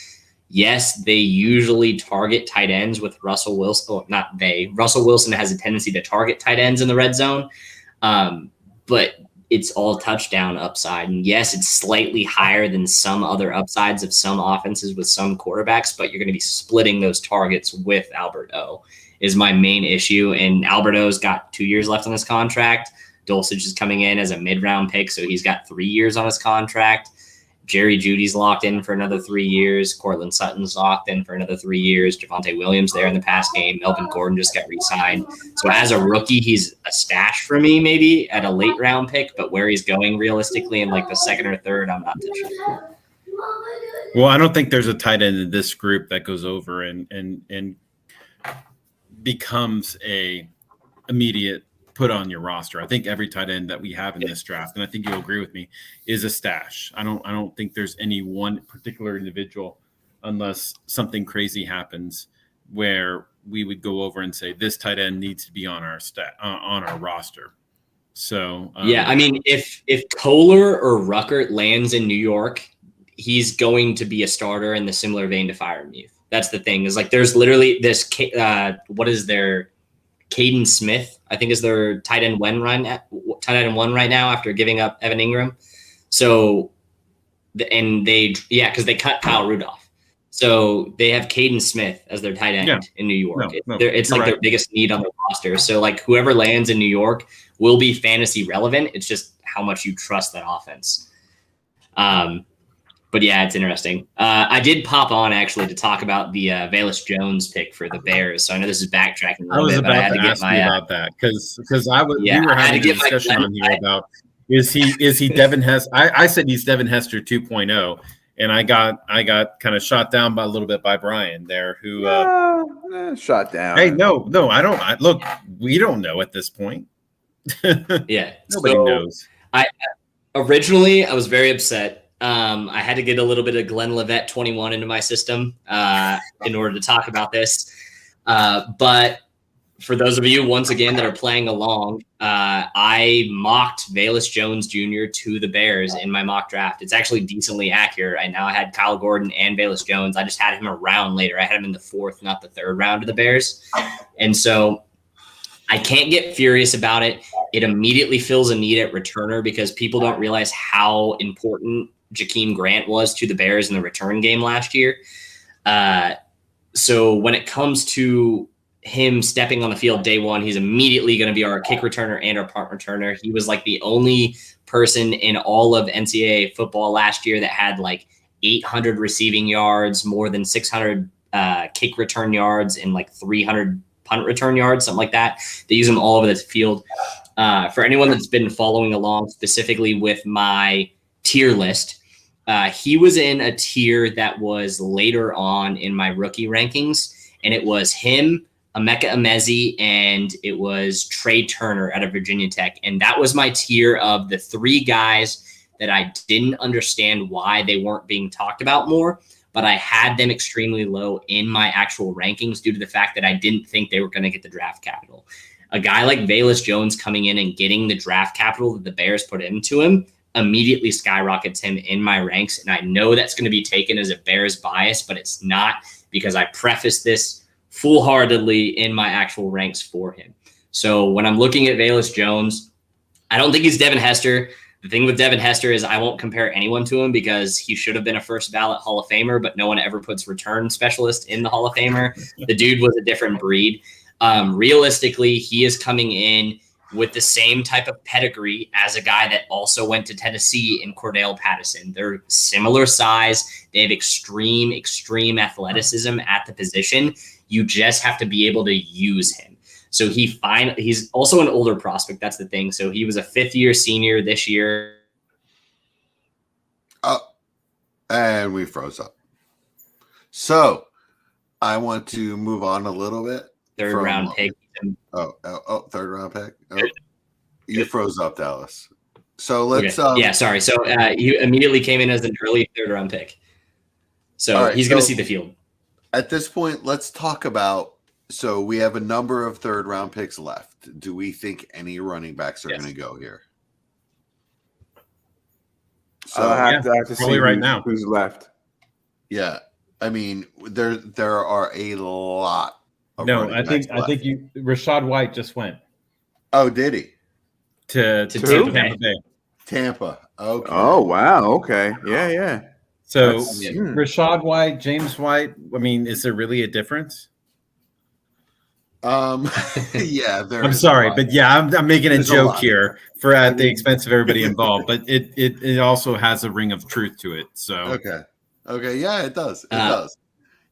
Yes, they usually target tight ends with Russell Wilson. Oh, not they. Russell Wilson has a tendency to target tight ends in the red zone. But it's all touchdown upside. And yes, it's slightly higher than some other upsides of some offenses with some quarterbacks, but you're going to be splitting those targets with Albert O is my main issue. And Albert O's got 2 years left on his contract. Dulcich is coming in as a mid-round pick, so he's got 3 years on his contract. Jerry Jeudy's locked in for another 3 years. Cortland Sutton's locked in for another 3 years. Javonte Williams there in the past game. Melvin Gordon just got re-signed. So as a rookie, he's a stash for me maybe at a late round pick, but where he's going realistically in like the 2nd or 3rd, I'm not touching. Well, I don't think there's a tight end in this group that goes over and becomes a immediate put on your roster. I think every tight end that we have in this draft, and I think you'll agree with me, is a stash. I don't think there's any one particular individual, unless something crazy happens, where we would go over and say this tight end needs to be on our on our roster. So yeah, I mean, if Kohler or Ruckert lands in New York, he's going to be a starter in the similar vein to Freiermuth. That's the thing is like there's literally this. What is their Caden Smith, I think, is their tight end one right now after giving up Evan Ingram. So, because they cut Kyle Rudolph. So they have Caden Smith as their tight end in New York. It's like their biggest need on their roster. So like whoever lands in New York will be fantasy relevant. It's just how much you trust that offense. But yeah, it's interesting. I did pop on actually to talk about the Velus Jones pick for the Bears. So I know this is backtracking a little bit, but I had to get my about that because we were having a discussion on here about is he Devin Hester? I said he's Devin Hester 2.0, and I got kind of shot down by a little bit by Brian there, who shot down. Hey, no, I don't. Look, we don't know at this point. Yeah, nobody knows. Originally I was very upset. I had to get a little bit of Glenn Levet 21 into my system in order to talk about this. But for those of you, once again, that are playing along, I mocked Velus Jones Jr. to the Bears in my mock draft. It's actually decently accurate right now. I had Kyle Gordon and Velus Jones. I just had him a round later. I had him in the 4th, not the 3rd round of the Bears. And so I can't get furious about it. It immediately fills a need at returner because people don't realize how important Jakeem Grant was to the Bears in the return game last year. So when it comes to him stepping on the field day one, he's immediately going to be our kick returner and our punt returner. He was like the only person in all of NCAA football last year that had like 800 receiving yards, more than 600 kick return yards, and like 300 punt return yards, something like that. They use him all over the field. For anyone that's been following along specifically with my tier list, he was in a tier that was later on in my rookie rankings, and it was him, Emeka Emezi, and it was Trey Turner out of Virginia Tech. And that was my tier of the 3 guys that I didn't understand why they weren't being talked about more, but I had them extremely low in my actual rankings due to the fact that I didn't think they were going to get the draft capital. A guy like Velus Jones coming in and getting the draft capital that the Bears put into him immediately skyrockets him in my ranks. And I know that's going to be taken as a Bears bias, but it's not, because I prefaced this full-heartedly in my actual ranks for him. So when I'm looking at Velus Jones, I don't think he's Devin Hester. The thing with Devin Hester is I won't compare anyone to him because he should have been a first ballot Hall of Famer, but no one ever puts return specialist in the Hall of Famer. The dude was a different breed. Realistically, he is coming in with the same type of pedigree as a guy that also went to Tennessee in Cordell Patterson. They're similar size. They have extreme athleticism at the position. You just have to be able to use him. So he's also an older prospect. That's the thing. So he was a 5th-year senior this year. Oh, and we froze up. So I want to move on a little bit. Third round pick. Third round pick. Oh, you froze up, Dallas. So let's. Sorry. So he immediately came in as an early 3rd round pick. So he's going to see the field. At this point, let's talk about. So we have a number of 3rd round picks left. Do we think any running backs are going to go here? So I have to see right now who's left. Yeah, I mean there are a lot. No, I think Rachaad White just went. Oh, did he? To Tampa Bay. Tampa. Okay. Oh wow. Okay. Yeah. So Rachaad White, James White. I mean, is there really a difference? Yeah. I'm sorry, but yeah, I'm making a joke here at the expense of everybody involved, but it also has a ring of truth to it. So okay, yeah, it does. It does.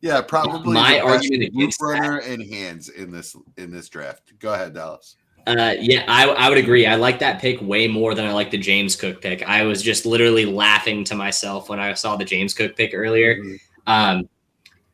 Yeah, probably my argument against runner and hands in this draft. Go ahead, Dallas. I would agree. I like that pick way more than I like the James Cook pick. I was just literally laughing to myself when I saw the James Cook pick earlier. Mm-hmm.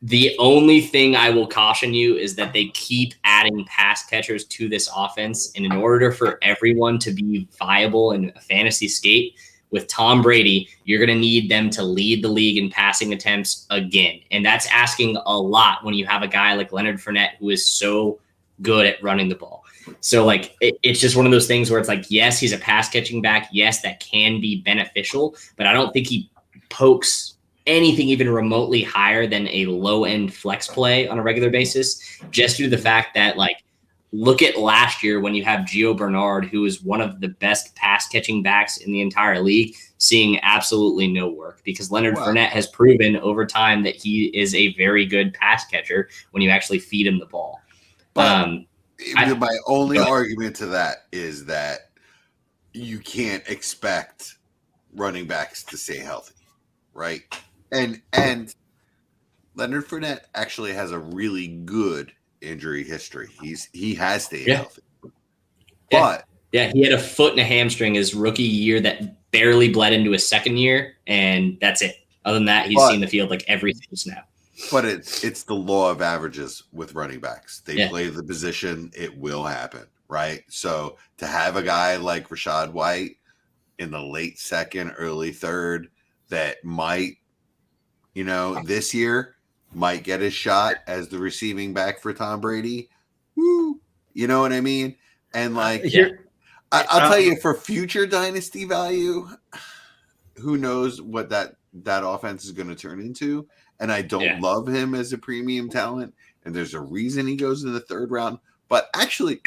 The only thing I will caution you is that they keep adding pass catchers to this offense. And in order for everyone to be viable in a fantasy skate with Tom Brady, you're going to need them to lead the league in passing attempts again. And that's asking a lot when you have a guy like Leonard Fournette, who is so good at running the ball. So like, it's just one of those things where it's like, yes, he's a pass catching back. Yes, that can be beneficial, but I don't think he pokes anything even remotely higher than a low end flex play on a regular basis, just due to the fact that like look at last year when you have Gio Bernard, who is one of the best pass catching backs in the entire league, seeing absolutely no work because Leonard Fournette has proven over time that he is a very good pass catcher when you actually feed him the ball. But my only argument to that is that you can't expect running backs to stay healthy, right? And Leonard Fournette actually has a really good injury history. He has stayed healthy. But he had a foot and a hamstring his rookie year that barely bled into his second year, and that's it. Other than that, he's seen the field like every single snap. But it's the law of averages with running backs. They play the position, it will happen, right? So to have a guy like Rachaad White in the late second, early third that might, this year might get his shot as the receiving back for Tom Brady. Woo, you know what I mean? And I'll tell you, for future dynasty value, who knows what that offense is going to turn into. And I don't love him as a premium talent. And there's a reason he goes in the third round. But actually,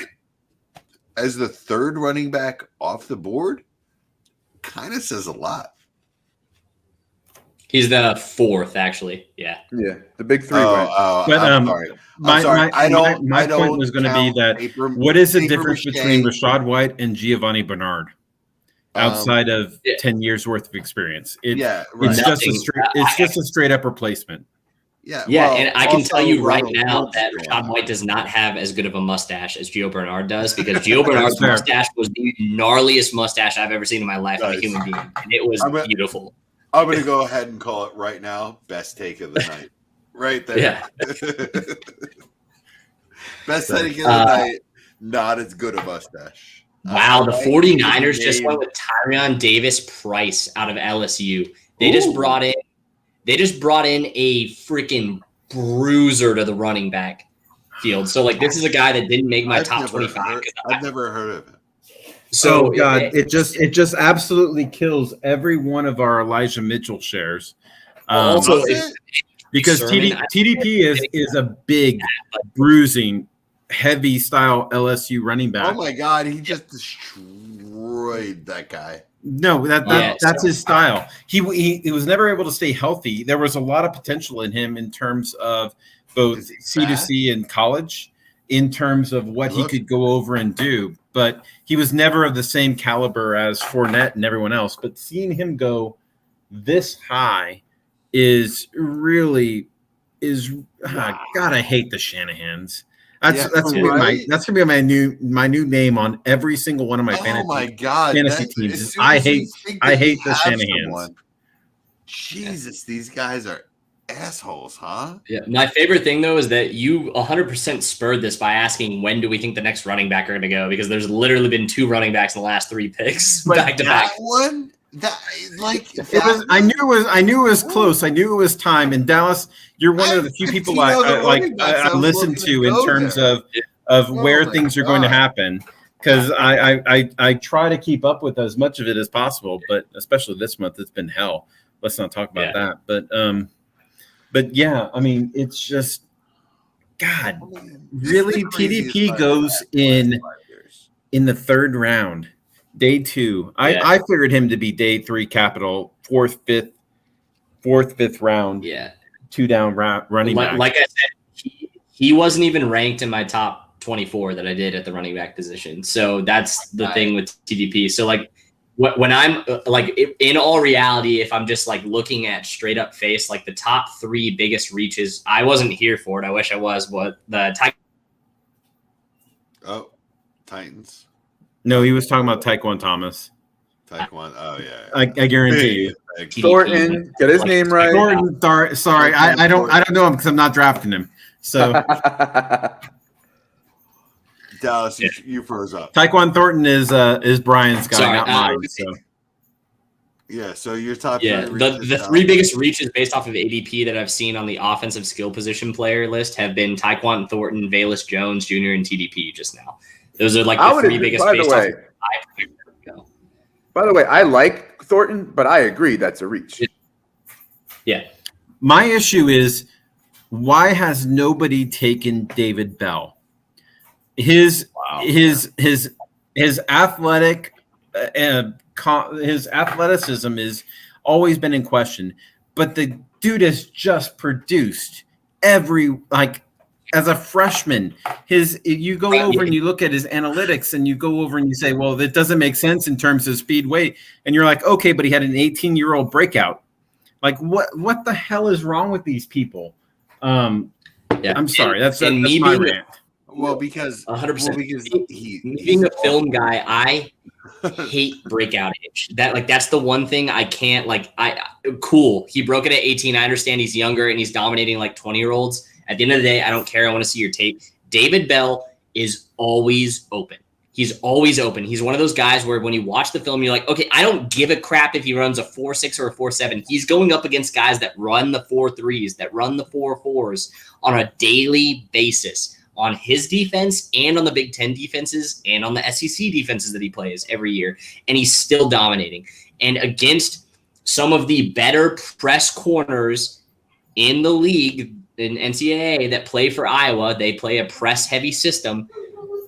as the third running back off the board, kind of says a lot. He's the fourth, actually. Yeah. Yeah. The big three. I'm sorry. My point was going to be that what is the difference between Rachaad White and Giovanni Bernard outside of 10 years worth of experience? It's just a straight up replacement. And I can tell you right now that Rachaad White does not have as good of a mustache as Gio Bernard does, because Gio Bernard's mustache was the gnarliest mustache I've ever seen in my life as a human being, and it was beautiful. I'm going to go ahead and call it right now. Best take of the night. Right there. Yeah. Best take of the night. Not as good a mustache. Wow. The 49ers just went with Tyrion Davis-Price out of LSU. They just brought in a freaking bruiser to the running back field. So, this is a guy that didn't make my top 25. I've never heard of him. So it just absolutely kills every one of our Elijah Mitchell shares. Because TDP is a big, bruising, heavy style LSU running back. Oh my God, he just destroyed that guy. No, that's his style. He was never able to stay healthy. There was a lot of potential in him in terms of both C2C and college, in terms of what he could go over and do. But he was never of the same caliber as Fournette and everyone else. But seeing him go this high God, I hate the Shanahans. That's gonna be my new name on every single one of my fantasy teams. I hate the Shanahans. Jesus, these guys are assholes, huh? Yeah. My favorite thing though is that you 100% spurred this by asking when do we think the next running back are going to go, because there's literally been 2 running backs in the last 3 picks back to back. I knew it was close. I knew it was time. And Dallas, you're one of the few people I listen to in terms of where things are going to happen, because I try to keep up with as much of it as possible. But especially this month, it's been hell. Let's not talk about that. But yeah, I mean, it's just, God, really, TDP goes in the third round, day 2. I figured him to be day 3 capital, fourth, fifth round. Yeah. 2 down running back. Like I said, he wasn't even ranked in my top 24 that I did at the running back position. So that's the thing with TDP. So when I'm in all reality, if I'm just looking at straight up face, the top 3 biggest reaches, I wasn't here for it. I wish I was. What the Titans? No, he was talking about Tyquan Thomas. Tyquan. Oh yeah. I guarantee you. Thornton, get his name right. Thornton. Sorry, I don't know him because I'm not drafting him. So. Dallas, you froze up. Tyquan Thornton is Brian's guy, not mine. So. Yeah, so your top the 3 biggest reaches based off of ADP that I've seen on the offensive skill position player list have been Tyquan Thornton, Velus Jones Jr., and TDP just now. Those are the 3 biggest based off of. By the way, I like Thornton, but I agree that's a reach. Yeah. My issue is, why has nobody taken David Bell? his athletic his athleticism is always been in question, but the dude has just produced as a freshman. You go over and you look at his analytics and you go over and you say, well, that doesn't make sense in terms of speed, weight, and you're like, okay, but he had an 18-year-old breakout. Like what the hell is wrong with these people? I'm sorry. That's my rant. Well, because 100%. because being a film guy, I hate breakout age. That's the one thing I can't cool. He broke it at 18. I understand he's younger and he's dominating like 20-year-olds. At the end of the day, I don't care. I want to see your tape. David Bell is always open. He's always open. He's one of those guys where when you watch the film, you're like, okay, I don't give a crap if he runs a 4.6 or a 4.7. He's going up against guys that run the 4.3s, that run the 4.4s on a daily basis on his defense and on the Big Ten defenses and on the SEC defenses that he plays every year. And he's still dominating. And against some of the better press corners in the league, in NCAA, that play for Iowa, they play a press-heavy system.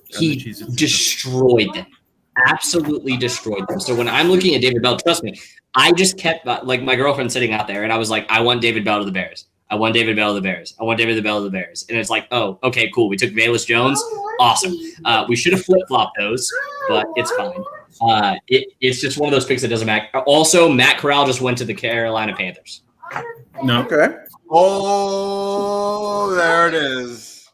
He destroyed them, absolutely destroyed them. So when I'm looking at David Bell, trust me, I just kept my girlfriend sitting out there, and I was like, I want David Bell to the Bears. I want David Bell to the Bears. I want David Bell to the Bears. And it's like, oh, okay, cool. We took Velus Jones. Awesome. We should have flip-flopped those, but it's fine. It's just one of those picks that doesn't matter. Also, Matt Corral just went to the Carolina Panthers. No. Okay. Oh, there it is.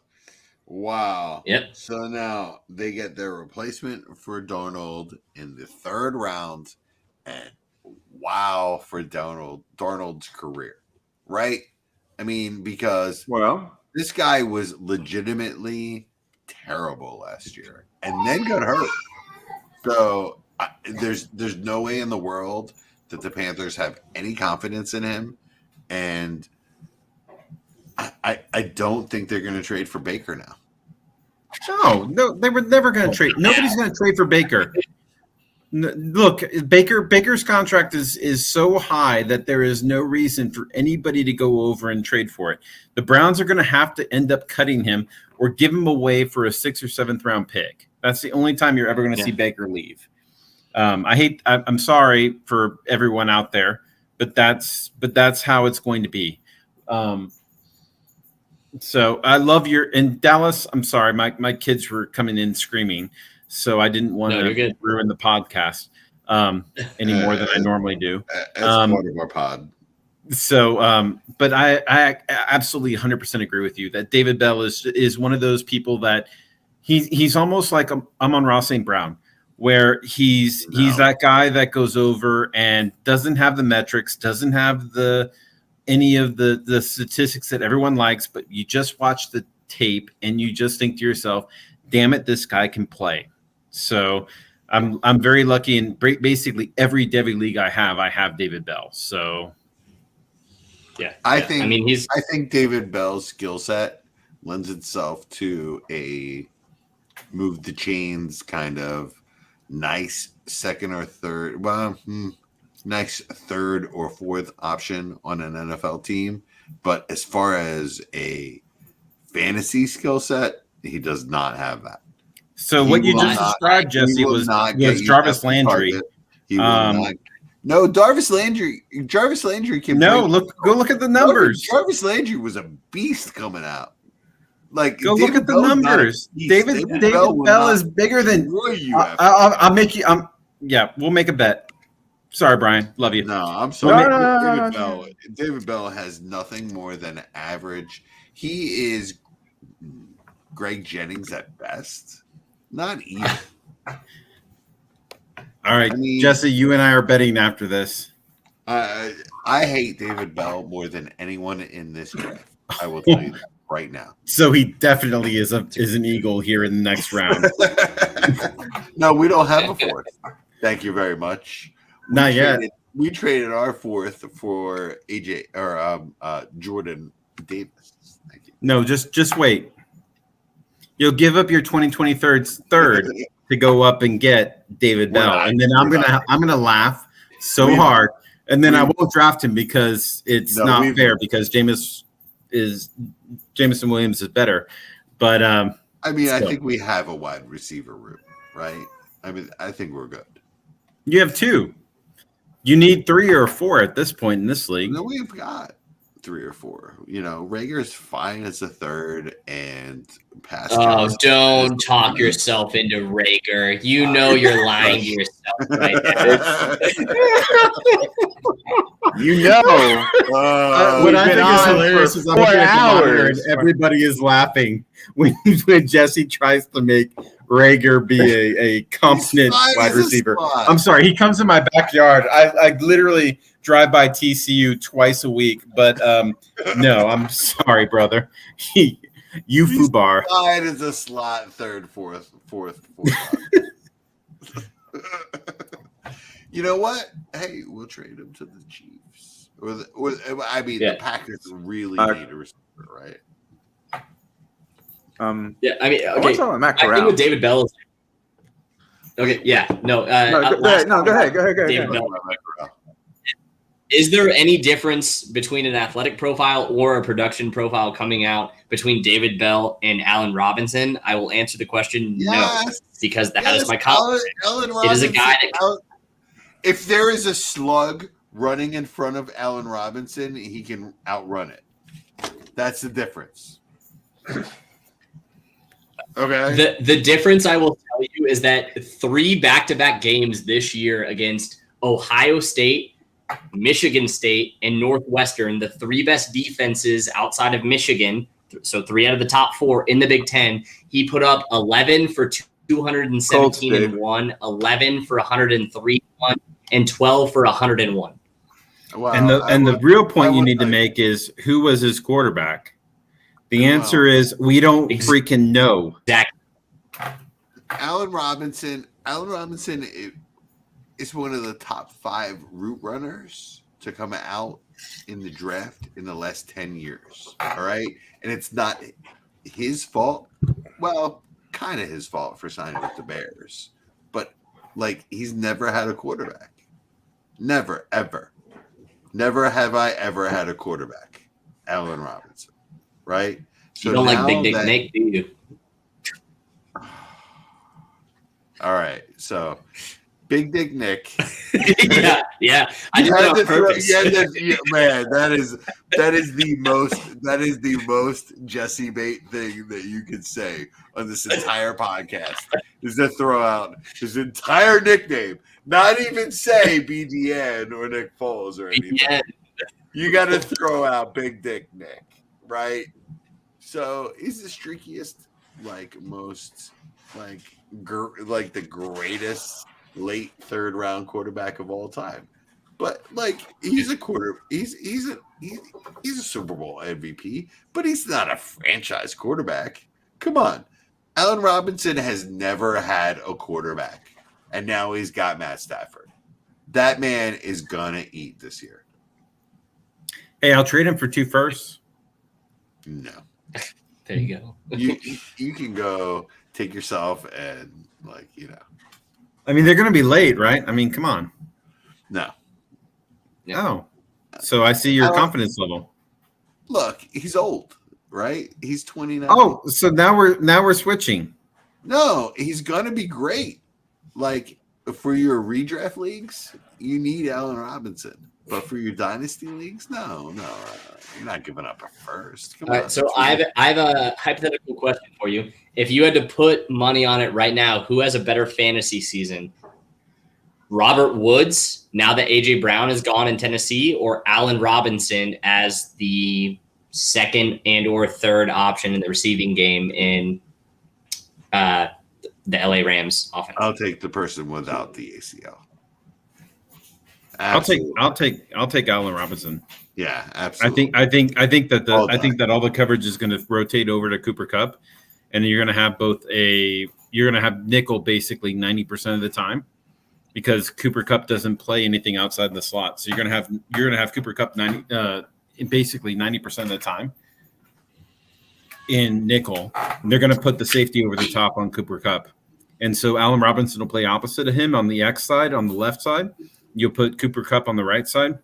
Wow. Yep. So now they get their replacement for Darnold in the 3rd round, and wow for Darnold's career, right? I mean, because this guy was legitimately terrible last year, and then got hurt. So there's no way in the world that the Panthers have any confidence in him, and I don't think they're going to trade for Baker now. No, they were never going to trade. Nobody's going to trade for Baker. Look, Baker's contract is so high that there is no reason for anybody to go over and trade for it. The Browns are going to have to end up cutting him or give him away for a 6th or 7th round pick. That's the only time you're ever going to see Baker leave. I'm sorry for everyone out there, but that's how it's going to be. So I love in Dallas. I'm sorry, my kids were coming in screaming, so I didn't want to ruin the podcast any more than I normally do. As part of our pod. So, but I absolutely 100% agree with you that David Bell is one of those people that he's almost like Amon-Ra St. Brown, where he's that guy that goes over and doesn't have the metrics, doesn't have any of the statistics that everyone likes, but you just watch the tape and you just think to yourself, damn it, this guy can play. So I'm very lucky, in basically every Devy league I have David Bell. So I think David Bell's skill set lends itself to a move the chains kind of nice 2nd or 3rd, nice 3rd or 4th option on an NFL team. But as far as a fantasy skill set, he does not have that. So what you just described, Jesse, was Jarvis Landry. No, Jarvis Landry can go look at the numbers. Jarvis Landry was a beast coming out. Look at the numbers. David Bell is bigger than you. I'll make you. We'll make a bet. Sorry, Brian. Love you. No, I'm sorry. David Bell has nothing more than average. He is Greg Jennings at best. Not even. All right, Jesse, you and I are betting after this. I hate David Bell more than anyone in this draft. I will tell you that right now. So he definitely is an Eagle here in the next round. No, we don't have a 4th. Thank you very much. Not yet. We traded our 4th for AJ or Jordan Davis. Thank you. No, just wait. You'll give up your 2023 third to go up and get David Bell, and then I'm gonna laugh so hard, and then I won't draft him because it's not fair because Jameson Williams is better. But I mean, I So. think we have a wide receiver room, right? I mean, I think we're good. You have 2. You need 3 or 4 at this point in this league. No, we've got 3 or 4. You know, Rager's fine as a third, and Pascal. Oh, don't talk yourself into Rager. You know you're lying to yourself right now. You know, What I think is hilarious is I'm looking at the monitor and hours. everybody is laughing when Jesse tries to make Rager be a competent fine wide as a receiver. spot. I'm sorry, he comes in my backyard. I literally drive by TCU twice a week, but no, I'm sorry, brother. You He's foobar. fine as a slot third, fourth. You know what? Hey, we'll trade him to the Chiefs, the Packers really need a receiver, right? Yeah, I mean, I want to okay. talk about Matt I think Corral. with David Bell. Okay, yeah, no. Go ahead. David Bell. Is there any difference between an athletic profile or a production profile coming out between David Bell and Allen Robinson? I will answer the question no, because that is my comment. It is a guy that. If there is a slug running in front of Allen Robinson, he can outrun it. That's the difference. Okay. The difference I will tell you is that 3 back-to-back games this year against Ohio State, Michigan State, and Northwestern, the 3 best defenses outside of Michigan, so 3 out of the top 4 in the Big Ten, he put up 11 for 217 and 1, 11 for 103 and 1, and 12 for 101. Wow. And the real point you need to make is who was his quarterback? The answer is we don't freaking know. Exactly. Allen Robinson is one of the top 5 route runners to come out in the draft in the last 10 years. All right. And it's not his fault. Well, kind of his fault for signing with the Bears. But, like, he's never had a quarterback. Never, ever. Never have I ever had a quarterback. Allen Robinson. Right? So you don't like Big Dick Nick, do you? All right. So, Big Dick Nick. yeah. I did that on purpose. Man, that is the most Jesse bait thing that you could say on this entire podcast is to throw out his entire nickname, not even say BDN or Nick Foles or anything. BDN. You got to throw out Big Dick Nick, right? So he's the streakiest, most the greatest late 3rd round quarterback of all time. But he's a he's a Super Bowl MVP, but he's not a franchise quarterback. Come on. Allen Robinson has never had a quarterback, and now he's got Matt Stafford. That man is gonna eat this year. Hey, I'll trade him for 2 firsts. No. There you go. you can go take yourself and I mean, they're going to be late, right? I mean, come on. No. Oh, so I see your confidence level. Look, he's old, right? He's 29. Oh, so now we're switching. No, he's gonna be great. For your redraft leagues, you need Allen Robinson. But for your dynasty leagues, no, you're not giving up a first. Come All on. right, so I have a hypothetical question for you. If you had to put money on it right now, who has a better fantasy season? Robert Woods, now that A.J. Brown is gone in Tennessee, or Allen Robinson as the 2nd and or 3rd option in the receiving game in the LA Rams offense? I'll take the person without the ACL. Absolutely. I'll take Allen Robinson. Yeah, absolutely. I think that all the coverage is going to rotate over to Cooper Kupp, and you're going to have nickel basically 90% of the time, because Cooper Kupp doesn't play anything outside the slot. So you're going to have Cooper Kupp basically 90% of the time in nickel. And they're going to put the safety over the top on Cooper Kupp, and so Allen Robinson will play opposite of him on the X side, on the left side. You'll put Cooper Kupp on the right side.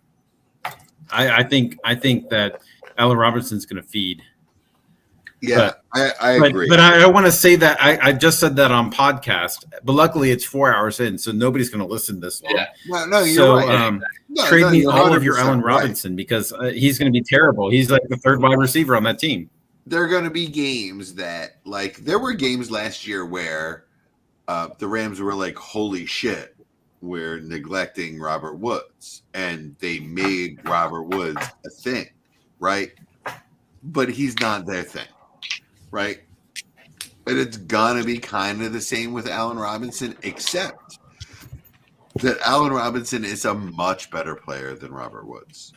I think that Allen Robinson's going to feed. Yeah, I agree. But I want to say that I just said that on podcast, but luckily it's 4 hours in, so nobody's going to listen this long. Yeah. No, you're right. Trade me you're all of your 100% Allen Robinson because he's going to be terrible. He's like the third wide receiver on that team. There are going to be games that, like, there were games last year where the Rams were like, holy shit, we're neglecting Robert Woods. And they made Robert Woods a thing, right? But he's not their thing, right? But it's going to be kind of the same with Allen Robinson, except that Allen Robinson is a much better player than Robert Woods.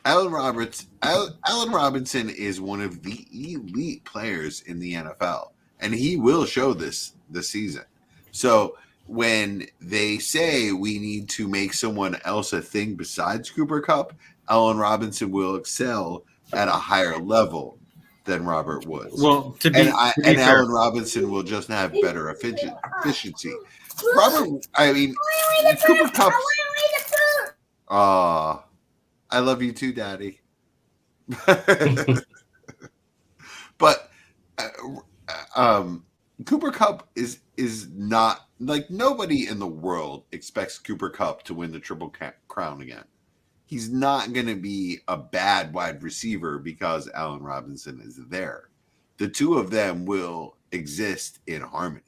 Allen Robinson is one of the elite players in the NFL, and he will show this season. So when they say we need to make someone else a thing besides Cooper Kupp, Allen Robinson will excel at a higher level than Robert Woods. Well, and Allen Robinson will just have better efficiency. Cooper Kupp. I love you too, Daddy. But Cooper Kupp is not, like, nobody in the world expects Cooper Kupp to win the Triple Crown again. He's not going to be a bad wide receiver because Allen Robinson is there. The two of them will exist in harmony,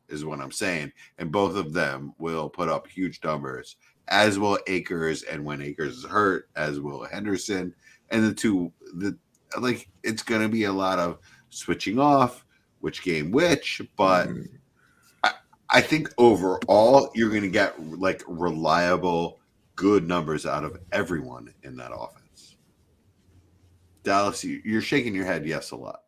is what I'm saying. And both of them will put up huge numbers, as will Akers. And when Akers is hurt, as will Henderson. And it's going to be a lot of switching off, which game which. But I think overall, you're going to get, like, reliable, good numbers out of everyone in that offense. Dallas, you're shaking your head yes a lot.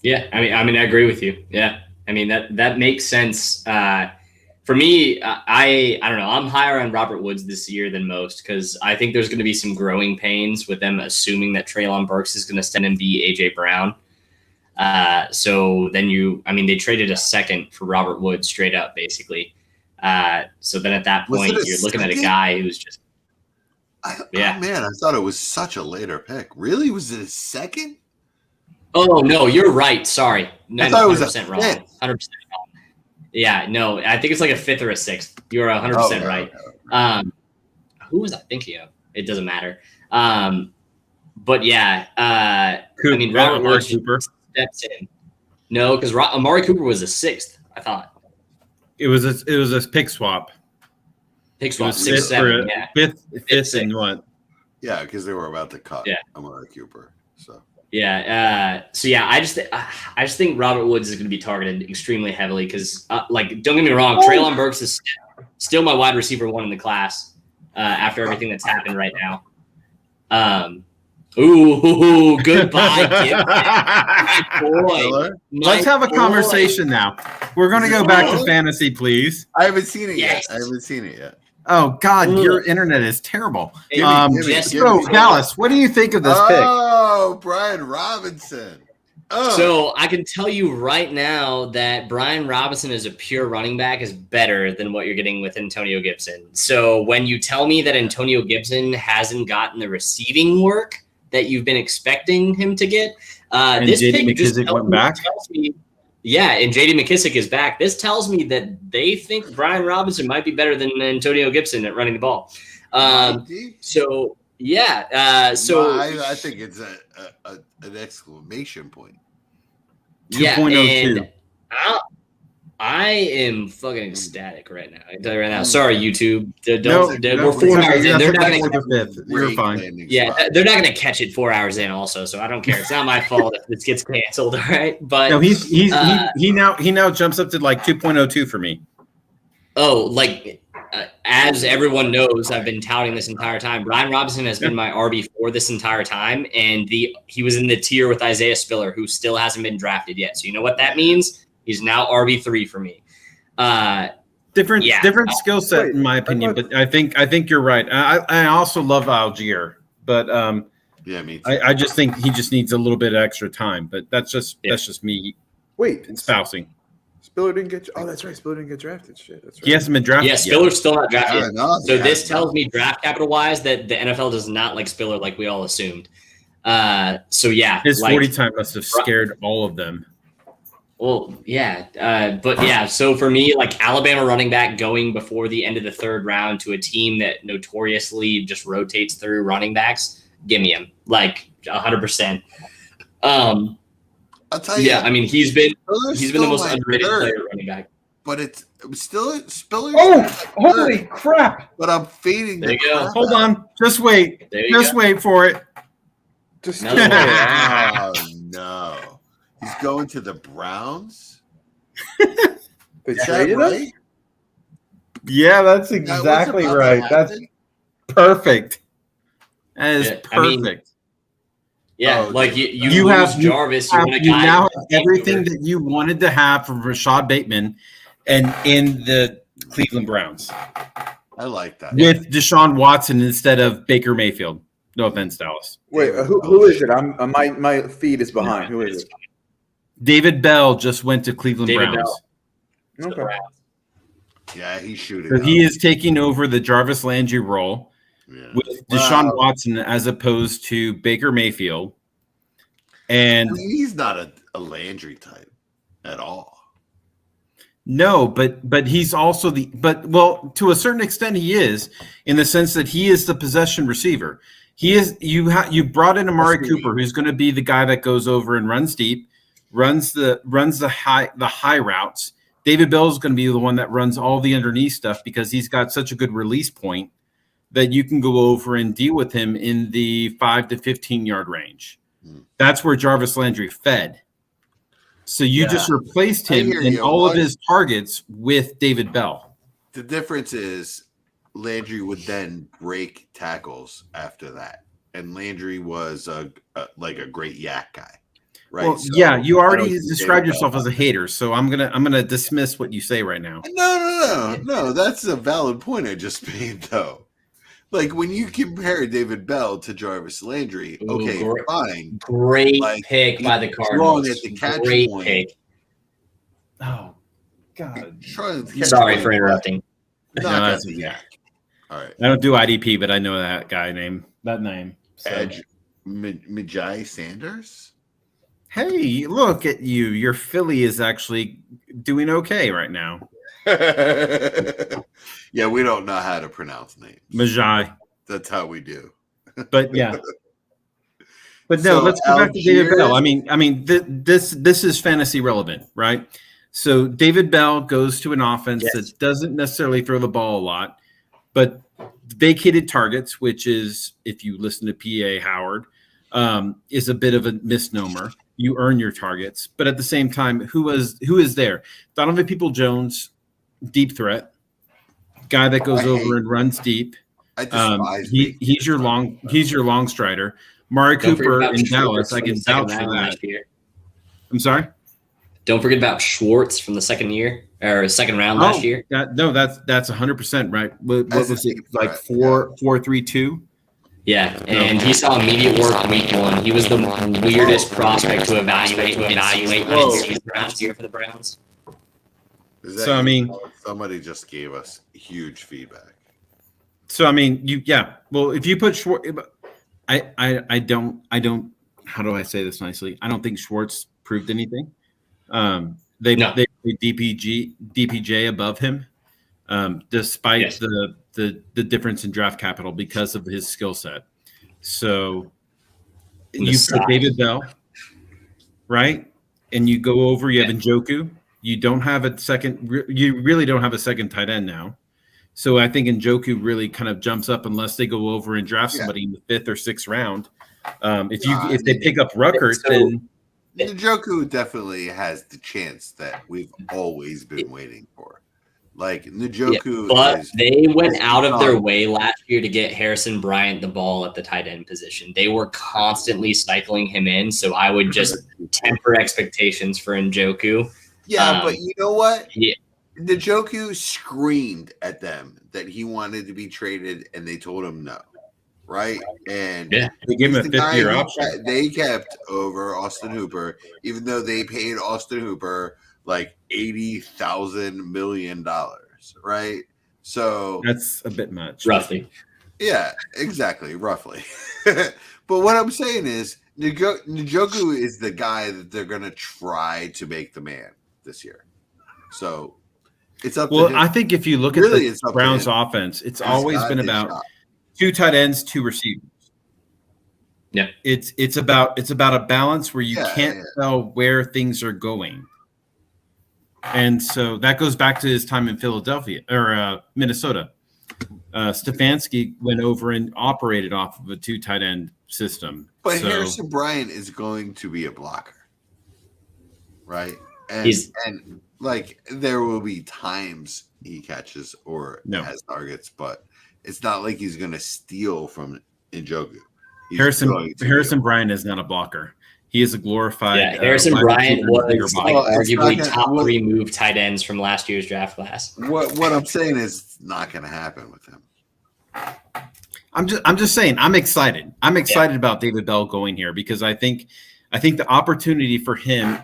Yeah, I mean, I agree with you. Yeah, I mean that makes sense. For me, I don't know. I'm higher on Robert Woods this year than most because I think there's going to be some growing pains with them assuming that Treylon Burks is going to stand and be AJ Brown. So then they traded a second for Robert Woods straight up, basically. So then at that point, you're looking at a guy who's just. Oh, man, I thought it was such a later pick. Really? Was it a second? Oh, no, you're right. Sorry. No, I thought it was 100% wrong. 100% wrong. Yeah, no, I think it's like a fifth or a sixth. You're 100% right. Who was I thinking of? It doesn't matter. But yeah, Robert Woods steps in. No, because Amari Cooper was a sixth, I thought. It was a pick swap. Pick swap, 6, 7, yeah. Fifth and what? Yeah, because they were about to cut Amari Cooper. So yeah, I just think Robert Woods is going to be targeted extremely heavily because, don't get me wrong, Treylon Burks is still my wide receiver one in the class after everything that's happened right now. Goodbye, boy. Let's have a conversation now. We're going to go back to fantasy, please. I haven't seen it yet. Oh, God, your internet is terrible. Dallas, what do you think of this pick? Oh, Brian Robinson. Oh. So I can tell you right now that Brian Robinson as a pure running back is better than what you're getting with Antonio Gibson. So when you tell me that Antonio Gibson hasn't gotten the receiving work that you've been expecting him to get, this pick just tells me, and J.D. McKissick is back. This tells me that they think Brian Robinson might be better than Antonio Gibson at running the ball. I think it's an exclamation point. 2.02. I am fucking ecstatic right now. I can tell you right now. Sorry, YouTube. We're 4 hours in. They're not going to. You're fine. Yeah, they're not going to catch it 4 hours in. Also, so I don't care. It's not my fault if this gets canceled. All right, but no, he now jumps up to like 2.02 for me. Oh, as everyone knows, I've been touting this entire time. Brian Robinson has been my RB4 this entire time, and he was in the tier with Isaiah Spiller, who still hasn't been drafted yet. So you know what that means? He's now RB3 for me. Different skill set, in my opinion. But I think you're right. I also love Algier, but me too. I just think he just needs a little bit of extra time. But that's just me. Espousing. Spiller didn't get. Oh, that's right. Spiller didn't get drafted. Shit, that's right. He hasn't been drafted. Yeah, Spiller's still not drafted. So this tells me draft capital wise that the NFL does not like Spiller like we all assumed. So yeah, his 40 time must have scared all of them. Well, yeah, but yeah. So for me, like Alabama running back going before the end of the third round to a team that notoriously just rotates through running backs, give me him like 100%. I'll tell you. Yeah, I mean he's been the most underrated player running back. But it's still Spiller's. Oh, holy crap! But I'm fading. There you go. Hold on, just wait. Just wait for it. Just Another one. Oh no. He's going to the Browns. They Is traded that him? right? Yeah, that's That exactly was about right. to That's happen? perfect. That is Yeah, I mean, perfect. Yeah, Oh, like you You lose have Jarvis, you want a you guy now who have can take everything over. that you wanted to have from Rashad Bateman, and in the Cleveland Browns I like that. with Deshaun Watson instead of Baker Mayfield. No offense, Dallas. Wait, who is it? My feed is behind. Who is it? David Bell just went to Cleveland David Browns. Okay. Yeah, he's shooting. So up. he is taking over the Jarvis Landry role Yeah. with Deshaun Wow. Watson as opposed to Baker Mayfield. And I mean, he's not a Landry type at all. no, but he's also well, to a certain extent he is, in the sense that he is the possession receiver. He is you brought in Amari Cooper, who's going to be the guy that goes over and runs deep, runs the high routes. David Bell is going to be the one that runs all the underneath stuff because he's got such a good release point that you can go over and deal with him in the 5 to 15 yard range. That's where Jarvis Landry fed. So you just replaced him in all of his targets with David Bell. The difference is Landry would then break tackles after that, and Landry was like a great yak guy, right? Well, So, yeah, you I already don't see described David yourself Bell. as a hater, so I'm gonna dismiss what you say right now. No. That's a valid point I just made, though. Like when you compare David Bell to Jarvis Landry, okay, fine. Great Like, pick by the he's Cardinals. wrong at the catch Great point. pick. Oh, God. Sorry for interrupting. Not No, gonna that's be okay. yak. All right. I don't do IDP, but I know that name. So. Edge Majai Sanders. Hey, look at you. Your Philly is actually doing okay right now. Yeah, we don't know how to pronounce names. Majai. That's how we do. But yeah. But no, So, let's go back to David Bell. Algiers- This is fantasy relevant, right? So David Bell goes to an offense that doesn't necessarily throw the ball a lot, but vacated targets, which is, if you listen to PA Howard, is a bit of a misnomer. You earn your targets, but at the same time, who is there? Donovan Peoples-Jones, deep threat, guy that goes over and runs deep. I despise he's your long strider. Mari Cooper in Dallas, I can vouch for that. I'm sorry. Don't forget about Schwartz from the second round last year. That's 100% right. What was it, like 4.32? Yeah, and he saw immediate work week 1. He was the weirdest prospect to evaluate last year for the Browns. So I mean, somebody just gave us huge feedback. So I mean, well, if you put Schwartz, I don't. How do I say this nicely? I don't think Schwartz proved anything. They played DPJ above him, despite the difference in draft capital because of his skill set. So you put David Bell, right? And you go over. You have Njoku. You don't have a second. You really don't have a second tight end now. So I think Njoku really kind of jumps up unless they go over and draft somebody in the 5th or 6th round. If they pick up Ruckert, then Njoku definitely has the chance that we've always been waiting for. Like Njoku, but they went out of their way last year to get Harrison Bryant the ball at the tight end position. They were constantly cycling him in, so I would just temper expectations for Njoku. Yeah, but you know what? Yeah. Njoku screamed at them that he wanted to be traded, and they told him no. Right? And they gave him a 5th-year option. They kept over Austin Hooper, even though they paid Austin Hooper like $80,000 million, right? So that's a bit much. Roughly. Yeah, exactly, roughly. But what I'm saying is, Njoku is the guy that they're going to try to make the man this year. So it's up to him. I think if you look at the Browns offense, it's always been about 2 tight ends, 2 receivers. Yeah, it's about a balance where you can't tell where things are going, and so that goes back to his time in Philadelphia or Minnesota. Stefanski went over and operated off of a 2 tight end system. But Harrison Bryant is going to be a blocker, right? And like there will be times he catches or has targets, but it's not like he's going to steal from Njoku. Harrison Bryant is not a blocker. He is a glorified. Yeah, Harrison Bryant was arguably top 3 move tight ends from last year's draft class. What I'm saying is it's not going to happen with him. I'm just saying I'm excited. I'm excited about David Bell going here because I think the opportunity for him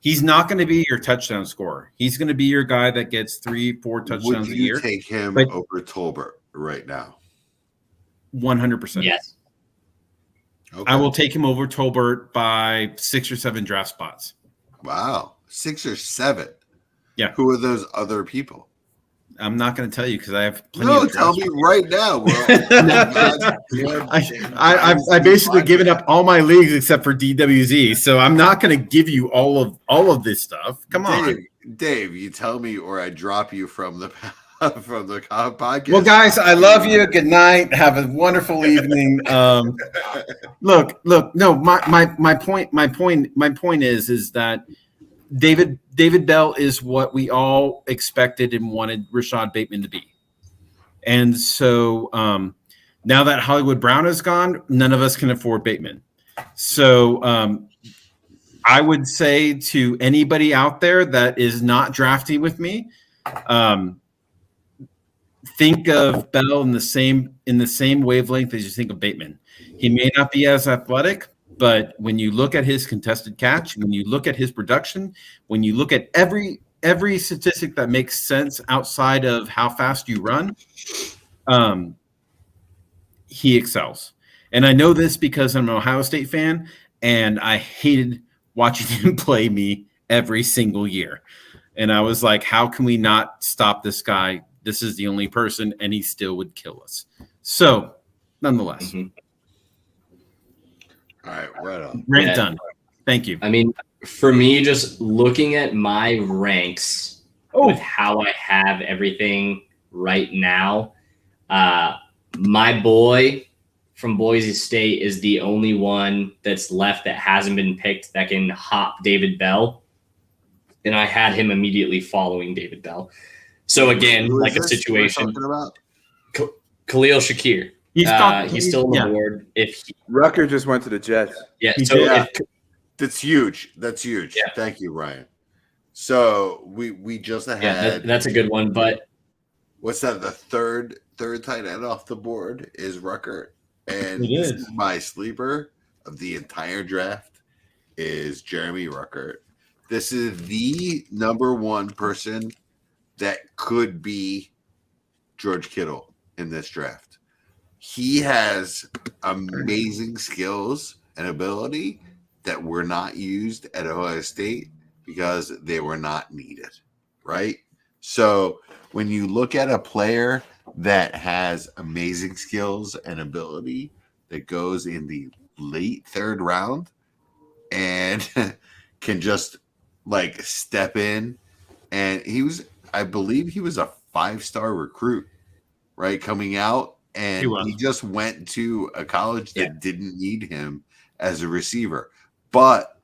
he's not going to be your touchdown scorer. He's going to be your guy that gets 3-4 touchdowns a year. Would you take him over Tolbert right now? 100%. Yes. Okay. I will take him over Tolbert by 6 or 7 draft spots. Wow. 6 or 7? Yeah. Who are those other people? I'm not going to tell you because I have plenty of tell me right now, bro. I basically given up all my leagues except for DWZ, so I'm not going to give you all of this stuff. Come on. Dave, you tell me or I drop you from the podcast. Well, guys, I love you. Good night. Have a wonderful evening. Look. No, my point is that David Bell is what we all expected and wanted Rashad Bateman to be, and so now that Hollywood Brown is gone, none of us can afford Bateman. So I would say to anybody out there that is not drafting with me. Think of Bell in the same wavelength as you think of Bateman. He may not be as athletic, but when you look at his contested catch, when you look at his production, when you look at every statistic that makes sense outside of how fast you run, he excels. And I know this because I'm an Ohio State fan, and I hated watching him play me every single year. And I was like, how can we not stop this guy? This is the only person, and he still would kill us. So, nonetheless. All right, right on. Rant done. Thank you. I mean, for me, just looking at my ranks with how I have everything right now, my boy from Boise State is the only one that's left that hasn't been picked that can hop David Bell. And I had him immediately following David Bell. So again, like a situation. Khalil Shakir. He's still on the board. Rucker just went to the Jets. Yeah, that's huge. That's huge. Yeah. Thank you, Ryan. So we just had. That's a good one. But what's that? The third tight end off the board is Rucker, and this is my sleeper of the entire draft is Jeremy Rucker. This is the number one person that could be George Kittle in this draft. He has amazing skills and ability that were not used at Ohio State because they were not needed, right? So when you look at a player that has amazing skills and ability that goes in the late third round and can just like step in, and I believe he was a 5-star recruit, right? Coming out, and he just went to a college that didn't need him as a receiver, but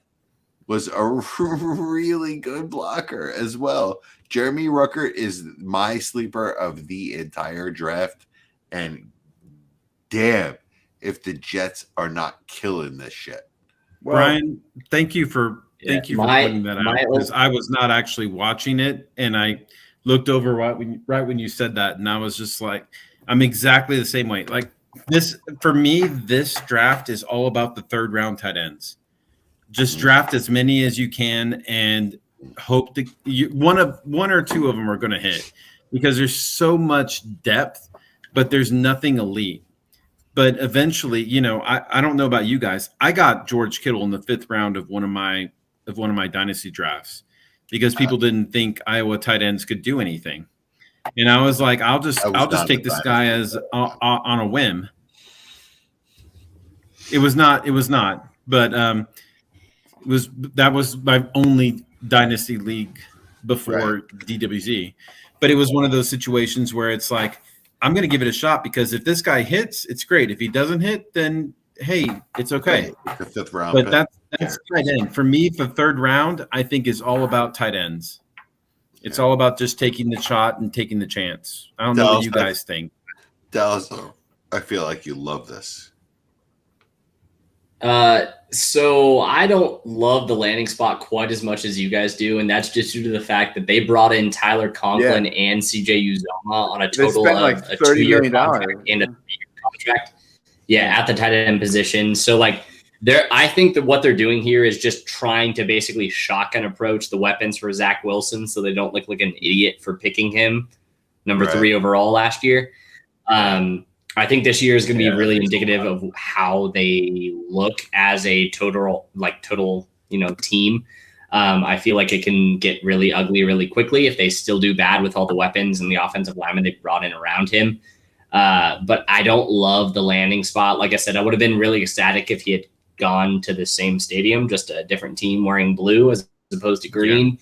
was a really good blocker as well. Jeremy Rucker is my sleeper of the entire draft, and damn if the Jets are not killing this shit. Well, Brian, thank you for pointing that out, because I was not actually watching it, and I looked over right when you said that, and I was just like, I'm exactly the same way. Like this, for me, this draft is all about the third round tight ends. Just draft as many as you can and hope that one or two of them are going to hit, because there's so much depth but there's nothing elite. But eventually, you know, I don't know about you guys. I got George Kittle in the 5th round of one of my dynasty drafts because people didn't think Iowa tight ends could do anything. And I was like, I'll just take this guy as on a whim. It was not, but that was my only dynasty league before DWZ. But it was one of those situations where it's like, I'm going to give it a shot because if this guy hits, it's great. If he doesn't hit, then hey, it's okay. The 5th round. But that's tight end. For me, the 3rd round, I think is all about tight ends. It's all about just taking the shot and taking the chance. I don't know what you guys think. Dallas, I feel like you love this. So I don't love the landing spot quite as much as you guys do, and that's just due to the fact that they brought in Tyler Conklin and CJ Uzomah on a total of like a $30 2-year million contract and a 3-year contract. Yeah, at the tight end position. So like I think that what they're doing here is just trying to basically shotgun approach the weapons for Zach Wilson so they don't look like an idiot for picking him number 3 overall last year. I think this year is going to be really indicative of how they look as a total, team. I feel like it can get really ugly really quickly if they still do bad with all the weapons and the offensive linemen they brought in around him. But I don't love the landing spot. Like I said, I would have been really ecstatic if he had gone to the same stadium, just a different team wearing blue as opposed to green.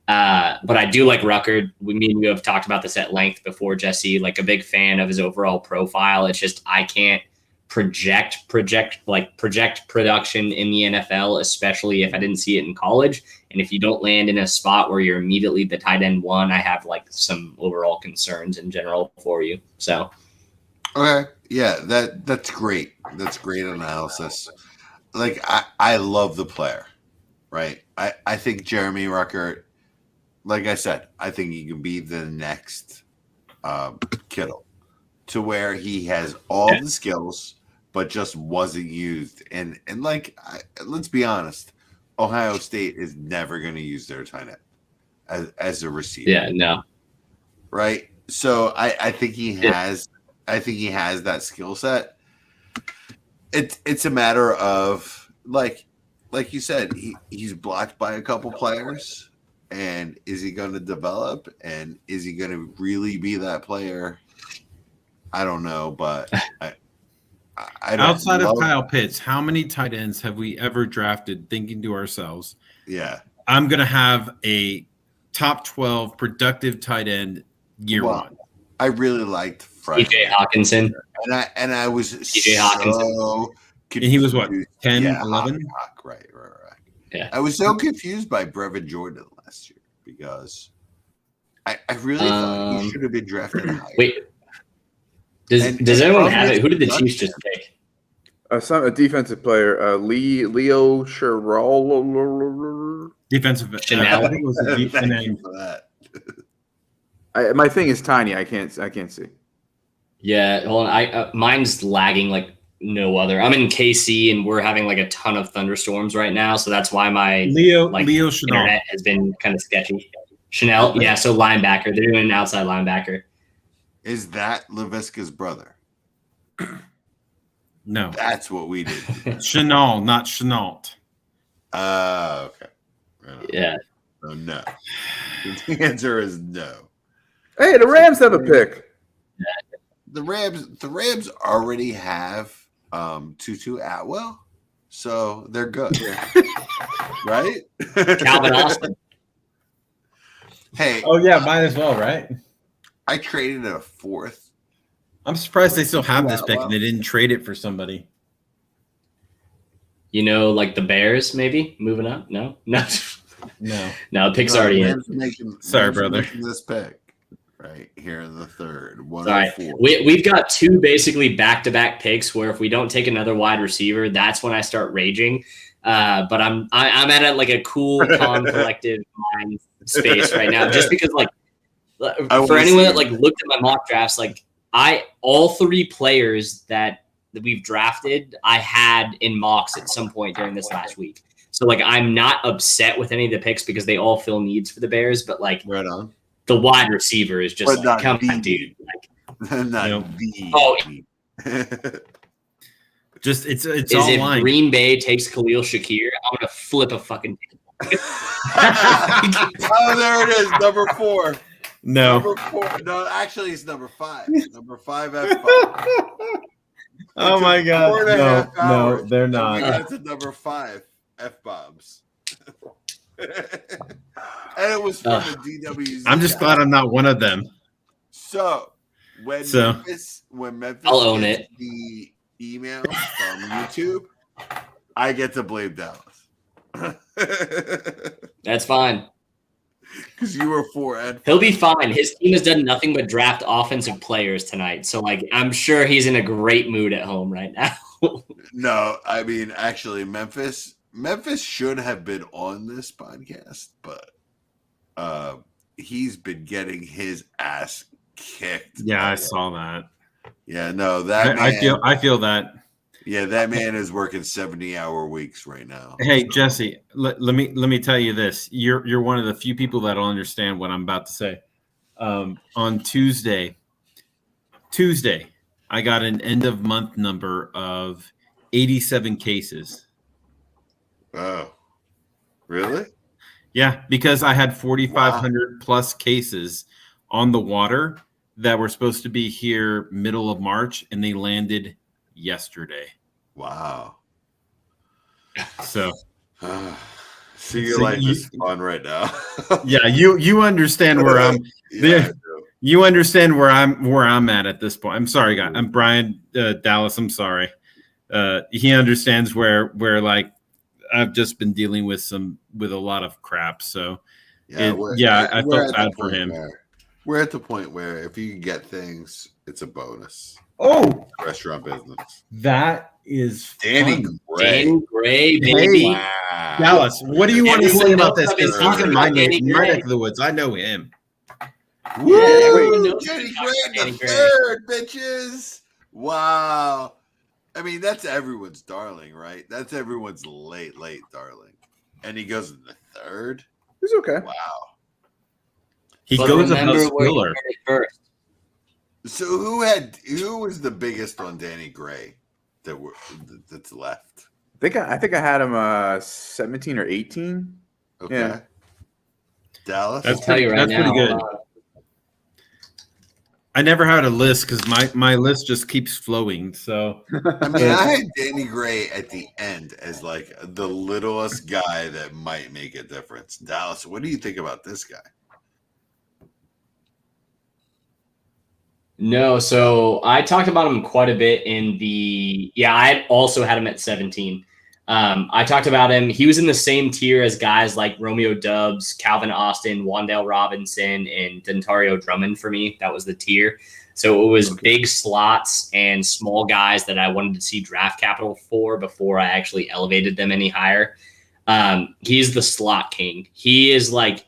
But I do like Rucker. Me and you have talked about this at length before, Jesse. Like a big fan of his overall profile. It's just I can't project production in the NFL, especially if I didn't see it in college. And if you don't land in a spot where you're immediately the tight end 1, I have like some overall concerns in general for you. So, okay, yeah, that's great. That's great analysis. Like I love the player, right? I think Jeremy Ruckert. Like I said, I think he can be the next Kittle, to where he has all the skills, but just wasn't used. And let's be honest, Ohio State is never going to use their tight end as a receiver. Yeah, no. Right. So I think he has. I think he has that skill set. It's a matter of like you said, he's blocked by a couple players. And is he going to develop? And is he going to really be that player? I don't know, but I don't. Outside of Kyle Pitts, how many tight ends have we ever drafted thinking to ourselves, I'm going to have a top 12 productive tight end year 1? I really liked TJ Hawkinson. And I was TJ Hawkinson. And he was what, 10, 11? Right. Yeah. I was so confused by Brevin Jordan last year because I really thought he should have been drafted higher. Wait, does anyone have it? Who did the Chiefs just take? A defensive player, Leo Sherrall. Defensive. Chanel. I think it was a deep name for that. My thing is tiny. I can't see. Yeah, hold on. Mine's lagging like no other. I'm in KC and we're having like a ton of thunderstorms right now, so that's why my Leo internet has been kind of sketchy. Chanel, yeah. So linebacker, they're doing an outside linebacker. Is that Laviska's brother? No, that's what we did. Chanel, not Chenault. Okay. Yeah. So no. The answer is no. Hey, the Rams have a pick. The Rams already have Tutu Atwell, so they're good. Right? Calvin Austin. Hey. Oh yeah, might as well, right? I traded a 4th. I'm surprised they still have this pick and they didn't trade it for somebody. You know, like the Bears, maybe moving up. No. No, the pick's already in. Sorry, brother. This pick right here in the 3rd. Sorry, we've got 2 basically back-to-back picks where if we don't take another wide receiver, that's when I start raging. But I'm at like a cool, calm, collective mind space right now, just because like for anyone that like looked at my mock drafts, like all 3 players that we've drafted, I had in mocks at some point during this last week. So like I'm not upset with any of the picks because they all fill needs for the Bears, but like right on. The wide receiver is just like, come on, dude. Like, Not You know? the. Oh, Just it's is all if line. Green Bay takes Khalil Shakir, I'm gonna flip a fucking. Oh, there it is, number 4. No. Number 4. No, actually, it's number 5. Number 5 F-bomb. Oh my God! 4.5 No, hours, they're and not. we got to number 5 F-bombs. And it was from the DWZ. I'm just glad I'm not one of them. So when Memphis I'll own gets it. the email from YouTube, I get to blame Dallas. That's fine. Because you were 4 and He'll be fine. His team has done nothing but draft offensive players tonight. So, like, I'm sure he's in a great mood at home right now. No, I mean, actually, Memphis should have been on this podcast, but he's been getting his ass kicked. Yeah, I saw that. Yeah, no, that I man, feel that. Yeah, that man is working 70-hour weeks right now. Hey, Jesse, let me tell you this. You're one of the few people that'll understand what I'm about to say. On Tuesday, I got an end of month number of 87 cases. Oh, really? Yeah, because I had 4,500 plus cases on the water that were supposed to be here middle of March, and they landed yesterday. Wow. So your life is fun right now. Yeah, you understand where I'm. You understand where I'm at this point. I'm sorry, guys. I'm Brian Dallas. I'm sorry. He understands where like I've just been dealing with a lot of crap. So I felt bad for him. We're at the point where if you can get things, it's a bonus. Oh, restaurant business. That is Danny fun. Gray. Danny Gray, baby. Hey, Wow. Dallas, what do you want to Everyone say about knows this? Because about he's in my Danny neck Gray. of the woods. I know him. Woo! everyone knows Danny about Gray Danny the Gray. third, bitches. Wow. I mean, that's everyone's darling, right? That's everyone's late darling. And he goes in the third. He's okay. Wow. He But goes remember above where he Spiller. did it first. So who was the biggest on Danny Gray that's left? I think I had him 17 or 18. Okay. Yeah. Dallas. That's I'll tell you right that's now. pretty good. I never had a list because my list just keeps flowing. So I mean, I had Danny Gray at the end as like the littlest guy that might make a difference. Dallas, what do you think about this guy? No, so I talked about him quite a bit I also had him at 17. I talked about him. He was in the same tier as guys like Romeo Dubs, Calvin Austin, Wan'Dale Robinson, and Dontario Drummond for me. That was the tier. So it was big slots and small guys that I wanted to see draft capital for before I actually elevated them any higher. He's the slot king. He is like,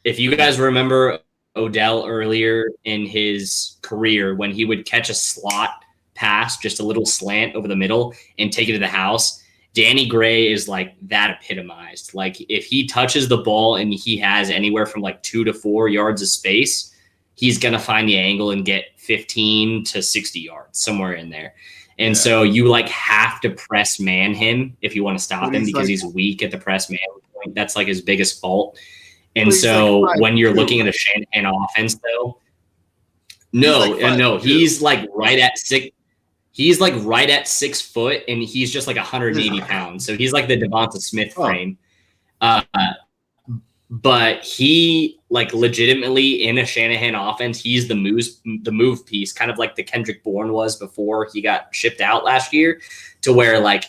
if you guys remember Odell earlier in his career when he would catch a slot pass, just a little slant over the middle and take it to the house. Danny Gray is like that epitomized. Like if he touches the ball and he has anywhere from like 2 to 4 yards of space, he's going to find the angle and get 15 to 60 yards somewhere in there. And so you like have to press man him if you want to stop him because he's weak at the press man point. That's like his biggest fault. And so like when you're 5'2". looking at a Shanahan offense, though, he's like right at 6. He's like right at 6 foot, and he's just like 180 pounds. So he's like the Devonta Smith frame. But he like legitimately in a Shanahan offense, he's the move piece, kind of like the Kendrick Bourne was before he got shipped out last year, to where like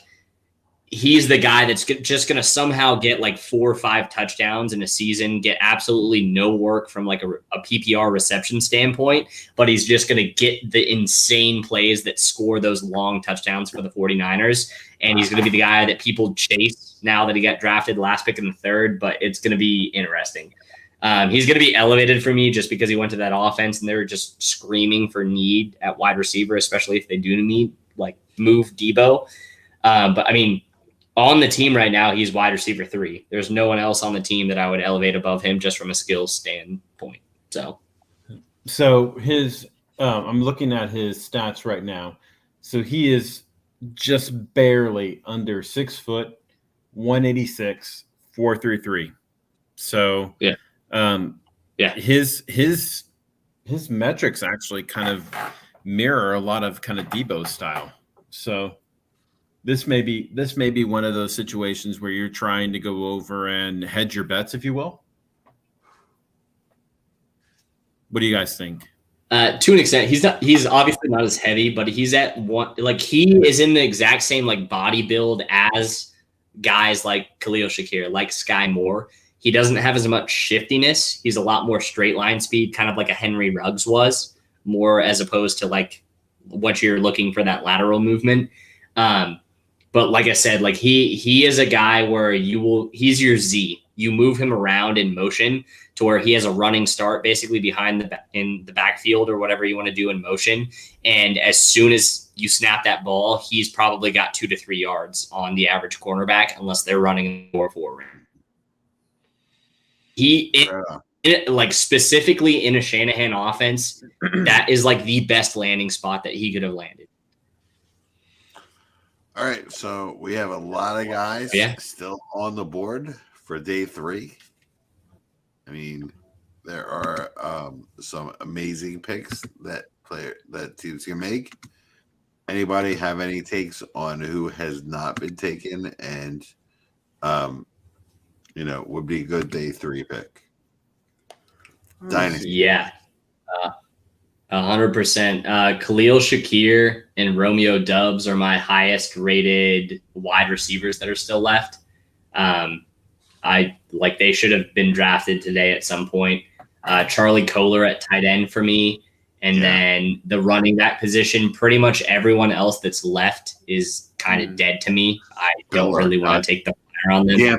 he's the guy that's just going to somehow get like 4 or 5 touchdowns in a season, get absolutely no work from like a PPR reception standpoint, but he's just going to get the insane plays that score those long touchdowns for the 49ers. And he's going to be the guy that people chase now that he got drafted last pick in the third, but it's going to be interesting. He's going to be elevated for me just because he went to that offense and they were just screaming for need at wide receiver, especially if they do need like move Debo. But I mean, on the team right now, he's wide receiver 3. There's no one else on the team that I would elevate above him just from a skills standpoint. So his I'm looking at his stats right now. So he is just barely under 6 foot, 186, 433. So his metrics actually kind of mirror a lot of kind of Debo style. So this may be one of those situations where you're trying to go over and hedge your bets, if you will. What do you guys think? To an extent, he's obviously not as heavy, but he's at one, like he is in the exact same like body build as guys like Khalil Shakir, like Sky Moore. He doesn't have as much shiftiness. He's a lot more straight line speed, kind of like a Henry Ruggs was, more as opposed to like what you're looking for that lateral movement. But like I said, like he is a guy where he's your Z. You move him around in motion to where he has a running start basically behind in the backfield or whatever you want to do in motion. And as soon as you snap that ball, he's probably got 2 to 3 yards on the average cornerback, unless they're running 4-4. Like specifically in a Shanahan offense, that is like the best landing spot that he could have landed. All right, so we have a lot of guys still on the board for day 3. I mean, there are some amazing picks that teams can make. Anybody have any takes on who has not been taken and would be a good day 3 pick? Dynasty. Yeah. 100%. Khalil Shakir and Romeo Doubs are my highest rated wide receivers that are still left. They should have been drafted today at some point. Charlie Kohler at tight end for me. And then the running back position, pretty much everyone else that's left is kind of dead to me. I don't really want to take the flyer on them.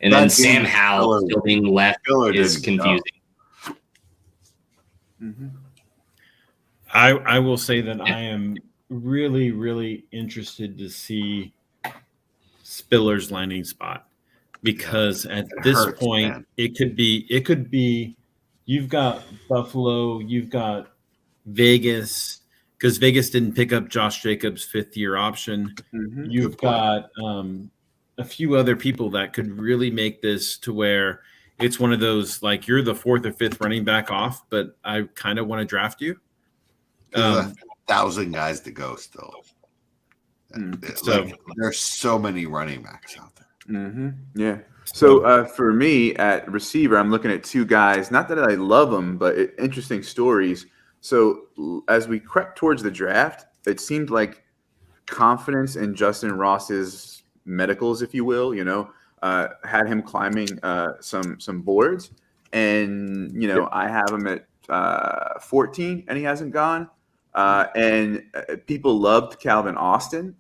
And then Sam Howell still being left is confusing. I will say that I am really, really interested to see Spiller's landing spot, because at this point it could be you've got Buffalo, you've got Vegas, because Vegas didn't pick up Josh Jacobs' 5th-year option. You've got a few other people that could really make this to where it's one of those, like, you're the 4th or 5th running back off, but I kind of want to draft you. 1,000 guys to go still. So there's so many running backs out there. Yeah. So for me at receiver, I'm looking at 2 guys. Not that I love them, but interesting stories. So as we crept towards the draft, it seemed like confidence in Justin Ross's medicals, if you will, had him climbing some boards. And, I have him at 14 and he hasn't gone. And people loved Calvin Austin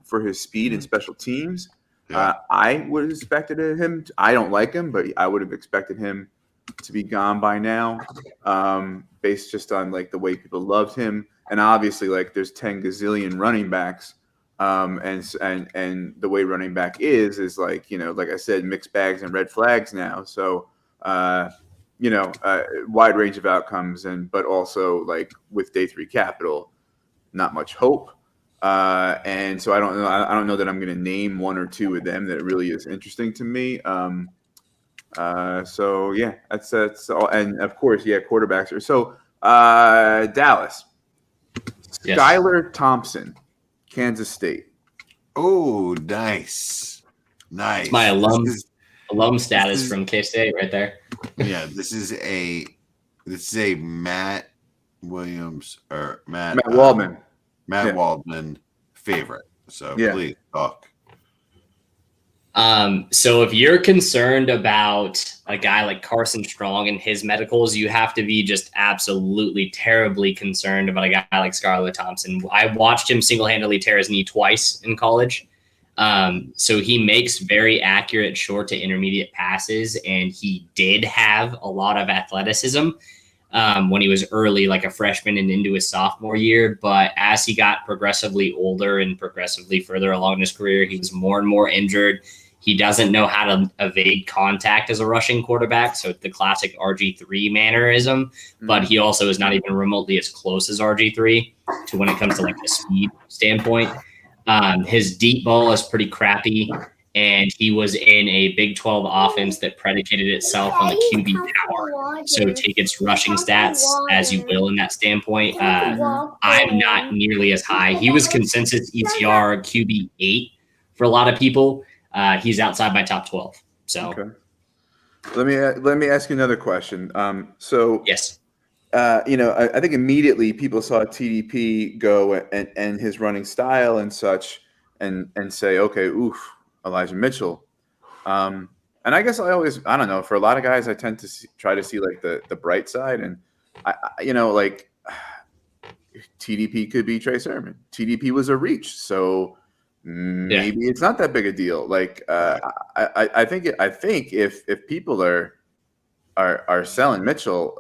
for his speed and special teams. I would have expected him. I don't like him, but I would have expected him to be gone by now, based just on like the way people loved him. And obviously, like, there's 10 gazillion running backs, and the way running back is like, like I said, mixed bags and red flags now. So wide range of outcomes, but also like with day 3 capital, not much hope. And so I don't know. I don't know that I'm going to name 1 or 2 of them that really is interesting to me. So yeah, that's all. And of course, quarterbacks are so. Dallas, Skylar Thompson, Kansas State. Oh, nice. My alum status from K-State right there. Yeah, this is a Matt Williams or Matt Waldman. Waldman favorite. So please talk. So if you're concerned about a guy like Carson Strong and his medicals, you have to be just absolutely terribly concerned about a guy like Skylar Thompson. I watched him single-handedly tear his knee twice in college. So he makes very accurate short to intermediate passes, and he did have a lot of athleticism when he was early, like a freshman and into his sophomore year. But as he got progressively older and progressively further along in his career, he was more and more injured. He doesn't know how to evade contact as a rushing quarterback, so the classic RG3 mannerism, but he also is not even remotely as close as RG3 to when it comes to like the speed standpoint. His deep ball is pretty crappy, and he was in a Big 12 offense that predicated itself on the QB power. So take its rushing stats as you will in that standpoint. I'm not nearly as high. He was consensus ETR QB 8 for a lot of people. He's outside my top 12. So okay. Let me ask you another question. Yes. I think immediately people saw TDP go and his running style and such, and say, okay, oof, Elijah Mitchell. And I guess I don't know. For a lot of guys, I tend to try to see like the bright side, and like TDP could be Trey Sermon. TDP was a reach, so maybe it's not that big a deal. Like I think if people are selling Mitchell.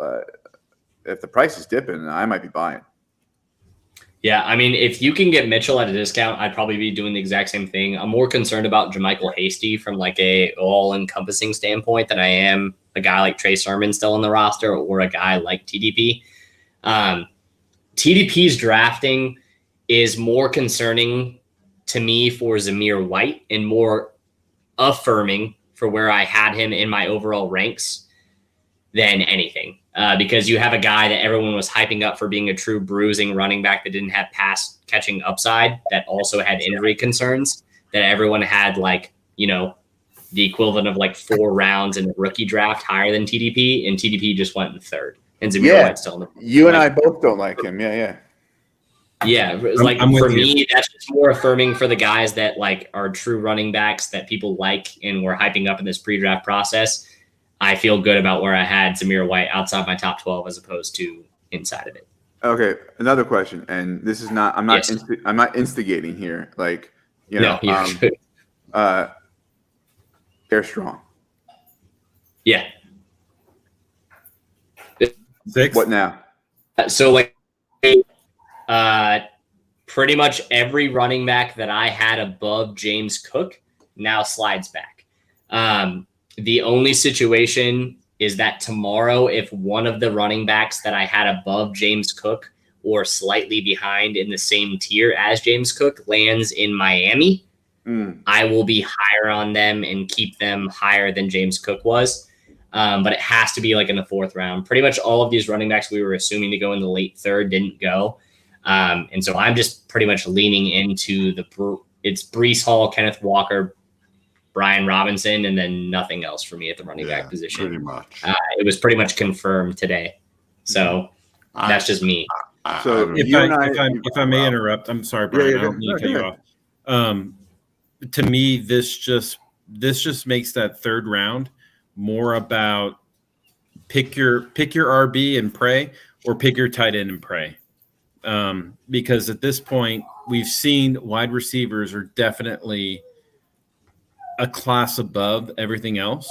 If the price is dipping, I might be buying. Yeah, I mean, if you can get Mitchell at a discount, I'd probably be doing the exact same thing. I'm more concerned about JaMychal Hasty from like a all-encompassing standpoint than I am a guy like Trey Sermon still on the roster or a guy like TDP. TDP's drafting is more concerning to me for Zamir White and more affirming for where I had him in my overall ranks than anything. Because you have a guy that everyone was hyping up for being a true bruising running back that didn't have pass catching upside, that also had injury concerns, that everyone had like, the equivalent of like 4 rounds in a rookie draft higher than TDP, and TDP just went in 3rd. And Zamir White's still in the You and I both don't like him. Yeah. Yeah, like for me, that's just more affirming for the guys that like are true running backs that people like and were hyping up in this pre-draft process. I feel good about where I had Zamir White outside my top 12 as opposed to inside of it. Okay, another question, and this is not. I'm not instigating here. Like they're strong. Yeah. 6. What now? So like, pretty much every running back that I had above James Cook now slides back. The only situation is that tomorrow, if one of the running backs that I had above James Cook or slightly behind in the same tier as James Cook lands in Miami, I will be higher on them and keep them higher than James Cook was. But it has to be like in the 4th round. Pretty much all of these running backs we were assuming to go in the late 3rd didn't go. And so I'm just pretty much leaning into it's Breece Hall, Kenneth Walker, Brian Robinson, and then nothing else for me at the running back position. Pretty much. It was pretty much confirmed today. So that's just me. So if I may interrupt, I'm sorry, Brian. I don't mean to cut you off. To me, this just makes that 3rd round more about pick your RB and pray, or pick your tight end and pray. Because at this point, we've seen wide receivers are definitely a class above everything else.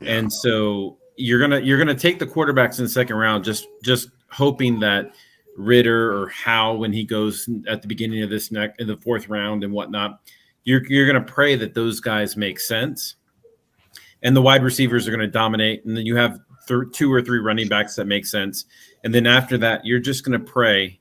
And so you're gonna take the quarterbacks in the 2nd round, just hoping that Ritter or Howe, when he goes at the beginning of this in the 4th round and whatnot, you're gonna pray that those guys make sense, and the wide receivers are gonna dominate, and then you have 2 or 3 running backs that make sense, and then after that you're just gonna pray.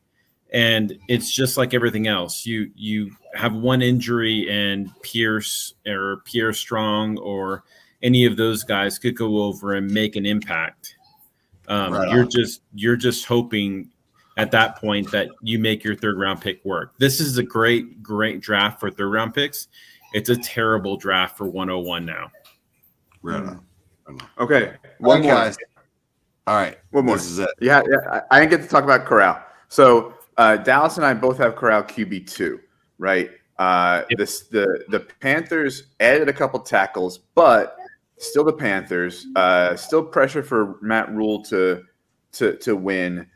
And it's just like everything else. You have one injury, and Pierce or Pierre Strong or any of those guys could go over and make an impact. You're just hoping at that point that you make your 3rd round pick work. This is a great draft for 3rd round picks. It's a terrible draft for 101 now. Right on. Okay, one more. Guys. All right, one more. This is it. Yeah. I didn't get to talk about Corral. So Dallas and I both have Corral QB2, right? The Panthers added a couple tackles, but still the Panthers. Still pressure for Matt Rule to win.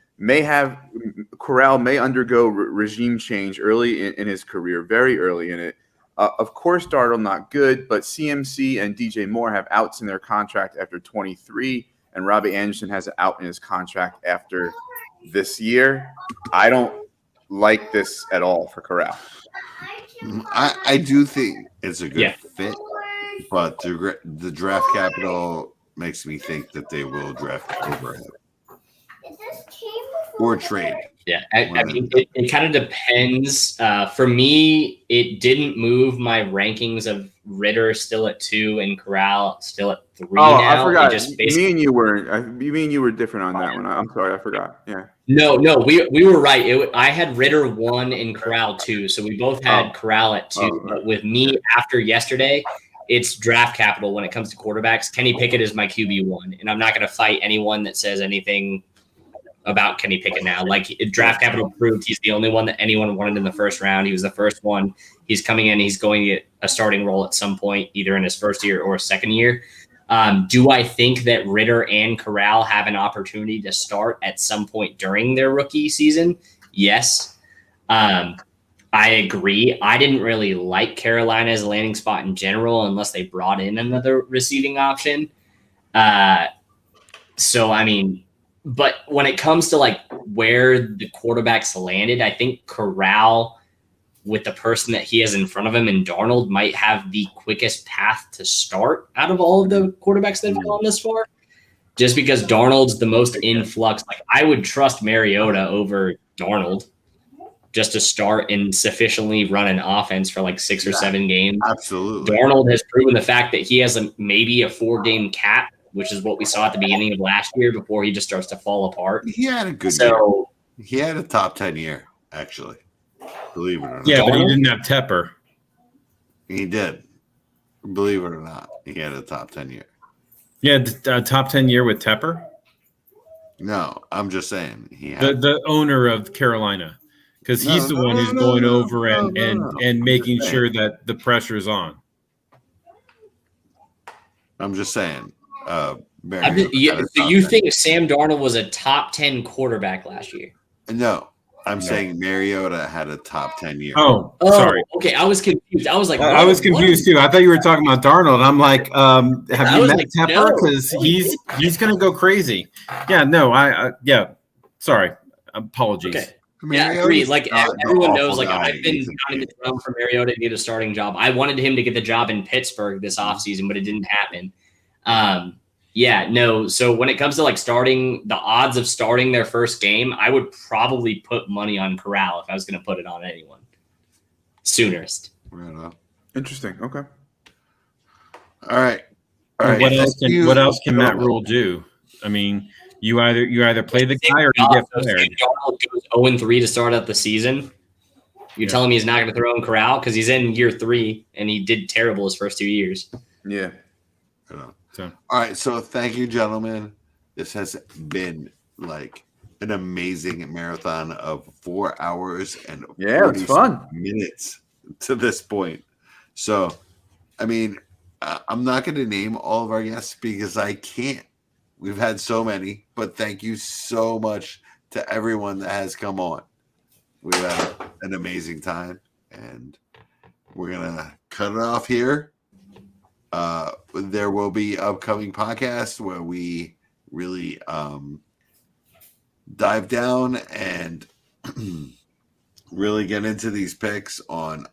Corral may undergo regime change early in his career, very early in it. Of course, Darnold not good, but CMC and DJ Moore have outs in their contract after 23, and Robbie Anderson has an out in his contract after this year. I don't like this at all for Corral. I do think it's a good fit. but the draft capital makes me think that they will draft over him or trade. Yeah, I mean, it kind of depends. For me, it didn't move my rankings of Ritter still at 2 and Corral still at 3 now. I forgot. It just basically, Me and you were. You mean you were different on that one? I'm sorry, I forgot. Yeah. No, we were right. I had Ritter 1 and Corral 2, so we both had Corral at 2. Right. But with me after yesterday, it's draft capital when it comes to quarterbacks. Kenny Pickett is my QB1, and I'm not going to fight anyone that says anything about Kenny Pickett now. Like, draft capital proved he's the only one that anyone wanted in the first round. He was the first one. He's coming in. He's going to get a starting role at some point, either in his first year or second year. Do I think that Ritter and Corral have an opportunity to start at some point during their rookie season? Yes. I agree. I didn't really like Carolina as a landing spot in general unless they brought in another receiving option. So, I mean, but when it comes to like where the quarterbacks landed, I think Corral, with the person that he has in front of him and Darnold, might have the quickest path to start out of all of the quarterbacks that have gone this far. Just because Darnold's the most influx. Like, I would trust Mariota over Darnold just to start and sufficiently run an offense for like 6 or 7 games. Absolutely. Darnold has proven the fact that he has maybe a 4-game cap, which is what we saw at the beginning of last year before he just starts to fall apart. He had a good year. He had a top 10 year, actually. Believe it or not. Yeah, but he didn't have Tepper. He did. Believe it or not, he had a top 10 year. Yeah, top 10 year with Tepper? No, I'm just saying. He had The owner of Carolina. Because he's the one who's going over and making sure that the pressure is on. I'm just saying. So you think Sam Darnold was a top 10 quarterback last year? No, I'm saying Mariota had a top 10 year. Oh, sorry. Okay, I was confused. I was like, I was confused too. I thought you were talking about Darnold. I'm like, have you met Tepper? Because he's going to go crazy. Yeah, no, yeah. Sorry, apologies. Okay. Yeah, I agree. Like, everyone knows, like, I've been counting the drum for Mariota to get a starting job. I wanted him to get the job in Pittsburgh this offseason, but it didn't happen. Yeah, no. So when it comes to like starting, the odds of starting their first game, I would probably put money on Corral if I was going to put it on anyone. Soonest. Interesting. Okay. All right. What else can Matt Rule do? I mean, you either play the guy or you get fired. If Darnold goes 0-3 to start out the season, you're telling me he's not going to throw in Corral because he's in year 3 and he did terrible his first 2 years. Yeah. All right, so thank you, gentlemen. This has been like an amazing marathon of 4 hours and it's fun minutes to this point. So, I mean, I'm not going to name all of our guests because I can't. We've had so many, but thank you so much to everyone that has come on. We've had an amazing time, and we're going to cut it off here. There will be upcoming podcasts where we really dive down and really get into these picks on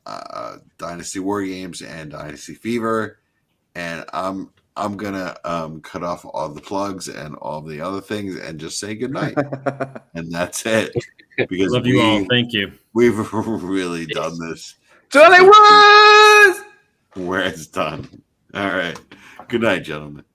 Dynasty War Games and Dynasty Fever. And I'm gonna cut off all the plugs and all the other things and just say goodnight. And that's it. Because love you all. Thank you. We've really done this. Johnny Woods! Where it's done. All right. Good night, gentlemen.